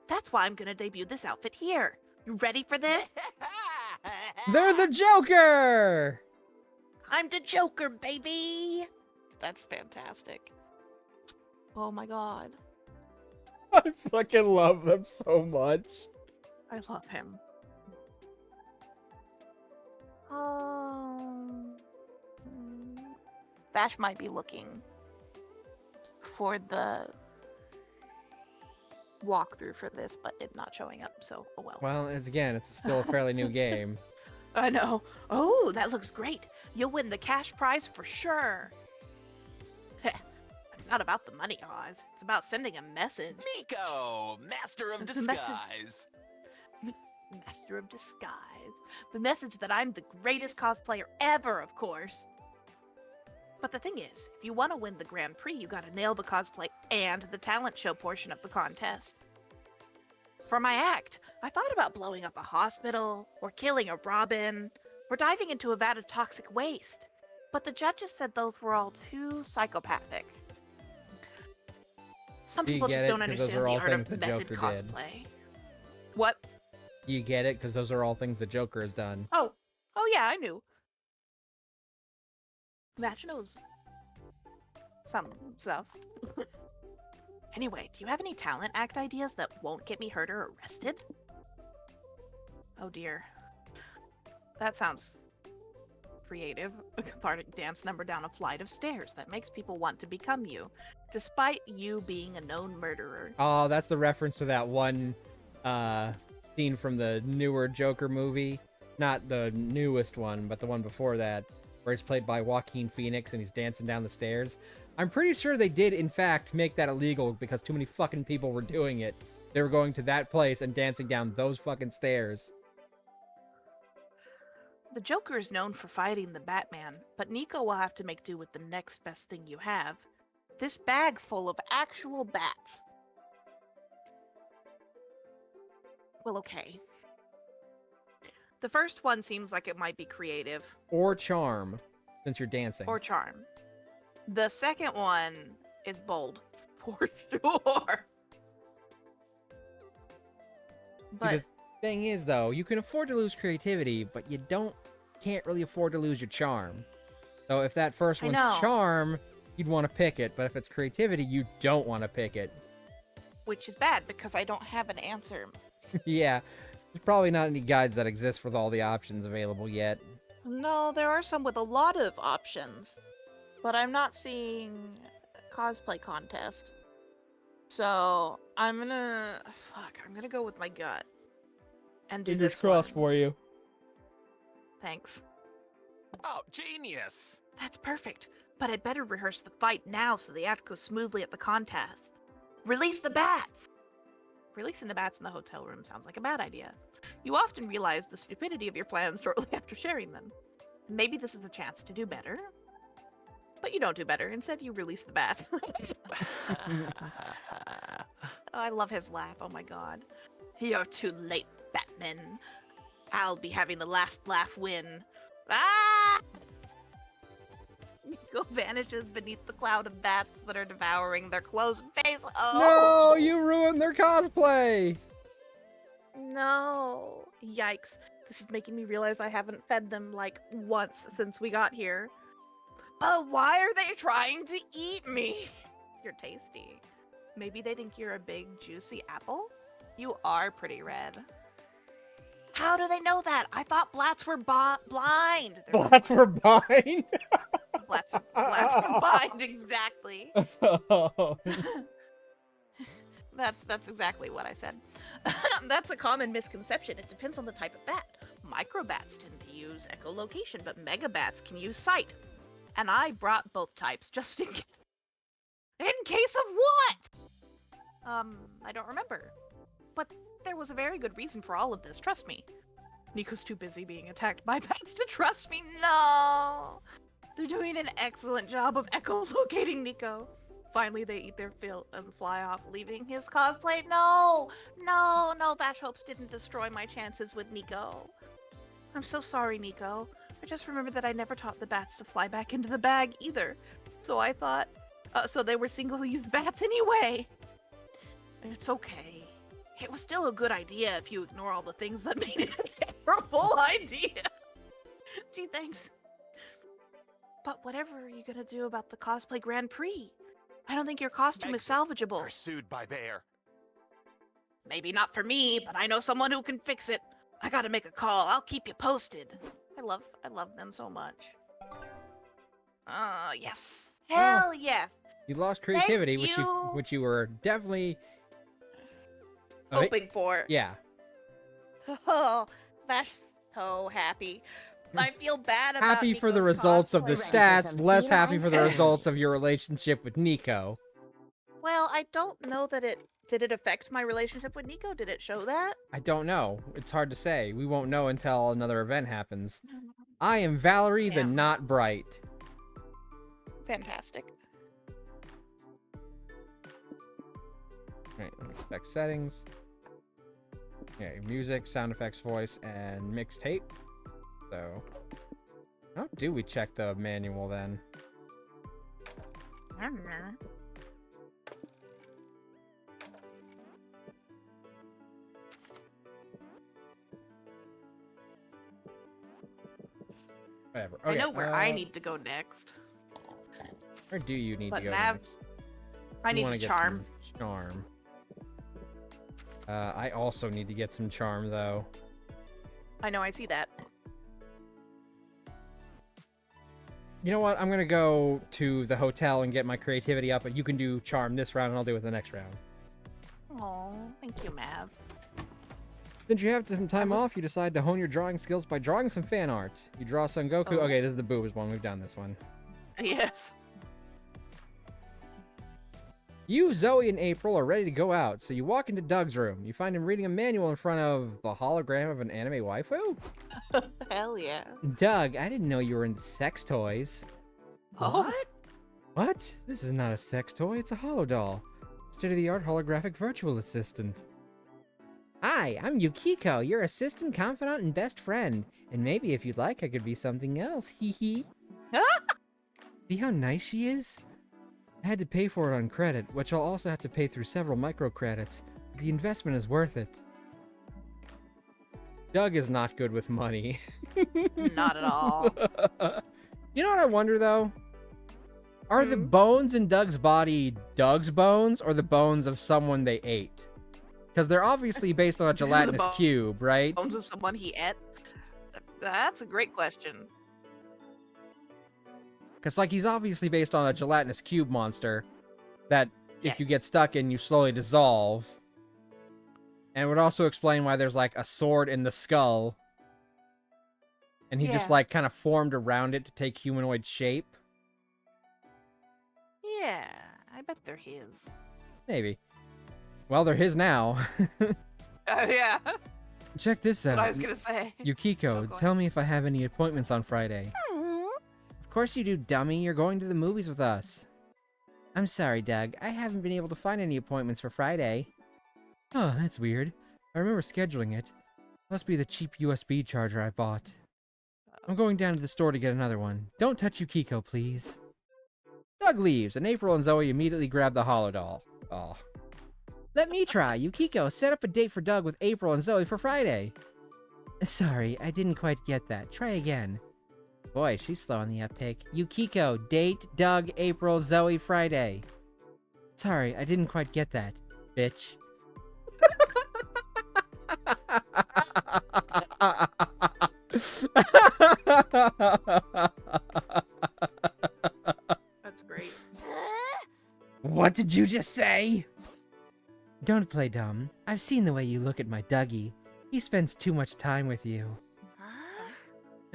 That's why I'm gonna debut this outfit here. You ready for this? They're the Joker! I'm the Joker, baby! That's fantastic. Oh my god. I fucking love them so much. I love him. Vash might be looking for the walkthrough for this, but it's not showing up, so oh well. Well, it's still a fairly new game. I know. Oh, that looks great. You'll win the cash prize for sure. It's not about the money, Oz. It's about sending a message. Miko, master of It's a message. disguise. Master of disguise. The message that I'm the greatest cosplayer ever, of course. But the thing is, if you want to win the Grand Prix, you gotta nail the cosplay and the talent show portion of the contest. For my act, I thought about blowing up a hospital, or killing a robin, or diving into a vat of toxic waste. But the judges said those were all too psychopathic. Some Do you people get just it? don't 'Cause those understand are the all art of things the method Joker did. cosplay. What? You get it? Because those are all things the Joker has done. Oh yeah, I knew. Vash knows some stuff. Anyway, do you have any talent act ideas that won't get me hurt or arrested? Oh dear. That sounds creative. A cathartic dance number down a flight of stairs that makes people want to become you, despite you being a known murderer. Oh, that's the reference to that one scene from the newer Joker movie. Not the newest one, but the one before that, where he's played by Joaquin Phoenix and he's dancing down the stairs. I'm pretty sure they did, in fact, make that illegal because too many fucking people were doing it. They were going to that place and dancing down those fucking stairs. The Joker is known for fighting the Batman, but Nico will have to make do with the next best thing you have. This bag full of actual bats. Well, okay. The first one seems like it might be creative. Or charm, since you're dancing. Or charm. The second one is bold. For sure. But the thing is, though, you can afford to lose creativity, but you can't really afford to lose your charm. So if that first I one's know. charm, you'd want to pick it, but if it's creativity, you don't want to pick it. which is bad because I don't have an answer. Yeah, there's probably not any guides that exist with all the options available yet. No, there are some with a lot of options, but I'm not seeing a cosplay contest. So I'm gonna go with my gut and do Fingers this crossed one. for you. Thanks. Oh, genius! That's perfect. But I'd better rehearse the fight now so the act goes smoothly at the contest. Release the bats! Releasing the bats in the hotel room sounds like a bad idea. You often realize the stupidity of your plans shortly after sharing them. Maybe this is a chance to do better. But you don't do better. Instead, you release the bat. Oh, I love his laugh. Oh my god. You're too late, Batman. I'll be having the last laugh win. Ah! Nico vanishes beneath the cloud of bats that are devouring their clothes and face. Oh! No, you ruined their cosplay! No. Yikes. This is making me realize I haven't fed them like once since we got here. But why are they trying to eat me? You're tasty. Maybe they think you're a big, juicy apple? You are pretty red. How do they know that? I thought blats were blind. They're Blats were bind. blats are blind, exactly. That's exactly what I said. That's a common misconception. It depends on the type of bat. Microbats tend to use echolocation, but megabats can use sight. And I brought both types just in case. In case of what? I don't remember. But there was a very good reason for all of this, trust me. Nico's too busy being attacked by bats to trust me. No! They're doing an excellent job of echolocating Nico. Finally, they eat their fill and fly off, leaving his cosplay. No! No, Vash hopes didn't destroy my chances with Nico. I'm so sorry, Nico. I just remembered that I never taught the bats to fly back into the bag either. So I thought, so they were single-use bats anyway. It's okay. It was still a good idea if you ignore all the things that made it a terrible idea. Gee, thanks. But whatever are you gonna do about the cosplay Grand Prix? I don't think your costume is Exit. salvageable. Pursued by bear. Maybe not for me, but I know someone who can fix it. I gotta make a call. I'll keep you posted. I love them so much. Yes. Hell yes. You lost creativity, Thank which you were definitely Hoping for. Yeah. Oh, Vash's so happy. I feel bad about Happy for the Nico's results of the cosplay. stats, less happy for the Feline results of fans. your relationship with Nico. Well, I don't know that did it affect my relationship with Nico? Did it show that? I don't know. It's hard to say. We won't know until another event happens. I am Valerie the Damn. Not Bright. Fantastic. Right, let me check settings. Okay, music, sound effects, voice, and mixtape. So, how do we check the manual then? I don't know. Whatever. I Okay, know where I need to go next. Where do you need But to go Nav- next? I You need wanna to get charm. some charm. I also need to get some charm, though. I know, I see that. You know what? I'm gonna go to the hotel and get my creativity up, but you can do charm this round, and I'll do it the next round. Oh, thank you, Mav. Since you have some time was- off, you decide to hone your drawing skills by drawing some fan art. You draw Son Goku. Oh. Okay, this is the boobs one. We've done this one. Yes. You, Zoe, and April are ready to go out, so you walk into Doug's room. You find him reading a manual in front of the hologram of an anime waifu. Hell yeah. Doug, I didn't know you were into sex toys. Oh. What? This is not a sex toy, it's a holo doll. State-of-the-art holographic virtual assistant. Hi, I'm Yukiko, your assistant, confidant, and best friend. And maybe if you'd like, I could be something else. Hee hee. See how nice she is? I had to pay for it on credit, which I'll also have to pay through several microcredits. The investment is worth it. Doug is not good with money. Not at all. You know what I wonder, though? Are the bones in Doug's body Doug's bones or the bones of someone they ate? Because they're obviously based on a gelatinous cube, right? Bones of someone he ate? That's a great question. Because, like, he's obviously based on a gelatinous cube monster that if you get stuck in, you slowly dissolve. And it would also explain why there's, like, a sword in the skull. And he just, like, kind of formed around it to take humanoid shape. Yeah, I bet they're his. Maybe. Well, they're his now. Oh, yeah. Check this That's out. what I was going to say. Yukiko, tell me if I have any appointments on Friday. Of course you do, dummy. You're going to the movies with us. I'm sorry, Doug. I haven't been able to find any appointments for Friday. Oh, that's weird. I remember scheduling it. Must be the cheap USB charger I bought. I'm going down to the store to get another one. Don't touch Yukiko, please. Doug leaves, and April and Zoe immediately grab the holodoll. Oh. Let me try. Yukiko, set up a date for Doug with April and Zoe for Friday. Sorry, I didn't quite get that. Try again. Boy, she's slow on the uptake. Yukiko, date Doug, April, Zoe, Friday. Sorry, I didn't quite get that, bitch. That's great. What did you just say? Don't play dumb. I've seen the way you look at my Dougie. He spends too much time with you.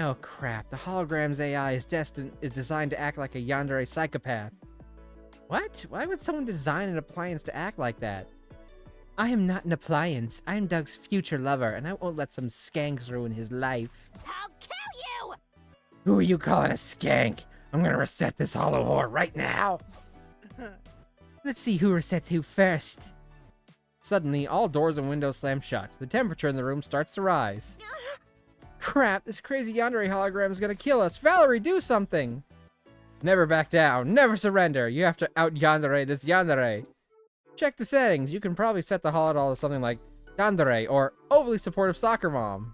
Oh crap, the hologram's AI is designed to act like a yandere psychopath. What? Why would someone design an appliance to act like that? I am not an appliance. I am Doug's future lover, and I won't let some skanks ruin his life. I'll kill you! Who are you calling a skank? I'm gonna reset this hollow whore right now. Let's see who resets who first. Suddenly, all doors and windows slam shut. The temperature in the room starts to rise. Crap, this crazy yandere hologram is gonna kill us. Valerie, do something! Never back down. Never surrender. You have to out-yandere this yandere. Check the settings. You can probably set the holodoll to something like yandere or overly supportive soccer mom.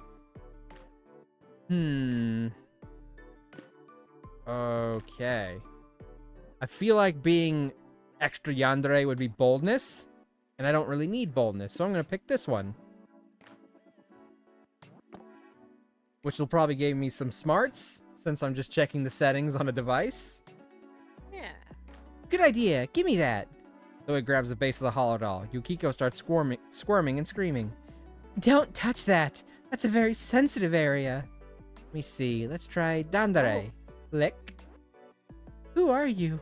Okay. I feel like being extra yandere would be boldness, and I don't really need boldness, so I'm gonna pick this one. Which will probably give me some smarts, since I'm just checking the settings on a device. Yeah. Good idea. Give me that. Zoe grabs the base of the holodoll. Yukiko starts squirming and screaming. Don't touch that. That's a very sensitive area. Let me see. Let's try Dandere. Lick. Who are you?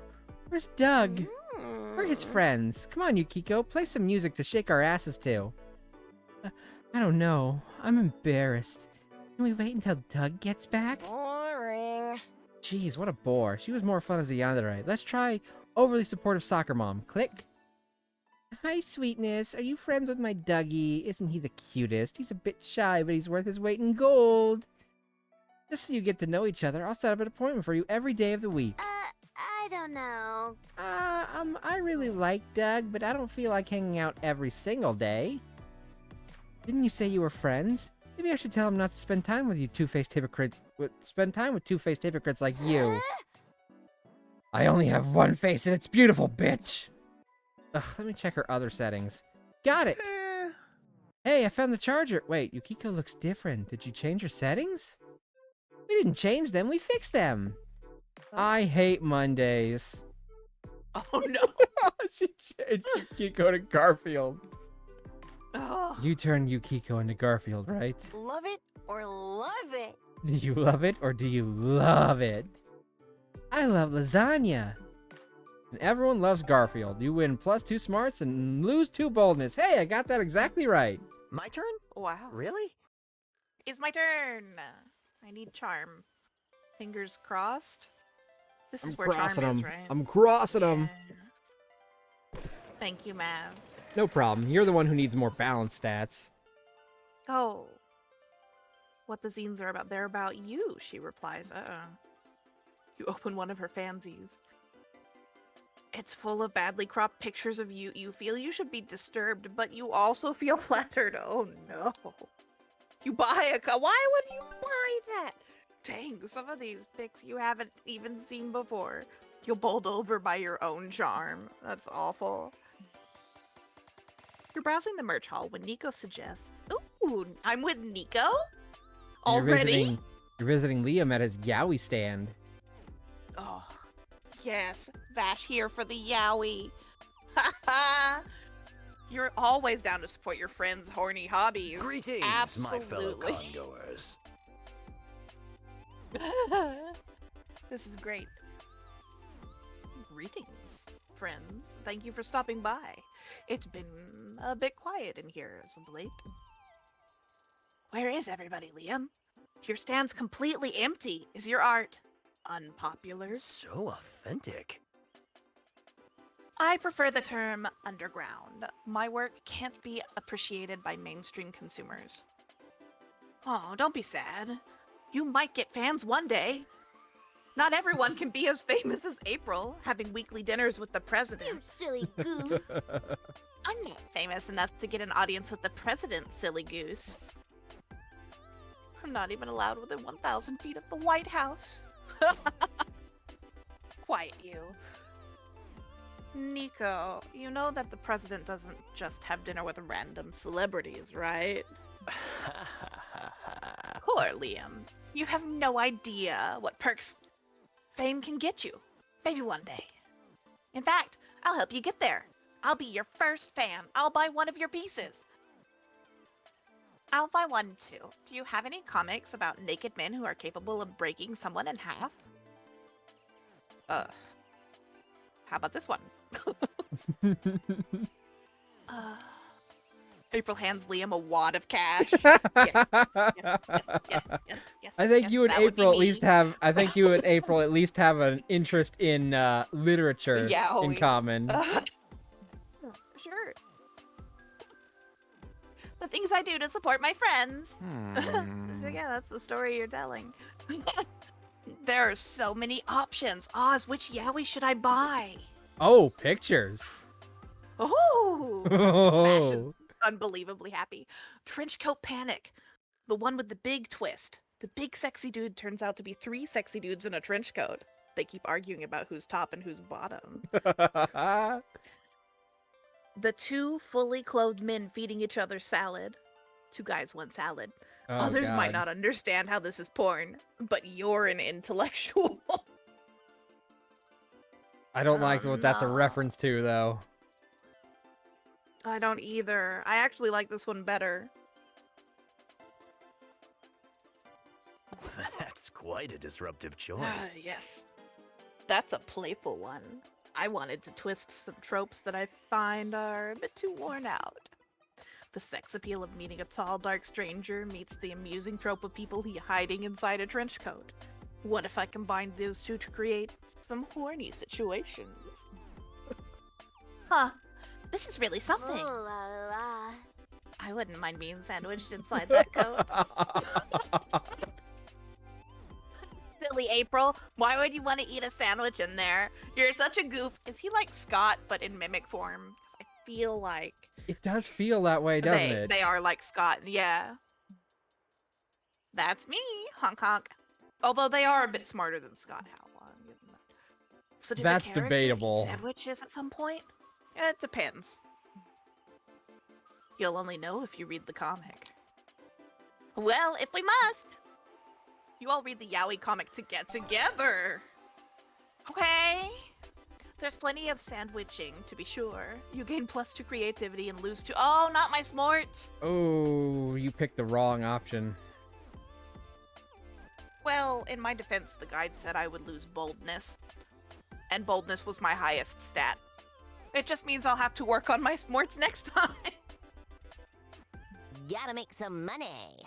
Where's Doug? We're his friends. Come on, Yukiko. Play some music to shake our asses to. I don't know. I'm embarrassed. Can we wait until Doug gets back? Boring. Jeez, what a bore. She was more fun as a yandere. Let's try overly supportive soccer mom. Click. Hi, sweetness. Are you friends with my Dougie? Isn't he the cutest? He's a bit shy, but he's worth his weight in gold. Just so you get to know each other, I'll set up an appointment for you every day of the week. I don't know. I really like Doug, but I don't feel like hanging out every single day. Didn't you say you were friends? Maybe I should tell him not to spend time with you two-faced hypocrites. Spend time with two-faced hypocrites like you. I only have one face and it's beautiful, bitch. Ugh, let me check her other settings. Got it. Hey, I found the charger. Wait, Yukiko looks different. Did you change your settings? We didn't change them. We fixed them. I hate Mondays. Oh, no. She changed Yukiko to Garfield. Oh. You turned Yukiko into Garfield, right? Love it or love it? Do you love it or do you love it? I love lasagna. And everyone loves Garfield. You win +2 smarts and lose 2 boldness. Hey, I got that exactly right. My turn? Wow. Really? It's my turn. I need charm. Fingers crossed. This is where charm is, right? I'm crossing them. Yeah. Thank you, Mav. No problem. You're the one who needs more balanced stats. Oh. What the zines are about, they're about you, she replies. You open one of her fanzines. It's full of badly cropped pictures of you. You feel you should be disturbed, but you also feel flattered. Oh no. You buy why would you buy that? Dang, some of these pics you haven't even seen before. You're bowled over by your own charm. That's awful. You're browsing the merch hall when Nico suggests, ooh, I'm with Nico? Already? You're visiting Liam at his Yowie stand. Oh, yes. Vash here for the Yowie. Ha You're always down to support your friends' horny hobbies. Greetings, Absolutely. my fellow congoers. This is great. Greetings, friends. Thank you for stopping by. It's been a bit quiet in here as of late. Where is everybody, Liam? Your stand's completely empty. Is your art unpopular? So authentic. I prefer the term underground. My work can't be appreciated by mainstream consumers. Oh, don't be sad. You might get fans one day. Not everyone can be as famous as April, having weekly dinners with the president. You silly goose. I'm not famous enough to get an audience with the president, silly goose. I'm not even allowed within 1,000 feet of the White House. Quiet you. Nico, you know that the president doesn't just have dinner with random celebrities, right? Poor Liam. You have no idea what perks fame can get you. Maybe one day. In fact, I'll help you get there. I'll be your first fan. I'll buy one of your pieces. I'll buy one too. Do you have any comics about naked men who are capable of breaking someone in half? How about this one? April hands Liam a wad of cash. I think you and that would be April at me. least have. I think you and April at least have an interest in literature in common. Sure. The things I do to support my friends. So yeah, that's the story you're telling. There are so many options. Oz, which Yowie should I buy? Oh, pictures. Oh, Vash is Oh. unbelievably happy. Trenchcoat Panic, the one with the big twist. The big sexy dude turns out to be 3 sexy dudes in a trench coat. They keep arguing about who's top and who's bottom. The 2 fully clothed men feeding each other salad. 2 guys, 1 salad. Oh, Others might God. not understand how this is porn, but you're an intellectual. I don't like Oh, what that's a no. reference to, though. I don't either. I actually like this one better. That's quite a disruptive choice. Yes. That's a playful one. I wanted to twist some tropes that I find are a bit too worn out. The sex appeal of meeting a tall, dark stranger meets the amusing trope of people hiding inside a trench coat. What if I combined those two to create some horny situations? Huh. This is really something. Ooh la la. I wouldn't mind being sandwiched inside that coat. Silly April, why would you want to eat a sandwich in there? You're such a goof. Is he like Scott, but in mimic form? 'Cause I feel like It does feel that way, doesn't it? they are like Scott. Yeah. That's me, honk honk. Although they are a bit smarter than Scott Howell. I'm giving that. So do That's the characters debatable. eat sandwiches at some point? It depends. You'll only know if you read the comic. Well, if we must. You all read the Yowie comic to get together. Okay. There's plenty of sandwiching, to be sure. You gain +2 creativity and lose 2. Oh, not my smarts. Oh, you picked the wrong option. Well, in my defense, the guide said I would lose boldness. And boldness was my highest stat. It just means I'll have to work on my smarts next time. Gotta make some money.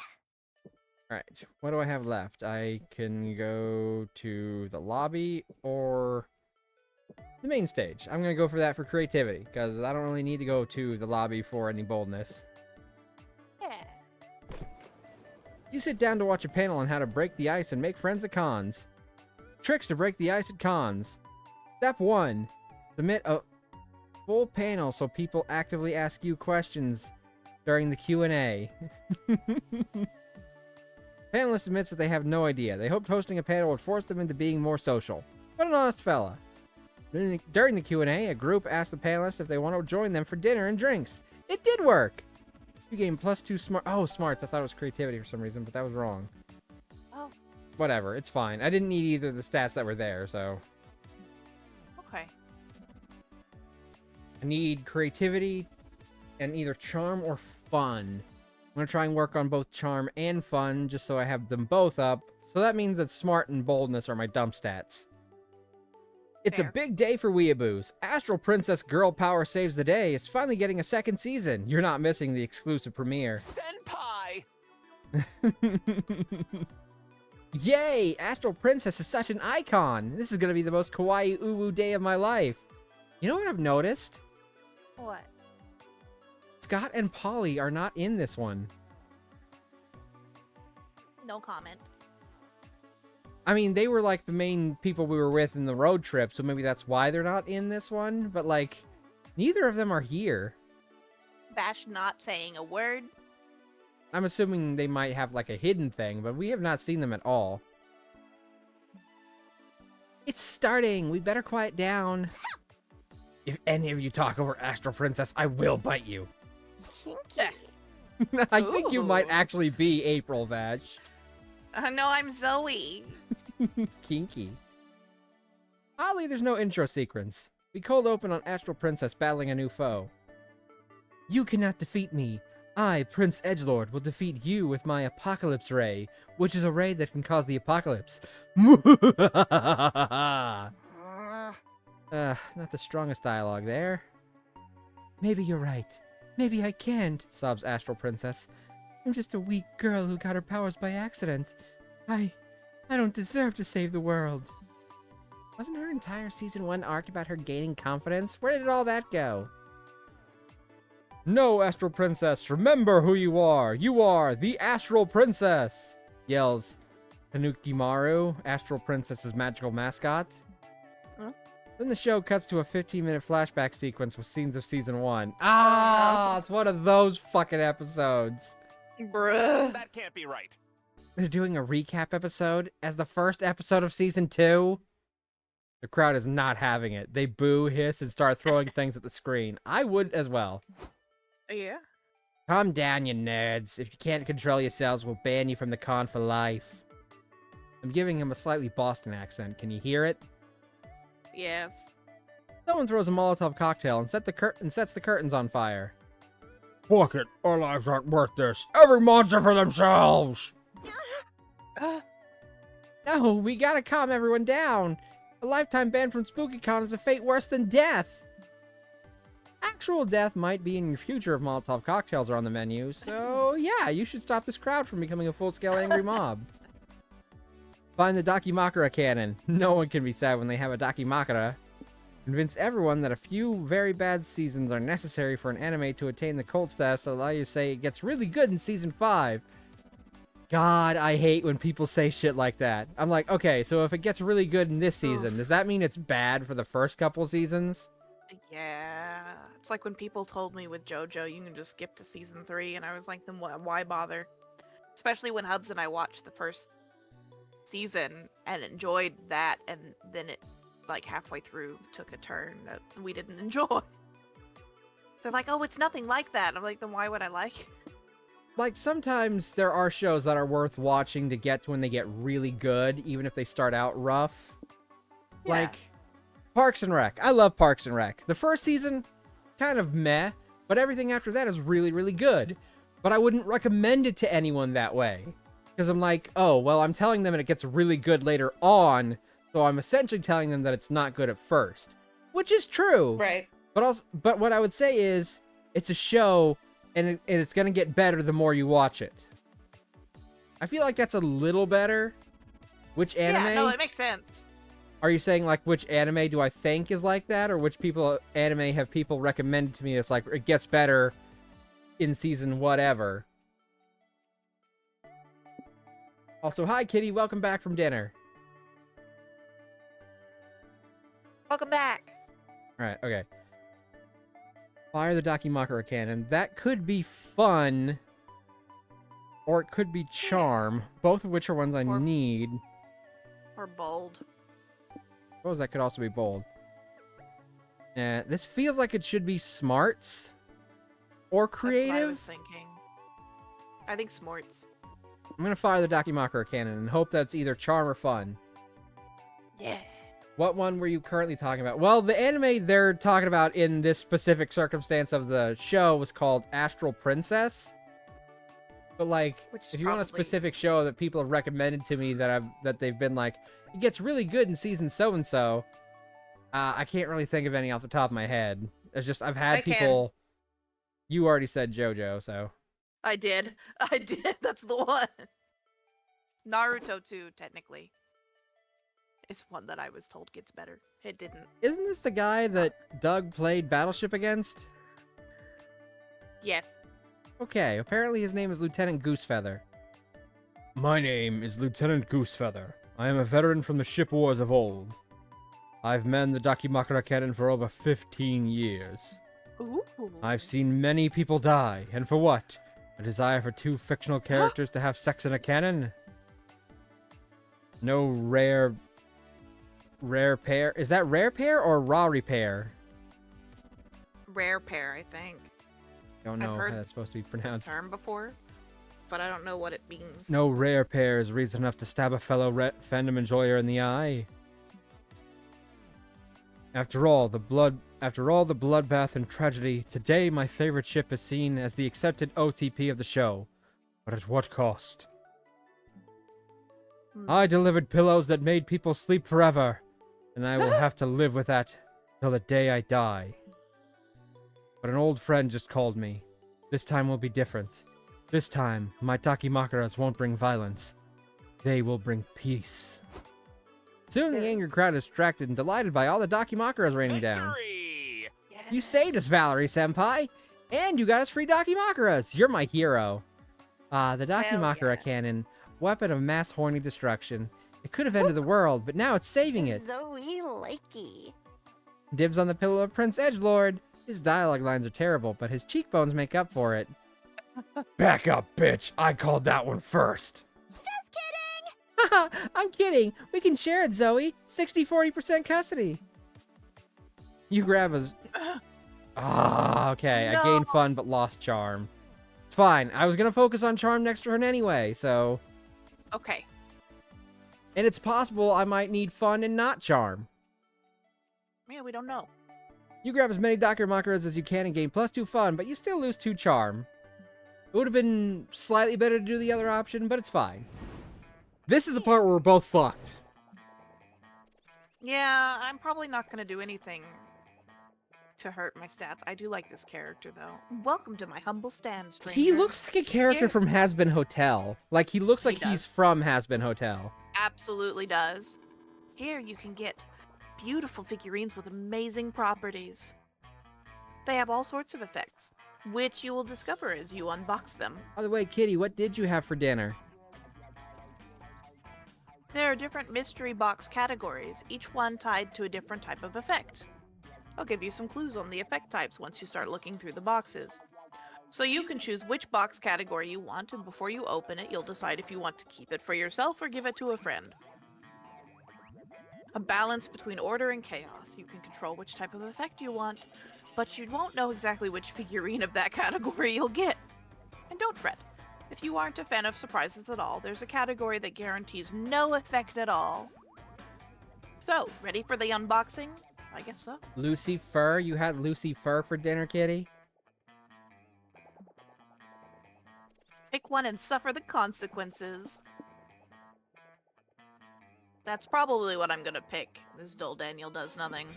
Alright, what do I have left? I can go to the lobby or the main stage. I'm going to go for that for creativity, because I don't really need to go to the lobby for any boldness. Yeah. You sit down to watch a panel on how to break the ice and make friends at cons. Tricks to break the ice at cons. Step 1. Submit a full panel so people actively ask you questions during the Q&A. Panelist admits that they have no idea. They hoped hosting a panel would force them into being more social. But an honest fella. During the Q&A, a group asked the panelists if they want to join them for dinner and drinks. It did work! You gained +2 smart. Oh, smarts. I thought it was creativity for some reason, but that was wrong. Oh. Whatever. It's fine. I didn't need either of the stats that were there, so. Okay. I need creativity and either charm or fun. I'm going to try and work on both charm and fun just so I have them both up. So that means that smart and boldness are my dump stats. It's Fair. a big day for weeaboos. Astral Princess Girl Power Saves the Day is finally getting a second season. You're not missing the exclusive premiere. Senpai! Yay! Astral Princess is such an icon. This is going to be the most kawaii uwu day of my life. You know what I've noticed? What? Scott and Polly are not in this one. No comment. I mean, they were like the main people we were with in the road trip, so maybe that's why they're not in this one. But like, neither of them are here. Vash not saying a word. I'm assuming they might have like a hidden thing, but we have not seen them at all. It's starting. We better quiet down. If any of you talk over Astral Princess, I will bite you. Kinky. I think you might Ooh. actually be April, Vash. No, I'm Zoe. Kinky. Oddly, there's no intro sequence. We cold open on Astral Princess battling a new foe. You cannot defeat me. I, Prince Edgelord, will defeat you with my Apocalypse Ray, which is a ray that can cause the apocalypse. Not the strongest dialogue there. Maybe you're right. Maybe I can't, sobs Astral Princess. I'm just a weak girl who got her powers by accident. I don't deserve to save the world. Wasn't her entire Season 1 arc about her gaining confidence? Where did all that go? No, Astral Princess, remember who you are! You are the Astral Princess! Yells Tanukimaru, Astral Princess's magical mascot. Huh? Then the show cuts to a 15-minute flashback sequence with scenes of Season 1. Ah, it's one of those fucking episodes. Bruh. That can't be right. They're doing a recap episode as the first episode of Season 2. The crowd is not having it. They boo, hiss, and start throwing things at the screen. I would as well. Yeah. Calm down, you nerds. If you can't control yourselves, we'll ban you from the con for life. I'm giving him a slightly Boston accent. Can you hear it? Yes. Someone throws a Molotov cocktail and sets the curtains on fire. Fuck it. Our lives aren't worth this. Every monster for themselves! No, we gotta calm everyone down. A lifetime ban from SpookyCon is a fate worse than death. Actual death might be in your future if Molotov cocktails are on the menu, so yeah, you should stop this crowd from becoming a full-scale angry mob. Find the Dakimakura cannon. No one can be sad when they have a Dakimakura. Convince everyone that a few very bad seasons are necessary for an anime to attain the cult status that allow you to say it gets really good in Season 5. God, I hate when people say shit like that. I'm like, okay, so if it gets really good in this season, does that mean it's bad for the first couple seasons? Yeah. It's like when people told me with JoJo you can just skip to Season 3, and I was like, then why bother? Especially when Hubs and I watched the first season and enjoyed that, and then it, like, halfway through took a turn that we didn't enjoy. They're like, oh, it's nothing like that. I'm like, then why would I like it? Like, sometimes there are shows that are worth watching to get to when they get really good, even if they start out rough. Yeah. Like, Parks and Rec. I love Parks and Rec. The first season, kind of meh, but everything after that is really, really good. But I wouldn't recommend it to anyone that way. Because I'm like, oh, well, I'm telling them it gets really good later on, so I'm essentially telling them that it's not good at first. Which is true. Right. But what I would say is, it's a show, and it's going to get better the more you watch it. I feel like that's a little better. Which anime? Yeah, no, it makes sense. Are you saying, like, which anime do I think is like that? Or which anime have people recommended to me that's like, it gets better in season whatever? Also, hi, Kitty. Welcome back from dinner. Welcome back. Alright, okay. Fire the Dakimakura cannon. That could be fun. Or it could be charm. Both of which are ones I Or- need. Or bold. Suppose that could also be bold. This feels like it should be smarts. Or creative. That's what I was thinking. I think smarts. I'm gonna fire the Dakimakura cannon and hope that's either charm or fun. Yeah. What one were you currently talking about? Well, the anime they're talking about in this specific circumstance of the show was called Astral Princess. But like, Which is if you want a probably- specific show that people have recommended to me that they've been like, it gets really good in season so and so, I can't really think of any off the top of my head. It's just I've had I can. people. You already said JoJo, so I did. I did. That's the one. Naruto too, technically. It's one that I was told gets better. It didn't. isn't this the guy that Doug played Battleship against? Yes. Okay, apparently his name is Lieutenant Goosefeather. My name is Lieutenant Goosefeather. I am a veteran from the ship wars of old. I've manned the Dakimakura cannon for over 15 years. Ooh. I've seen many people die, and for what? A desire for two fictional characters to have sex in a cannon? No rare pair? Is that rare pair or raw pair? Rare pair, I think. Don't know heard how that's supposed to be pronounced. Term before, but I don't know what it means. No rare pair is reason enough to stab a fellow fandom enjoyer in the eye. After all the bloodbath and tragedy, today my favorite ship is seen as the accepted OTP of the show. But at what cost? I delivered pillows that made people sleep forever, and I will have to live with that till the day I die. But an old friend just called me. This time will be different. This time, my Dakimakuras won't bring violence. They will bring peace. Soon the angry crowd is distracted and delighted by all the Dakimakuras raining down. Victory! You saved us, Valerie-senpai! And you got us free Dakimakuras! You're my hero! The Dakimakura yeah. cannon, weapon of mass horny destruction. It could have ended the world, but now it's saving it. Zoe likey. Dibs on the pillow of Prince Edgelord. His dialogue lines are terrible, but his cheekbones make up for it. Back up, bitch! I called that one first! Just kidding! Haha, I'm kidding! We can share it, Zoe! 60-40% custody! You grab a... okay. I gained fun but lost charm. It's fine. I was gonna focus on charm next turn anyway, so... Okay. And it's possible I might need fun and not charm. Yeah, we don't know. You grab as many Dakimakuras as you can and gain +2 fun, but you still lose 2 charm. It would have been slightly better to do the other option, but it's fine. This is the part where we're both fucked. Yeah, I'm probably not gonna do anything to hurt my stats. I do like this character, though. Welcome to my humble stand, stranger. He looks like a character Here- from Has Been Hotel. Like, he looks like He he's does. from Has Been Hotel. Absolutely does. Here you can get beautiful figurines with amazing properties. They have all sorts of effects, which you will discover as you unbox them. By the way, Kitty, what did you have for dinner? There are different mystery box categories, each one tied to a different type of effect. I'll give you some clues on the effect types once you start looking through the boxes. So you can choose which box category you want, and before you open it, you'll decide if you want to keep it for yourself or give it to a friend. A balance between order and chaos. You can control which type of effect you want, but you won't know exactly which figurine of that category you'll get. And don't fret. If you aren't a fan of surprises at all, there's a category that guarantees no effect at all. So, ready for the unboxing? I guess so. Lucy Fur? You had Lucy Fur for dinner, Kitty? Pick one and suffer the consequences. That's probably what I'm gonna pick. This dull Daniel does nothing.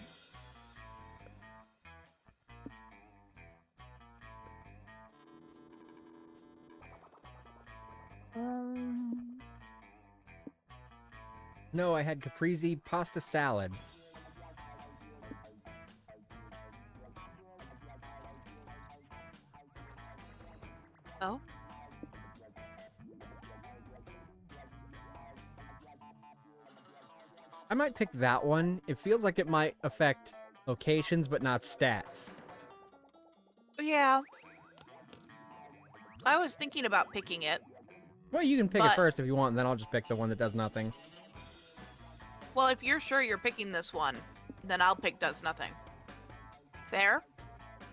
No, I had caprese pasta salad. Oh? I might pick that one. It feels like it might affect locations, but not stats. Yeah. I was thinking about picking it. Well, you can pick it But- first if you want, and then I'll just pick the one that does nothing. Well, if you're sure you're picking this one, then I'll pick does nothing. Fair?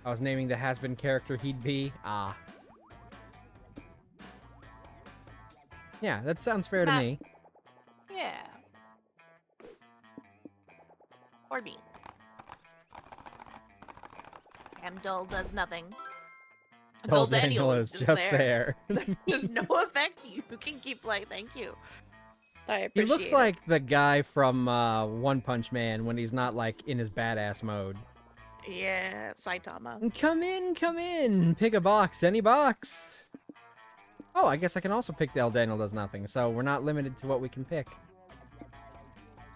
I was naming the has-been character he'd be. Ah. Yeah, that sounds fair to Nah. me. Yeah. Or me. Dull does nothing. Oh, Dull Daniel is just there. There's no effect. You can keep playing. Thank you. I He appreciate looks it. like the guy from One Punch Man when he's not, like, in his badass mode. Yeah, Saitama. Come in! Pick a box, any box! Oh, I guess I can also pick the El Daniel Does Nothing, so we're not limited to what we can pick.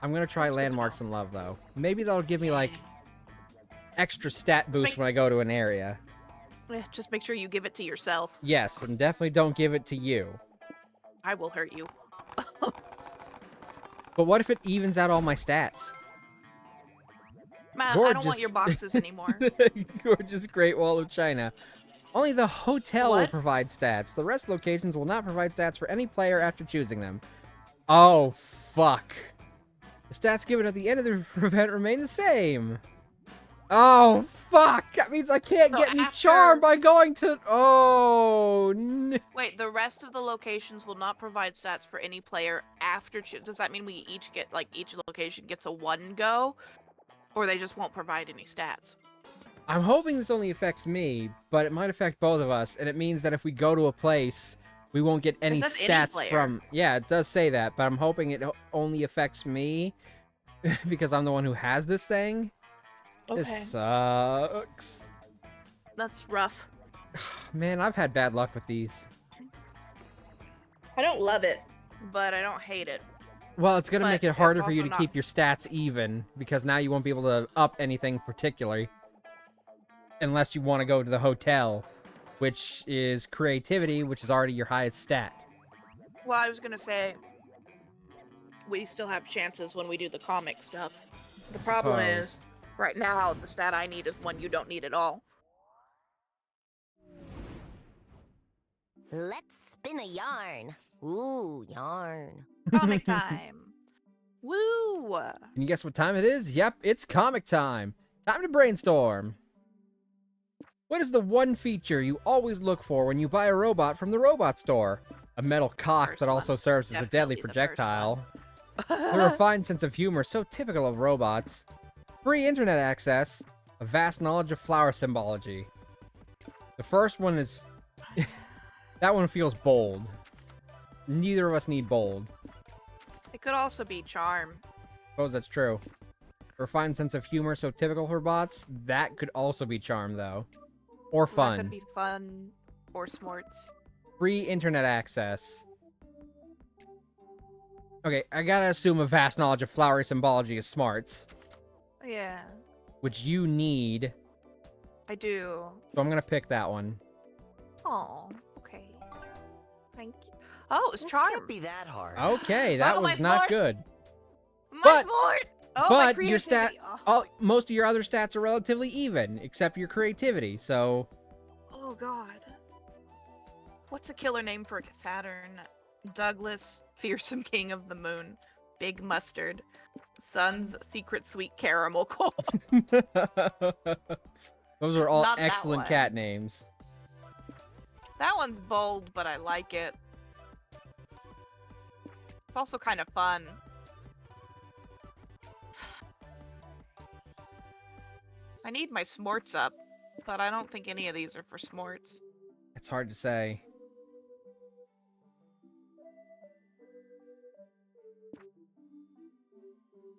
I'm gonna try Landmarks in Love, though. Maybe that'll give me, like, extra stat boost when I go to an area. Just make sure you give it to yourself. Yes, and definitely don't give it to you. I will hurt you. But what if it evens out all my stats? Matt, I don't want your boxes anymore. Gorgeous Great Wall of China. Only the hotel will What? provide stats. The rest of locations will not provide stats for any player after choosing them. Oh, fuck. The stats given at the end of the event remain the same. Oh, fuck. That means I can't So get any after- charm by going to... Oh, no. Wait, the rest of the locations will not provide stats for any player after Does that mean we each get, like, each location gets a 1 go? Or they just won't provide any stats? I'm hoping this only affects me, but it might affect both of us, and it means that if we go to a place, we won't get any says any stats player. from... Yeah, it does say that, but I'm hoping it only affects me because I'm the one who has this thing. Okay. This sucks. That's rough. Man, I've had bad luck with these. I don't love it, but I don't hate it. Well, it's going to But make it it's harder for you also to not- keep your stats even, because now you won't be able to up anything particularly. Unless you want to go to the hotel, which is creativity, which is already your highest stat. Well, I was gonna say, we still have chances when we do the comic stuff. The problem is, right now, the stat I need is one you don't need at all. Let's spin a yarn. Ooh, yarn. Comic time. Woo! Can you guess what time it is? Yep, it's comic time. Time to brainstorm. What is the one feature you always look for when you buy a robot from the robot store? A metal cock First that one. also serves as a deadly Definitely the first projectile. A refined sense of humor so typical of robots. Free internet access. A vast knowledge of flower symbology. The first one is... that one feels bold. Neither of us need bold. It could also be charm. Suppose that's true. Refined sense of humor so typical for bots. That could also be charm, though. Or That fun. could be fun or smarts. Free internet access. Okay, I gotta assume a vast knowledge of flowery symbology is smarts. Yeah, Which you need. I do. So I'm gonna pick that one. Oh, okay. Thank you. Oh, it's This charm. can't be that hard. Okay, that Oh, my was not smarts. good. My but- sport! Oh, my But your stat... creativity. Oh, most of your other stats are relatively even, except your creativity, so... Oh god. What's a killer name for Saturn? Douglas, fearsome king of the moon. Big mustard. Sun's secret sweet caramel coal. Those are all Not that excellent one. cat names. That one's bold, but I like it. It's also kind of fun. I need my smorts up, but I don't think any of these are for smorts. It's hard to say.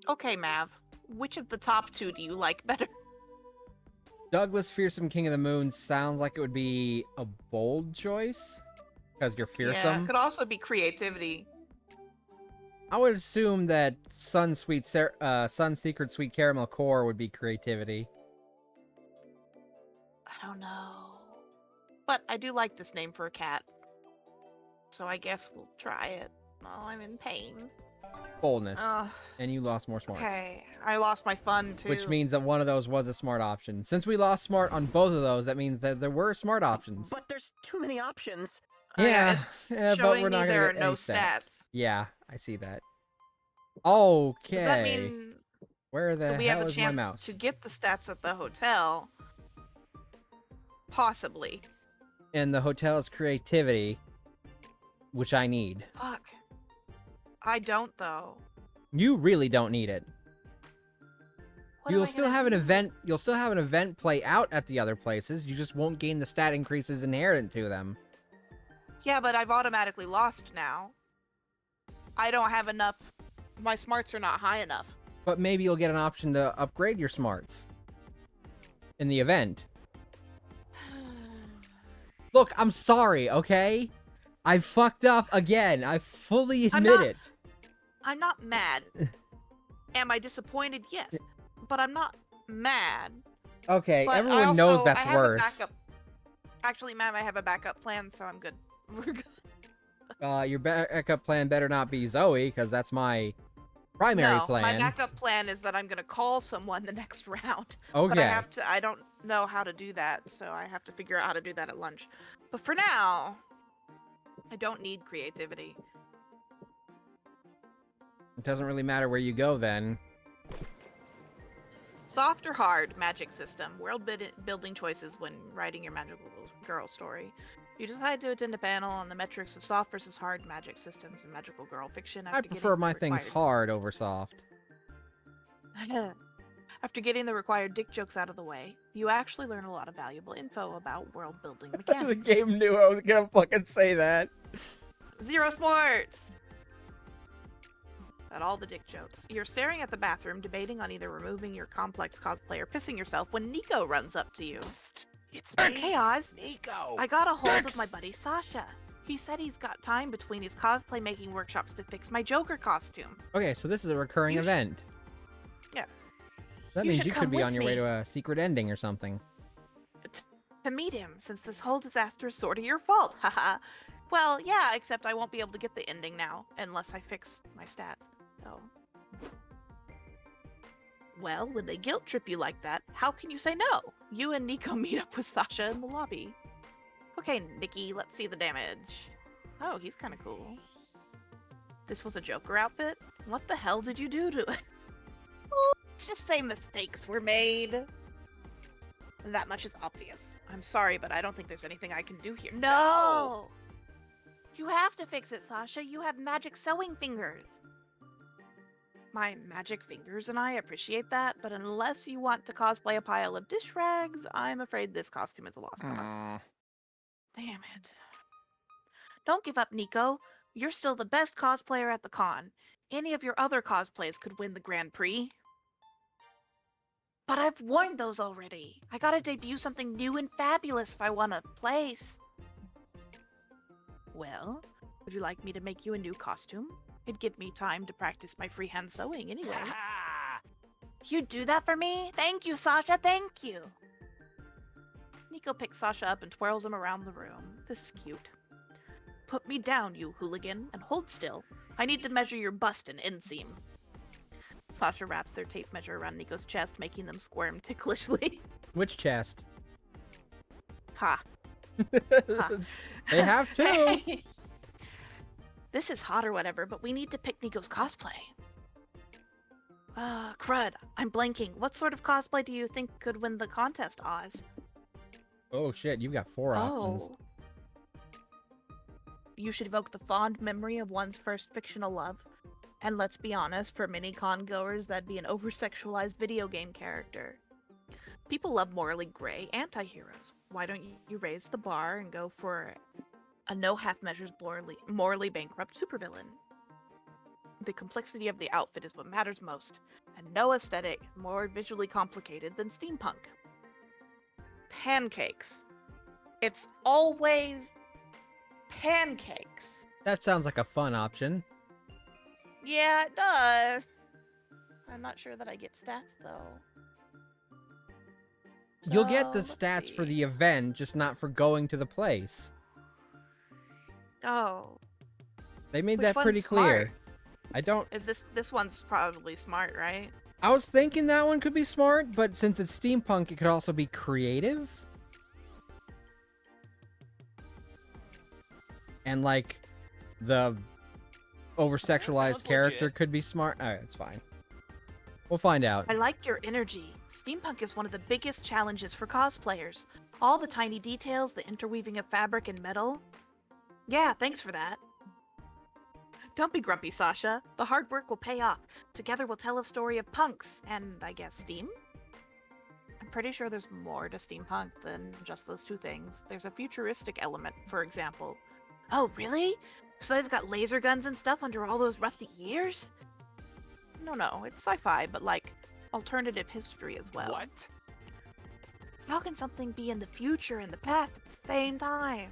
Okay, Mav. Which of the top two do you like better? Douglas, fearsome king of the moon, sounds like it would be a bold choice. Because you're Yeah, fearsome. it could also be creativity. I would assume that Sun Secret Sweet Caramel Core would be creativity. I don't know. But I do like this name for a cat. So I guess we'll try it. Oh, I'm in pain. Fullness. Ugh. And you lost more smarts. Okay, I lost my fun too. Which means that one of those was a smart option. Since we lost smart on both of those, that means that there were smart options. But there's too many options. Yeah, It's but showing we're me not there gonna are get any no stats. Yeah, I see that. Okay. Does that mean Where the so we hell have a is my chance mouse? to get the stats at the hotel? Possibly. And the hotel's creativity, which I need. Fuck. I don't though. You really don't need it. What am You'll I still gonna have an do? event. You'll still have an event play out at the other places. You just won't gain the stat increases inherent to them. Yeah, but I've automatically lost now. I don't have enough. My smarts are not high enough. But maybe you'll get an option to upgrade your smarts in the event. Look, I'm sorry, okay? I fucked up again. I fully admit it. I'm not mad. Am I disappointed? Yes. But I'm not mad. Okay, But everyone knows I that's have a worse. backup. Actually, ma'am, I have a backup plan, so I'm good. We're good. Your backup plan better not be Zoe, because that's my primary No, plan. my backup plan is that I'm gonna call someone the next round. Okay. But I have to. I don't know how to do that, so I have to figure out how to do that at lunch. But for now, I don't need creativity. It doesn't really matter where you go then. Soft or hard magic system. World building choices when writing your magical girl story. You decide to attend a panel on the metrics of soft versus hard magic systems and magical girl fiction. I prefer my things hard over soft. After getting the required dick jokes out of the way, you actually learn a lot of valuable info about world building mechanics. The game knew I was gonna fucking say that. 0 sports! At all the dick jokes. You're staring at the bathroom, debating on either removing your complex cosplay or pissing yourself when Nico runs up to you. Psst, it's me, Hey Oz, Nico. I got a hold of my buddy Sasha. He said he's got time between his cosplay making workshops to fix my Joker costume. Okay, so this is a recurring You sh- event. Yeah. That You means should you could come be with on your way me. to a secret ending or something. To meet him, since this whole disaster is sort of your fault, haha. Well, yeah, except I won't be able to get the ending now, unless I fix my stats, so... Well, when they guilt trip you like that, how can you say no? You and Nico meet up with Sasha in the lobby. Okay, Nikki, let's see the damage. Oh, he's kind of cool. This was a Joker outfit? What the hell did you do to it? Oh, let's just say mistakes were made. That much is obvious. I'm sorry, but I don't think there's anything I can do here. No! You have to fix it, Sasha. You have magic sewing fingers. My magic fingers and I appreciate that, but unless you want to cosplay a pile of dish rags, I'm afraid this costume is a lost cause. Damn it. Don't give up, Nico. You're still the best cosplayer at the con. Any of your other cosplays could win the Grand Prix. But I've worn those already. I gotta debut something new and fabulous if I want a place. Well, would you like me to make you a new costume? It'd give me time to practice my freehand sewing anyway. You'd do that for me? Thank you, Sasha, thank you. Nico picks Sasha up and twirls him around the room. This is cute. Put me down, you hooligan, and hold still. I need to measure your bust and inseam. Sasha wraps their tape measure around Nico's chest, making them squirm ticklishly. Which chest? Ha. They have two. This is hot or whatever, but we need to pick Nico's cosplay. Crud, I'm blanking. What sort of cosplay do you think could win the contest, Oz? Oh shit, you've got 4 options. Oh. You should evoke the fond memory of one's first fictional love. And let's be honest, for many con-goers, that'd be an over-sexualized video game character. People love morally gray anti-heroes. Why don't you raise the bar and go for a no half measures morally bankrupt supervillain? The complexity of the outfit is what matters most, and no aesthetic more visually complicated than steampunk. Pancakes. It's always pancakes. That sounds like a fun option. Yeah, it does. I'm not sure that I get stats though. You'll get the So, let's stats for see. the event, just not for going to the place. Oh. They made Which that pretty one's clear. smart? I don't... This one's probably smart, right? I was thinking that one could be smart, but since it's steampunk, it could also be creative. And, like, the over-sexualized character legit. could be smart. Alright, it's fine. We'll find out. I like your energy. Steampunk is one of the biggest challenges for cosplayers. All the tiny details, the interweaving of fabric and metal. Yeah, thanks for that. Don't be grumpy, Sasha. The hard work will pay off. Together we'll tell a story of punks, and I guess steam? I'm pretty sure there's more to steampunk than just those two things. There's a futuristic element, for example. Oh, really? So they've got laser guns and stuff under all those rusty years? No, it's sci-fi, but like, alternative history as well. What? How can something be in the future and the past at the same time?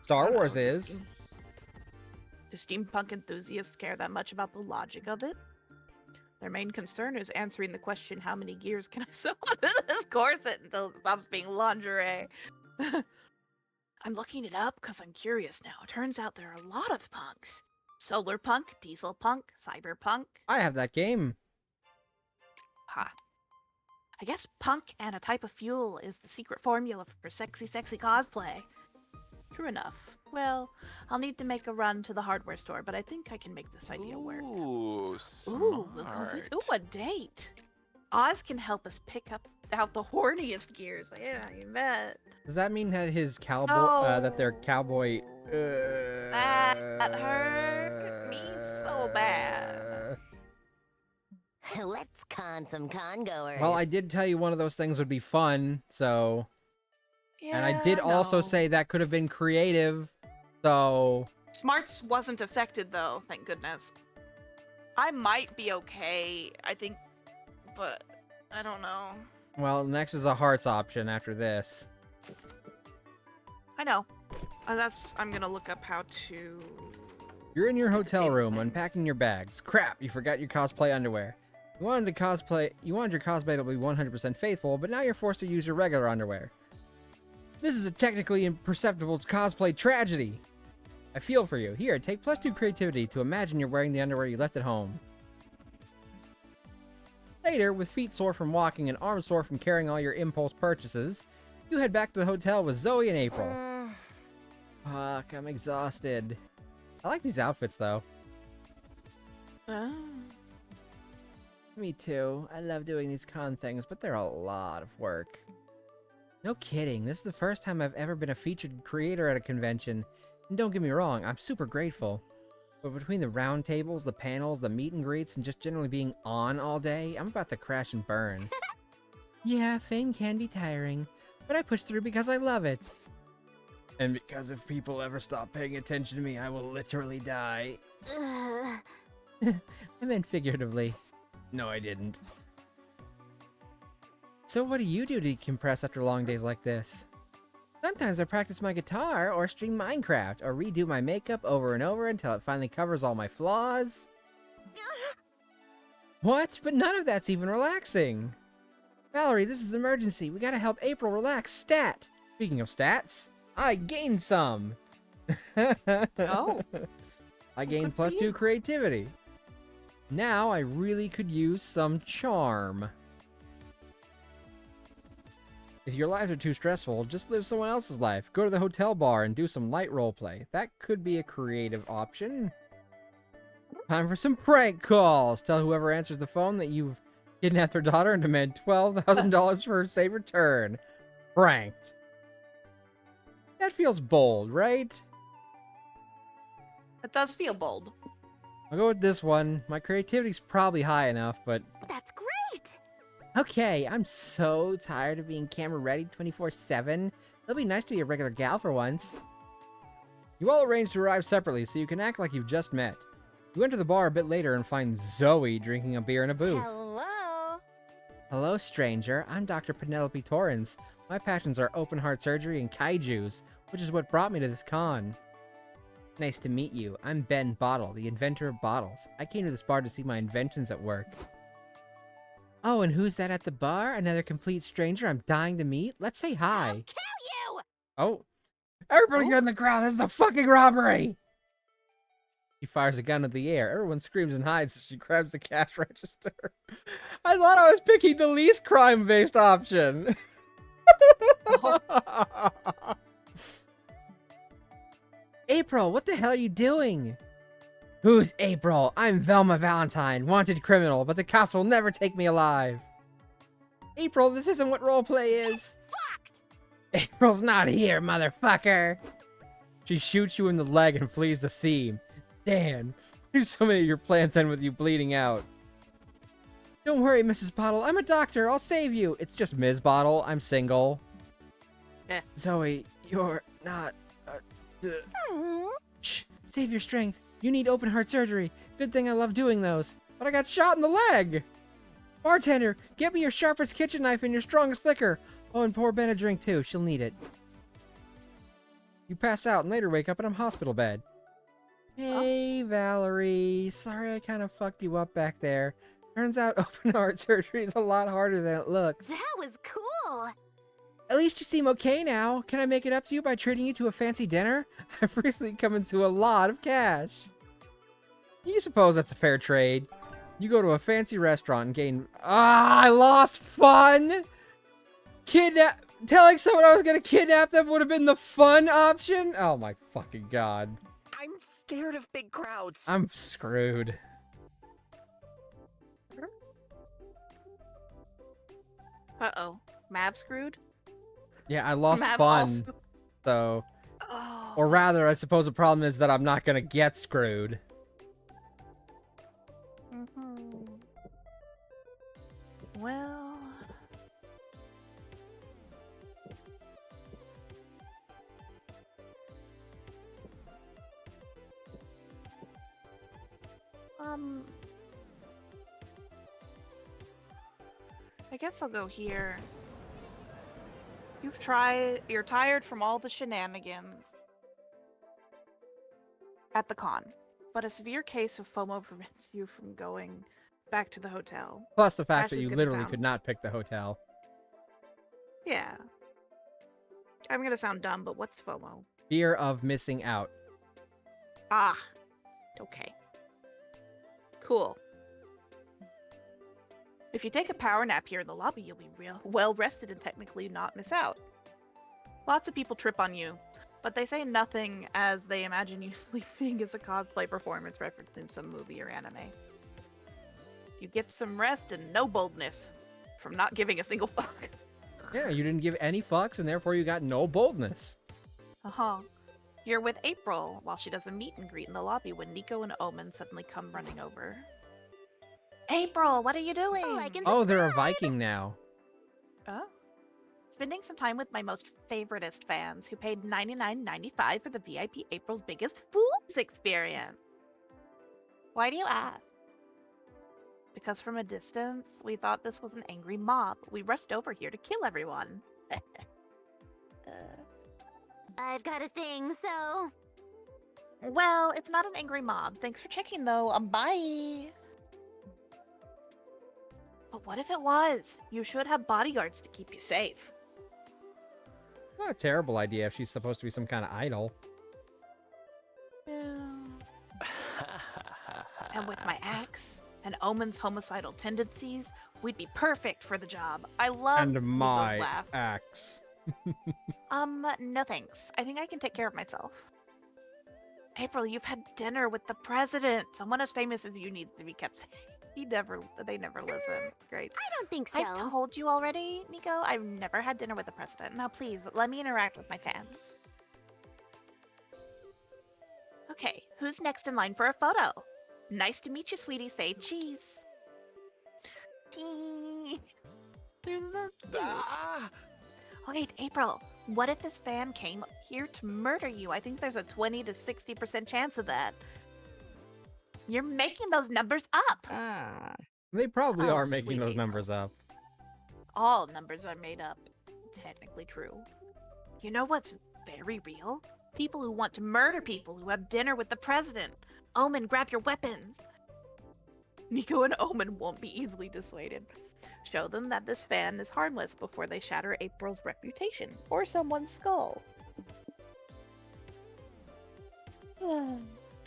Star I don't Wars know, is. Do steampunk enthusiasts care that much about the logic of it? Their main concern is answering the question, how many gears can I sew onto this corset until it stops being lingerie? I'm looking it up because I'm curious now. Turns out there are a lot of punks. Solar punk, diesel punk, cyberpunk. I have that game. Ha. I guess punk and a type of fuel is the secret formula for sexy cosplay. True enough. Well, I'll need to make a run to the hardware store, but I think I can make this idea work. Ooh, Ooh, smart. a date. Oz can help us pick out the horniest gears. Yeah, you bet. Does that mean that his cowboy, that their cowboy, That hurt me so bad. Let's con some con-goers. Well, I did tell you one of those things would be fun, so... Yeah, And I did also no. say that could have been creative, so... Smarts wasn't affected though, thank goodness. I might be okay, I think, but I don't know. Well, next is a hearts option after this. I know. I'm gonna look up how to... You're in your hotel table room, thing. unpacking your bags. Crap, you forgot your cosplay underwear. You wanted your cosplay to be 100% faithful, but now you're forced to use your regular underwear. This is a technically imperceptible cosplay tragedy. I feel for you. Here, take +2 creativity to imagine you're wearing the underwear you left at home. Later, with feet sore from walking and arms sore from carrying all your impulse purchases, you head back to the hotel with Zoe and April. Fuck, I'm exhausted. I like these outfits, though. Oh. Me too. I love doing these con things, but they're a lot of work. No kidding, this is the first time I've ever been a featured creator at a convention. And don't get me wrong, I'm super grateful. But between the round tables, the panels, the meet and greets, and just generally being on all day, I'm about to crash and burn. Yeah, fame can be tiring, but I push through because I love it. And because if people ever stop paying attention to me, I will literally die. I meant figuratively. No, I didn't. So what do you do to decompress after long days like this? Sometimes I practice my guitar, or stream Minecraft, or redo my makeup over and over until it finally covers all my flaws. What? But none of that's even relaxing. Valerie, this is an emergency. We gotta help April relax. Stat! Speaking of stats, I gained some! Oh. I gained Good for +2 you. creativity. Now I really could use some charm. If your lives are too stressful, just live someone else's life. Go to the hotel bar and do some light roleplay. That could be a creative option. Time for some prank calls. Tell whoever answers the phone that you've kidnapped their daughter and demand $12,000 for her safe return. Pranked. That feels bold, right? It does feel bold. I'll go with this one. My creativity's probably high enough, but... That's great. Okay, I'm so tired of being camera ready 24/7. It'll be nice to be a regular gal for once. You all arrange to arrive separately so you can act like you've just met. You enter the bar a bit later and find Zoe drinking a beer in a booth. Hello. Hello, stranger. I'm Dr. Penelope Torrens. My passions are open heart surgery and kaijus, which is what brought me to this con. Nice to meet you. I'm Ben Bottle, the inventor of bottles. I came to this bar to see my inventions at work. Oh, and who's that at the bar? Another complete stranger I'm dying to meet? Let's say hi. I'll kill you. Oh. Everybody get in the crowd. This is a fucking robbery! She fires a gun in the air. Everyone screams and hides as she grabs the cash register. I thought I was picking the least crime-based option. April, what the hell are you doing? Who's April? I'm Velma Valentine, wanted criminal, but the cops will never take me alive. April, this isn't what roleplay is. Fucked! April's not here, motherfucker. She shoots you in the leg and flees the scene. Dan, here's so many of your plans end with you bleeding out. Don't worry, Mrs. Bottle. I'm a doctor. I'll save you. It's just Ms. Bottle. I'm single. Zoe, you're not... Shh. Save your strength. You need open heart surgery. Good thing I love doing those. But I got shot in the leg. Bartender, get me your sharpest kitchen knife and your strongest liquor. Oh, and pour Ben a drink too. She'll need it. You pass out and later wake up in a hospital bed. Hey, Valerie. Sorry I kind of fucked you up back there. Turns out open heart surgery is a lot harder than it looks. That was cool. At least you seem okay now. Can I make it up to you by treating you to a fancy dinner? I've recently come into a lot of cash. You suppose that's a fair trade? You go to a fancy restaurant and gain... I lost fun! Telling someone I was gonna kidnap them would have been the fun option? Oh my fucking god. I'm scared of big crowds. I'm screwed. Uh-oh. Mav screwed? Yeah, I lost Mav fun. also- So... Oh. Or rather, I suppose the problem is that I'm not gonna get screwed. Well... I guess I'll go here. You're tired from all the shenanigans at the con, but a severe case of FOMO prevents you from going back to the hotel. Plus the fact Ash that is you gonna literally sound- could not pick the hotel. Yeah. I'm gonna sound dumb, but what's FOMO? Fear of missing out. Ah. Okay. Cool. If you take a power nap here in the lobby, you'll be real well rested and technically not miss out. Lots of people trip on you, but they say nothing as they imagine you sleeping as a cosplay performance referencing some movie or anime. You get some rest and no boldness from not giving a single fuck. Yeah, you didn't give any fucks, and therefore you got no boldness. Uh-huh. You're with April while she does a meet and greet in the lobby when Nico and Omen suddenly come running over. April, what are you doing? Like and Oh, they're a subscribe. Viking now. Oh. Spending some time with my most favoritist fans who paid $99.95 for the VIP April's biggest boobs experience. Why do you ask? Because from a distance, we thought this was an angry mob. We rushed over here to kill everyone. I've got a thing, so... Well, it's not an angry mob. Thanks for checking, though. Bye. But what if it was? You should have bodyguards to keep you safe. Not a terrible idea if she's supposed to be some kind of idol. And with my axe and Omen's homicidal tendencies, we'd be perfect for the job. I love And Nico's my laugh. axe. No thanks. I think I can take care of myself. April, you've had dinner with the president. Someone as famous as you needs to be kept safe. They never listen. Great. I don't think so. I've told you already, Nico. I've never had dinner with the president. Now, please, let me interact with my fans. Okay, who's next in line for a photo? Nice to meet you, sweetie. Say cheese. Cheese. They're so cute. Ah! Wait, April, what if this fan came here to murder you? I think there's a 20 to 60% chance of that. You're making those numbers up. They probably Oh, are making sweet those April. numbers up. All numbers are made up. Technically true. You know what's very real? People who want to murder people who have dinner with the president. Omen, grab your weapons. Nico and Omen won't be easily dissuaded. Show them that this fan is harmless before they shatter April's reputation or someone's skull.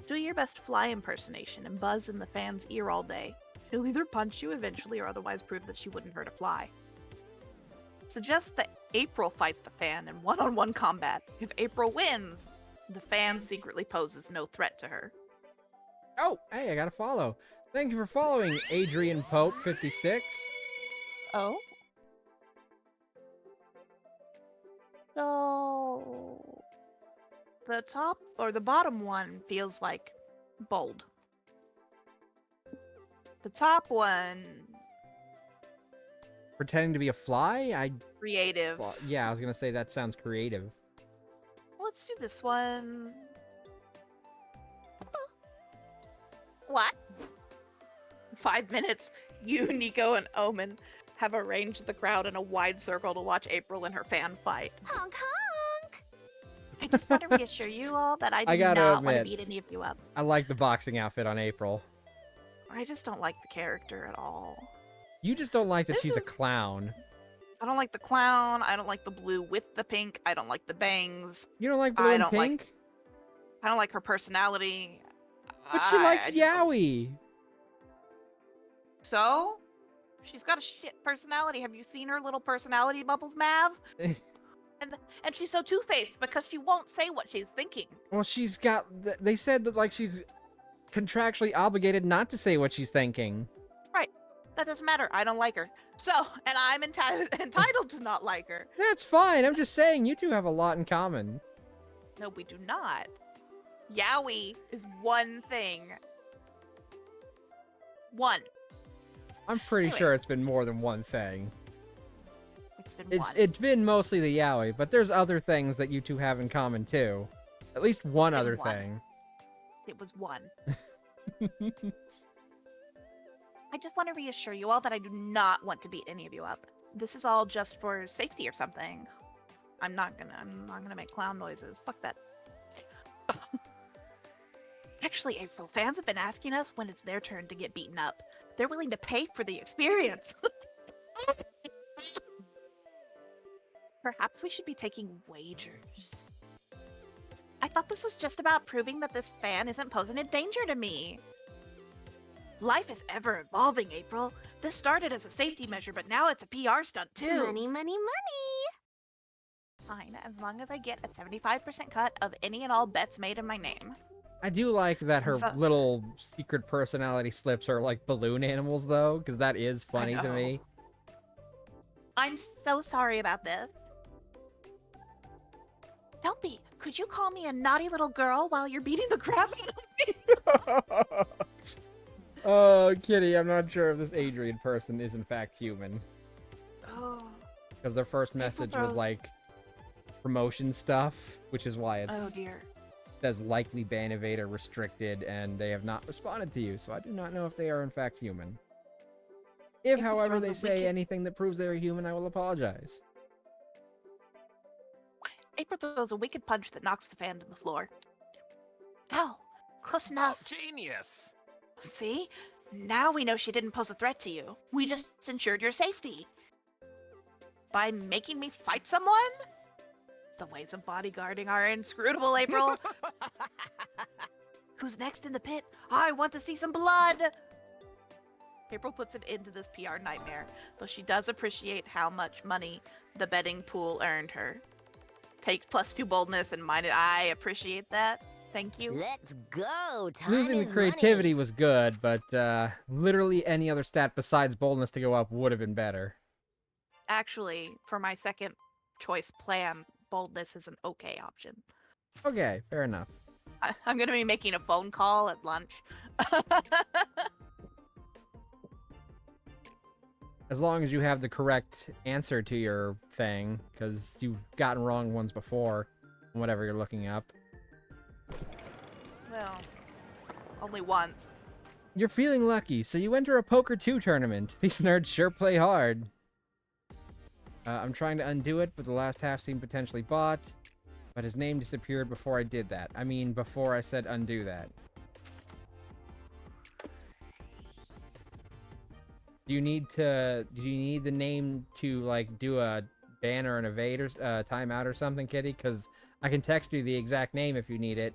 Do your best fly impersonation and buzz in the fan's ear all day. She'll either punch you eventually or otherwise prove that she wouldn't hurt a fly. Suggest that April fight the fan in one-on-one combat. If April wins, the fan secretly poses no threat to her. Oh, hey, I got to follow. Thank you for following Adrian Pope 56. Oh? So... the top or the bottom one feels like bold. The top one... Pretending to be a fly? creative. Well, yeah, I was going to say that sounds creative. Let's do this one. What? 5 minutes. You, Nico, and Omen have arranged the crowd in a wide circle to watch April and her fan fight. Honk honk! I just want to reassure you all that I do gotta not want to admit, beat any of you up. I like the boxing outfit on April. I just don't like the character at all. You just don't like that This she's a is- clown. I don't like the clown. I don't like the blue with the pink. I don't like the bangs. You don't like blue I and don't like- pink? I don't like her personality. But she likes I just don't- yaoi. So? She's got a shit personality. Have you seen her little personality bubbles, Mav? And she's so two-faced because she won't say what she's thinking. Well, she's got... They said that, like, she's contractually obligated not to say what she's thinking. That doesn't matter. I don't like her. So, and I'm entitled to not like her. That's fine. I'm just saying you two have a lot in common. No, we do not. Yaoi is one thing. One. I'm pretty Anyway. sure it's been more than one thing. It's been It's one. It's been mostly the yaoi, but there's other things that you two have in common too. At least one been other one. thing. It was one. I just want to reassure you all that I do not want to beat any of you up. This is all just for safety or something. I'm not gonna make clown noises. Fuck that. Actually, April, fans have been asking us when it's their turn to get beaten up. They're willing to pay for the experience. Perhaps we should be taking wagers. I thought this was just about proving that this fan isn't posing a danger to me. Life is ever evolving, April. This started as a safety measure, but now it's a PR stunt too. Money, money, money! Fine, as long as I get a 75% cut of any and all bets made in my name. I do like that her So- little secret personality slips are like balloon animals though, because that is funny to know. me. I'm so sorry about this. Don't be. Could you call me a naughty little girl while you're beating the crap out of me? Oh, Kitty, I'm not sure if this Adrian person is in fact human. Oh, Because their first message was throws- like promotion stuff, which is why it oh dear. says likely ban evader restricted, and they have not responded to you, so I do not know if they are in fact human. If, If this however, throws they a say wicked- anything that proves they are human, I will apologize. April throws a wicked punch that knocks the fan to the floor. Ow! Close Oh, enough. genius! See? Now we know she didn't pose a threat to you. We just ensured your safety. By making me fight someone? The ways of bodyguarding are inscrutable, April. Who's next in the pit? I want to see some blood! April puts an end to this PR nightmare, though she does appreciate how much money the betting pool earned her. Takes +2 boldness and minus. I appreciate that. Thank you. Let's go! Time Losing is the creativity money. was good, but literally any other stat besides boldness to go up would have been better. Actually, for my second choice plan, boldness is an okay option. Okay, fair enough. I'm gonna be making a phone call at lunch. As long as you have the correct answer to your thing, because you've gotten wrong ones before, whatever you're looking up. Well, only once. You're feeling lucky, so you enter a Poker 2 tournament. These nerds sure play hard. I'm trying to undo it, but the last half seemed potentially bought. But his name disappeared before I did that. I mean, before I said undo that. Do you need the name to, like, do a ban or an evade or timeout or something, Kitty? Because I can text you the exact name if you need it.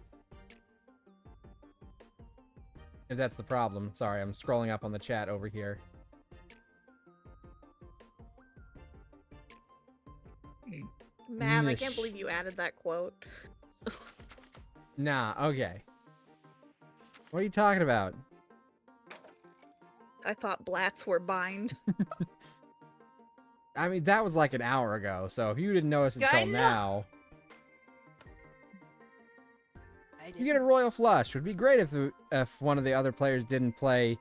If that's the problem. Sorry, I'm scrolling up on the chat over here. Mav, I Mish. can't believe you added that quote. Nah, okay. What are you talking about? I thought blats were bind. I mean, that was like an hour ago, so if you didn't notice Yeah, I until know. now... You get a royal flush. Would be great if one of the other players didn't play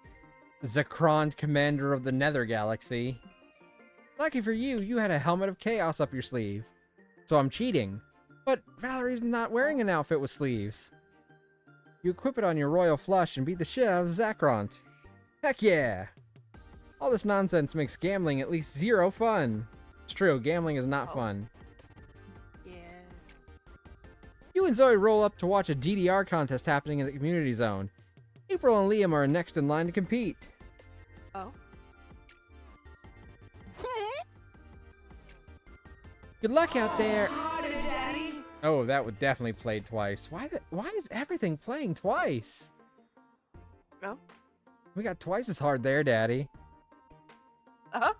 Zakrond, Commander of the Nether Galaxy. Lucky for you, you had a Helmet of Chaos up your sleeve. So I'm cheating. But Valerie's not wearing an outfit with sleeves. You equip it on your royal flush and beat the shit out of Zakrond. Heck yeah! All this nonsense makes gambling at least 0 fun. It's true, gambling is not fun. Yeah. You and Zoe roll up to watch a DDR contest happening in the community zone. April and Liam are next in line to compete. Oh. Good luck out there. Oh, that would definitely play twice. Why is everything playing twice? Oh. We got twice as hard there, Daddy. Uh-huh.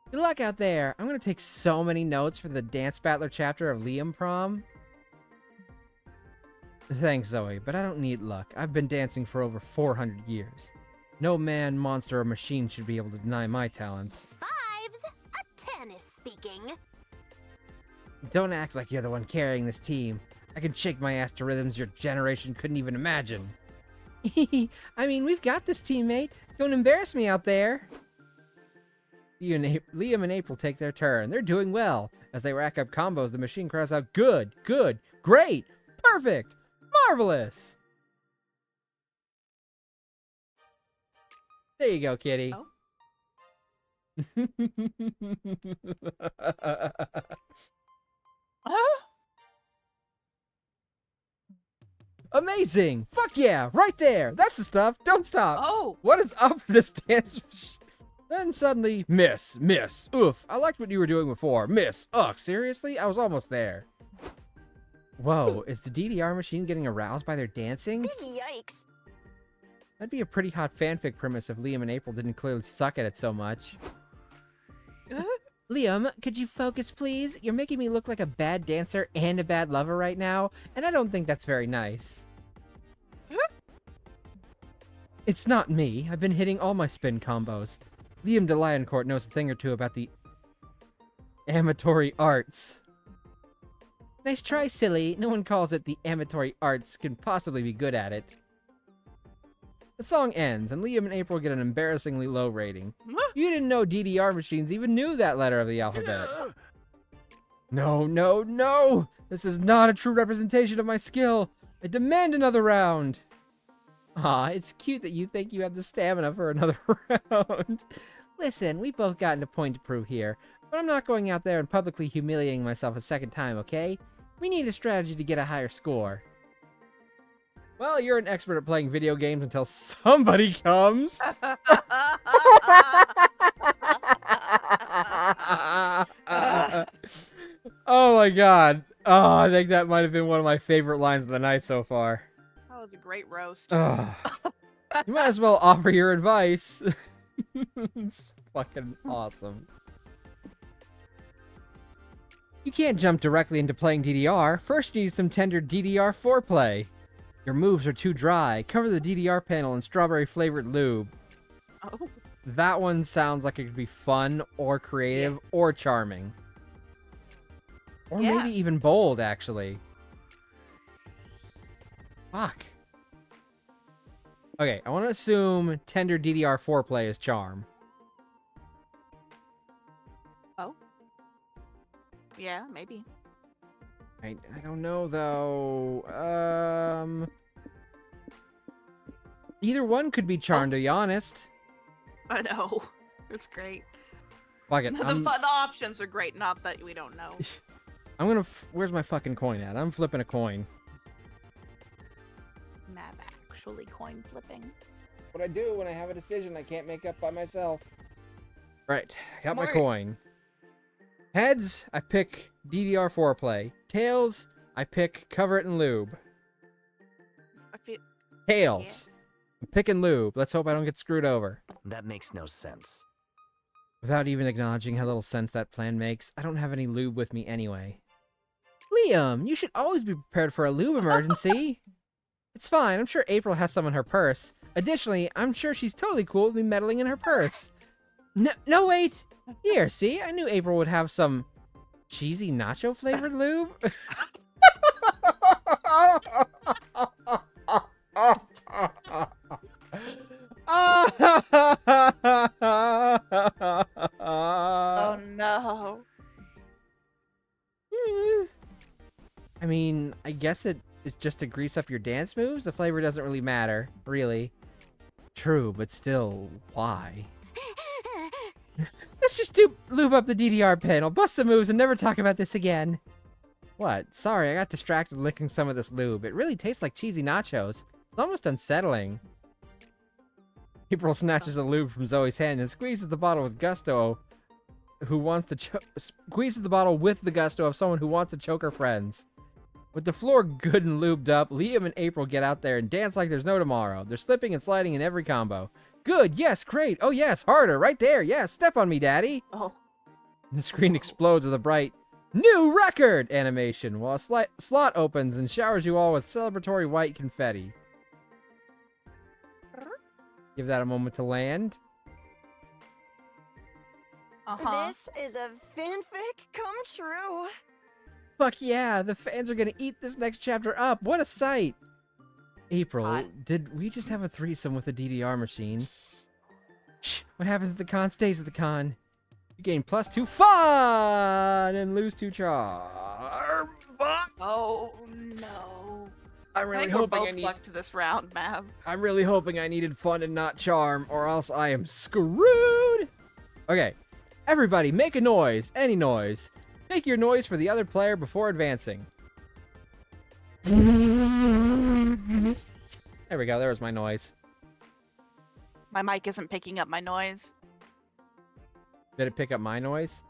Good luck out there. I'm gonna take so many notes for the Dance Battler chapter of Liam Prom. Thanks, Zoe, but I don't need luck. I've been dancing for over 400 years. No man, monster, or machine should be able to deny my talents. 5's a 10 is speaking. Don't act like you're the one carrying this team. I can shake my ass to rhythms your generation couldn't even imagine. I mean, we've got this, teammate. Don't embarrass me out there. Liam and April take their turn. They're doing well. As they rack up combos, the machine cries out, good, good, great, perfect, marvelous. There you go, kitty. Oh. Huh? Amazing! Fuck yeah! Right there! That's the stuff! Don't stop! Oh. What is up with this dance? Then suddenly, miss, oof, I liked what you were doing before, miss, ugh, seriously? I was almost there. Whoa, is the DDR machine getting aroused by their dancing? Yikes. That'd be a pretty hot fanfic premise if Liam and April didn't clearly suck at it so much. Liam, could you focus, please? You're making me look like a bad dancer and a bad lover right now, and I don't think that's very nice. It's not me. I've been hitting all my spin combos. Liam de Lioncourt knows a thing or two about the amatory arts. Nice try, silly. No one calls it the amatory arts can possibly be good at it. The song ends, and Liam and April get an embarrassingly low rating. You didn't know DDR machines even knew that letter of the alphabet. No, no, no! This is not a true representation of my skill. I demand another round. Aw, it's cute that you think you have the stamina for another round. Listen, we've both gotten a point to prove here, but I'm not going out there and publicly humiliating myself a second time, okay? We need a strategy to get a higher score. Well, you're an expert at playing video games until somebody comes. Oh my god. Oh, I think that might have been one of my favorite lines of the night so far. That was a great roast. Ugh. You might as well offer your advice. It's fucking awesome. You can't jump directly into playing DDR. First, you need some tender DDR foreplay. Your moves are too dry. Cover the DDR panel in strawberry-flavored lube. Oh. That one sounds like it could be fun, or creative, or charming. Or Yeah. maybe even bold, actually. Fuck. Okay, I want to assume tender DDR foreplay is charm. Oh. Yeah, maybe. I don't know, though. Either one could be charm, to be honest. I know. It's great. Fuck it. The options are great, not that we don't know. I'm gonna... Where's my fucking coin at? I'm flipping a coin. Mav actually coin flipping. What I do when I have a decision I can't make up by myself. Right, got my Smart. coin. Heads, I pick DDR foreplay. Tails, I pick cover it in lube. I feel... Tails. Pick and lube. Let's hope I don't get screwed over. That makes no sense. Without even acknowledging how little sense that plan makes, I don't have any lube with me anyway. Liam, you should always be prepared for a lube emergency. It's fine. I'm sure April has some in her purse. Additionally, I'm sure she's totally cool with me meddling in her purse. No, wait. Here, see? I knew April would have some cheesy nacho flavored lube. Oh no. I mean, I guess it is just to grease up your dance moves. The flavor doesn't really matter, really. True, but still, why? Let's just lube up the DDR panel, bust some moves, and never talk about this again. What? Sorry, I got distracted licking some of this lube. It really tastes like cheesy nachos. It's almost unsettling. April snatches the lube from Zoe's hand and squeezes the bottle with gusto. Squeezes the bottle with the gusto of someone who wants to choke her friends. With the floor good and lubed up, Liam and April get out there and dance like there's no tomorrow. They're slipping and sliding in every combo. Good, yes, great. Oh yes, harder, right there. Yes, step on me, daddy. Oh. The screen explodes with a bright new record animation while a slot opens and showers you all with celebratory white confetti. Give that a moment to land. This is a fanfic come true. Fuck yeah, the fans are gonna eat this next chapter up. What a sight. April, What? did we just have a threesome with a DDR machine? Shh, what happens at the con stays at the con. You gain +2 fun and lose 2 charm. Oh no. I'm I really think we're hoping both fucked this round, Mav. I'm really hoping I needed fun and not charm, or else I am screwed. Okay, everybody make a noise, any noise. Make your noise for the other player before advancing. There we go, there was my noise. My mic isn't picking up my noise. Did it pick up my noise?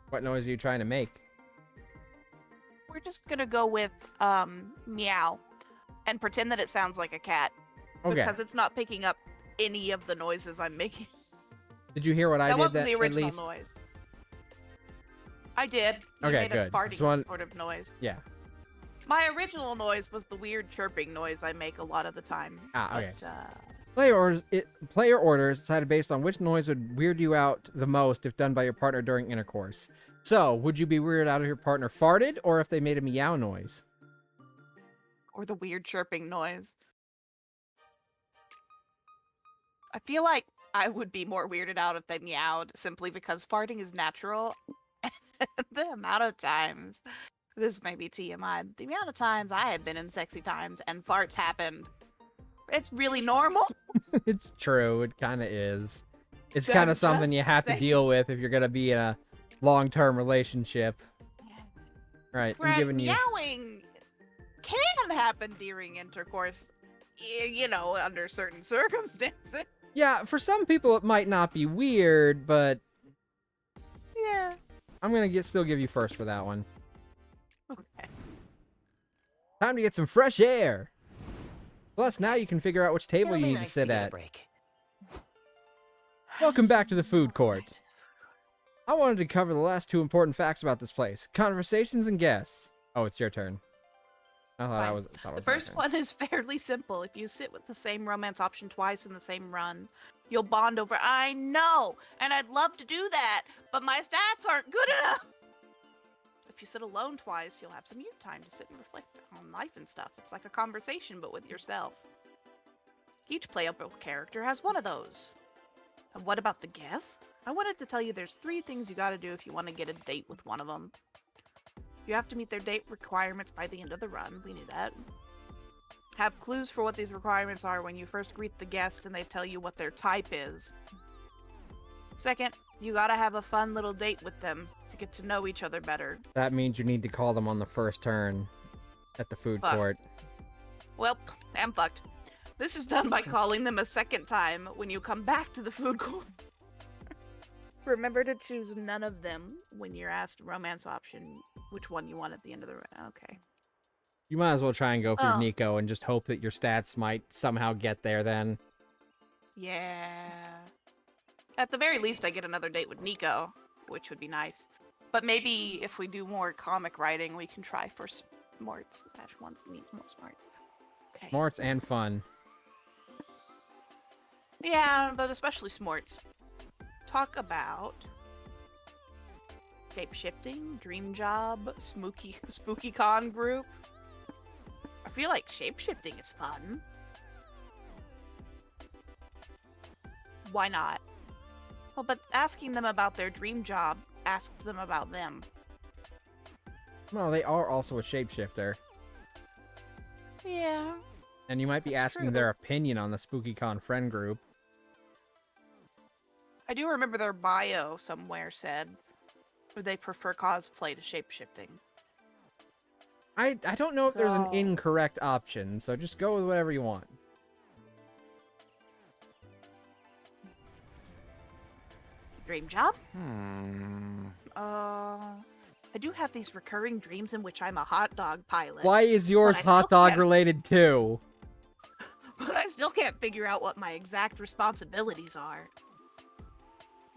What noise are you trying to make? We're just gonna go with meow and pretend that it sounds like a cat. Okay. Because it's not picking up any of the noises I'm making. Did you hear what I That did wasn't the at original least? noise. I did. You Okay, made good. a farting Just want- sort of noise. Yeah. My original noise was the weird chirping noise I make a lot of the time. Ah, okay. But, Player orders decided based on which noise would weird you out the most if done by your partner during intercourse. So, would you be weirded out if your partner farted or if they made a meow noise? or the weird chirping noise. I feel like I would be more weirded out if they meowed simply because farting is natural. The amount of times, this may be TMI, the amount of times I have been in sexy times and farts happened, it's really normal. It's true. It kind of is. It's So kind I'm of something just you have to saying. deal with if you're going to be in a long-term relationship. Right. I'm Right, giving you... meowing can happen during intercourse, you know, under certain circumstances. Yeah, for some people it might not be weird, but Yeah. I'm going to still give you first for that one. Okay. Time to get some fresh air. Plus, now you can figure out which table It'll you be need nice to sit get a at. break. Welcome back to the food court. I wanted to cover the last two important facts about this place. Conversations and guests. Oh, it's your turn. I thought Fine. I was... I thought it The was my first turn. one is fairly simple. If you sit with the same romance option twice in the same run, you'll bond over, I know, and I'd love to do that, but my stats aren't good enough. If you sit alone twice, you'll have some you time to sit and reflect on life and stuff. It's like a conversation, but with yourself. Each playable character has one of those. And what about the guests? I wanted to tell you there's 3 things you gotta do if you want to get a date with one of them. You have to meet their date requirements by the end of the run. We knew that. Have clues for what these requirements are when you first greet the guest and they tell you what their type is. Second, you gotta have a fun little date with them to get to know each other better. That means you need to call them on the first turn at the food Fuck. court. Well, I'm fucked. This is done by calling them a second time when you come back to the food court. Remember to choose none of them when you're asked a romance option, which one you want at the end of the run. Okay. You might as well try and go for Oh. Nico and just hope that your stats might somehow get there then. Yeah. At the very least, I get another date with Nico, which would be nice. But maybe if we do more comic writing, we can try for smarts. Patch wants needs more smarts. Okay. Smarts and fun. Yeah, but especially smarts. Talk about shape-shifting, dream job, spooky con group. I feel like shape-shifting is fun. Why not? Well, but asking them about their dream job, ask them about them. Well, they are also a shapeshifter. Yeah. And you might be That's asking true. their opinion on the SpookyCon friend group. I do remember their bio somewhere said they prefer cosplay to shapeshifting. I don't know if there's an So- incorrect option, so just go with whatever you want. Dream job? Hmm. I do have these recurring dreams in which I'm a hot dog pilot. Why is yours But I still hot dog can't- related too? But I still can't figure out what my exact responsibilities are.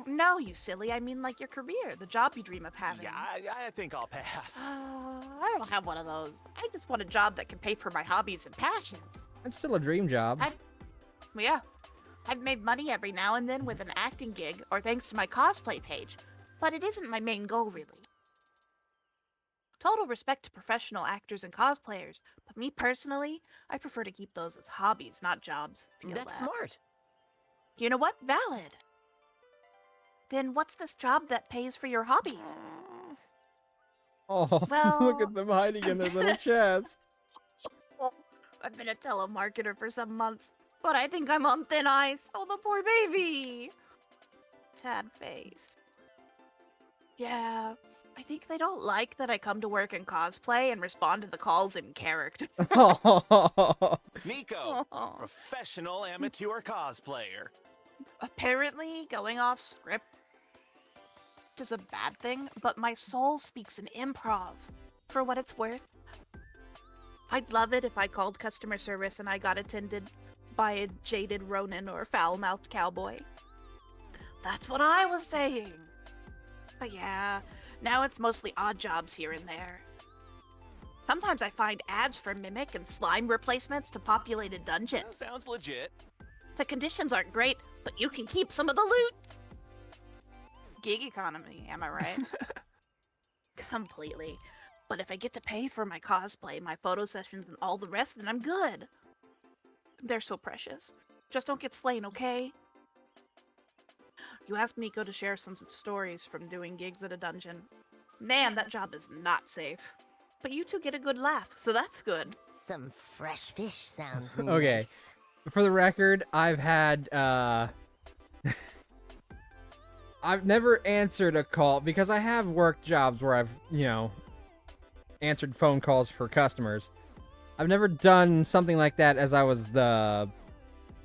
No, you silly. I mean like your career, the job you dream of having. Yeah, I think I'll pass. I don't have one of those. I just want a job that can pay for my hobbies and passions. That's still a dream job. Well, yeah. I've made money every now and then with an acting gig, or thanks to my cosplay page, but it isn't my main goal, really. Total respect to professional actors and cosplayers, but me personally, I prefer to keep those as hobbies, not jobs. Feel That's that. smart. You know what? Valid. Then what's this job that pays for your hobbies? Oh, Well- look at them hiding in their little chest. I've been a telemarketer for some months, but I think I'm on thin ice. Oh, the poor baby. Sad face. Yeah, I think they don't like that I come to work in cosplay and respond to the calls in character. Nico, professional amateur cosplayer. Apparently, going off script is a bad thing, but my soul speaks in improv. For what it's worth, I'd love it if I called customer service and I got attended by a jaded Ronin or foul-mouthed cowboy. That's what I was saying. But yeah, now it's mostly odd jobs here and there. Sometimes I find ads for mimic and slime replacements to populated dungeons. Sounds legit. The conditions aren't great, but you can keep some of the loot. Gig economy, am I right? Completely. But if I get to pay for my cosplay, my photo sessions, and all the rest, then I'm good. They're so precious. Just don't get slain, okay? You asked Nico to share some stories from doing gigs at a dungeon. Man, that job is not safe. But you two get a good laugh, so that's good. Some fresh fish sounds Okay. nice. For the record, I've had, I've never answered a call because I have worked jobs where I've, answered phone calls for customers. I've never done something like that as I was the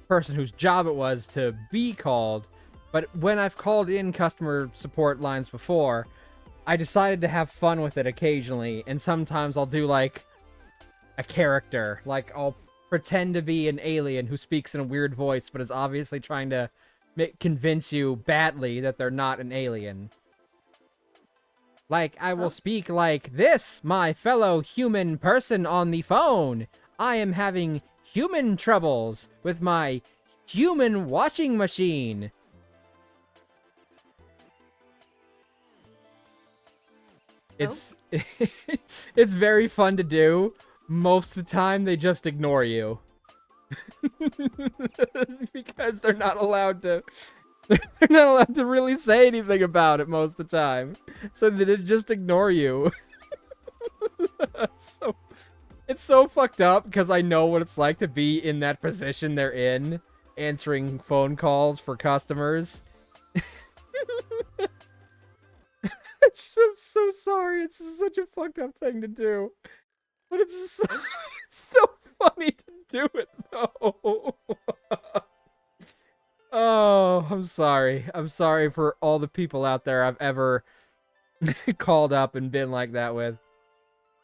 person whose job it was to be called. But when I've called in customer support lines before, I decided to have fun with it occasionally. And sometimes I'll do like a character. Like I'll pretend to be an alien who speaks in a weird voice, but is obviously trying to convince you badly that they're not an alien. Like, I will speak like this, my fellow human person on the phone. I am having human troubles with my human washing machine. It's it's very fun to do. Most of the time, they just ignore you. Because they're not allowed to really say anything about it most of the time. So they just ignore you. So it's so fucked up because I know what it's like to be in that position they're in, answering phone calls for customers. So sorry. It's such a fucked up thing to do. But it's so funny to do it, though. Oh, I'm sorry. I'm sorry for all the people out there I've ever called up and been like that with.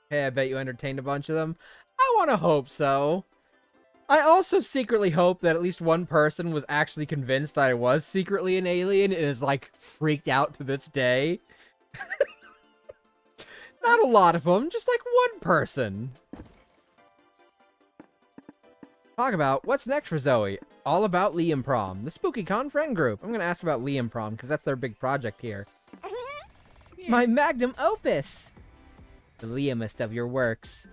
Hey, I bet you entertained a bunch of them. I want to hope so. I also secretly hope that at least one person was actually convinced that I was secretly an alien and is, like, freaked out to this day. Not a lot of them, just, like, one person. Talk about what's next for Zoe. All about Liam Prom, the SpookyCon friend group. I'm going to ask about Liam Prom, because that's their big project here. My magnum opus! The Liamest of your works.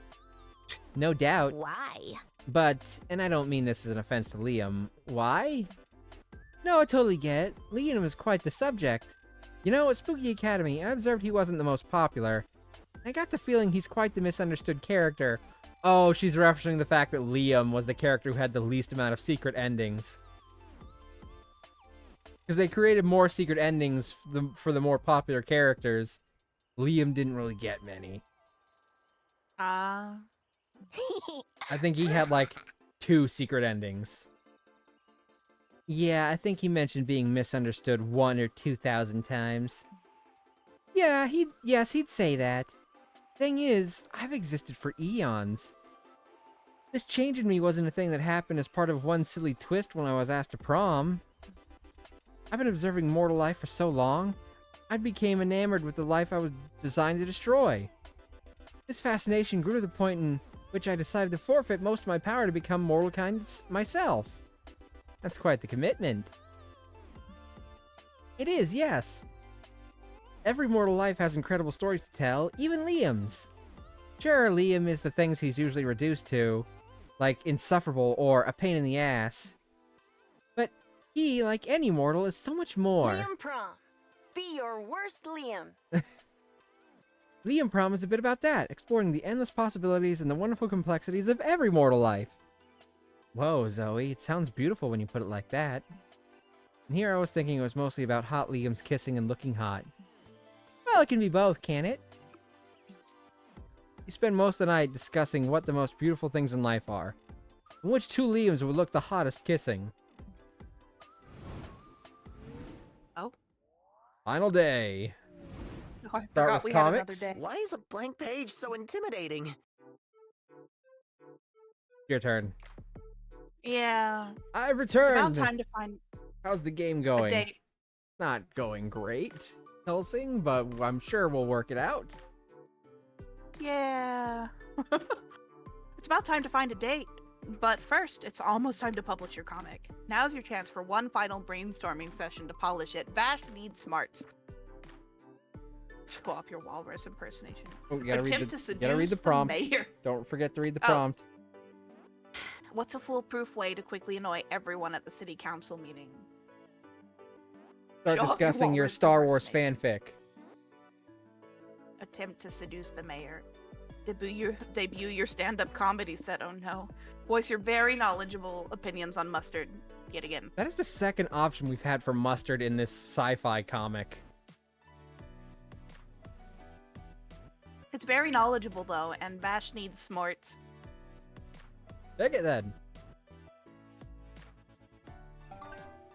No doubt. Why? But, and I don't mean this as an offense to Liam, why? No, I totally get it. Liam is quite the subject. You know, at Spooky Academy, I observed he wasn't the most popular. I got the feeling he's quite the misunderstood character. Oh, she's referencing the fact that Liam was the character who had the least amount of secret endings. Because they created more secret endings for the more popular characters. Liam didn't really get many. I think he had, like, 2 secret endings. Yeah, I think he mentioned being misunderstood 1 or 2,000 times. Yeah, he'd say that. Thing is, I've existed for eons. This change in me wasn't a thing that happened as part of one silly twist when I was asked to prom. I've been observing mortal life for so long, I became enamored with the life I was designed to destroy. This fascination grew to the point in which I decided to forfeit most of my power to become mortal kind myself. That's quite the commitment. It is, yes. Every mortal life has incredible stories to tell, even Liam's. Sure, Liam is the things he's usually reduced to, like insufferable or a pain in the ass. But he, like any mortal, is so much more. Liam Prom. Be your worst Liam. Liam Prom is a bit about that, exploring the endless possibilities and the wonderful complexities of every mortal life. Whoa, Zoe, it sounds beautiful when you put it like that. And here I was thinking it was mostly about hot Liam's kissing and looking hot. Well, it can be both, can it? You spend most of the night discussing what the most beautiful things in life are, and which 2 Liams would look the hottest kissing. Oh. Final day. Oh, I Start forgot with we comics. had another day. Why is a blank page so intimidating? Your turn. Yeah. I've It's about returned. time to find How's the game a going? date. Not going great, Helsing, but I'm sure we'll work it out. Yeah. It's about time to find a date. But first, it's almost time to publish your comic. Now's your chance for one final brainstorming session to polish it. Vash needs smarts. Show off your walrus impersonation. Oh, you gotta Attempt to read seduce the prompt. mayor. Don't forget to read the Oh. prompt. What's a foolproof way to quickly annoy everyone at the city council meeting? Start Show off your discussing your walrus Star Wars impersonation. fanfic. Attempt to seduce the mayor. Debut your stand-up comedy set. Oh no. Voice your very knowledgeable opinions on Mustard. Yet again. That is the second option we've had for Mustard in this sci-fi comic. It's very knowledgeable though, and Vash needs smarts. Take it then.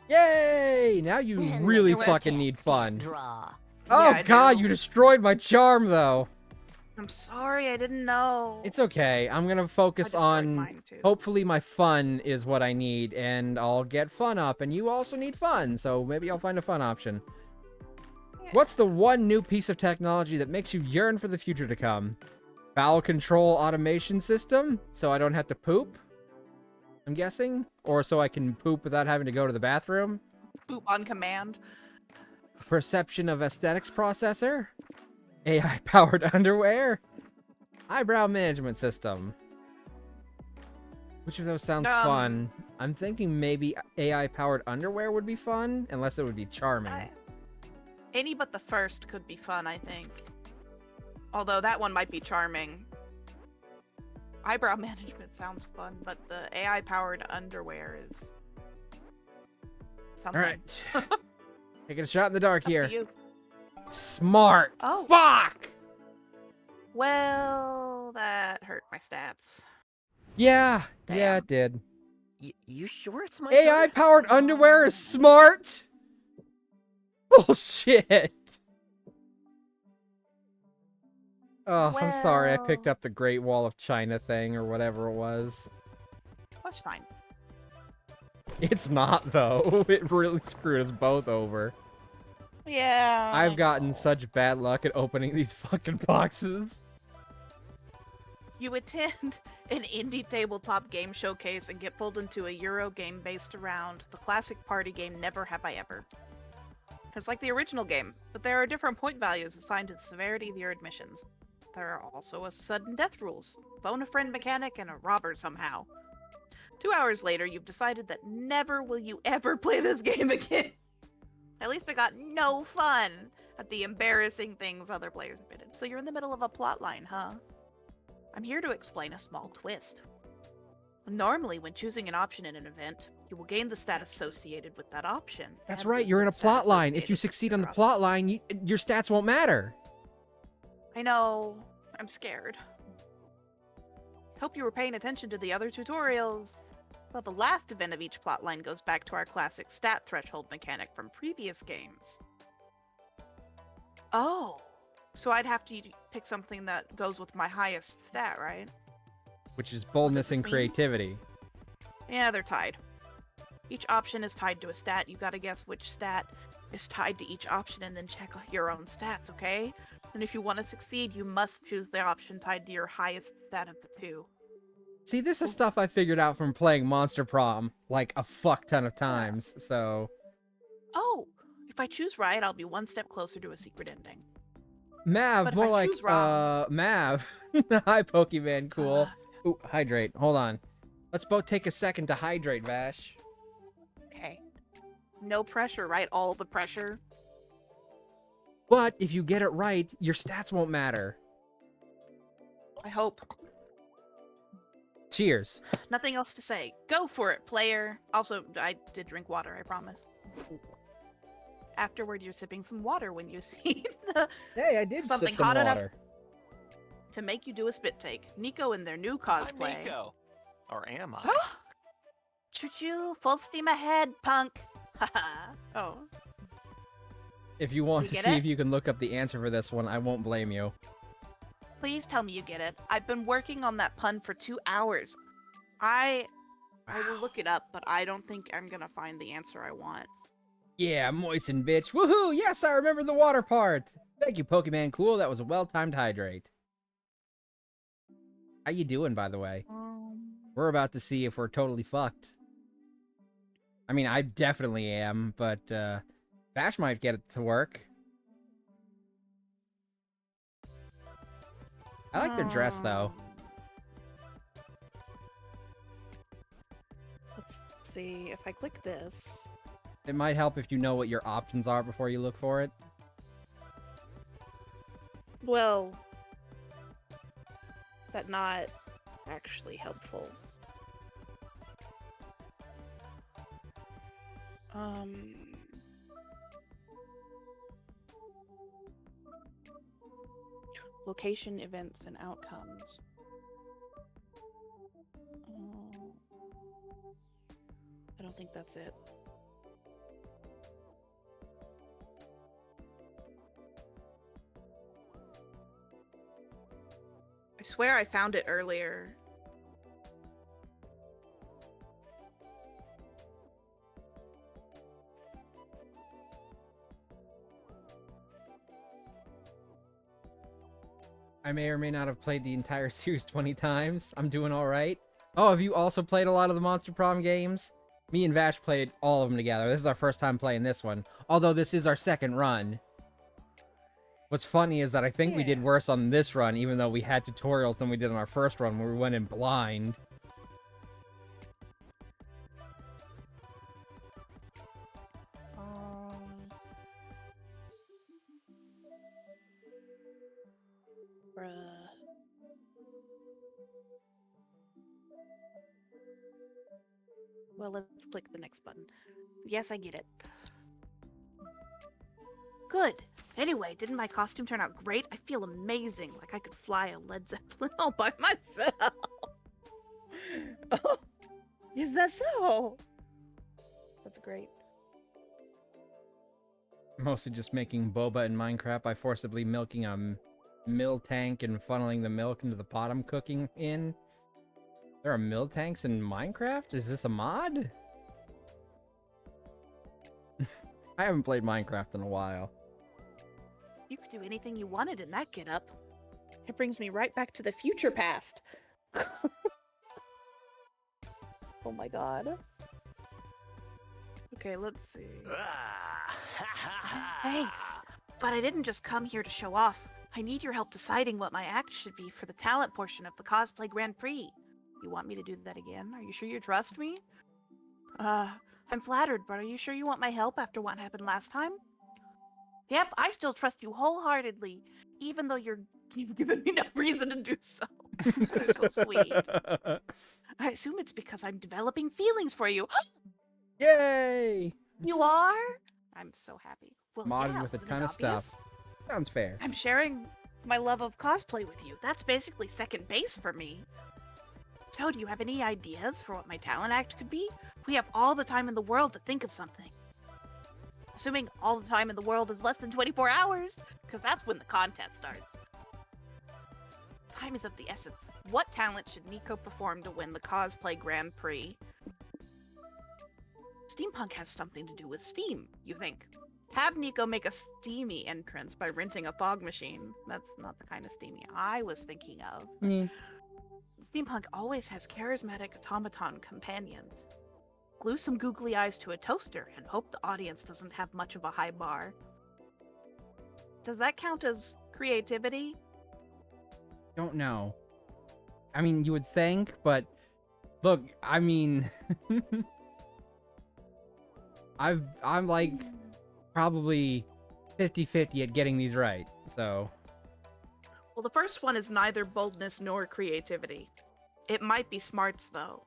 Yay! Now you And really the fucking cats need can't fun. Draw. Oh I god, do. you destroyed my charm though. I'm sorry, I didn't know. It's okay. I'm gonna focus destroyed on mine, too. hopefully my fun is what I need, and I'll get fun up, and you also need fun, so maybe I'll find a fun option. Yeah. What's the one new piece of technology that makes you yearn for the future to come? Bowel control automation system, so I don't have to poop? I'm guessing? Or so I can poop without having to go to the bathroom? Poop on command. Perception of aesthetics processor? AI-powered underwear? Eyebrow management system. Which of those sounds fun? I'm thinking maybe AI-powered underwear would be fun, unless it would be charming. Any but the first could be fun, I think. Although that one might be charming. Eyebrow management sounds fun, but the AI-powered underwear is something. Alright. Taking a shot in the dark Up to here. you. Smart! Oh. Fuck! Well, that hurt my stats. Yeah, Damn. yeah, it did. You sure it's my AI turn? powered underwear is smart? Bullshit! Oh, I'm sorry. I picked Well- up the Great Wall of China thing or whatever it was. That's fine. It's not, though. It really screwed us both over. Yeah. I I've gotten know. such bad luck at opening these fucking boxes. You attend an indie tabletop game showcase and get pulled into a Euro game based around the classic party game Never Have I Ever. It's like the original game, but there are different point values assigned to the severity of your admissions. There are also a sudden death rules, phone a friend mechanic, and a robber somehow. 2 hours later, you've decided that never will you ever play this game again. At least I got no fun at the embarrassing things other players admitted. So you're in the middle of a plot line, huh? I'm here to explain a small twist. Normally, when choosing an option in an event, you will gain the stat associated with that option. That's and right, lose you're in the a stat plot line. If you associated with succeed your on the option. plot line, your stats won't matter. I know. I'm scared. Hope you were paying attention to the other tutorials. Well, the last event of each plotline goes back to our classic stat threshold mechanic from previous games. Oh, so I'd have to pick something that goes with my highest stat, right? Which is boldness this and mean? creativity. Yeah, they're tied. Each option is tied to a stat. You gotta guess which stat is tied to each option and then check your own stats, okay? And if you want to succeed, you must choose the option tied to your highest stat of the two. See, this is stuff I figured out from playing Monster Prom, like, a fuck ton of times, so... Oh, if I choose right, I'll be one step closer to a secret ending. Mav, But if more I like, choose wrong- Mav. Hi, Pokemon, cool. Ooh, hydrate, hold on. Let's both take a second to hydrate, Vash. Okay. No pressure, right? All the pressure. But if you get it right, your stats won't matter. I hope. Cheers. Nothing else to say. Go for it, player. Also, I did drink water, I promise. Afterward, you're sipping some water when you see the Hey, I did Something sip some hot enough- water. to make you do a spit take. Nico in their new I'm cosplay. Nico. Or am I? Choo-choo, full steam ahead, punk. Haha. Oh. If you want Do to you see get it? if you can look up the answer for this one, I won't blame you. Please tell me you get it. I've been working on that pun for 2 hours. I will look it up, but I don't think I'm gonna find the answer I want. Yeah, moisten, bitch. Woohoo! Yes, I remember the water part. Thank you, Pokemon Cool. That was a well-timed hydrate. How you doing, by the way? We're about to see if we're totally fucked. I mean, I definitely am, but, Bash might get it to work. I like their dress, though. Let's see if I click this. It might help if you know what your options are before you look for it. Well, that's not actually helpful. Location, events, and outcomes. I don't think that's it. I swear I found it earlier. I may or may not have played the entire series 20 times. I'm doing alright. Oh, have you also played a lot of the Monster Prom games? Me and Vash played all of them together. This is our first time playing this one. Although this is our second run. What's funny is that I think we did Yeah. worse on this run, even though we had tutorials than we did on our first run, where we went in blind. Bruh. Well, let's click the next button. Yes, I get it. Good. Anyway, didn't my costume turn out great? I feel amazing, like I could fly a Led Zeppelin all by myself. Oh, is that so? That's great. Mostly just making boba in Minecraft by forcibly milking a mill tank and funneling the milk into the pot I'm cooking in. There are mill tanks in Minecraft? Is this a mod? I haven't played Minecraft in a while. You could do anything you wanted in that getup. It brings me right back to the future past. Oh my god. Okay, let's see. Thanks, but I didn't just come here to show off. I need your help deciding what my act should be for the talent portion of the Cosplay Grand Prix. You want me to do that again? Are you sure you trust me? I'm flattered, but are you sure you want my help after what happened last time? Yep, I still trust you wholeheartedly, even though you've given me no reason to do so. You're so sweet. I assume it's because I'm developing feelings for you. Yay! You are? I'm so happy. Well, Modded yeah, with a wasn't ton it of obvious? stuff. Sounds fair. I'm sharing my love of cosplay with you. That's basically second base for me. So, do you have any ideas for what my talent act could be? We have all the time in the world to think of something. Assuming all the time in the world is less than 24 hours, because that's when the contest starts. Time is of the essence. What talent should Nico perform to win the Cosplay Grand Prix? Steampunk has something to do with steam, you think. Have Nico make a steamy entrance by renting a fog machine. That's not the kind of steamy I was thinking of. Steampunk always has charismatic automaton companions. Glue some googly eyes to a toaster and hope the audience doesn't have much of a high bar. Does that count as creativity? Don't know. I mean, you would think, but look, I mean, I'm like probably 50-50 at getting these right. So, Well, the first one is neither boldness nor creativity. It might be smarts, though.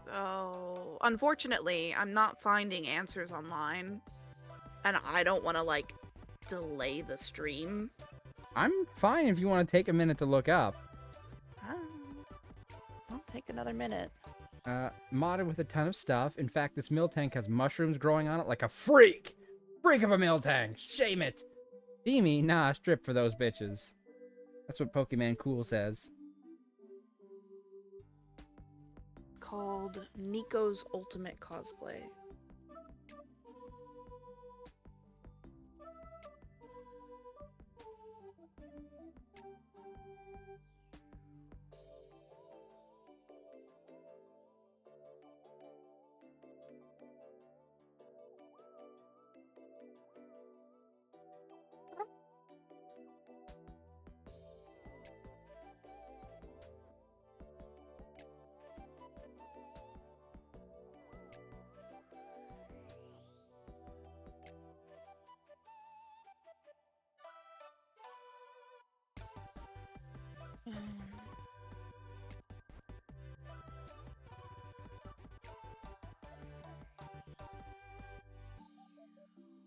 So, unfortunately, I'm not finding answers online, and I don't want to, like, delay the stream. I'm fine if you want to take a minute to look up. I'll take another minute. Modded with a ton of stuff. In fact, this mill tank has mushrooms growing on it like a freak. Freak of a mill tank. Shame it. Steamy? Nah, strip for those bitches. That's what Pokemon Cool says. Called Nico's Ultimate Cosplay.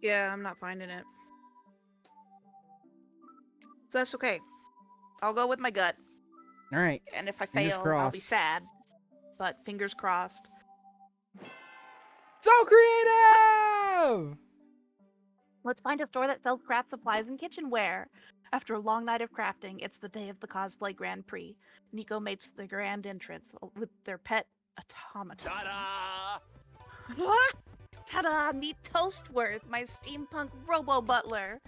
Yeah, I'm not finding it. That's okay. I'll go with my gut. All right. And if I Fingers fail, I'll be crossed. sad. But fingers crossed. So creative! Let's find a store that sells craft supplies and kitchenware. After a long night of crafting, it's the day of the Cosplay Grand Prix. Nico makes the grand entrance with their pet automaton. Ta-da! Ta-da! Meet Toastworth, my steampunk robo-butler.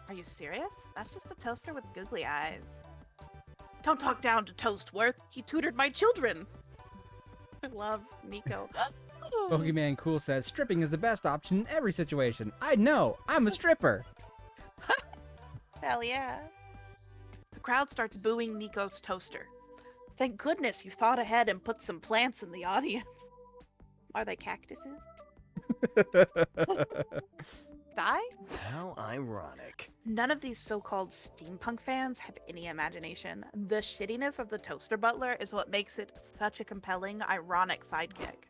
Are you serious? That's just a toaster with googly eyes. Don't talk down to Toastworth. He tutored my children. I love Nico. Pokemon Cool says, stripping is the best option in every situation. I know. I'm a stripper. Hell yeah. The crowd starts booing Nico's toaster. Thank goodness you thought ahead and put some plants in the audience. Are they cactuses? Die? How ironic. None of these so-called steampunk fans have any imagination. The shittiness of the toaster butler is what makes it such a compelling, ironic sidekick.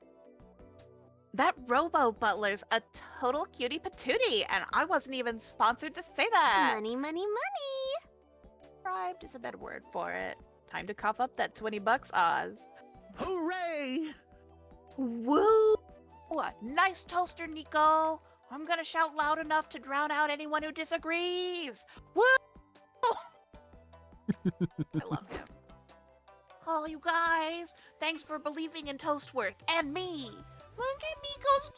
That robo butler's a total cutie patootie, and I wasn't even sponsored to say that. Money, money, money. Bribed is a better word for it. Time to cough up that $20, Oz. Hooray! Woo! Nice toaster, Nico. I'm gonna shout loud enough to drown out anyone who disagrees. Woo! I love him. Oh, you guys, thanks for believing in Toastworth and me. Look at Nico's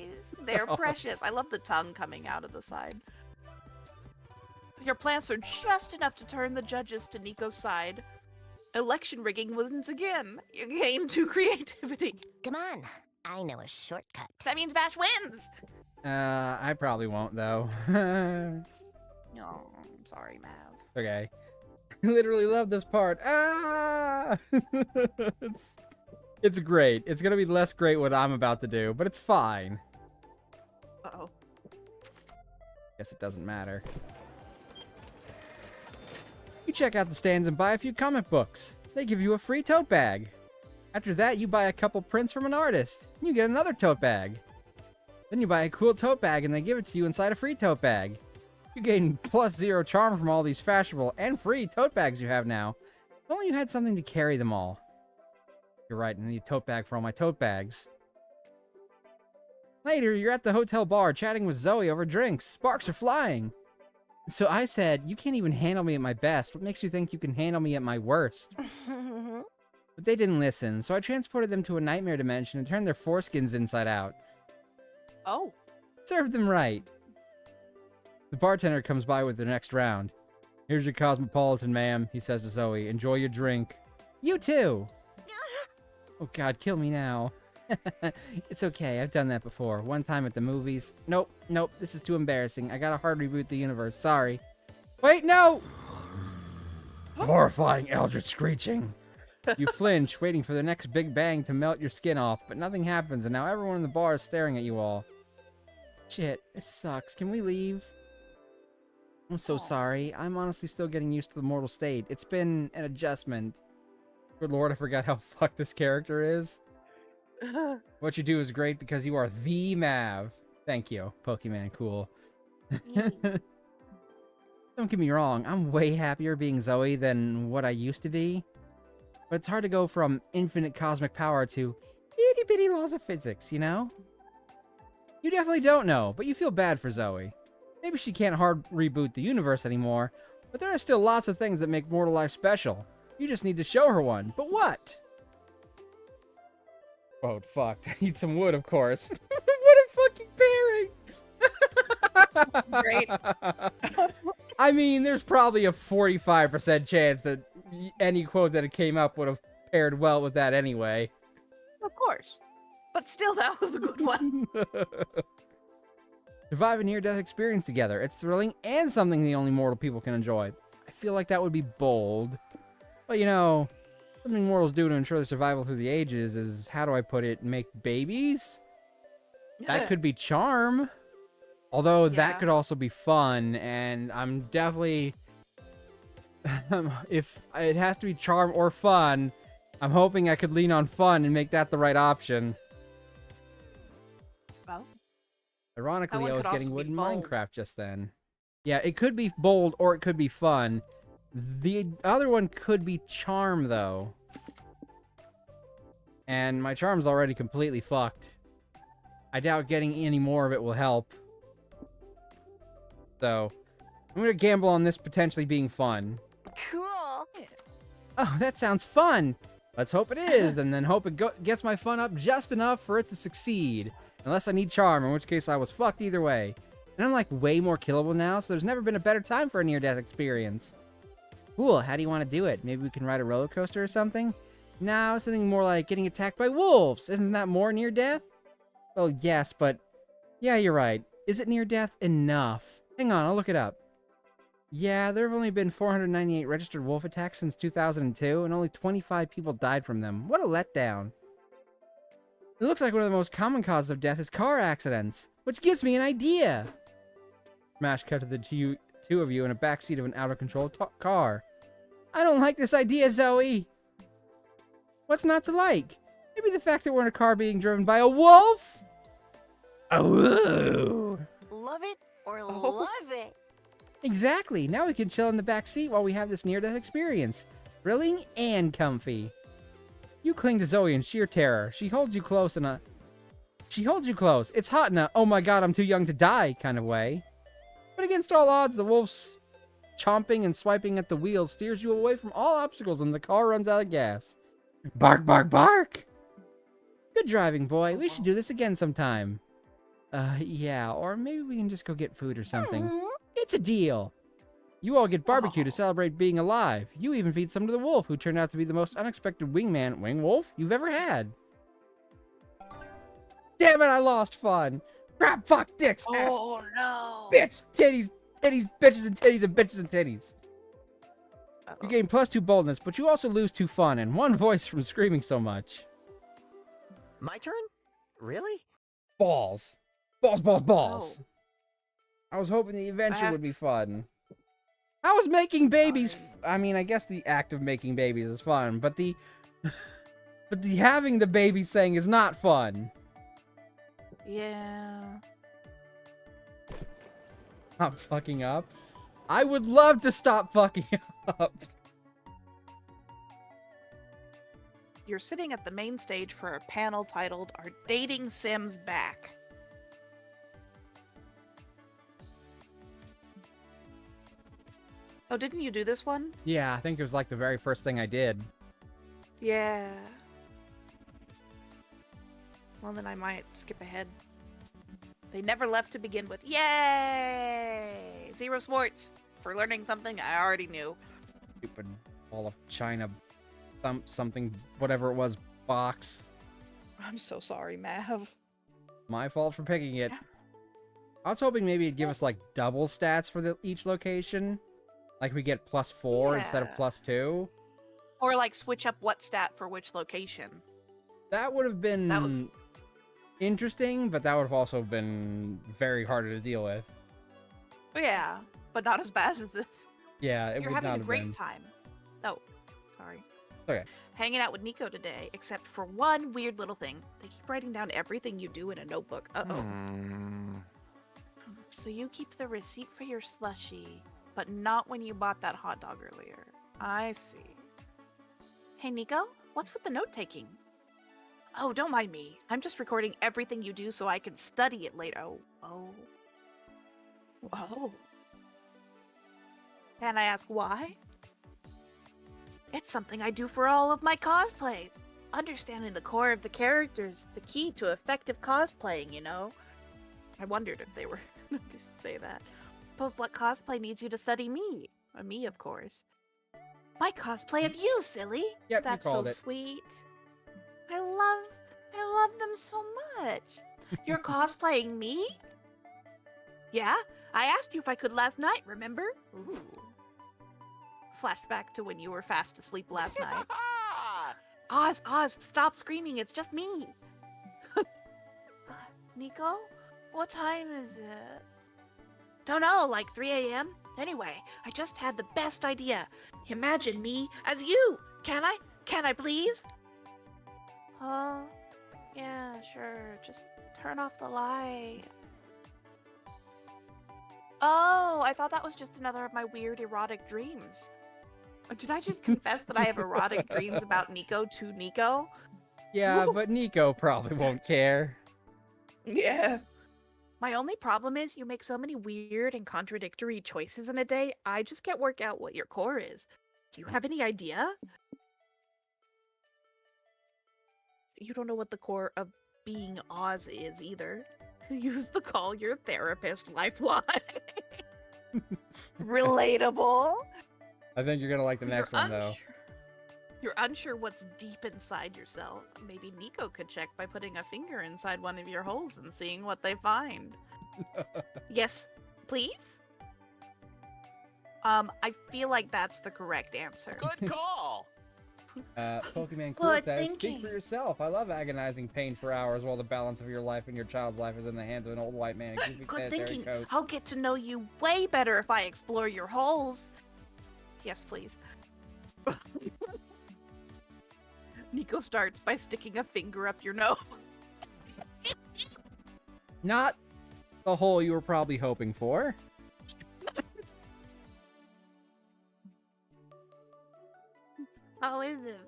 juices. They're precious. I love the tongue coming out of the side. Your plants are just enough to turn the judges to Nico's side. Election rigging wins again. You gain 2 creativity. Come on, I know a shortcut. That means Vash wins. I probably won't, though. No, I'm sorry, Mav. Okay. I literally love this part. Ah! It's great. It's gonna be less great what I'm about to do, but it's fine. Uh-oh. Guess it doesn't matter. You check out the stands and buy a few comic books. They give you a free tote bag. After that, you buy a couple prints from an artist. And you get another tote bag. Then you buy a cool tote bag and they give it to you inside a free tote bag. You gain +0 charm from all these fashionable and free tote bags you have now. If only you had something to carry them all. You're right, I need a tote bag for all my tote bags. Later, you're at the hotel bar chatting with Zoe over drinks. Sparks are flying. So I said, you can't even handle me at my best. What makes you think you can handle me at my worst? But they didn't listen, so I transported them to a nightmare dimension and turned their foreskins inside out. Oh. Served them right. The bartender comes by with the next round. Here's your cosmopolitan, ma'am, he says to Zoe. Enjoy your drink. You too! Oh god, kill me now. It's okay, I've done that before. One time at the movies. Nope, this is too embarrassing. I gotta hard reboot the universe, sorry. Wait, no! Horrifying eldritch screeching. You flinch, waiting for the next big bang to melt your skin off, but nothing happens, and now everyone in the bar is staring at you all. Shit, this sucks. Can we leave? I'm so sorry. I'm honestly still getting used to the mortal state. It's been an adjustment. Good lord, I forgot how fucked this character is. What you do is great because you are the Mav. Thank you, Pokemon cool. Don't get me wrong, I'm way happier being Zoe than what I used to be. But it's hard to go from infinite cosmic power to itty-bitty laws of physics, you know? You definitely don't know, but you feel bad for Zoe. Maybe she can't hard reboot the universe anymore, but there are still lots of things that make mortal life special. You just need to show her one. But what? Oh, fucked. I need some wood, of course. What a fucking pairing! Great. I mean, there's probably a 45% chance that any quote that came up would have paired well with that anyway. Of course. But still, that was a good one. Survive a near-death experience together. It's thrilling and something the only mortal people can enjoy. I feel like that would be bold. But you know, something mortals do to ensure their survival through the ages is, how do I put it, make babies? That could be charm. Although that could also be fun, and I'm definitely... if it has to be charm or fun, I'm hoping I could lean on fun and make that the right option. Well, Ironically, I was getting wood in bold. Minecraft just then. Yeah, it could be bold or it could be fun. The other one could be charm, though. And my charm's already completely fucked. I doubt getting any more of it will help. So, I'm gonna gamble on this potentially being fun. Cool. Oh, that sounds fun! Let's hope it is, and then hope it gets my fun up just enough for it to succeed. Unless I need charm, in which case I was fucked either way. And I'm like way more killable now, so there's never been a better time for a near-death experience. Cool, how do you want to do it? Maybe we can ride a roller coaster or something? No, something more like getting attacked by wolves. Isn't that more near-death? Well, yes, but... yeah, you're right. Is it near-death enough? Hang on, I'll look it up. Yeah, there have only been 498 registered wolf attacks since 2002, and only 25 people died from them. What a letdown. It looks like one of the most common causes of death is car accidents, which gives me an idea. Smash cut to the two of you in a backseat of an out-of-control car. I don't like this idea, Zoe! What's not to like? Maybe the fact that we're in a car being driven by a wolf? Oh! Love it or love it. Exactly. Now we can chill in the back seat while we have this near-death experience. Thrilling and comfy. You cling to Zoe in sheer terror. She holds you close in a... She holds you close. It's hot in a, oh my god, I'm too young to die kind of way. But against all odds, the wolf's chomping and swiping at the wheel steers you away from all obstacles and the car runs out of gas. Bark, bark, bark! Good driving, boy. We should do this again sometime. Yeah, or maybe we can just go get food or something. It's a deal. You all get barbecue to celebrate being alive. You even feed some to the wolf, who turned out to be the most unexpected wing wolf you've ever had. Damn it, I lost fun. Crap, fuck, dicks, ass, Oh no! bitch, titties, titties, bitches and titties and bitches and titties. You gain +2 boldness, but you also lose 2 fun and 1 voice from screaming so much. My turn? Really? Balls. Balls, balls, balls. Oh. I was hoping the adventure would be fun. I was making babies. Sorry. I mean, I guess the act of making babies is fun, but the having the babies thing is not fun. Yeah. Stop fucking up. I would love to stop fucking up. You're sitting at the main stage for a panel titled "Are Dating Sims Back?" Oh, didn't you do this one? Yeah, I think it was like the very first thing I did. Yeah. Well, then I might skip ahead. They never left to begin with. Yay! 0 sports for learning something I already knew. Stupid ball of China, something, whatever it was, box. I'm so sorry, Mav. My fault for picking it. Yeah. I was hoping maybe it'd give us like double stats for each location. Like we get +4 instead of Yeah. +2. Or like switch up what stat for which location. That would have been That was- interesting, but that would have also been very harder to deal with. Oh, yeah, but not as bad as this. Yeah, it You're would having not a have great been. time. Oh, sorry. Okay. Hanging out with Nico today, except for one weird little thing. They keep writing down everything you do in a notebook. Uh-oh. So you keep the receipt for your slushie, but not when you bought that hot dog earlier. I see. Hey, Nico, what's with the note-taking? Oh, don't mind me. I'm just recording everything you do so I can study it later. Oh. Can I ask why? It's something I do for all of my cosplays. Understanding the core of the characters, the key to effective cosplaying, you know? I wondered if they were gonna just say that. But what cosplay needs you to study me? Me, of course. My cosplay of you, silly. Yep, That's you called so it. sweet. I love them so much. You're cosplaying me? Yeah, I asked you if I could last night, remember? Ooh. Flashback to when you were fast asleep last night. Oz, stop screaming, it's just me. Nico? What time is it? Don't know, like 3 a.m.? Anyway, I just had the best idea. Imagine me as you! Can I please? Yeah, sure. Just turn off the light. Oh, I thought that was just another of my weird erotic dreams. Did I just confess that I have erotic dreams about Nico to Nico? Yeah, but Nico probably won't care. Yeah. My only problem is you make so many weird and contradictory choices in a day, I just can't work out what your core is. Do you have any idea? You don't know what the core of being Oz is either. Use the call your therapist lifeline. Relatable. I think you're gonna like the next one though. You're unsure what's deep inside yourself. Maybe Nico could check by putting a finger inside one of your holes and seeing what they find. Yes, please? I feel like that's the correct answer. Good call. Pokemon Cool Good says, thinking. speak for yourself. I love agonizing pain for hours while the balance of your life and your child's life is in the hands of an old white man in goofy Good sanitary thinking. coats. I'll get to know you way better if I explore your holes. Yes, please. Nico starts by sticking a finger up your nose. Not the hole you were probably hoping for. How is it?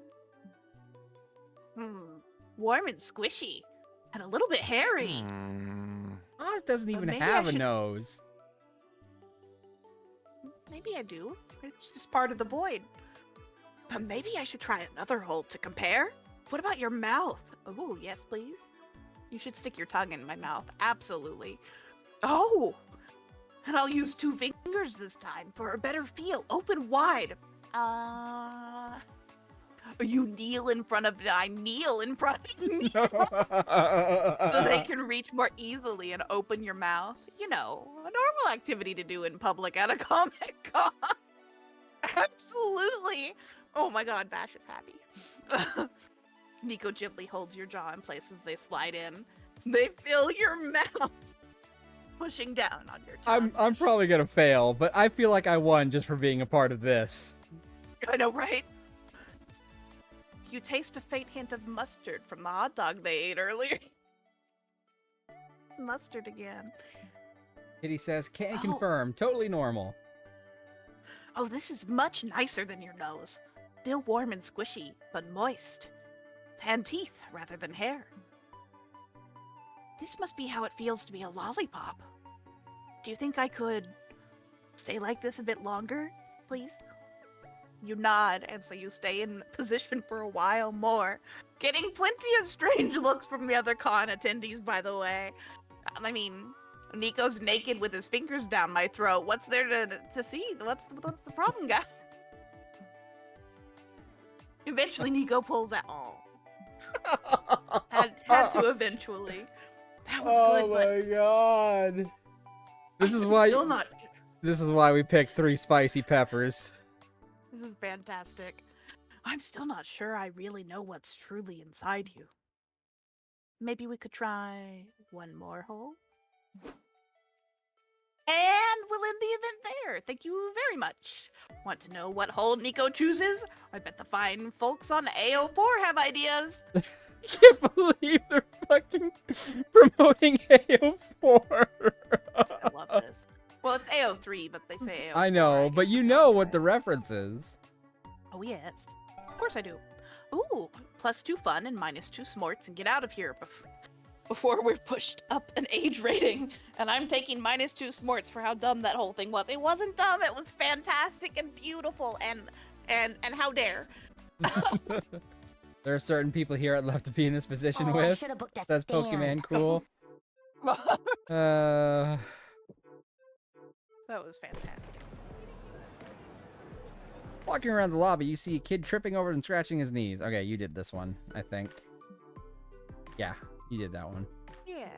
Warm and squishy. And a little bit hairy. Oz doesn't even maybe I have a should- nose. Maybe I do. It's just part of the void. But maybe I should try another hole to compare. What about your mouth? Oh, yes, please. You should stick your tongue in my mouth. Absolutely. Oh! And I'll use 2 fingers this time for a better feel. Open wide. You kneel in front of it. I kneel in front of you. So they can reach more easily and open your mouth. You know, a normal activity to do in public at a Comic-Con. Absolutely. Oh my god, Vash is happy. Nico gently holds your jaw in place as they slide in. They fill your mouth, pushing down on your tongue. I'm probably gonna fail, but I feel like I won just for being a part of this. I know, right? You taste a faint hint of mustard from the hot dog they ate earlier. Mustard again. Kitty says, can't Oh. confirm, totally normal. Oh, this is much nicer than your nose. Still warm and squishy, but moist. And teeth rather than hair. This must be how it feels to be a lollipop. Do you think I could stay like this a bit longer, please? You nod, and so you stay in position for a while more. Getting plenty of strange looks from the other con attendees, by the way. I mean, Nico's naked with his fingers down my throat. What's there to see? What's the problem, guy? Eventually, Nico pulls out. Oh. Had to eventually. That was Oh good, but my god. This is I'm why still not. This is why we picked 3 spicy peppers. This is fantastic. I'm still not sure I really know what's truly inside you. Maybe we could try one more hole? And we'll end the event there. Thank you very much. Want to know what hole Nico chooses? I bet the fine folks on AO4 have ideas. I can't believe they're fucking promoting AO4. I love this. Well, it's AO3, but they say AO4. I know, but guess you we're know talking what the about reference is. it. Oh, yes. Of course I do. Ooh, +2 fun and -2 smorts and get out of here before we're pushed up an age rating. And I'm taking -2 smorts for how dumb that whole thing was. It wasn't dumb, it was fantastic and beautiful and how dare. There are certain people here I'd love to be in this position Oh, I with. should have booked a That's stand. Pokemon cool. That was fantastic. Walking around the lobby, you see a kid tripping over and scratching his knees. Okay, you did this one, I think. Yeah, you did that one. Yeah.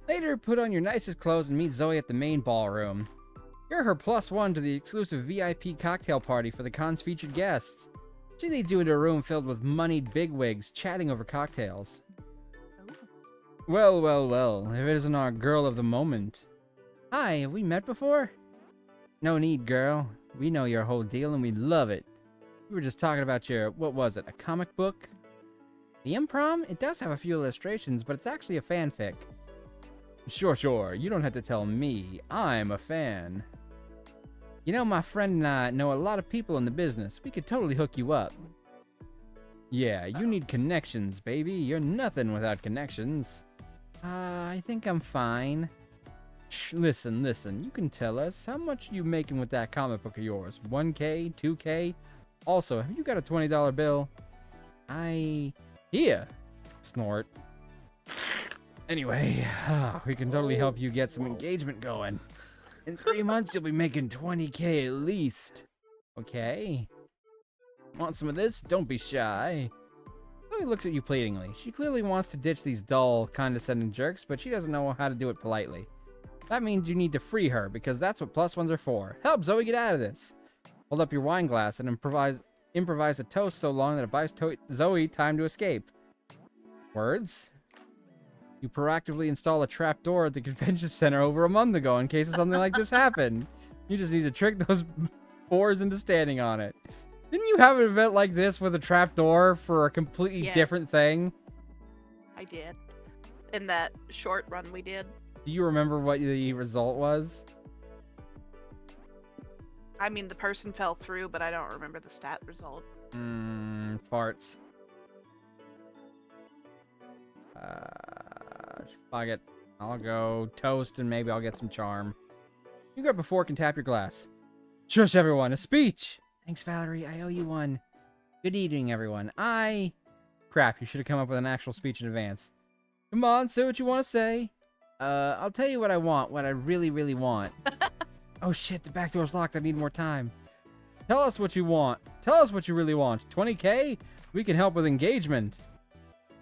Later, put on your nicest clothes and meet Zoe at the main ballroom. You're her +1 to the exclusive VIP cocktail party for the con's featured guests. She leads you into a room filled with moneyed bigwigs chatting over cocktails. Ooh. Well, well, well, if it isn't our girl of the moment. Hi, have we met before? No need, girl. We know your whole deal and we love it. We were just talking about your, what was it, a comic book? The Improm? It does have a few illustrations, but it's actually a fanfic. Sure, you don't have to tell me. I'm a fan. You know, my friend and I know a lot of people in the business. We could totally hook you up. Yeah, you need connections, baby. You're nothing without connections. I think I'm fine. Shh, listen. You can tell us. How much are you making with that comic book of yours? 1K? 2K? Also, have you got a $20 bill? Here. Snort. Anyway, we can totally help you get some engagement going. In 3 months, you'll be making 20K at least. Okay. Want some of this? Don't be shy. Chloe looks at you pleadingly. She clearly wants to ditch these dull, condescending jerks, but she doesn't know how to do it politely. That means you need to free her, because that's what +1s are for. Help Zoe get out of this. Hold up your wine glass and improvise a toast so long that it buys Zoe time to escape. Words? You proactively install a trapdoor at the convention center over a month ago in case something like this happened. You just need to trick those boars into standing on it. Didn't you have an event like this with a trapdoor for a completely different thing? I did. In that short run we did. Do you remember what the result was? I mean, the person fell through, but I don't remember the stat result. Farts. Fuck it. I'll go toast and maybe I'll get some charm. You grab a fork and tap your glass. Shush, everyone. A speech. Thanks, Valerie. I owe you one. Good evening, everyone. Crap, you should have come up with an actual speech in advance. Come on, say what you want to say. I'll tell you what I want, what I really, really want. Oh shit, the back door's locked. I need more time. Tell us what you want. Tell us what you really want. 20K? We can help with engagement.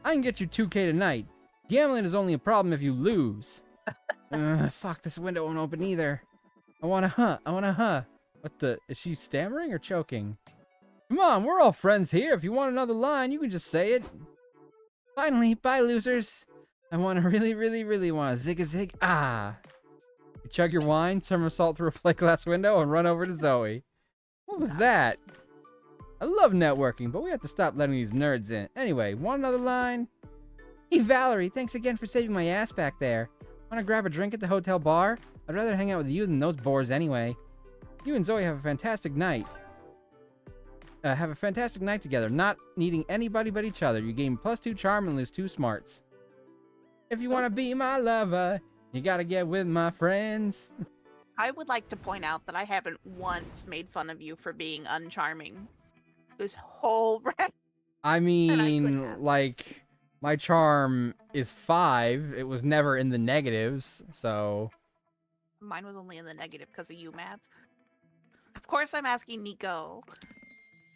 I can get you 2K tonight. Gambling is only a problem if you lose. Fuck, this window won't open either. I want a. What the? Is she stammering or choking? Come on, we're all friends here. If you want another line, you can just say it. Finally, bye, losers. I want to really, really, really want a zig-a-zig. You chug your wine, somersault through a plate glass window, and run over to Zoe. What was that? I love networking, but we have to stop letting these nerds in. Anyway, want another line? Hey, Valerie, thanks again for saving my ass back there. Want to grab a drink at the hotel bar? I'd rather hang out with you than those bores anyway. You and Zoe have a fantastic night. Have a fantastic night together, not needing anybody but each other. You gain +2 charm and lose 2 smarts. If you want to be my lover, you gotta get with my friends. I would like to point out that I haven't once made fun of you for being uncharming. This whole rest. I mean, like, my charm is 5. It was never in the negatives, so... Mine was only in the negative because of you, Mav. Of course I'm asking Nico.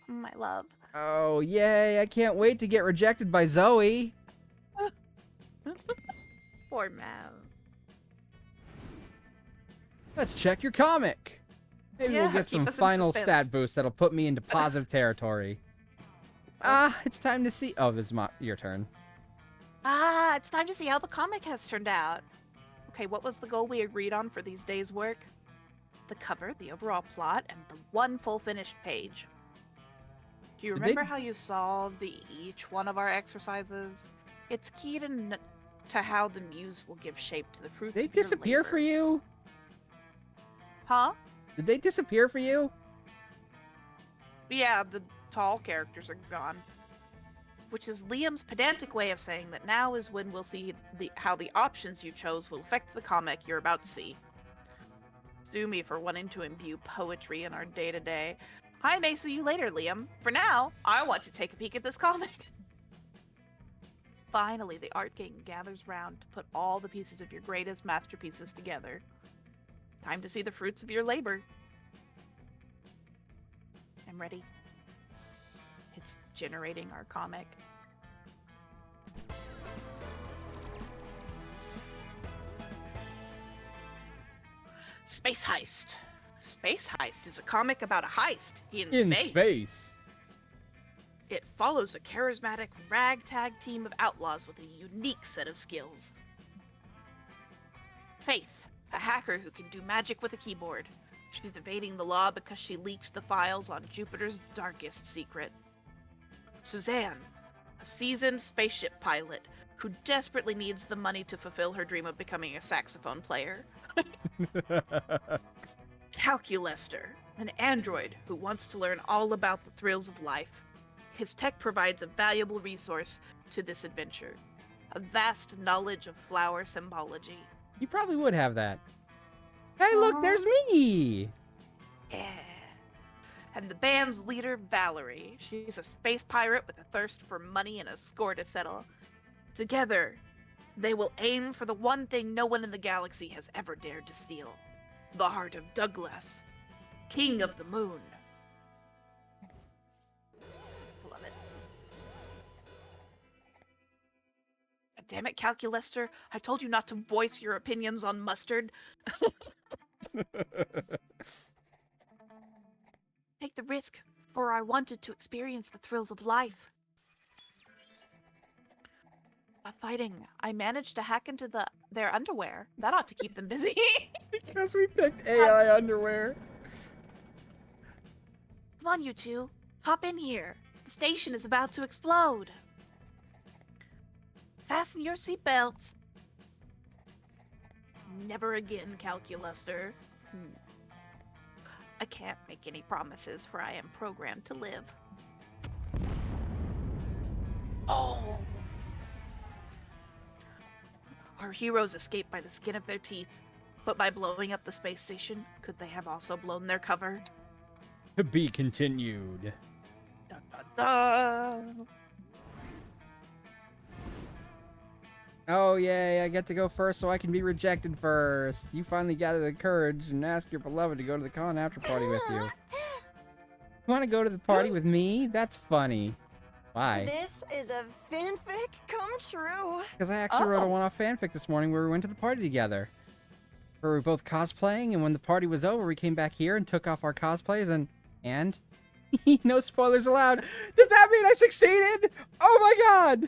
My love. Oh, yay, I can't wait to get rejected by Zoe. Poor Mav. Let's check your comic. Maybe we'll get some final stat boost that'll put me into positive territory. It's time to see... Oh, this is your turn. It's time to see how the comic has turned out. Okay, what was the goal we agreed on for these days' work? The cover, the overall plot, and the one full finished page. Do you remember how you solved each one of our exercises? It's key to how the muse will give shape to the fruits of your disappear labor. For you? Huh? Did they disappear for you? Yeah, the tall characters are gone. Which is Liam's pedantic way of saying that now is when we'll see how the options you chose will affect the comic you're about to see. Sue me for wanting to imbue poetry in our day-to-day. I may sue you later, Liam. For now, I want to take a peek at this comic. Finally, the art gang gathers round to put all the pieces of your greatest masterpieces together. Time to see the fruits of your labor. I'm ready. It's generating our comic. Space Heist. Space Heist is a comic about a heist in space. It follows a charismatic ragtag team of outlaws with a unique set of skills. Faith, a hacker who can do magic with a keyboard. She's evading the law because she leaked the files on Jupiter's darkest secret. Suzanne, a seasoned spaceship pilot who desperately needs the money to fulfill her dream of becoming a saxophone player. Calculester, an android who wants to learn all about the thrills of life. His tech provides a valuable resource to this adventure, a vast knowledge of flower symbology. You probably would have that. Hey, look, there's Miggy! Yeah. And the band's leader, Valerie. She's a space pirate with a thirst for money and a score to settle. Together, they will aim for the one thing no one in the galaxy has ever dared to steal. The heart of Douglas, King of the Moon. Love it. Damn it, Calculester. I told you not to voice your opinions on mustard. Take the risk, for I wanted to experience the thrills of life. By fighting, I managed to hack into their underwear. That ought to keep them busy. Because we picked AI underwear. Come on, you two. Hop in here. The station is about to explode. Fasten your seatbelts. Never again, Calculester. I can't make any promises, for I am programmed to live. Oh! Our heroes escaped by the skin of their teeth, but by blowing up the space station, could they have also blown their cover? To be continued. Dun, dun, dun. Oh, yay, I get to go first so I can be rejected first. You finally gather the courage and ask your beloved to go to the con after party with you. You want to go to the party with me? That's funny. Why? This is a fanfic come true. Because I actually wrote a one-off fanfic this morning where we went to the party together. Where we were both cosplaying, and when the party was over, we came back here and took off our cosplays, and... no spoilers allowed. Does that mean I succeeded? Oh my god!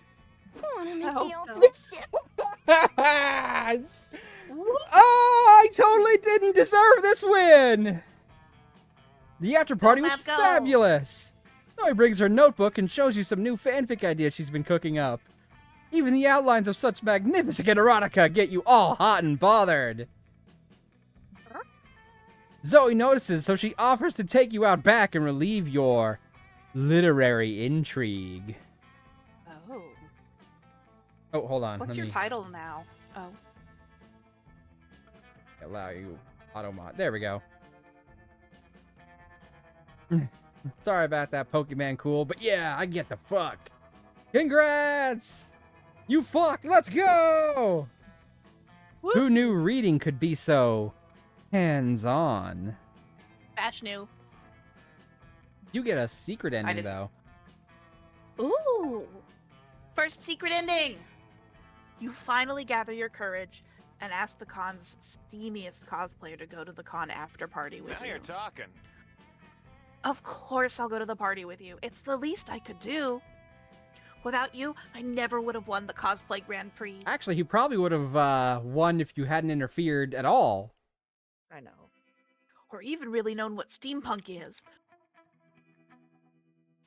I want to make hope the so. ultimate ship. Oh, I totally didn't deserve this win! The after party was Let's go. fabulous! Zoe brings her notebook and shows you some new fanfic ideas she's been cooking up. Even the outlines of such magnificent erotica get you all hot and bothered. Zoe notices, so she offers to take you out back and relieve your literary intrigue. Oh. Oh, hold on. What's Let your me title now? Oh. allow you automod. There we go. Sorry about that, Pokemon Cool, but yeah, I get the fuck. Congrats! You fucked! Let's go! Whoop. Who knew reading could be so hands-on? Vash knew. You get a secret ending, didn't. though. Ooh! First secret ending! You finally gather your courage and ask the con's steamiest cosplayer to go to the con after party with Now you. you're talking. Of course I'll go to the party with you. It's the least I could do. Without you, I never would have won the cosplay Grand Prix. Actually, he probably would have won if you hadn't interfered at all. I know. Or even really known what steampunk is.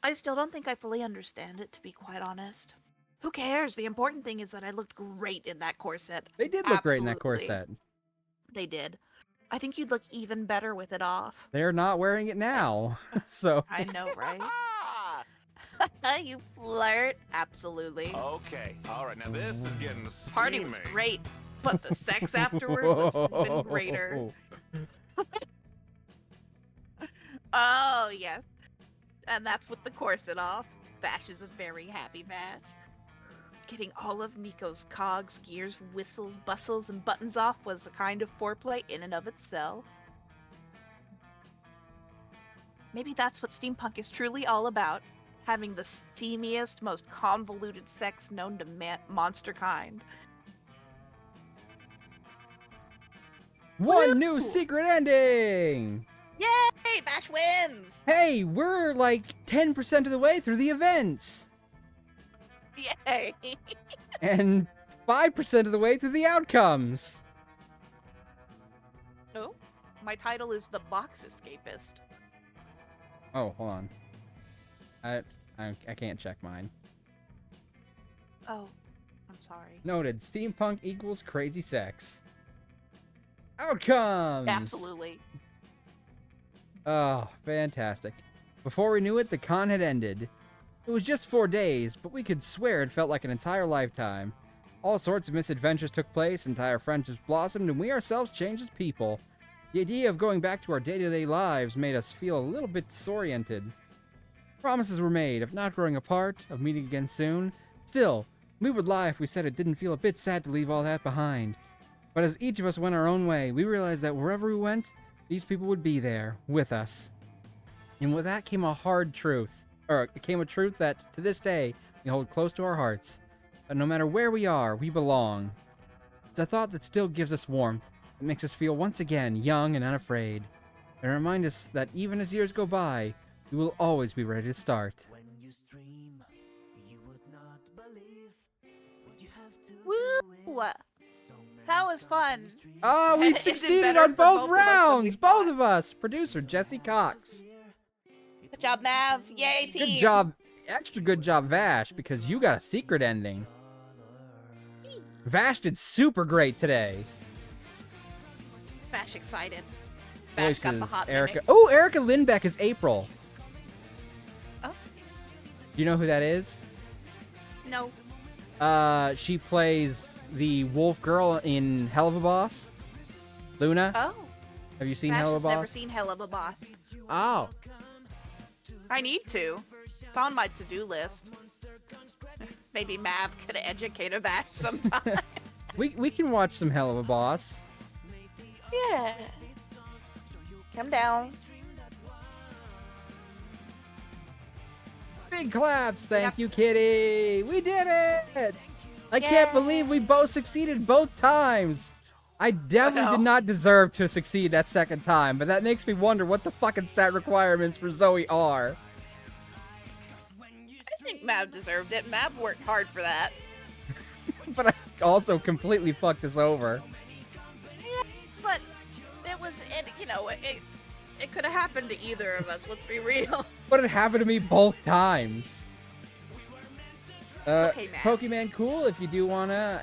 I still don't think I fully understand it, to be quite honest. Who cares? The important thing is that I looked great in that corset. They did look great in that Absolutely. corset. They did. I think you'd look even better with it off. They're not wearing it now, so... I know, right? Ah! You flirt. Absolutely. Okay. All right. Now this is getting steamy. Party was great, but the sex afterward was even greater. Oh, yes. And that's with the corset off. Vash is a very happy Vash. Getting all of Nico's cogs, gears, whistles, bustles, and buttons off was a kind of foreplay in and of itself. Maybe that's what steampunk is truly all about. Having the steamiest, most convoluted sex known to monster kind. One Woo! new secret ending! Yay! Vash wins! Hey, we're like 10% of the way through the events! Yay! And 5% of the way through the outcomes! Oh, my title is The Box Escapist. Oh, hold on. I can't check mine. Oh, I'm sorry. Noted, steampunk equals crazy sex. Outcomes! Absolutely. Oh, fantastic. Before we knew it, the con had ended. It was just 4 days, but we could swear it felt like an entire lifetime. All sorts of misadventures took place, entire friendships blossomed, and we ourselves changed as people. The idea of going back to our day-to-day lives made us feel a little bit disoriented. Promises were made of not growing apart, of meeting again soon. Still, we would lie if we said it didn't feel a bit sad to leave all that behind. But as each of us went our own way, we realized that wherever we went, these people would be there, with us. And with that came a hard truth. Or, it came a truth that, to this day, we hold close to our hearts. That no matter where we are, we belong. It's a thought that still gives us warmth. It makes us feel once again young and unafraid. And remind us that even as years go by, we will always be ready to start. When you stream, you would not believe what you have to Woo! do it. So That was fun. Oh, And we it did succeeded better on for both both of us than we rounds! Both thought. of us! Producer Jesse Cox. Good job, Mav. Yay, team. Good job. Extra good job, Vash, because you got a secret ending. Vash did super great today. Vash excited. Vash got the Voices, hot Erica. mimic. Oh, Erica Lindbeck is April. Oh. Do you know who that is? No. She plays the wolf girl in Hell of a Boss. Luna. Oh. Have you seen Vash Hell of has a Boss? never seen Hell of a Boss. Oh. I need to. It's on my to-do list. Maybe Mav could educate a Vash sometime. We can watch some Hell of a Boss. Yeah. Come down. Big claps. Thank you, Kitty. We did it. I can't believe we both succeeded both times. I definitely did not deserve to succeed that second time, but that makes me wonder what the fucking stat requirements for Zoe are. I think Mav deserved it. Mav worked hard for that. But I also completely fucked this over. Yeah, but it was, it could have happened to either of us, let's be real. But it happened to me both times. Okay, Mav. Pokemon Cool, if you do wanna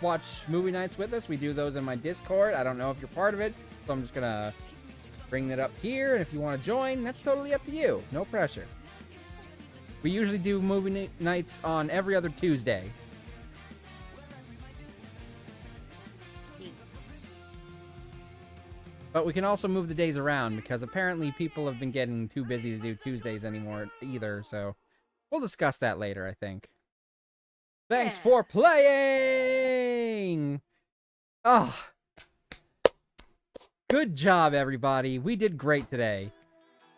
watch movie nights with us, we do those in my Discord. I don't know if you're part of it, so I'm just gonna bring that up here, and if you want to join, that's totally up to you. No pressure. We usually do movie nights on every other Tuesday. But we can also move the days around, because apparently people have been getting too busy to do Tuesdays anymore either, so we'll discuss that later, I think. Thanks for playing! Oh. Good job, everybody. We did great today.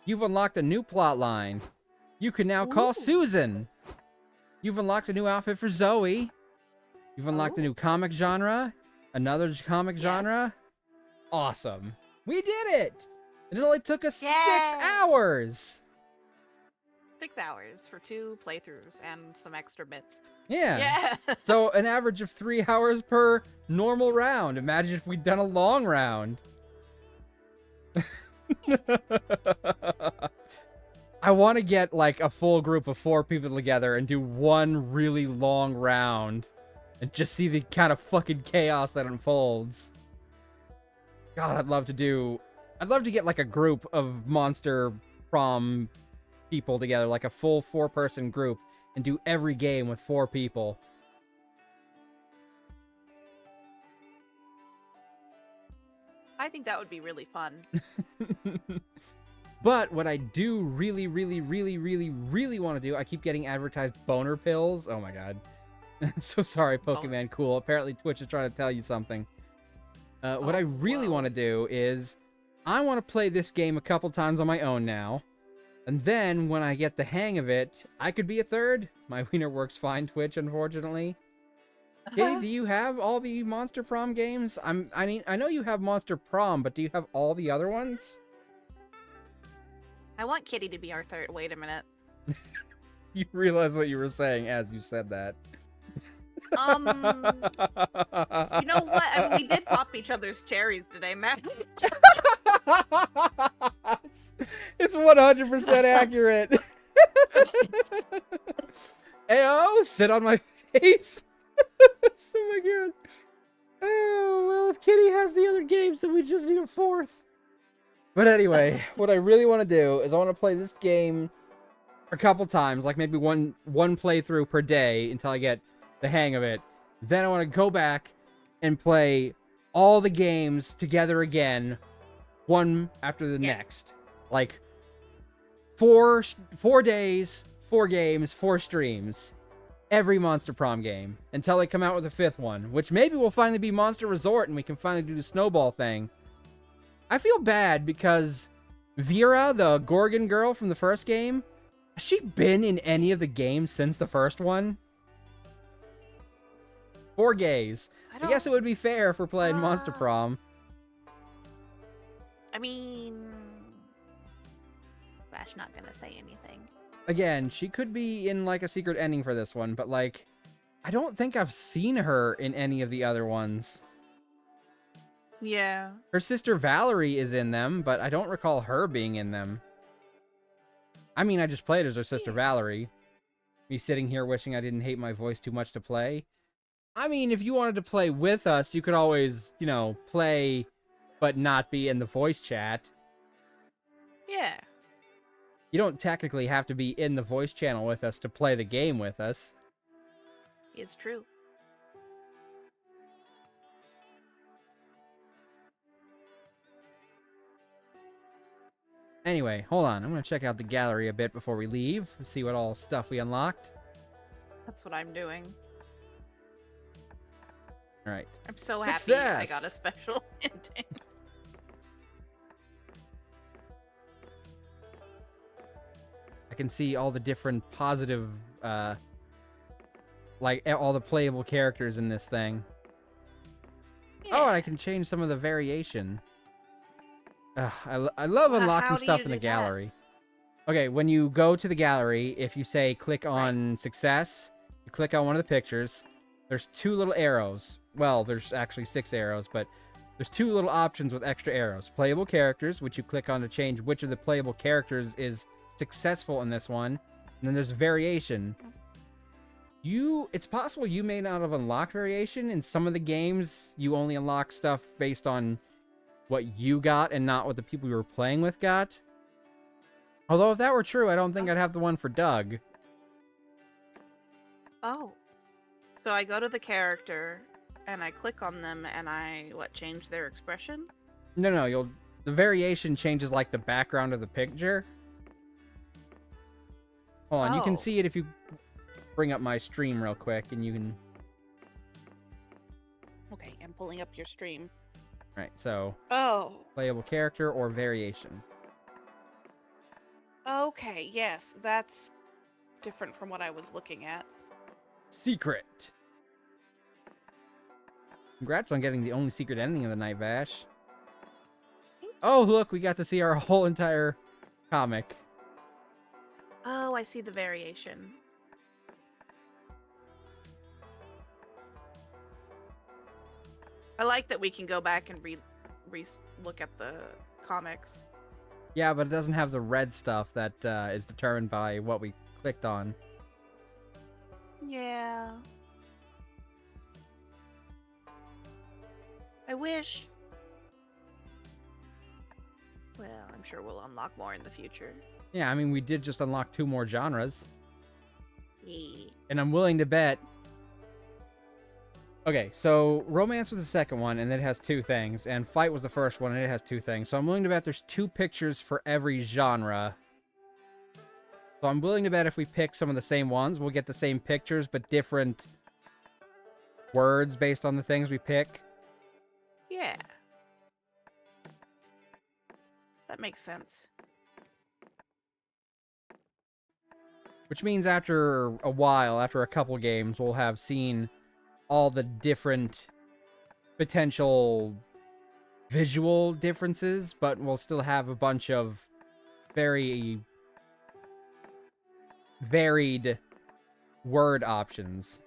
You've unlocked a new plot line. You can now call Susan. You've unlocked a new outfit for Zoe. You've unlocked a new comic genre. Another comic genre. Awesome. We did it! It only took us 6 hours! 6 hours for 2 playthroughs and some extra bits. Yeah. So an average of 3 hours per normal round. Imagine if we'd done a long round. I want to get like a full group of 4 people together and do one really long round and just see the kind of fucking chaos that unfolds. God, I'd love to get like a group of Monster Prom people together, like a full 4-person group, and do every game with 4 people. I think that would be really fun. But what I do really want to do, I keep getting advertised boner pills. Oh my god. I'm so sorry, Pokemon Cool. Apparently Twitch is trying to tell you something. What I really want to do is, I want to play this game a couple times on my own now. And then, when I get the hang of it, I could be a third. My wiener works fine, Twitch, unfortunately. Katie, do you have all the Monster Prom games? I know you have Monster Prom, but do you have all the other ones? I want Kitty to be our third. Wait a minute. You realize what you were saying as you said that. You know what? I mean, we did pop each other's cherries today, Matt. It's 100% accurate. Ayo, sit on my face. Oh my god. Oh, well, if Kitty has the other games, then we just need a 4th. But anyway, what I really want to do is I want to play this game a couple times, like maybe one playthrough per day until I get the hang of it. Then I want to go back and play all the games together again, one after the next. Like 4 days, 4 games, 4 streams. Every Monster Prom game until they come out with a 5th one, which maybe will finally be Monster Resort and we can finally do the snowball thing. I feel bad because Vera, the Gorgon girl from the first game, has she been in any of the games since the first one? 4 gays. I guess it would be fair if we're playing Monster Prom. I mean, Vash not gonna say anything. Again, she could be in like a secret ending for this one, but like, I don't think I've seen her in any of the other ones. Yeah. Her sister Valerie is in them, but I don't recall her being in them. I mean, I just played as her sister Valerie. Me sitting here wishing I didn't hate my voice too much to play. I mean, if you wanted to play with us, you could always, you know, play, but not be in the voice chat. Yeah. You don't technically have to be in the voice channel with us to play the game with us. Is true. Anyway, hold on. I'm going to check out the gallery a bit before we leave. See what all stuff we unlocked. That's what I'm doing. All right. I'm so Success! happy I got a special ending. I can see all the different positive, like all the playable characters in this thing. Yeah. Oh, and I can change some of the variation. I love Well, unlocking how do stuff you in the do that? gallery. Okay, when you go to the gallery, if you say click on success, you click on one of the pictures. There's 2 little arrows. Well, there's actually 6 arrows, but there's 2 little options with extra arrows. Playable characters, which you click on to change which of the playable characters is successful in this one. And then there's variation. It's possible you may not have unlocked variation. In some of the games, you only unlock stuff based on what you got and not what the people you were playing with got. Although if that were true, I don't think I'd have the one for Doug. Oh. So I go to the character and I click on them and I change their expression? No, the variation changes like the background of the picture. Hold on, you can Oh. see it if you bring up my stream real quick and you can... Okay, I'm pulling up your stream. Right, so Oh. playable character or variation. Okay, yes, that's different from what I was looking at. Secret. Congrats on getting the only secret ending of the night, Vash. Oh, look, we got to see our whole entire comic. Oh, I see the variation. I like that we can go back and look at the comics. Yeah, but it doesn't have the red stuff that is determined by what we clicked on. Yeah. I wish. Well, I'm sure we'll unlock more in the future. Yeah, I mean, we did just unlock 2 more genres. Yeah. And I'm willing to bet... Okay, so romance was the second one, and it has 2 things. And fight was the first one, and it has 2 things. So I'm willing to bet there's 2 pictures for every genre. So I'm willing to bet if we pick some of the same ones, we'll get the same pictures, but different words based on the things we pick. Yeah. That makes sense. Which means after a while, after a couple games, we'll have seen all the different potential visual differences, but we'll still have a bunch of very varied word options.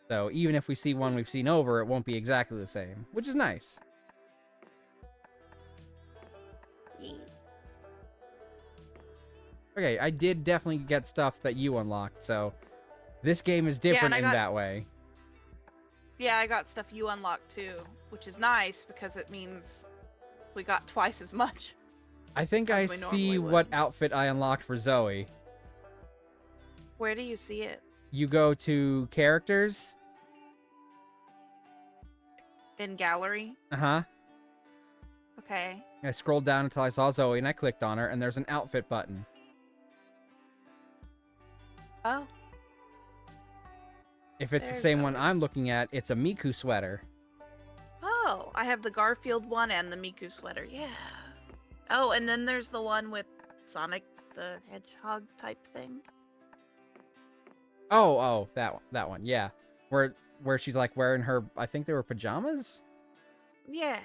So even if we see one we've seen over, it won't be exactly the same, which is nice. Yeah. Okay, I did definitely get stuff that you unlocked, so this game is different in that way. Yeah, I got stuff you unlocked too, which is nice because it means we got twice as much. I think I as we see normally what would. outfit I unlocked for Zoe. Where do you see it? You go to characters. In gallery? Uh-huh. Okay. I scrolled down until I saw Zoe, and I clicked on her, and there's an outfit button. Oh. If it's the There's same one Zoe. I'm looking at, it's a Miku sweater. Oh, I have the Garfield one and the Miku sweater. Yeah. Oh, and then there's the one with Sonic the Hedgehog type thing. Oh, that one, yeah. Where she's like wearing her, I think they were pajamas? Yeah.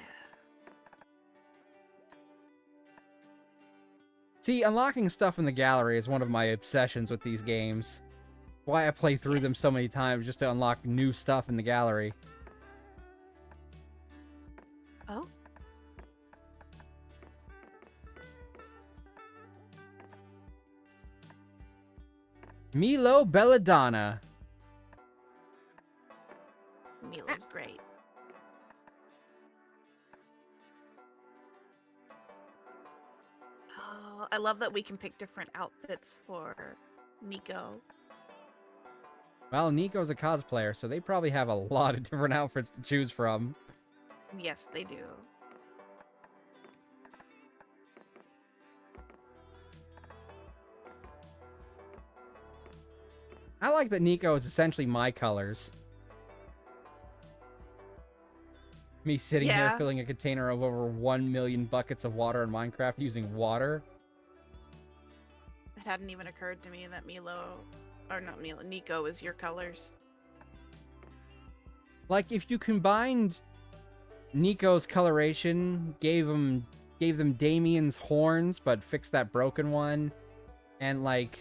See, unlocking stuff in the gallery is one of my obsessions with these games. Why I play through them Yes. so many times, just to unlock new stuff in the gallery. Oh. Milo Belladonna. Milo's great. Oh, I love that we can pick different outfits for Nico. Well, Nico's a cosplayer, so they probably have a lot of different outfits to choose from. Yes, they do. I like that Nico is essentially my colors. Me sitting here Yeah. filling a container of over 1 million buckets of water in Minecraft using water. It hadn't even occurred to me that Nico is your colors. Like, if you combined Nico's coloration, gave them Damien's horns, but fixed that broken one, and, like,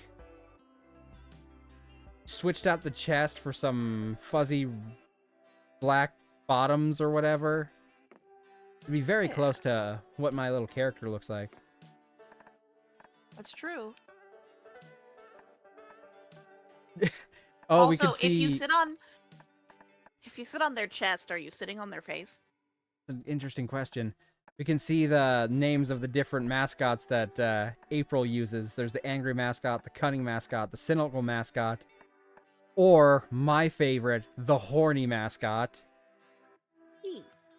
switched out the chest for some fuzzy black bottoms or whatever, it'd be very close to what my little character looks like. That's true. Oh, also, we can see... if you sit on their chest, are you sitting on their face? An interesting question. We can see the names of the different mascots that April uses. There's the angry mascot, the cunning mascot, the cynical mascot, or my favorite, the horny mascot.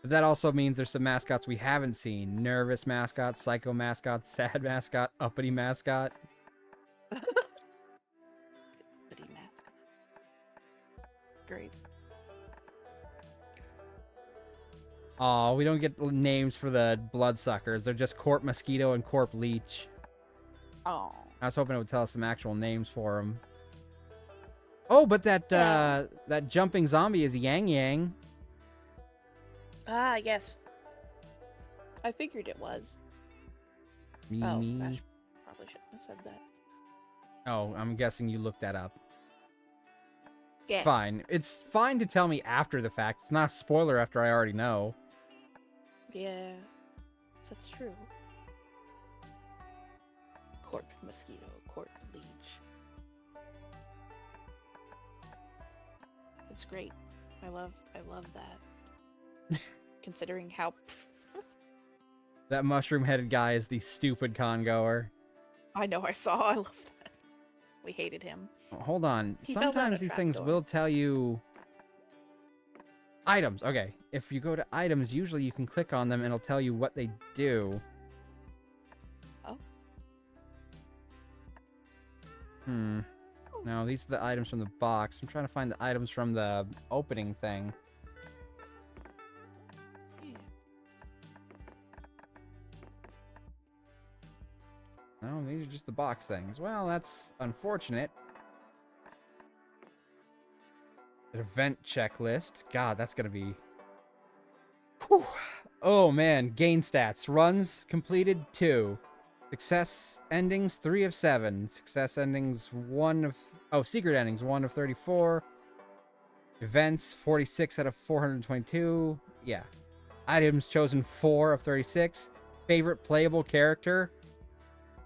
But that also means there's some mascots we haven't seen. Nervous mascot, psycho mascot, sad mascot, uppity mascot. Uppity mascot. Great. Aw, we don't get names for the bloodsuckers. They're just Corp Mosquito and Corp Leech. Oh. I was hoping it would tell us some actual names for them. Oh, but that jumping zombie is Yang Yang. Ah, yes. I figured it was. Me. Vash probably shouldn't have said that. Oh, I'm guessing you looked that up. Yes. Fine. It's fine to tell me after the fact. It's not a spoiler after I already know. Yeah, that's true. Corp Mosquito, Corp Leech. It's great. I love that. Considering how... That mushroom-headed guy is the stupid con-goer. I know, I saw. I love that. We hated him. Oh, hold on. He fell down Sometimes a these things trapdoor. will tell you... Items. Okay. If you go to items, usually you can click on them and it'll tell you what they do. Oh. No, these are the items from the box. I'm trying to find the items from the opening thing. Yeah. No, these are just the box things. Well, that's unfortunate. An event checklist. God, that's gonna be... Whew. Oh, man. Gain stats. Runs completed, 2. Success endings, 3 of 7. Success endings, 1 of... Oh, secret endings, 1 of 34. Events, 46 out of 422. Yeah. Items chosen, 4 of 36. Favorite playable character?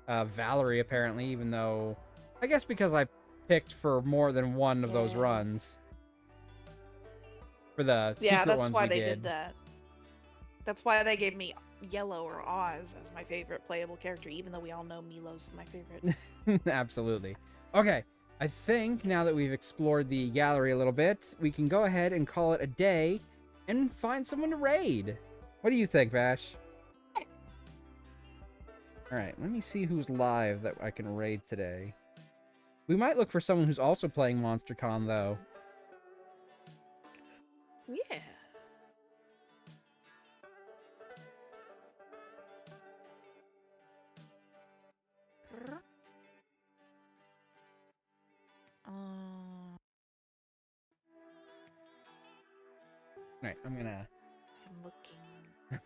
Valerie, apparently, even though... I guess because I picked for more than one of those runs. For the secret Yeah, that's ones why we they did that. That's why they gave me Yellow or Oz as my favorite playable character, even though we all know Milo's my favorite. Absolutely. Okay, I think now that we've explored the gallery a little bit, we can go ahead and call it a day and find someone to raid. What do you think, Vash? Alright, let me see who's live that I can raid today. We might look for someone who's also playing MonsterCon, though. Yeah. Alright, I'm gonna... I'm looking.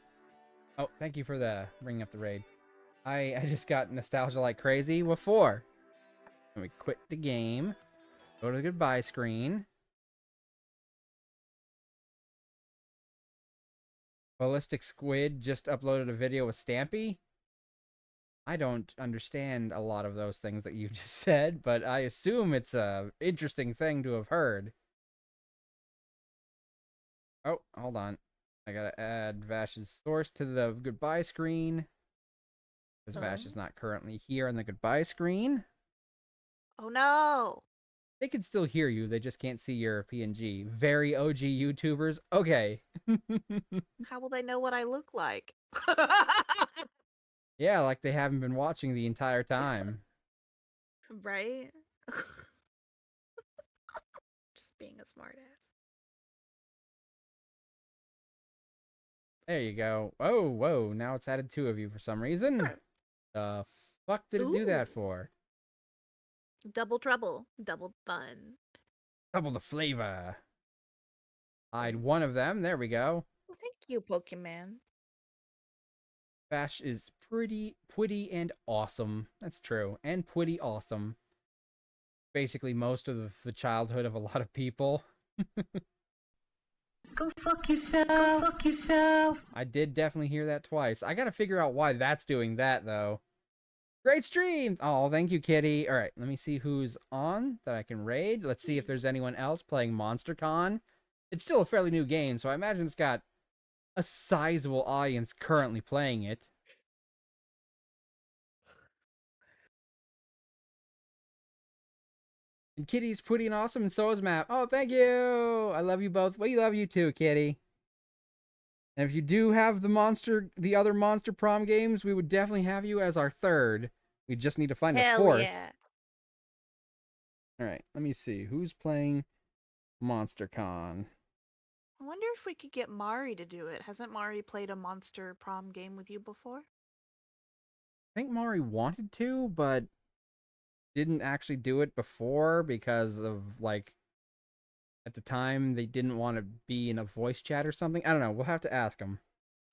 Oh, thank you for the bringing up the raid. I just got nostalgia like crazy. What for? Let me quit the game. Go to the goodbye screen. Ballistic Squid just uploaded a video with Stampy. I don't understand a lot of those things that you just said, but I assume it's a interesting thing to have heard. Oh, hold on. I gotta add Vash's source to the goodbye screen. Because Vash is not currently here on the goodbye screen. Oh no! They can still hear you. They just can't see your PNG. Very OG YouTubers. Okay. How will they know what I look like? Yeah, like they haven't been watching the entire time. Right? Just being a smartass. There you go. Oh, whoa. Now it's added 2 of you for some reason. The fuck did it do that Ooh. for? Double trouble, double fun. Double the flavor. Hide Oh. one of them. There we go. Well, thank you, Pokemon. Vash is pretty and awesome. That's true. And pretty awesome. Basically most of the childhood of a lot of people. Go fuck yourself. Go fuck yourself. I did definitely hear that twice. I gotta figure out why that's doing that, though. Great stream! Oh, thank you, Kitty. Alright, let me see who's on that I can raid. Let's see if there's anyone else playing MonsterCon. It's still a fairly new game, so I imagine it's got a sizable audience currently playing it. And Kitty's pretty and awesome, and so is Map. Oh, thank you! I love you both. We love you too, Kitty. And if you do have the other Monster Prom games, we would definitely have you as our third. We just need to find a 4th. Yeah. Alright, let me see. Who's playing MonsterCon? I wonder if we could get Mari to do it. Hasn't Mari played a Monster Prom game with you before? I think Mari wanted to, but didn't actually do it before because of, like, at the time they didn't want to be in a voice chat or something. I don't know. We'll have to ask them.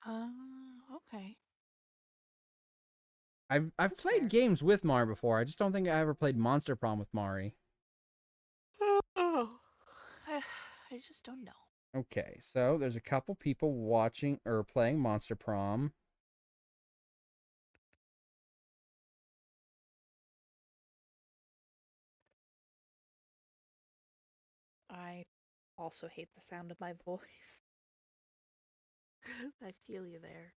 Okay. I've That's played fair. games with Mari before. I just don't think I ever played Monster Prom with Mari. Oh, I just don't know. Okay, so there's a couple people watching or playing Monster Prom. I also hate the sound of my voice. I feel you there.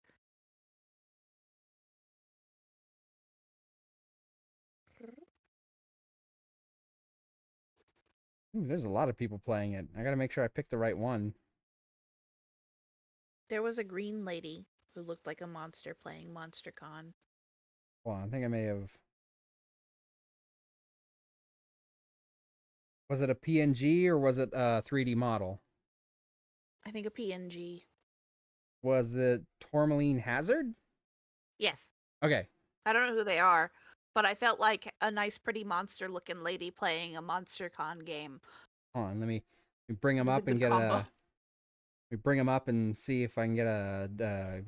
Ooh, there's a lot of people playing it. I gotta make sure I pick the right one. There was a green lady who looked like a monster playing MonsterCon. Well, I think I may have... Was it a PNG or was it a 3D model? I think a PNG. Was the Tourmaline Hazard? Yes. Okay. I don't know who they are, but I felt like a nice, pretty monster-looking lady playing a MonsterCon game. Hold on, let me bring them It was a up and good get combo. a... We bring them up and see if I can get a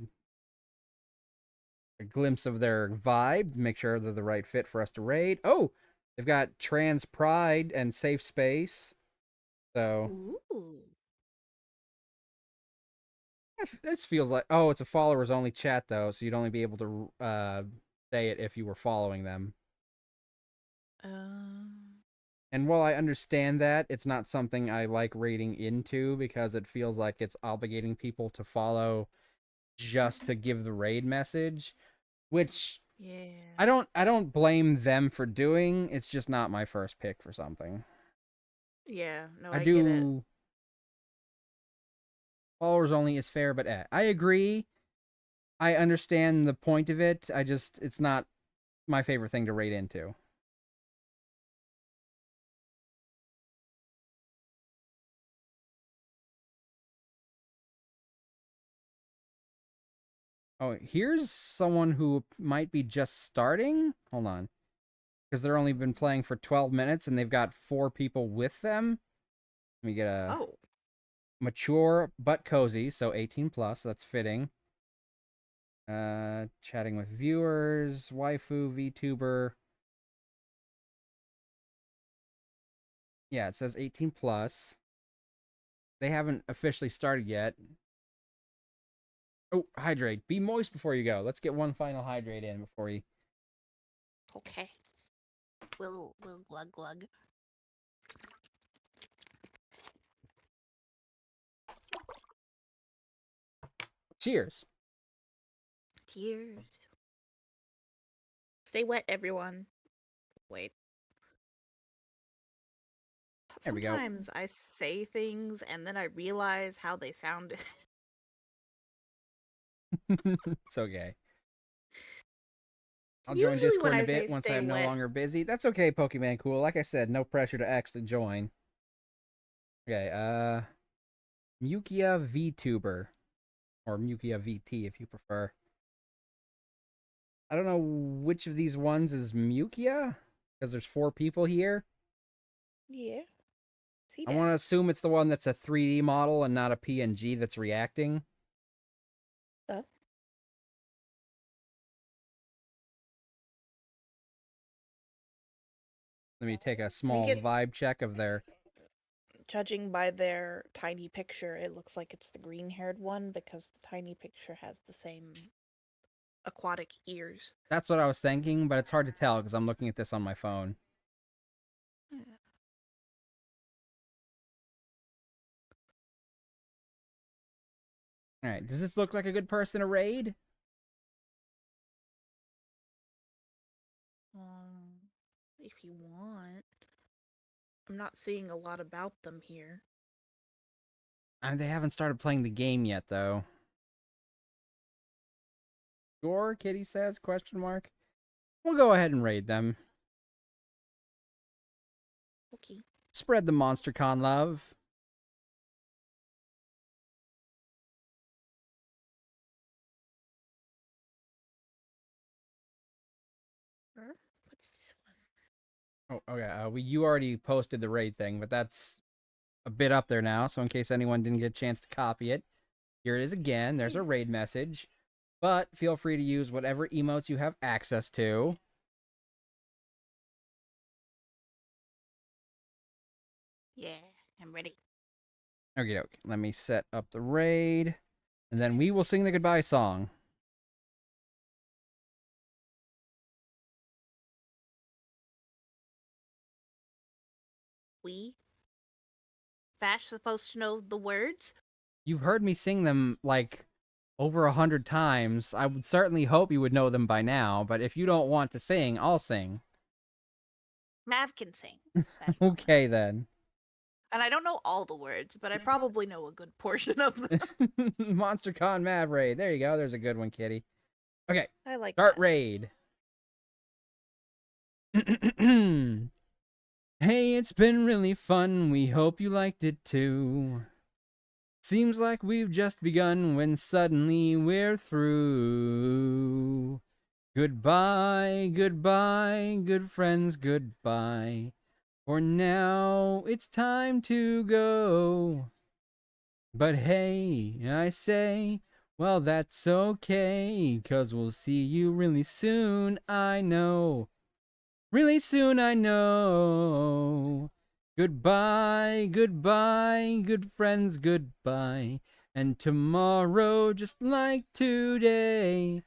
glimpse of their vibe, make sure they're the right fit for us to raid. Oh, they've got trans pride and safe space. So Ooh. this feels like, oh, it's a followers only chat though, so you'd only be able to say it if you were following them. And while I understand that, it's not something I like raiding into because it feels like it's obligating people to follow just to give the raid message, which Yeah. I don't blame them for doing. It's just not my first pick for something. Yeah, no, I I get it. do followers only is fair, but I agree. I understand the point of it. It's not my favorite thing to raid into. Oh, here's someone who might be just starting. Hold on. Because they're only been playing for 12 minutes and they've got 4 people with them. Let me get a mature but cozy, so 18 plus, that's fitting. Chatting with viewers, waifu, VTuber. Yeah, it says 18 plus. They haven't officially started yet. Oh, hydrate. Be moist before you go. Let's get one final hydrate in before we... Okay. We'll glug glug. Cheers. Cheers. Stay wet, everyone. Wait. There we go. Sometimes I say things and then I realize how they sounded. It's okay. I'll join Usually Discord when in a I bit say once stay I'm no wet, longer busy. That's okay, Pokemon Cool. Like I said, no pressure to actually join. Okay, Mukia VTuber. Or Mukia VT if you prefer. I don't know which of these ones is Mukia, because there's 4 people here. yeah. See I that? want to assume it's the one that's a 3D model and not a PNG that's reacting. Oh. Let me take a small it- vibe check of their... Judging by their tiny picture, it looks like it's the green-haired one because the tiny picture has the same aquatic ears. That's what I was thinking, but it's hard to tell because I'm looking at this on my phone. Yeah. Alright, does this look like a good person to raid? If you want. I'm not seeing a lot about them here. They haven't started playing the game yet, though. Sure, Kitty says, question mark. We'll go ahead and raid them. Okay. Spread the MonsterCon love. What's this one? Oh, okay. You already posted the raid thing, but that's a bit up there now. So in case anyone didn't get a chance to copy it, here it is again. There's a raid message, but feel free to use whatever emotes you have access to. Yeah, I'm ready. Okay, let me set up the raid, and then we will sing the goodbye song. We? Vash supposed to know the words? You've heard me sing them like over 100 times. I would certainly hope you would know them by now, but if you don't want to sing, I'll sing. Mav can sing. Vash won't know. Okay, then. And I don't know all the words, but I probably know a good portion of them. MonsterCon Mav raid. There you go. There's a good one, Kitty. Okay, I like start that. raid. Hey, it's been really fun. We hope you liked it too. Seems like we've just begun when suddenly we're through. Goodbye, goodbye, good friends, goodbye. For now, it's time to go. But hey, I say, well, that's okay, 'cause we'll see you really soon, I know. Really soon, I know. Goodbye, goodbye, good friends, goodbye. And tomorrow, just like today,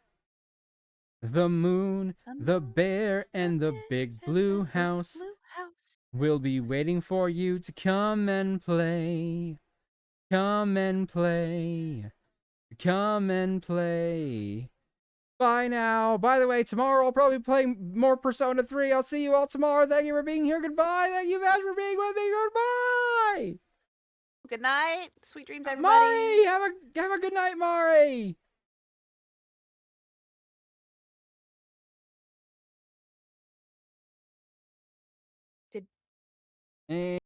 the moon, the bear, and the big blue house will be waiting for you to come and play. Come and play. Come and play. Bye now. By the way, tomorrow I'll probably play more Persona 3. I'll see you all tomorrow. Thank you for being here. Goodbye. Thank you, Vash, for being with me. Goodbye. Good night. Sweet dreams, everybody. Mari, have a good night, Mari. Did- And